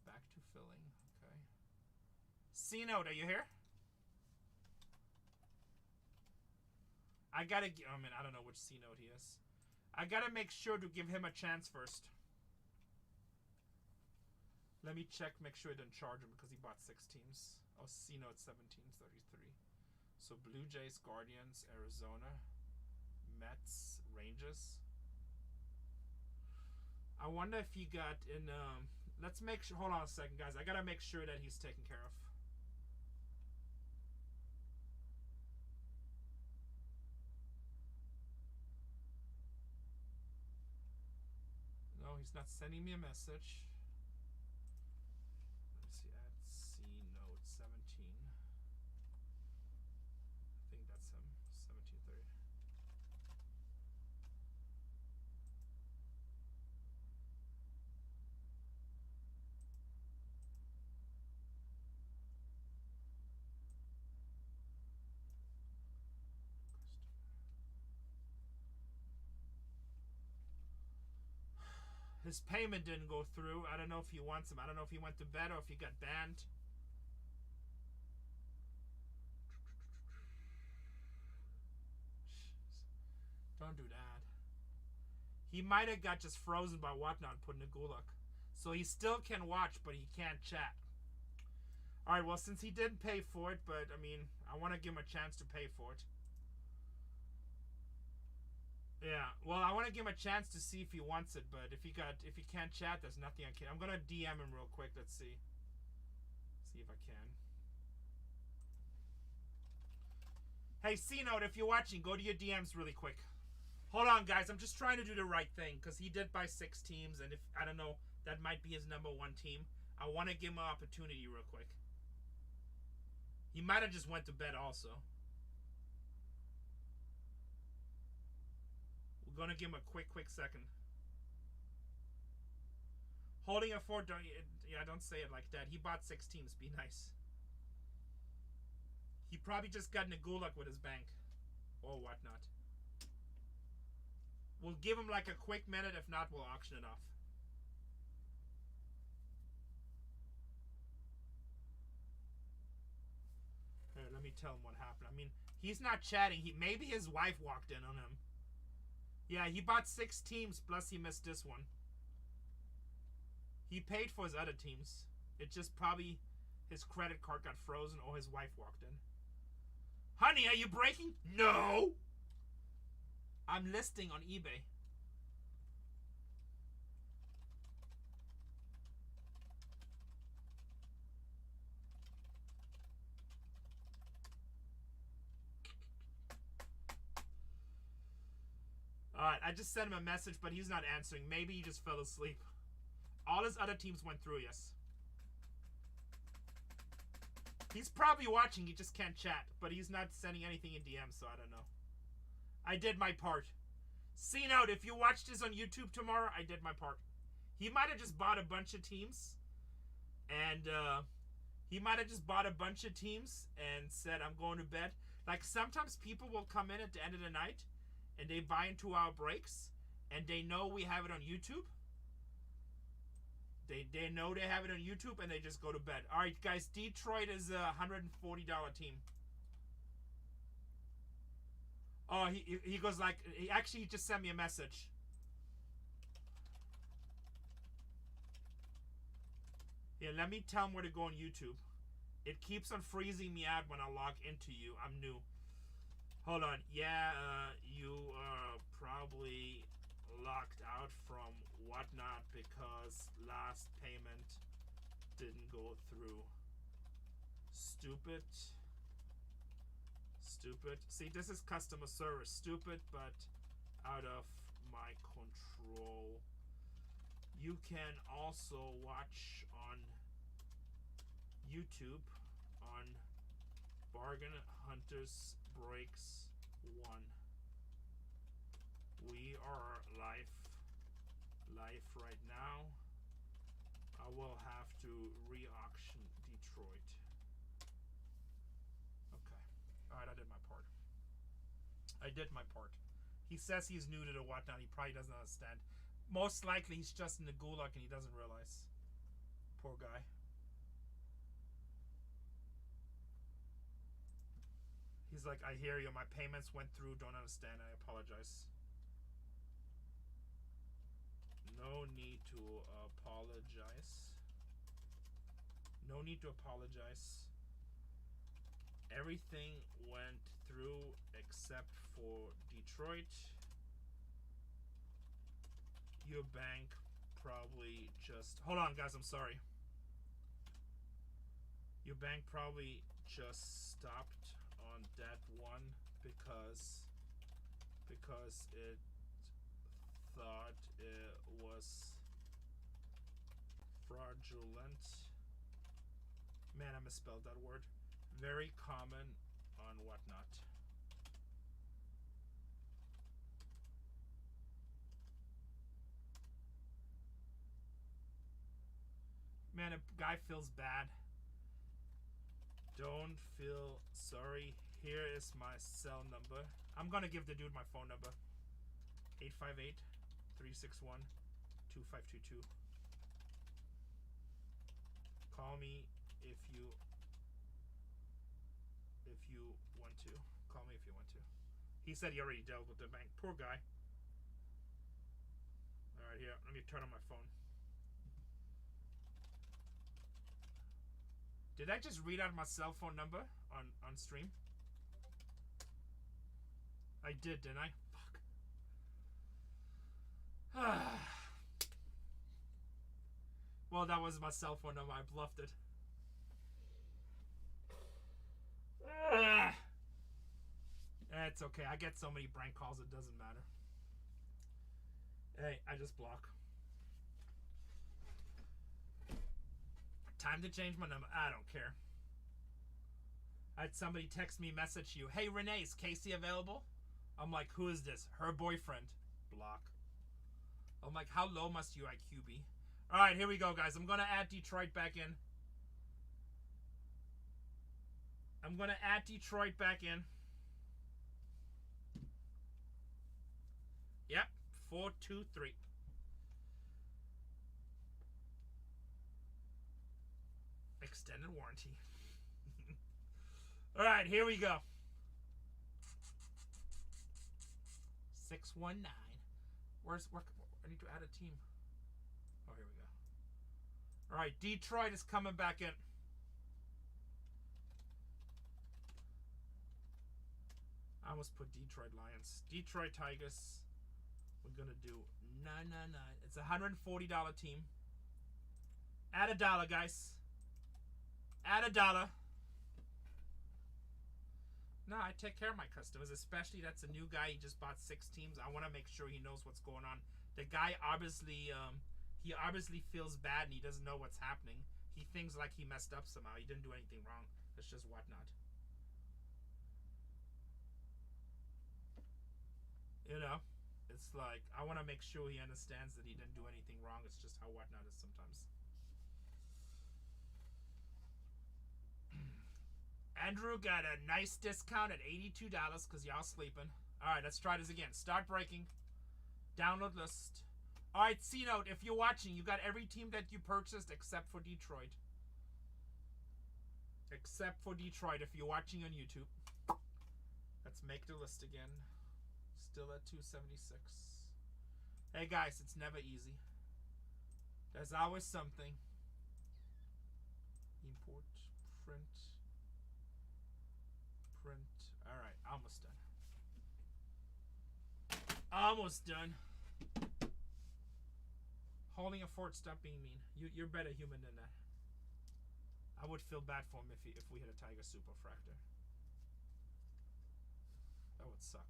[SPEAKER 1] Back to filling. Okay. C-Note, are you here? I gotta... Oh, man, I don't know which C-Note he is. I gotta make sure to give him a chance first. Let me check, make sure I didn't charge him because he bought 6 teams. Oh, C-Note 1733. So Blue Jays, Guardians, Arizona, Mets, Rangers. I wonder if he got in... let's make sure... Hold on a second, guys. I gotta make sure that he's taken care of. No, he's not sending me a message. Let's see, add C-Note 17. I think that's him. 1730. His payment didn't go through. I don't know if he wants him. I don't know if he went to bed or if he got banned. Don't do that. He might have got just frozen by Whatnot put in a gulag. So he still can watch, but he can't chat. Alright, well, since he didn't pay for it, but, I mean, I want to give him a chance to pay for it. Yeah, well, I want to give him a chance to see if he wants it, but if he can't chat, there's nothing I can. I'm gonna DM him real quick. Let's see. See if I can. Hey, C-Note, if you're watching, go to your DMs really quick. Hold on, guys. I'm just trying to do the right thing because he did buy 6 teams, and if I don't know, that might be his number 1 team. I want to give him an opportunity real quick. He might have just went to bed also. We're gonna give him a quick second. Holding a 4, don't say it like that. He bought 6 teams. Be nice. He probably just got in a gulag with his bank or whatnot. We'll give him like a quick minute. If not, we'll auction it off. Here, let me tell him what happened. I mean, he's not chatting. Maybe his wife walked in on him. Yeah, he bought 6 teams, plus he missed this one. He paid for his other teams. It just probably his credit card got frozen or his wife walked in. Honey, are you breaking? No! I'm listing on eBay. Alright, I just sent him a message, but he's not answering. Maybe he just fell asleep. All his other teams went through, yes. He's probably watching, he just can't chat. But he's not sending anything in DM, so I don't know. I did my part. C-Note, if you watch this on YouTube tomorrow, I did my part. He might have just bought a bunch of teams. And, he might have just bought a bunch of teams and said, I'm going to bed. Like, sometimes people will come in at the end of the night and they buy into our breaks and they know we have it on YouTube. They know they have it on YouTube and they just go to bed. Alright, guys, Detroit is a $140 team. Oh, he goes like, he actually just sent me a message. Yeah, let me tell him where to go on YouTube. It keeps on freezing me out when I log into you. I'm new. Hold on. Yeah, you are probably locked out from whatnot because last payment didn't go through. Stupid. See, this is customer service. Stupid, but out of my control. You can also watch on YouTube on BargainHuntersbreaks 1. We are live right now. I will have to re-auction Detroit. Okay. Alright, I did my part. He says he's new to the whatnot. He probably doesn't understand. Most likely he's just in the gulag and he doesn't realize. Poor guy. He's like, I hear you. My payments went through. Don't understand. I apologize. No need to apologize. No need to apologize. Everything went through except for Detroit. Your bank probably just... Hold on, guys. I'm sorry. Your bank probably just stopped on that one because it thought it was fraudulent. Man, I misspelled that word. Very common on whatnot. Man, a guy feels bad. Don't feel sorry. Here is my cell number. I'm gonna give the dude my phone number. 858-361-2522. Call me if you want to. Call me if you want to. He said he already dealt with the bank. Poor guy. Alright, here. Let me turn on my phone. Did I just read out my cell phone number on stream? I did, didn't I? Fuck. Well, that was my cell phone number. I bluffed it. It's okay. I get so many prank calls, it doesn't matter. Hey, I just block. Time to change my number. I don't care. I had somebody text me, message you. Hey, Rene, is Casey available? I'm like, who is this? Her boyfriend. Block. I'm like, how low must your IQ be? All right, here we go, guys. I'm going to add Detroit back in. I'm going to add Detroit back in. Yep, 423. Extended warranty. All right, here we go. 619. I need to add a team. Oh, here we go. All right, Detroit is coming back in. I almost put Detroit Lions. Detroit Tigers. We're going to do 999. It's a $140 team. Add $1, guys. Add $1. No, I take care of my customers, especially that's a new guy. He just bought 6 teams. I want to make sure he knows what's going on. The guy obviously, he obviously feels bad and he doesn't know what's happening. He thinks like he messed up somehow. He didn't do anything wrong. It's just whatnot. You know, it's like, I want to make sure he understands that he didn't do anything wrong. It's just how whatnot is sometimes. Andrew got a nice discount at $82 because y'all sleeping. All right, let's try this again. Start breaking. Download list. All right, C-Note, if you're watching, you got every team that you purchased except for Detroit. Except for Detroit if you're watching on YouTube. Let's make the list again. Still at 276. Hey, guys, it's never easy. There's always something. Import, print. All right, almost done. Almost done. Holding a fort, stop being mean. You're better human than that. I would feel bad for him if we hit a Tiger Superfractor. That would suck.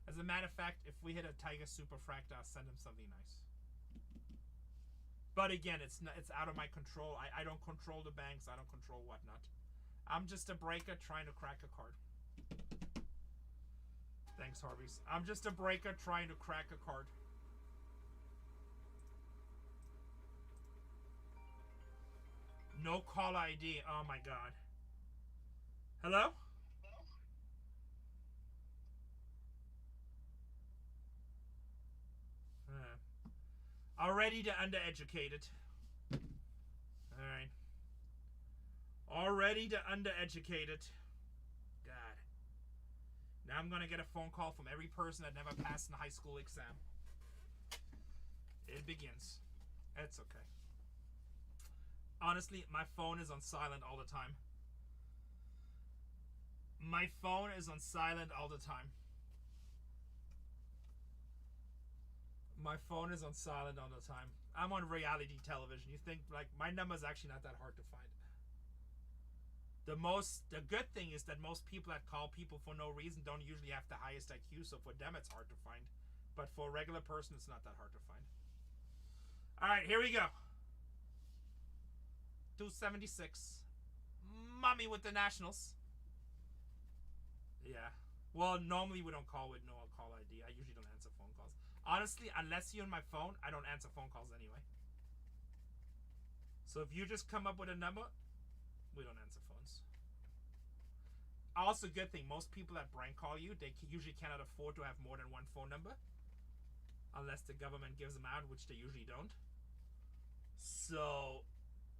[SPEAKER 1] As a matter of fact, if we hit a Tiger Superfractor, I'll send him something nice. But again, it's out of my control. I don't control the banks. I don't control whatnot. I'm just a breaker trying to crack a card. Thanks, Harvey's. I'm just a breaker trying to crack a card. No call ID. Oh my god. Hello? Already the undereducated. Alright. Already the undereducated. God. Now I'm gonna get a phone call from every person that never passed an high school exam. It begins. It's okay. Honestly, my phone is on silent all the time. My phone is on silent all the time. My phone is on silent all the time. I'm on reality television. You think, like, my number's actually not that hard to find. The good thing is that most people that call people for no reason don't usually have the highest IQ, so for them it's hard to find. But for a regular person, it's not that hard to find. Alright, here we go. 276. Mommy with the Nationals. Yeah. Well, normally we don't call with no call ID. I usually don't answer phone calls. Honestly, unless you're on my phone, I don't answer phone calls anyway. So if you just come up with a number, we don't answer phones. Also, good thing, most people that prank call you, they usually cannot afford to have more than one phone number. Unless the government gives them out, which they usually don't. So,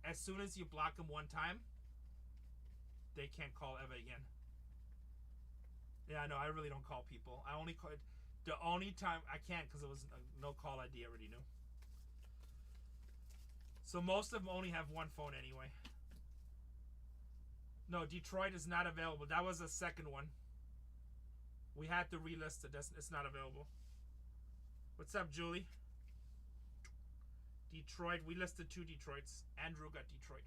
[SPEAKER 1] as soon as you block them one time, they can't call ever again. Yeah, no, I really don't call people. I only call it the only time I can't because it was no call ID. I already knew. So most of them only have one phone anyway. No, Detroit is not available. That was the second one. We had to relist it. It's not available. What's up, Julie? Detroit. We listed 2 Detroits. Andrew got Detroit.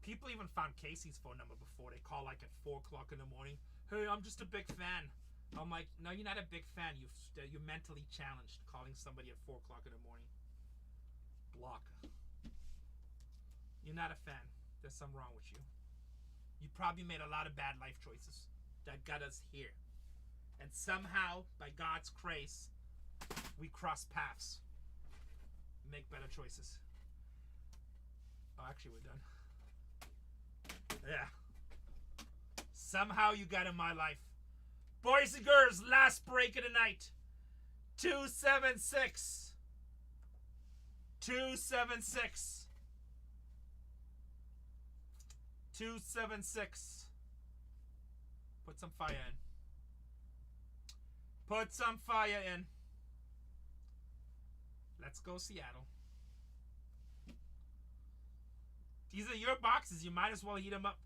[SPEAKER 1] People even found Casey's phone number before. They call like at 4 o'clock in the morning. Hey, I'm just a big fan. I'm like, no, you're not a big fan. You're mentally challenged calling somebody at 4 o'clock in the morning. Block. You're not a fan. There's something wrong with you. You probably made a lot of bad life choices that got us here. And somehow, by God's grace, we cross paths. Make better choices. Oh, actually, we're done. Yeah. Somehow you got in my life. Boys and girls, last break of the night. 276. 276. 276. Put some fire in. Put some fire in. Let's go Seattle. These are your boxes. You might as well heat them up.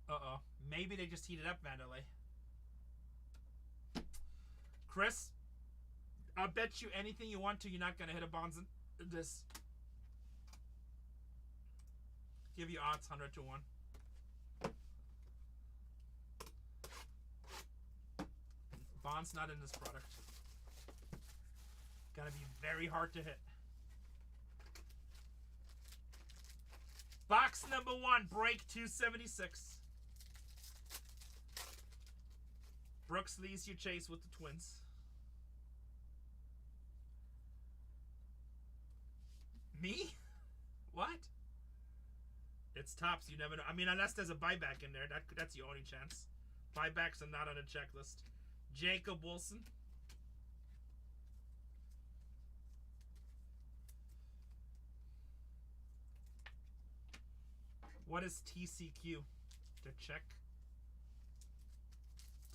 [SPEAKER 1] Uh-oh. Maybe they just heated up Mandalay. Chris, I'll bet you anything you want to, you're not going to hit a bonds in this. Give you odds 100 to 1. Bond's not in this product. Gotta be very hard to hit. Box number 1, break 276. Brooks leads you chase with the Twins. Me? What? It's tops. You never know. I mean, unless there's a buyback in there, that's your only chance. Buybacks are not on the checklist. Jacob Wilson. What is TCQ? To check.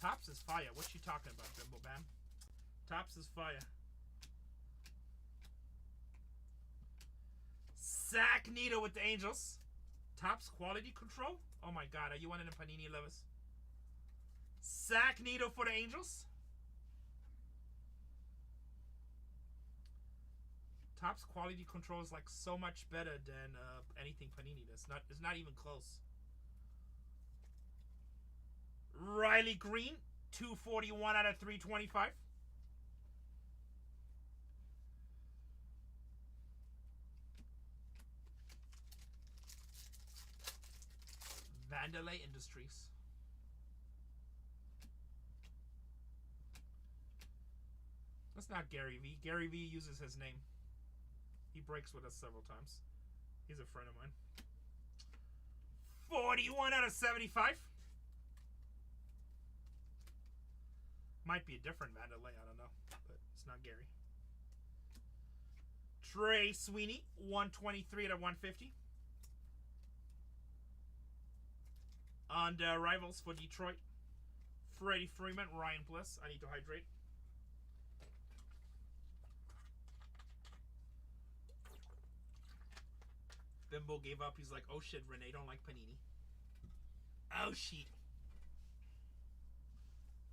[SPEAKER 1] Tops is fire. What you talking about, Bimbo Bam? Tops is fire. Zach Nito with the Angels. Tops quality control? Oh my god, are you one of the Panini lovers? Zach Nito for the Angels. Topps quality control is like so much better than anything Panini does. It's not even close. Riley Green, 241 out of 325. Vandalay Industries. That's not Gary V. Gary V uses his name. He breaks with us several times. He's a friend of mine. 41 out of 75. Might be a different Vandalay, I don't know. But it's not Gary. Trey Sweeney, 123 out of 150. On the rivals for Detroit. Freddie Freeman, Ryan Bliss. I need to hydrate. Bimbo gave up. He's like, oh shit, Rene don't like Panini. Oh shit.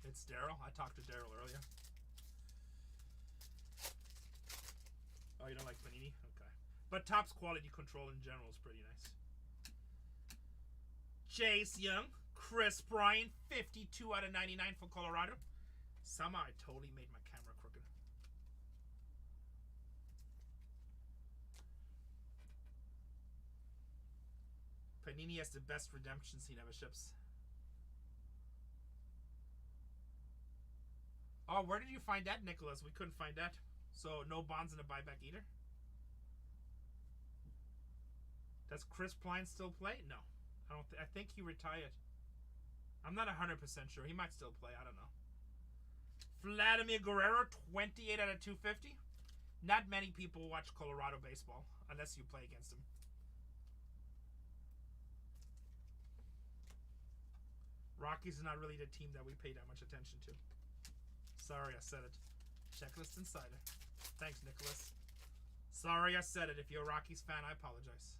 [SPEAKER 1] It's Daryl. I talked to Daryl earlier. Oh, you don't like Panini? Okay. But Topps quality control in general is pretty nice. Chase Young, Chris Bryant, 52 out of 99 for Colorado. Somehow I totally made my camera crooked. Panini has the best redemptions he never ships. Oh, where did you find that, Nicholas? We couldn't find that. So no bonds in the buyback either? Does Chris Pline still play? No. I think he retired. I'm not 100% sure. He might still play. I don't know. Vladimir Guerrero, 28 out of 250. Not many people watch Colorado baseball unless you play against him. Rockies is not really the team that we pay that much attention to. Sorry, I said it. Checklist Insider. Thanks, Nicholas. Sorry I said it. If you're a Rockies fan, I apologize.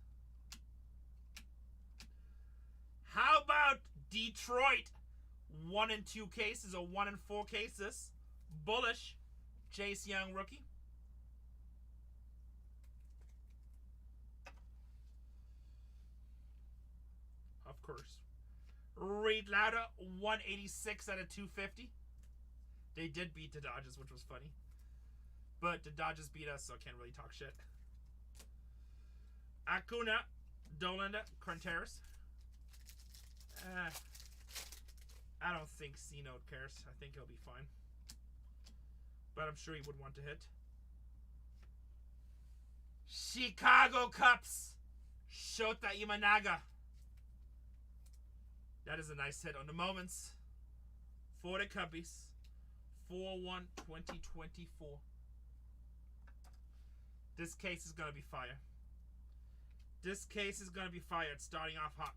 [SPEAKER 1] How about Detroit? 1 in 2 cases or 1 in 4 cases. Bullish. Chase Young rookie. course. Reed Lauder, 186 out of 250. They did beat the Dodgers, which was funny. But the Dodgers beat us, so I can't really talk shit. Acuna, Dolinda, Contreras. I don't think C-Note cares. I think he'll be fine. But I'm sure he would want to hit. Chicago Cubs, Shota Imanaga. That is a nice hit on the moments for the Cubbies. 4/1/2024. This case is going to be fire. This case is going to be fire. It's starting off hot.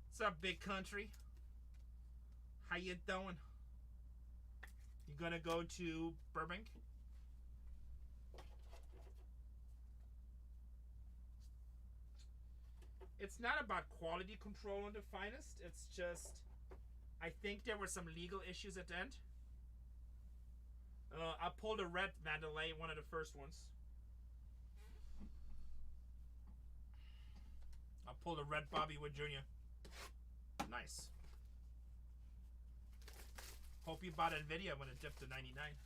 [SPEAKER 1] What's up, big country? How you doing? You going to go to Burbank? It's not about quality control on the finest. It's just, I think there were some legal issues at the end. I pulled a red Mandalay, one of the first ones. I pulled a red Bobby Wood Jr. Nice. Hope you bought Nvidia when it dipped to 99.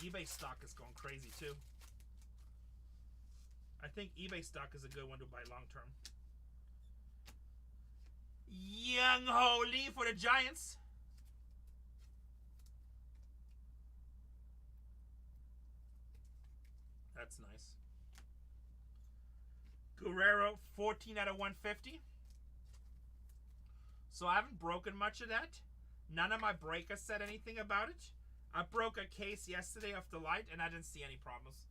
[SPEAKER 1] eBay stock is going crazy too. I think eBay stock is a good one to buy long term. Young Ho Lee for the Giants. That's nice. Guerrero, 14 out of 150. So I haven't broken much of that. None of my breakers said anything about it. I broke a case yesterday off the light and I didn't see any problems.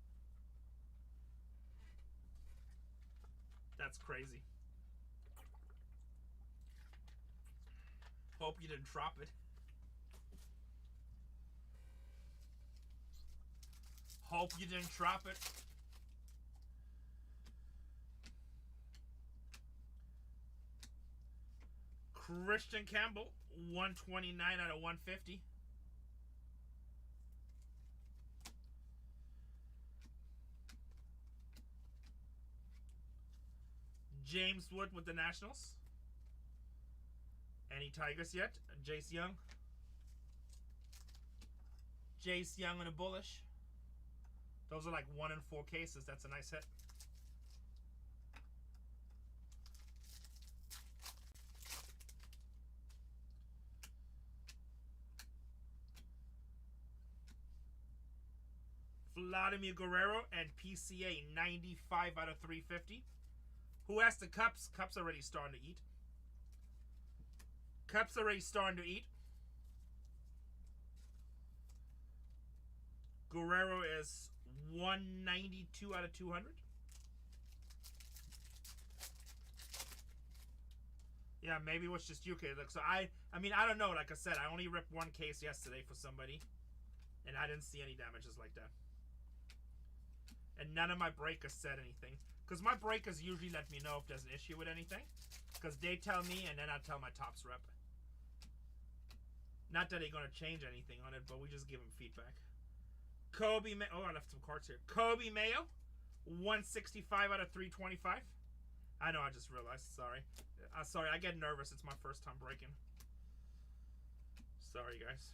[SPEAKER 1] That's crazy. Hope you didn't drop it. Hope you didn't drop it. Christian Campbell, 129 out of 150. James Wood with the Nationals. Any Tigers yet? Jace Young. Jace Young and a Bullish. Those are like 1 in 4 cases. That's a nice hit. Vladimir Guerrero and PCA 95 out of 350. Who has the Cups? Cups already starting to eat. Cups already starting to eat. Guerrero is 192 out of 200. Yeah, maybe it was just you, kid. Look, so I mean, I don't know. Like I said, I only ripped one case yesterday for somebody, and I didn't see any damages like that. And none of my breakers said anything. Because my breakers usually let me know if there's an issue with anything. Because they tell me, and then I tell my tops rep. Not that they're going to change anything on it, but we just give them feedback. Kobe Mayo. Oh, I left some cards here. Kobe Mayo, 165 out of 325. I know, I just realized. Sorry. Sorry, I get nervous. It's my first time breaking. Sorry, guys.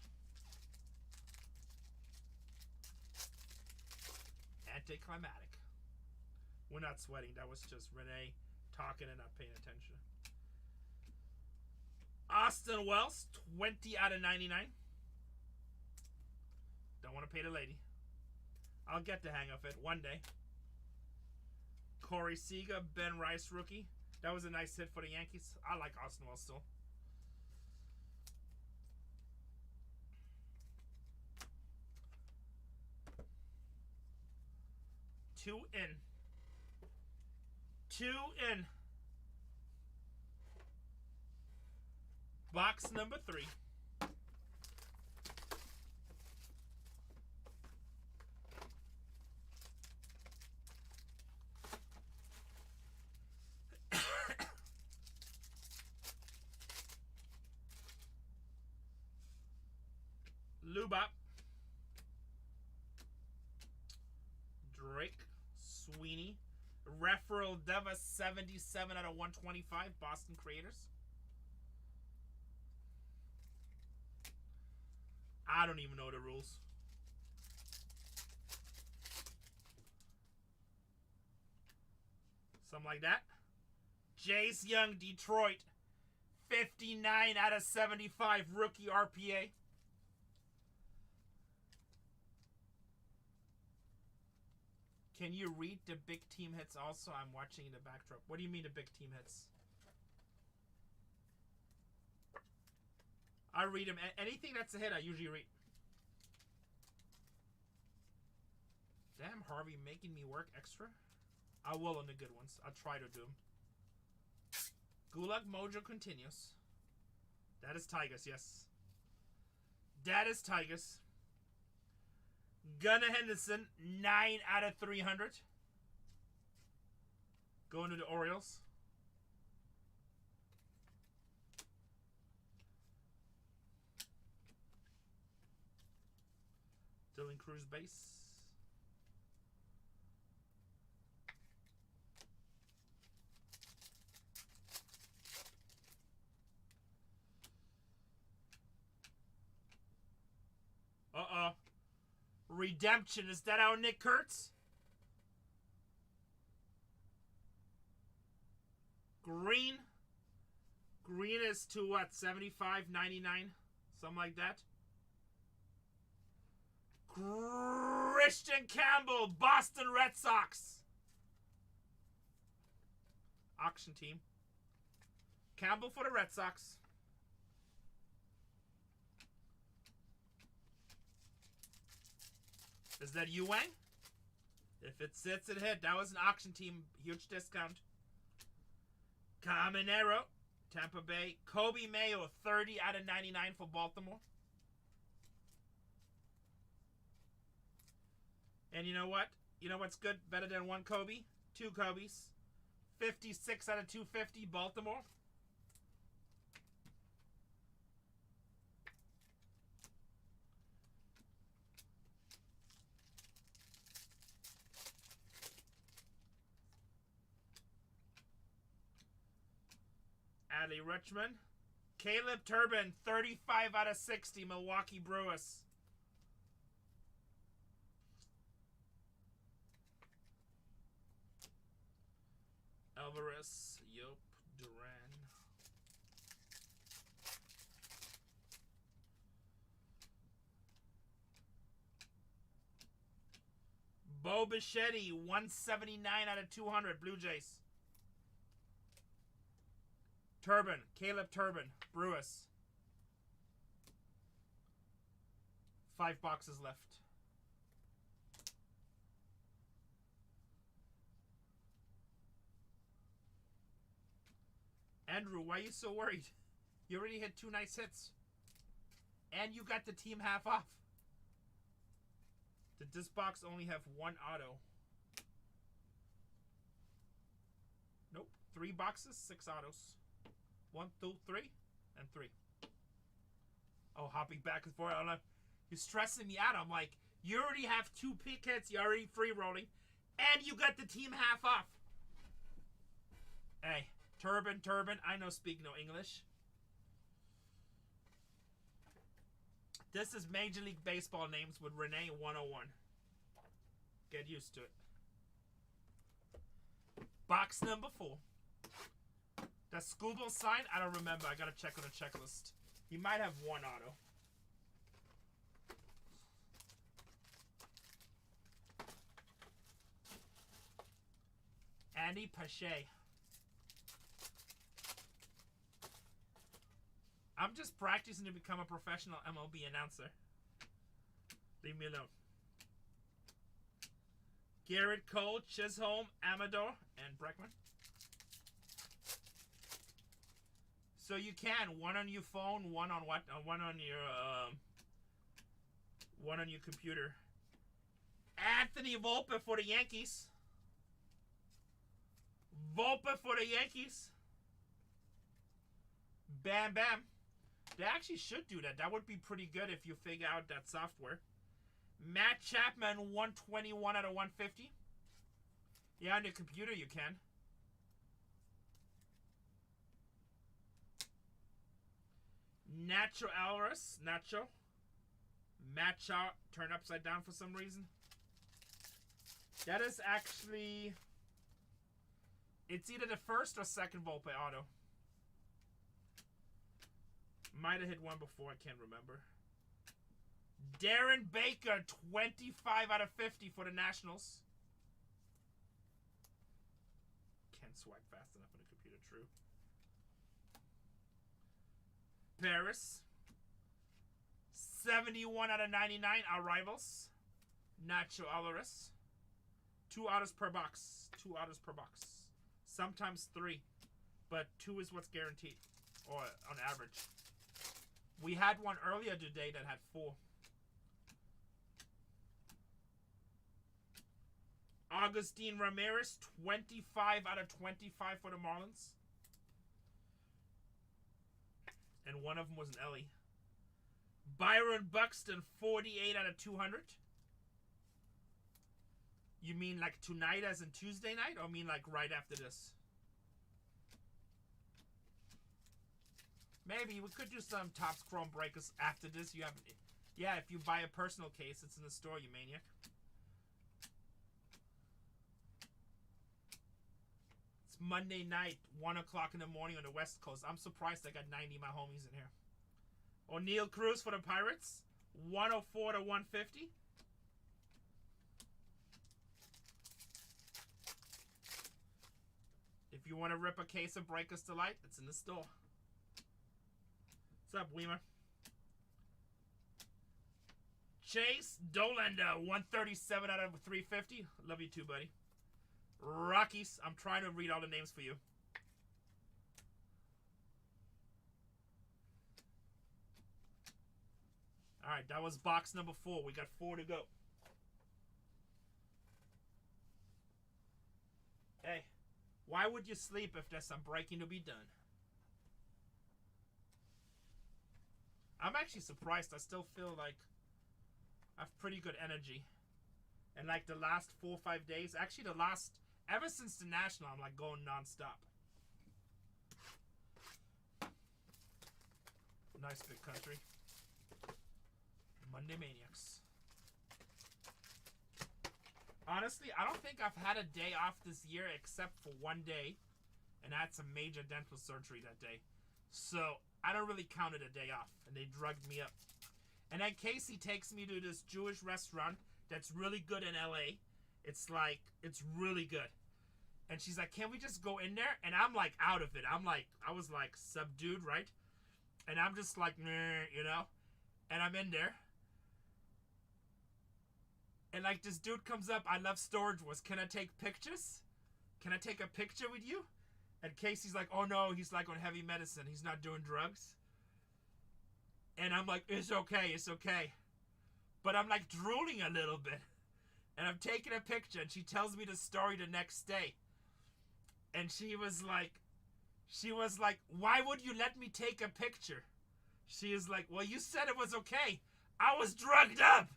[SPEAKER 1] Anticlimactic. We're not sweating. That was just Rene talking and not paying attention. Austin Wells, 20 out of 99. Don't want to pay the lady. I'll get the hang of it one day. Corey Seager, Ben Rice rookie. That was a nice hit for the Yankees. I like Austin Wells still. Two in. Box number 3. Lubop. Sweeney. Referral Deva 77 out of 125. Boston Creators. I don't even know the rules. Something like that. Jace Young, Detroit. 59 out of 75. Rookie RPA. Can you read the big team hits also? I'm watching the backdrop. What do you mean the big team hits? I read them. Anything that's a hit, I usually read. Damn, Harvey, making me work extra. I will on the good ones. I'll try to do them. Gulag Mojo continues. That is Tigers, yes. That is Tigers. Gunnar Henderson, 9 out of 300. Going to the Orioles. Dylan Cruz base. Redemption. Is that our Nick Kurtz? Green. Green is to what? 75, 99? Something like that. Christian Campbell, Boston Red Sox. Auction team. Campbell for the Red Sox. Is that you, Wang? If it sits, it hit. That was an auction team. Huge discount. Caminero, Tampa Bay. Kobe Mayo, 30 out of 99 for Baltimore. And you know what? You know what's good? Better than one Kobe? Two Kobe's. 56 out of 250, Baltimore. Adley Rutschman. Caleb Turbin, 35 out of 60, Milwaukee Brewers. Alvarez, Yop, Duran. Bo Bichetti, 179 out of 200, Blue Jays. Turbin, Caleb Turbin, Brewers. 5 boxes left. Andrew, why are you so worried? You already had 2 nice hits. And you got the team half off. Did this box only have 1 auto? Nope. 3 boxes, 6 autos. 1, 2, 3, and 3. Oh, hopping back and forth. You're stressing me out. I'm like, you already have 2 pick hits. You're already free rolling. And you got the team half off. Hey, Turbin, I know speak no English. This is Major League Baseball names with Rene 101. Get used to it. Box number 4. Does Scooble sign? I don't remember. I gotta check on the checklist. He might have 1 auto. Andy Pache. I'm just practicing to become a professional MLB announcer. Leave me alone. Garrett Cole, Chisholm, Amador, and Breckman. So you can 1 on your phone, 1 on what? 1 on your 1 on your computer. Anthony Volpe for the Yankees. Volpe for the Yankees. Bam Bam. They actually should do that. That would be pretty good if you figure out that software. Matt Chapman, 121 out of 150. Yeah, on your computer you can. Nacho Alvarez. Nacho. Matcha turned upside down for some reason. That is actually... It's either the first or second Volpe auto. Might have hit one before, I can't remember. Darren Baker, 25 out of 50 for the Nationals. Can't swipe fast enough on the computer, true. Paris. 71 out of 99, our rivals. Nacho Alvarez. 2 autos per box. 2 autos per box. Sometimes 3. But 2 is what's guaranteed. Or on average. We had one earlier today that had 4. Augustine Ramirez, 25 out of 25 for the Marlins. And one of them was an Ellie. Byron Buxton, 48 out of 200. You mean like tonight as in Tuesday night? Or mean like right after this? Maybe we could do some Topps Chrome Breakers after this. You have, yeah, if you buy a personal case, it's in the store, you maniac. It's Monday night, 1 o'clock in the morning on the West Coast. I'm surprised I got 90 of my homies in here. O'Neal Cruz for the Pirates, 104 to 150. If you want to rip a case of Breakers Delight, it's in the store. What's up, Weimer? Chase Dolenda, 137 out of 350. Love you too, buddy. Rockies. I'm trying to read all the names for you. Alright, that was box number 4. We got 4 to go. Hey, why would you sleep if there's some breaking to be done? I'm actually surprised. I still feel like I have pretty good energy. And like the last 4 or 5 days, actually the last, ever since the National, I'm like going non-stop. Nice big country. Monday Maniacs. Honestly, I don't think I've had a day off this year except for one day. And I had some major dental surgery that day. So, I don't really count it a day off. And they drugged me up. And then Casey takes me to this Jewish restaurant that's really good in LA. It's like, it's really good. And she's like, can we just go in there? And I'm like out of it. I'm like, I was like subdued, right? And I'm just like, meh, you know? And I'm in there. And like this dude comes up, I love Storage Wars. Can I take pictures? Can I take a picture with you? And Casey's like, oh no, he's like on heavy medicine. He's not doing drugs. And I'm like, it's okay, it's okay. But I'm like drooling a little bit. And I'm taking a picture and she tells me the story the next day. And she was like, why would you let me take a picture? She is like, well, you said it was okay. I was drugged up.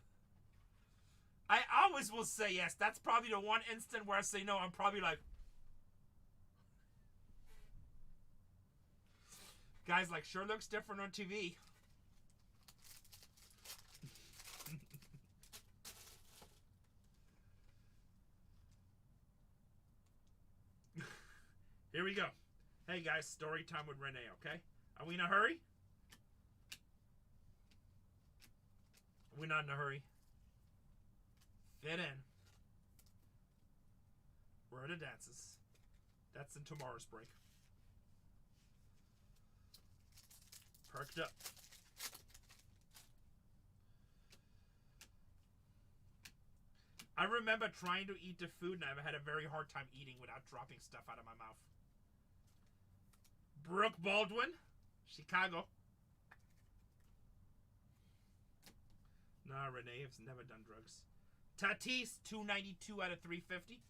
[SPEAKER 1] I always will say yes. That's probably the one instant where I say no. I'm probably like, guys, like, sure looks different on TV. Here we go. Hey, guys, story time with Rene, okay? Are we in a hurry? We're not in a hurry. Fit in. Where are the dances? That's in tomorrow's break. Perked up. I remember trying to eat the food and I had a very hard time eating without dropping stuff out of my mouth. Brooke Baldwin, Chicago. Nah, Rene has never done drugs. Tatis, 292 out of 350.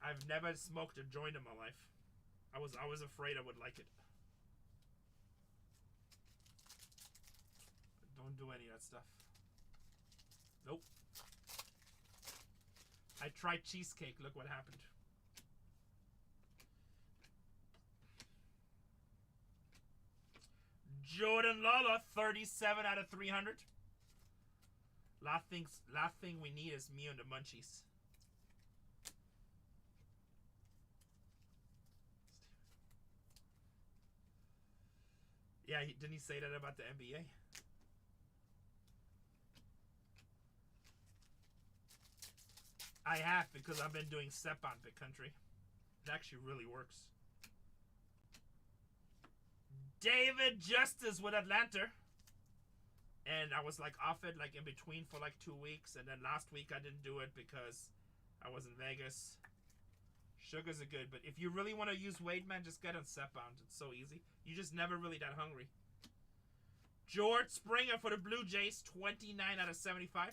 [SPEAKER 1] I've never smoked a joint in my life. I was afraid I would like it. Don't do any of that stuff. Nope. I tried cheesecake. Look what happened. Jordan Lala, 37 out of 300. Last thing we need is me and the munchies. Yeah, didn't he say that about the NBA? I have, because I've been doing step on Big Country. It actually really works. David Justice with Atlanta. And I was like off it like in between for like 2 weeks. And then last week I didn't do it because I was in Vegas. Sugars are good. But if you really want to use weight, man, just get on Step-Bound. It's so easy. You just never really that hungry. George Springer for the Blue Jays. 29 out of 75.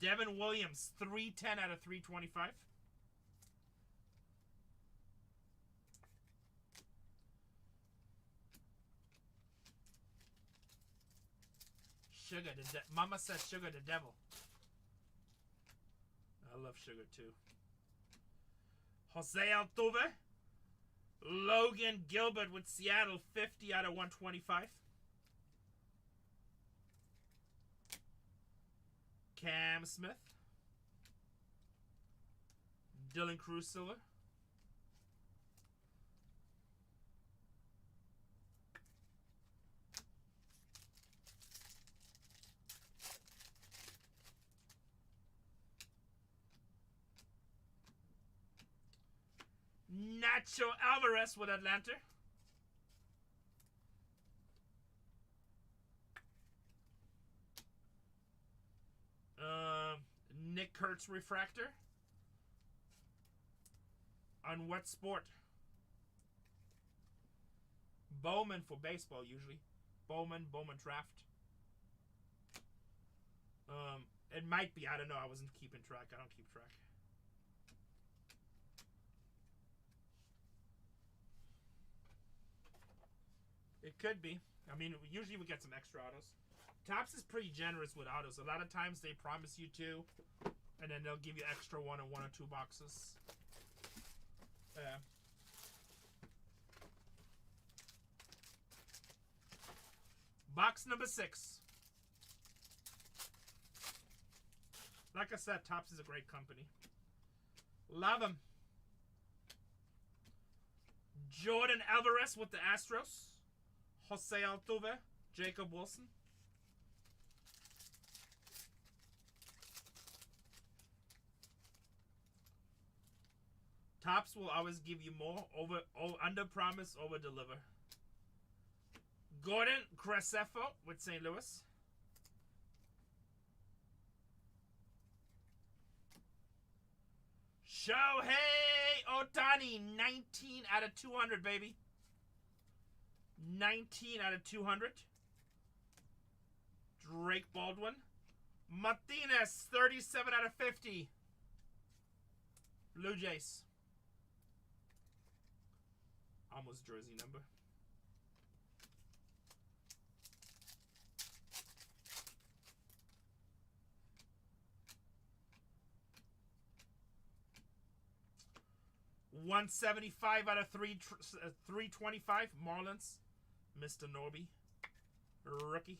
[SPEAKER 1] Devin Williams. 310 out of 325. Sugar, Mama said Sugar the devil. I love Sugar too. Jose Altuve. Logan Gilbert with Seattle, 50 out of 125. Cam Smith. Dylan Cruz Silver. Nacho Alvarez with Atlanta. Nick Kurtz refractor. On what sport? Bowman for baseball usually. Bowman draft. It might be. I don't know. I wasn't keeping track. I don't keep track. It could be. I mean, usually we get some extra autos. Topps is pretty generous with autos. A lot of times they promise you 2, and then they'll give you extra 1 or 2 boxes. Box number 6. Like I said, Topps is a great company. Love them. Jordan Alvarez with the Astros. Jose Altuve, Jacob Wilson. Topps will always give you more, under promise, over deliver. Gordon Crescefo with St. Louis. Shohei Ohtani, 19 out of 200, baby. 19 out of 200. Drake Baldwin. Martinez, 37 out of 50. Blue Jays. Almost jersey number. $175 out of 325. Marlins. Mr. Norby. Rookie.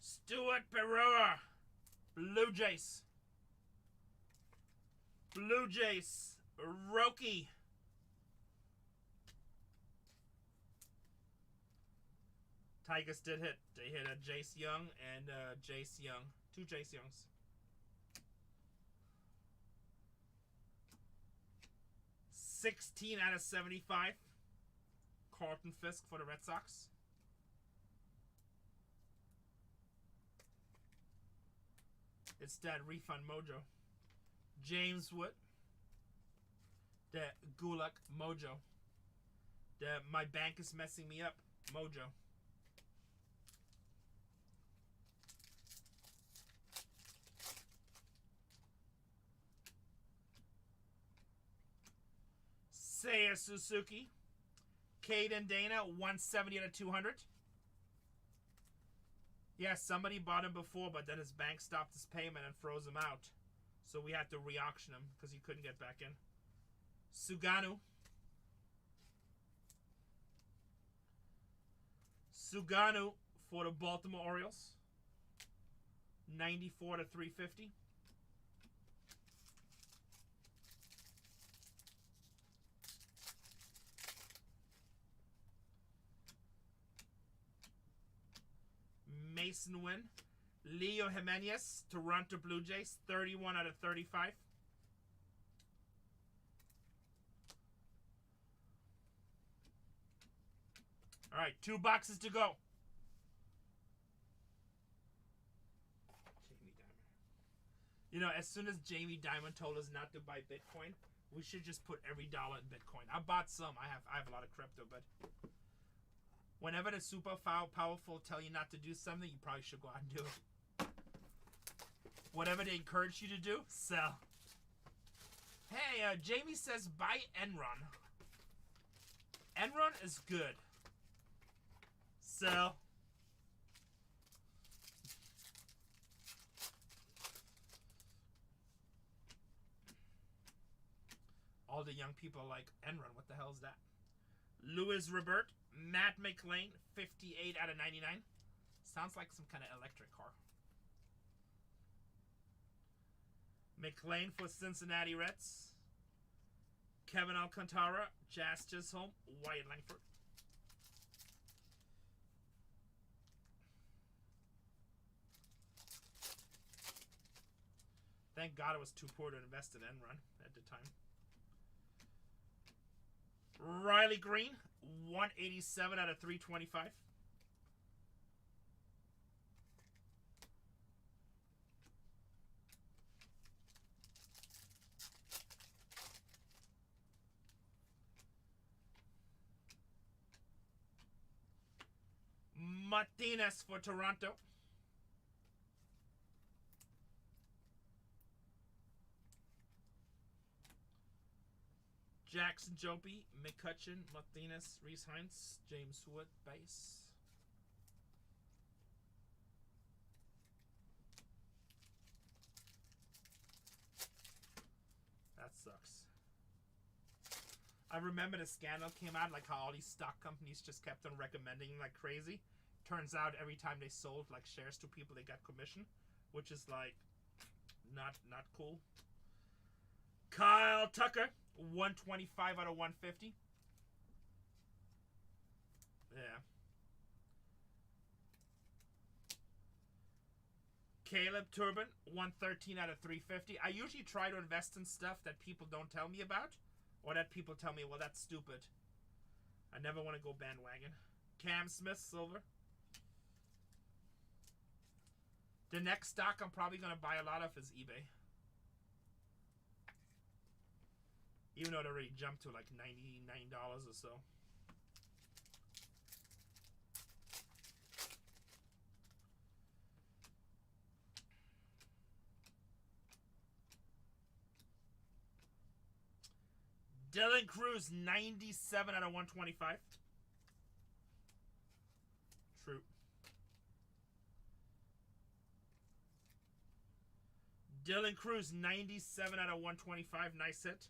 [SPEAKER 1] Stuart Pereira. Blue Jays. Blue Jays. Rookie. Tigers did hit. They hit a Jace Young and Jace Young. 2 Jace Youngs. $16 out of 75. Carlton Fisk for the Red Sox. It's that refund mojo. James Wood. The Gulak mojo. The my bank is messing me up mojo. Seiya Suzuki. Cade and Dana, 170 out of 200. Yeah, somebody bought him before, but then his bank stopped his payment and froze him out. So we had to re-auction him because he couldn't get back in. Suganu. Suganu for the Baltimore Orioles. 94 to 350. Mason Wynn. Leo Jimenez, Toronto Blue Jays, 31 out of 35. All right, 2 boxes to go. Jamie Dimon. You know, as soon as Jamie Dimon told us not to buy Bitcoin, we should just put every dollar in Bitcoin. I bought some. I have a lot of crypto, but whenever the super powerful tell you not to do something, you probably should go out and do it. Whatever they encourage you to do, sell. Hey, Jamie says buy Enron. Enron is good. Sell. All the young people are like, Enron, what the hell is that? Louis Robert, Matt McLean, 58 out of 99. Sounds like some kind of electric car. McLean for Cincinnati Reds. Kevin Alcantara, Jazz Chisholm, Wyatt Langford. Thank God it was too poor to invest in Enron at the time. Riley Green, 187 out of 325. Martinez for Toronto. Jackson Joby, McCutcheon, Martinez, Reese Hines, James Wood, base. That sucks. I remember the scandal came out, like how all these stock companies just kept on recommending like crazy. Turns out every time they sold like shares to people, they got commission, which is like not cool. Kyle Tucker, 125 out of 150. Yeah. Caleb Turbin, 113 out of 350. I usually try to invest in stuff that people don't tell me about, or that people tell me, well, that's stupid. I never want to go bandwagon. Cam Smith, silver. The next stock I'm probably going to buy a lot of is eBay. Even though it already jumped to like $99 or so. Dylan Cruz, 97 out of 125. True. Dylan Cruz, 97 out of 125. Nice hit.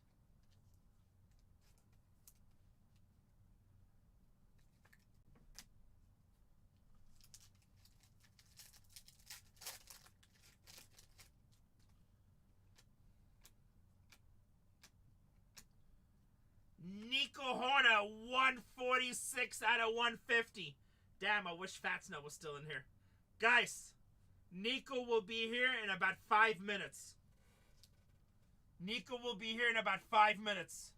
[SPEAKER 1] Nico Horner, 146 out of 150. Damn, I wish Fat Snow was still in here. Guys, Nico will be here in about 5 minutes. Nico will be here in about 5 minutes.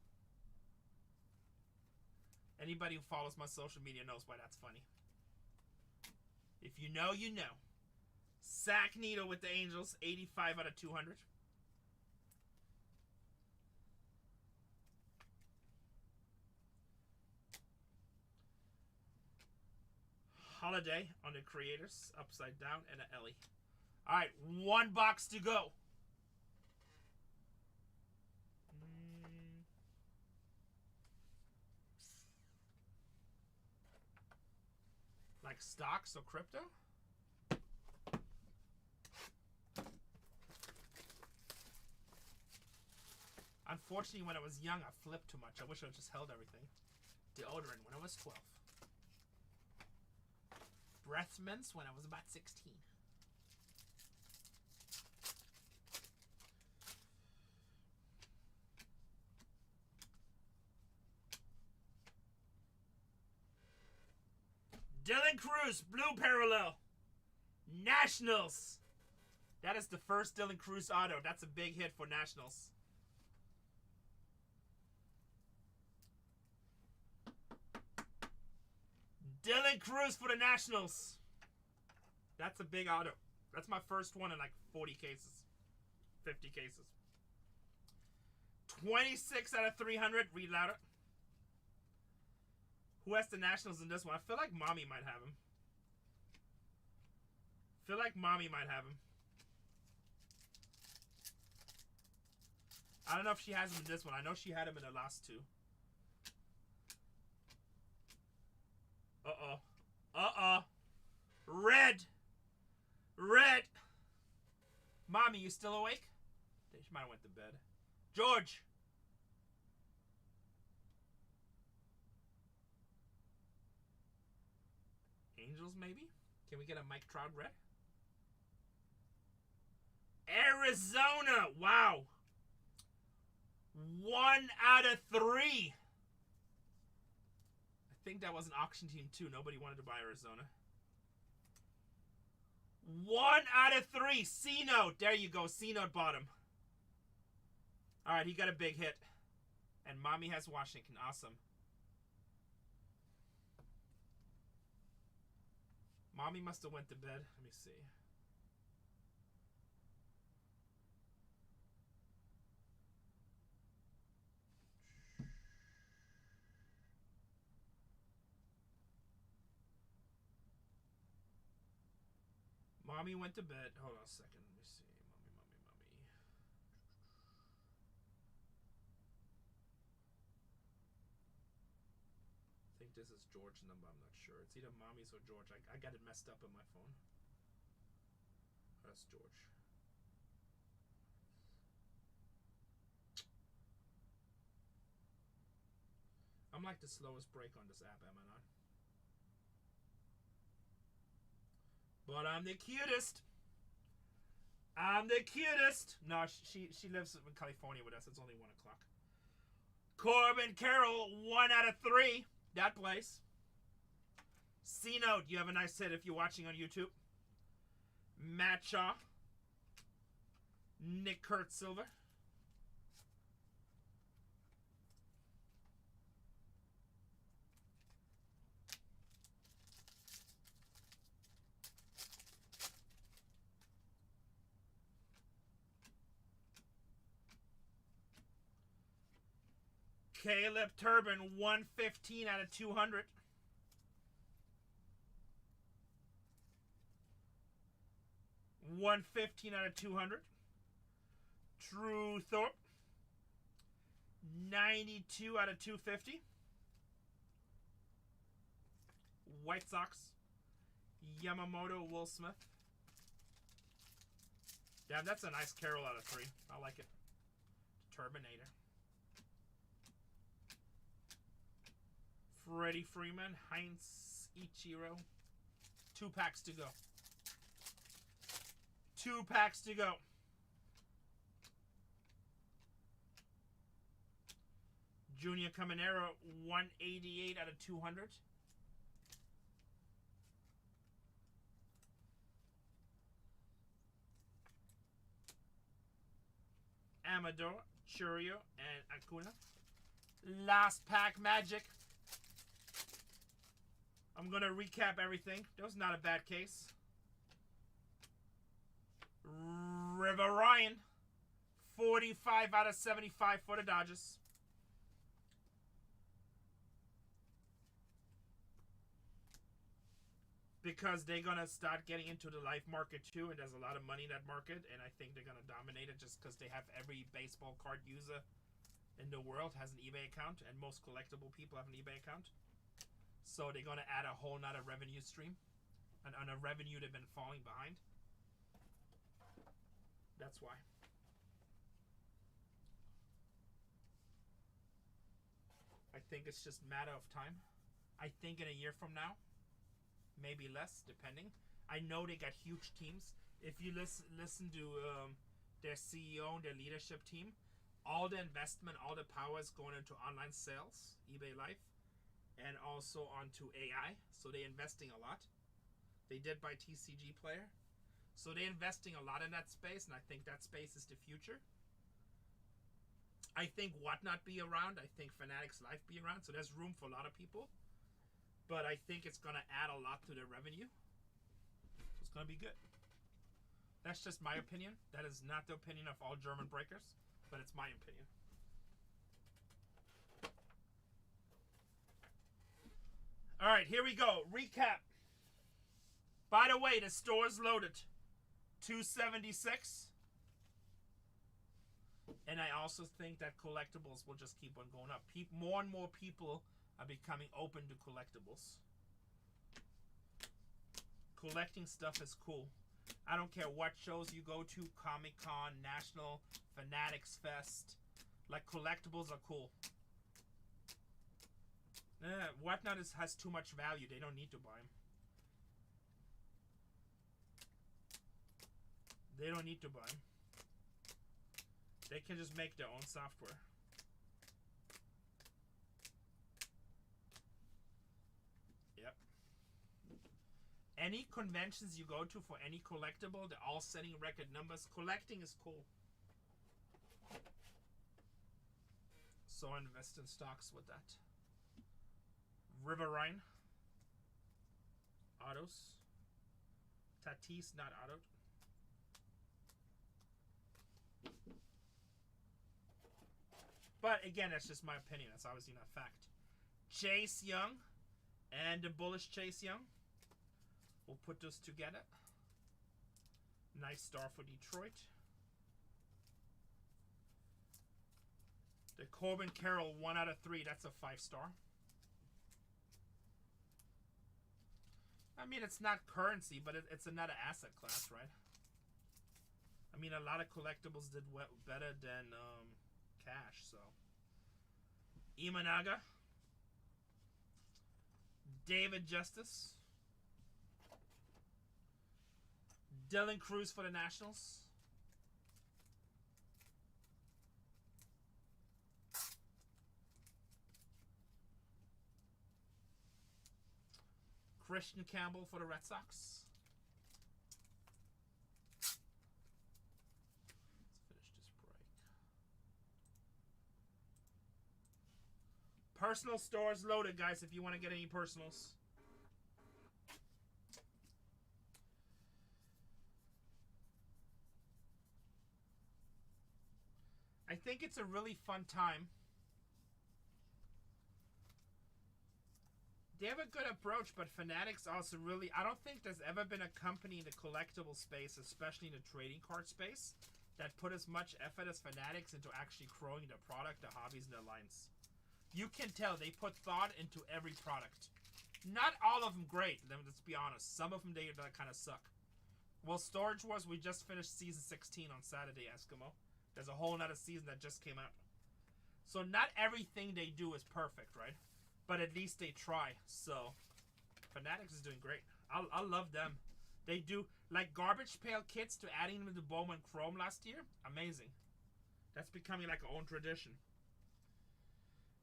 [SPEAKER 1] Anybody who follows my social media knows why that's funny. If you know, you know. Zach Neto with the Angels, 85 out of 200. Holiday on the Creators, upside down, and an Ellie. All right, 1 box to go. Like stocks or crypto? Unfortunately, when I was young, I flipped too much. I wish I just held everything. Deodorant when I was 12. Breath mints when I was about 16. Dylan Cruz, blue parallel. Nationals. That is the first Dylan Cruz auto. That's a big hit for Nationals. Dylan Cruz for the Nationals. That's a big auto. That's my first one in like 40 cases. 50 cases. 26 out of 300. Read louder. Who has the Nationals in this one? I feel like Mommy might have him. I don't know if she has him in this one. I know she had him in the last two. Uh-oh. Uh-oh. Red. Mommy, you still awake? She might have went to bed. George. Angels, maybe? Can we get a Mike Trout red? Arizona. Wow. 1 out of 3. I think that was an auction team too. Nobody wanted to buy Arizona. 1 out of 3. C-Note. There you go. C-Note bottom. Alright, he got a big hit. And Mommy has Washington. Awesome. Mommy must have went to bed. Let me see. Mommy went to bed. Hold on a second. Let me see. Mommy. I think this is George's number. I'm not sure. It's either Mommy's or George. I got it messed up on my phone. That's George. I'm like the slowest break on this app, am I not? But I'm the cutest. No, she lives in California with us. It's only 1 o'clock. Corbin Carroll, 1 out of 3. That place. C-Note, you have a nice hit if you're watching on YouTube. Matt Shaw. Nick Kurt Silver. Caleb Turbin, 115 out of 200. $115 out of 200. Drew Thorpe, 92 out of 250. White Sox, Yamamoto, Will Smith. Damn, that's a nice Carroll out of 3. I like it. Terminator. Freddie Freeman, Heinz Ichiro. 2 packs to go. 2 packs to go. Junior Caminero, 188 out of 200. Amador, Churio, and Acuna. Last pack Magic. I'm going to recap everything. That was not a bad case. River Ryan, 45 out of 75 for the Dodgers. Because they're going to start getting into the life market too, and there's a lot of money in that market, and I think they're going to dominate it just because they have every baseball card user in the world has an eBay account, and most collectible people have an eBay account. So they're going to add a whole nother revenue stream. And on a revenue they've been falling behind. That's why. I think it's just a matter of time. I think in a year from now, maybe less, depending. I know they got huge teams. If you listen to their CEO and their leadership team, all the investment, all the power is going into online sales, eBay Live, and also onto AI. So they're investing a lot. They did buy TCG Player. So they're investing a lot in that space, and I think that space is the future. I think Whatnot be around. I think Fanatics Live be around. So there's room for a lot of people. But I think it's going to add a lot to their revenue. So it's going to be good. That's just my opinion. That is not the opinion of all German breakers, but it's my opinion. All right, here we go. Recap. By the way, the store's loaded. 276. And I also think that collectibles will just keep on going up. More and more people are becoming open to collectibles. Collecting stuff is cool. I don't care what shows you go to, Comic-Con, National, Fanatics Fest. Like, collectibles are cool. Whatnot has too much value. They don't need to buy them. They don't need to buy them. They can just make their own software. Yep. Any conventions you go to for any collectible, they're all setting record numbers. Collecting is cool. So invest in stocks with that. Riverine. Autos. Tatis, not auto. But again, that's just my opinion. That's obviously not fact. Chase Young and the bullish Chase Young. We'll put those together. Nice star for Detroit. The Corbin Carroll, 1 out of 3. That's a 5-star. I mean, it's not currency, but it's another asset class, right? I mean, a lot of collectibles did better than cash, so. Imanaga. David Justice. Dylan Cruz for the Nationals. Christian Campbell for the Red Sox. Personal stores loaded, guys, if you want to get any personals. I think it's a really fun time. They have a good approach, but Fanatics also really... I don't think there's ever been a company in the collectible space, especially in the trading card space, that put as much effort as Fanatics into actually growing their product, their hobbies, and their lines. You can tell they put thought into every product. Not all of them great, let's be honest. Some of them, they kind of suck. Well, Storage Wars, we just finished Season 16 on Saturday, Eskimo. There's a whole nother season that just came out. So not everything they do is perfect, right? But at least they try. So, Fanatics is doing great. I love them. They do, like Garbage Pail Kits to adding them to Bowman Chrome last year. Amazing. That's becoming like our own tradition.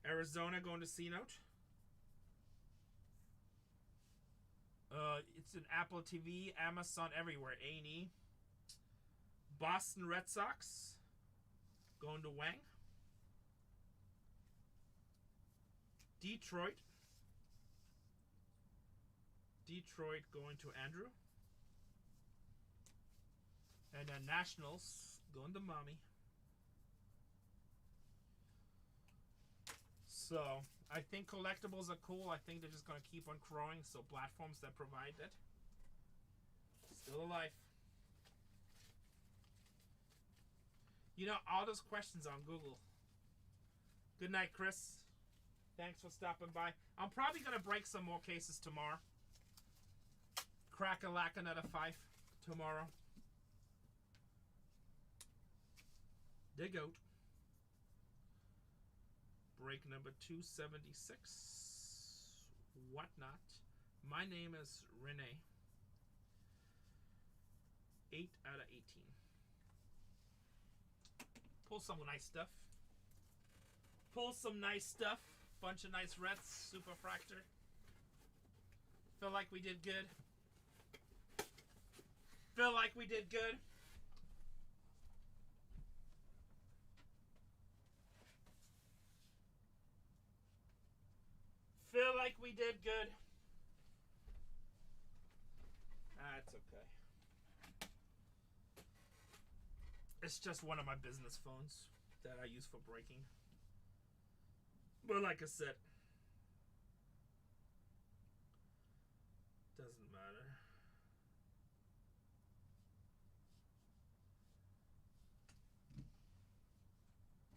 [SPEAKER 1] Arizona going to C-Note. It's an Apple TV, Amazon, everywhere. A&E. Boston Red Sox going to Wang. Detroit going to Andrew. And then Nationals going to Mommy. So, I think collectibles are cool. I think they're just going to keep on growing. So, platforms that provide that. Still alive. You know, all those questions on Google. Good night, Chris. Thanks for stopping by. I'm probably going to break some more cases tomorrow. Crack-a-lack another 5 tomorrow. The goat. Break number 276. Whatnot. My name is Rene. 8 out of 18. Pull some nice stuff. Pull some nice stuff. Bunch of nice rets. Super fractor. Feel like we did good. Feel like we did good. Feel like we did good. That's okay. It's just one of my business phones that I use for breaking. But like I said, doesn't matter.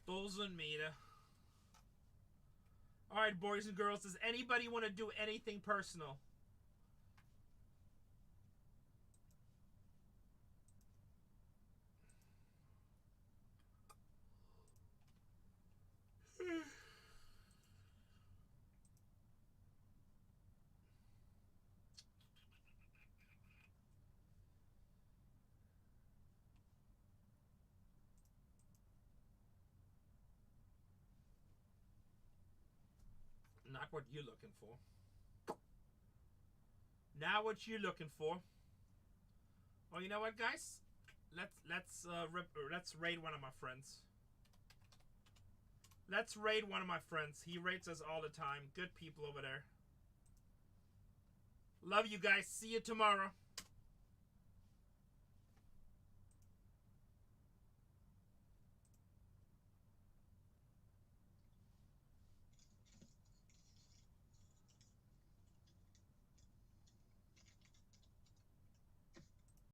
[SPEAKER 1] Doesn't matter. Alright, boys and girls, does anybody want to do anything personal? Not what you're looking for. Not what you're looking for. Oh, you know what, guys? Let's raid one of my friends. Let's raid one of my friends. He rates us all the time. Good people over there. Love you guys. See you tomorrow.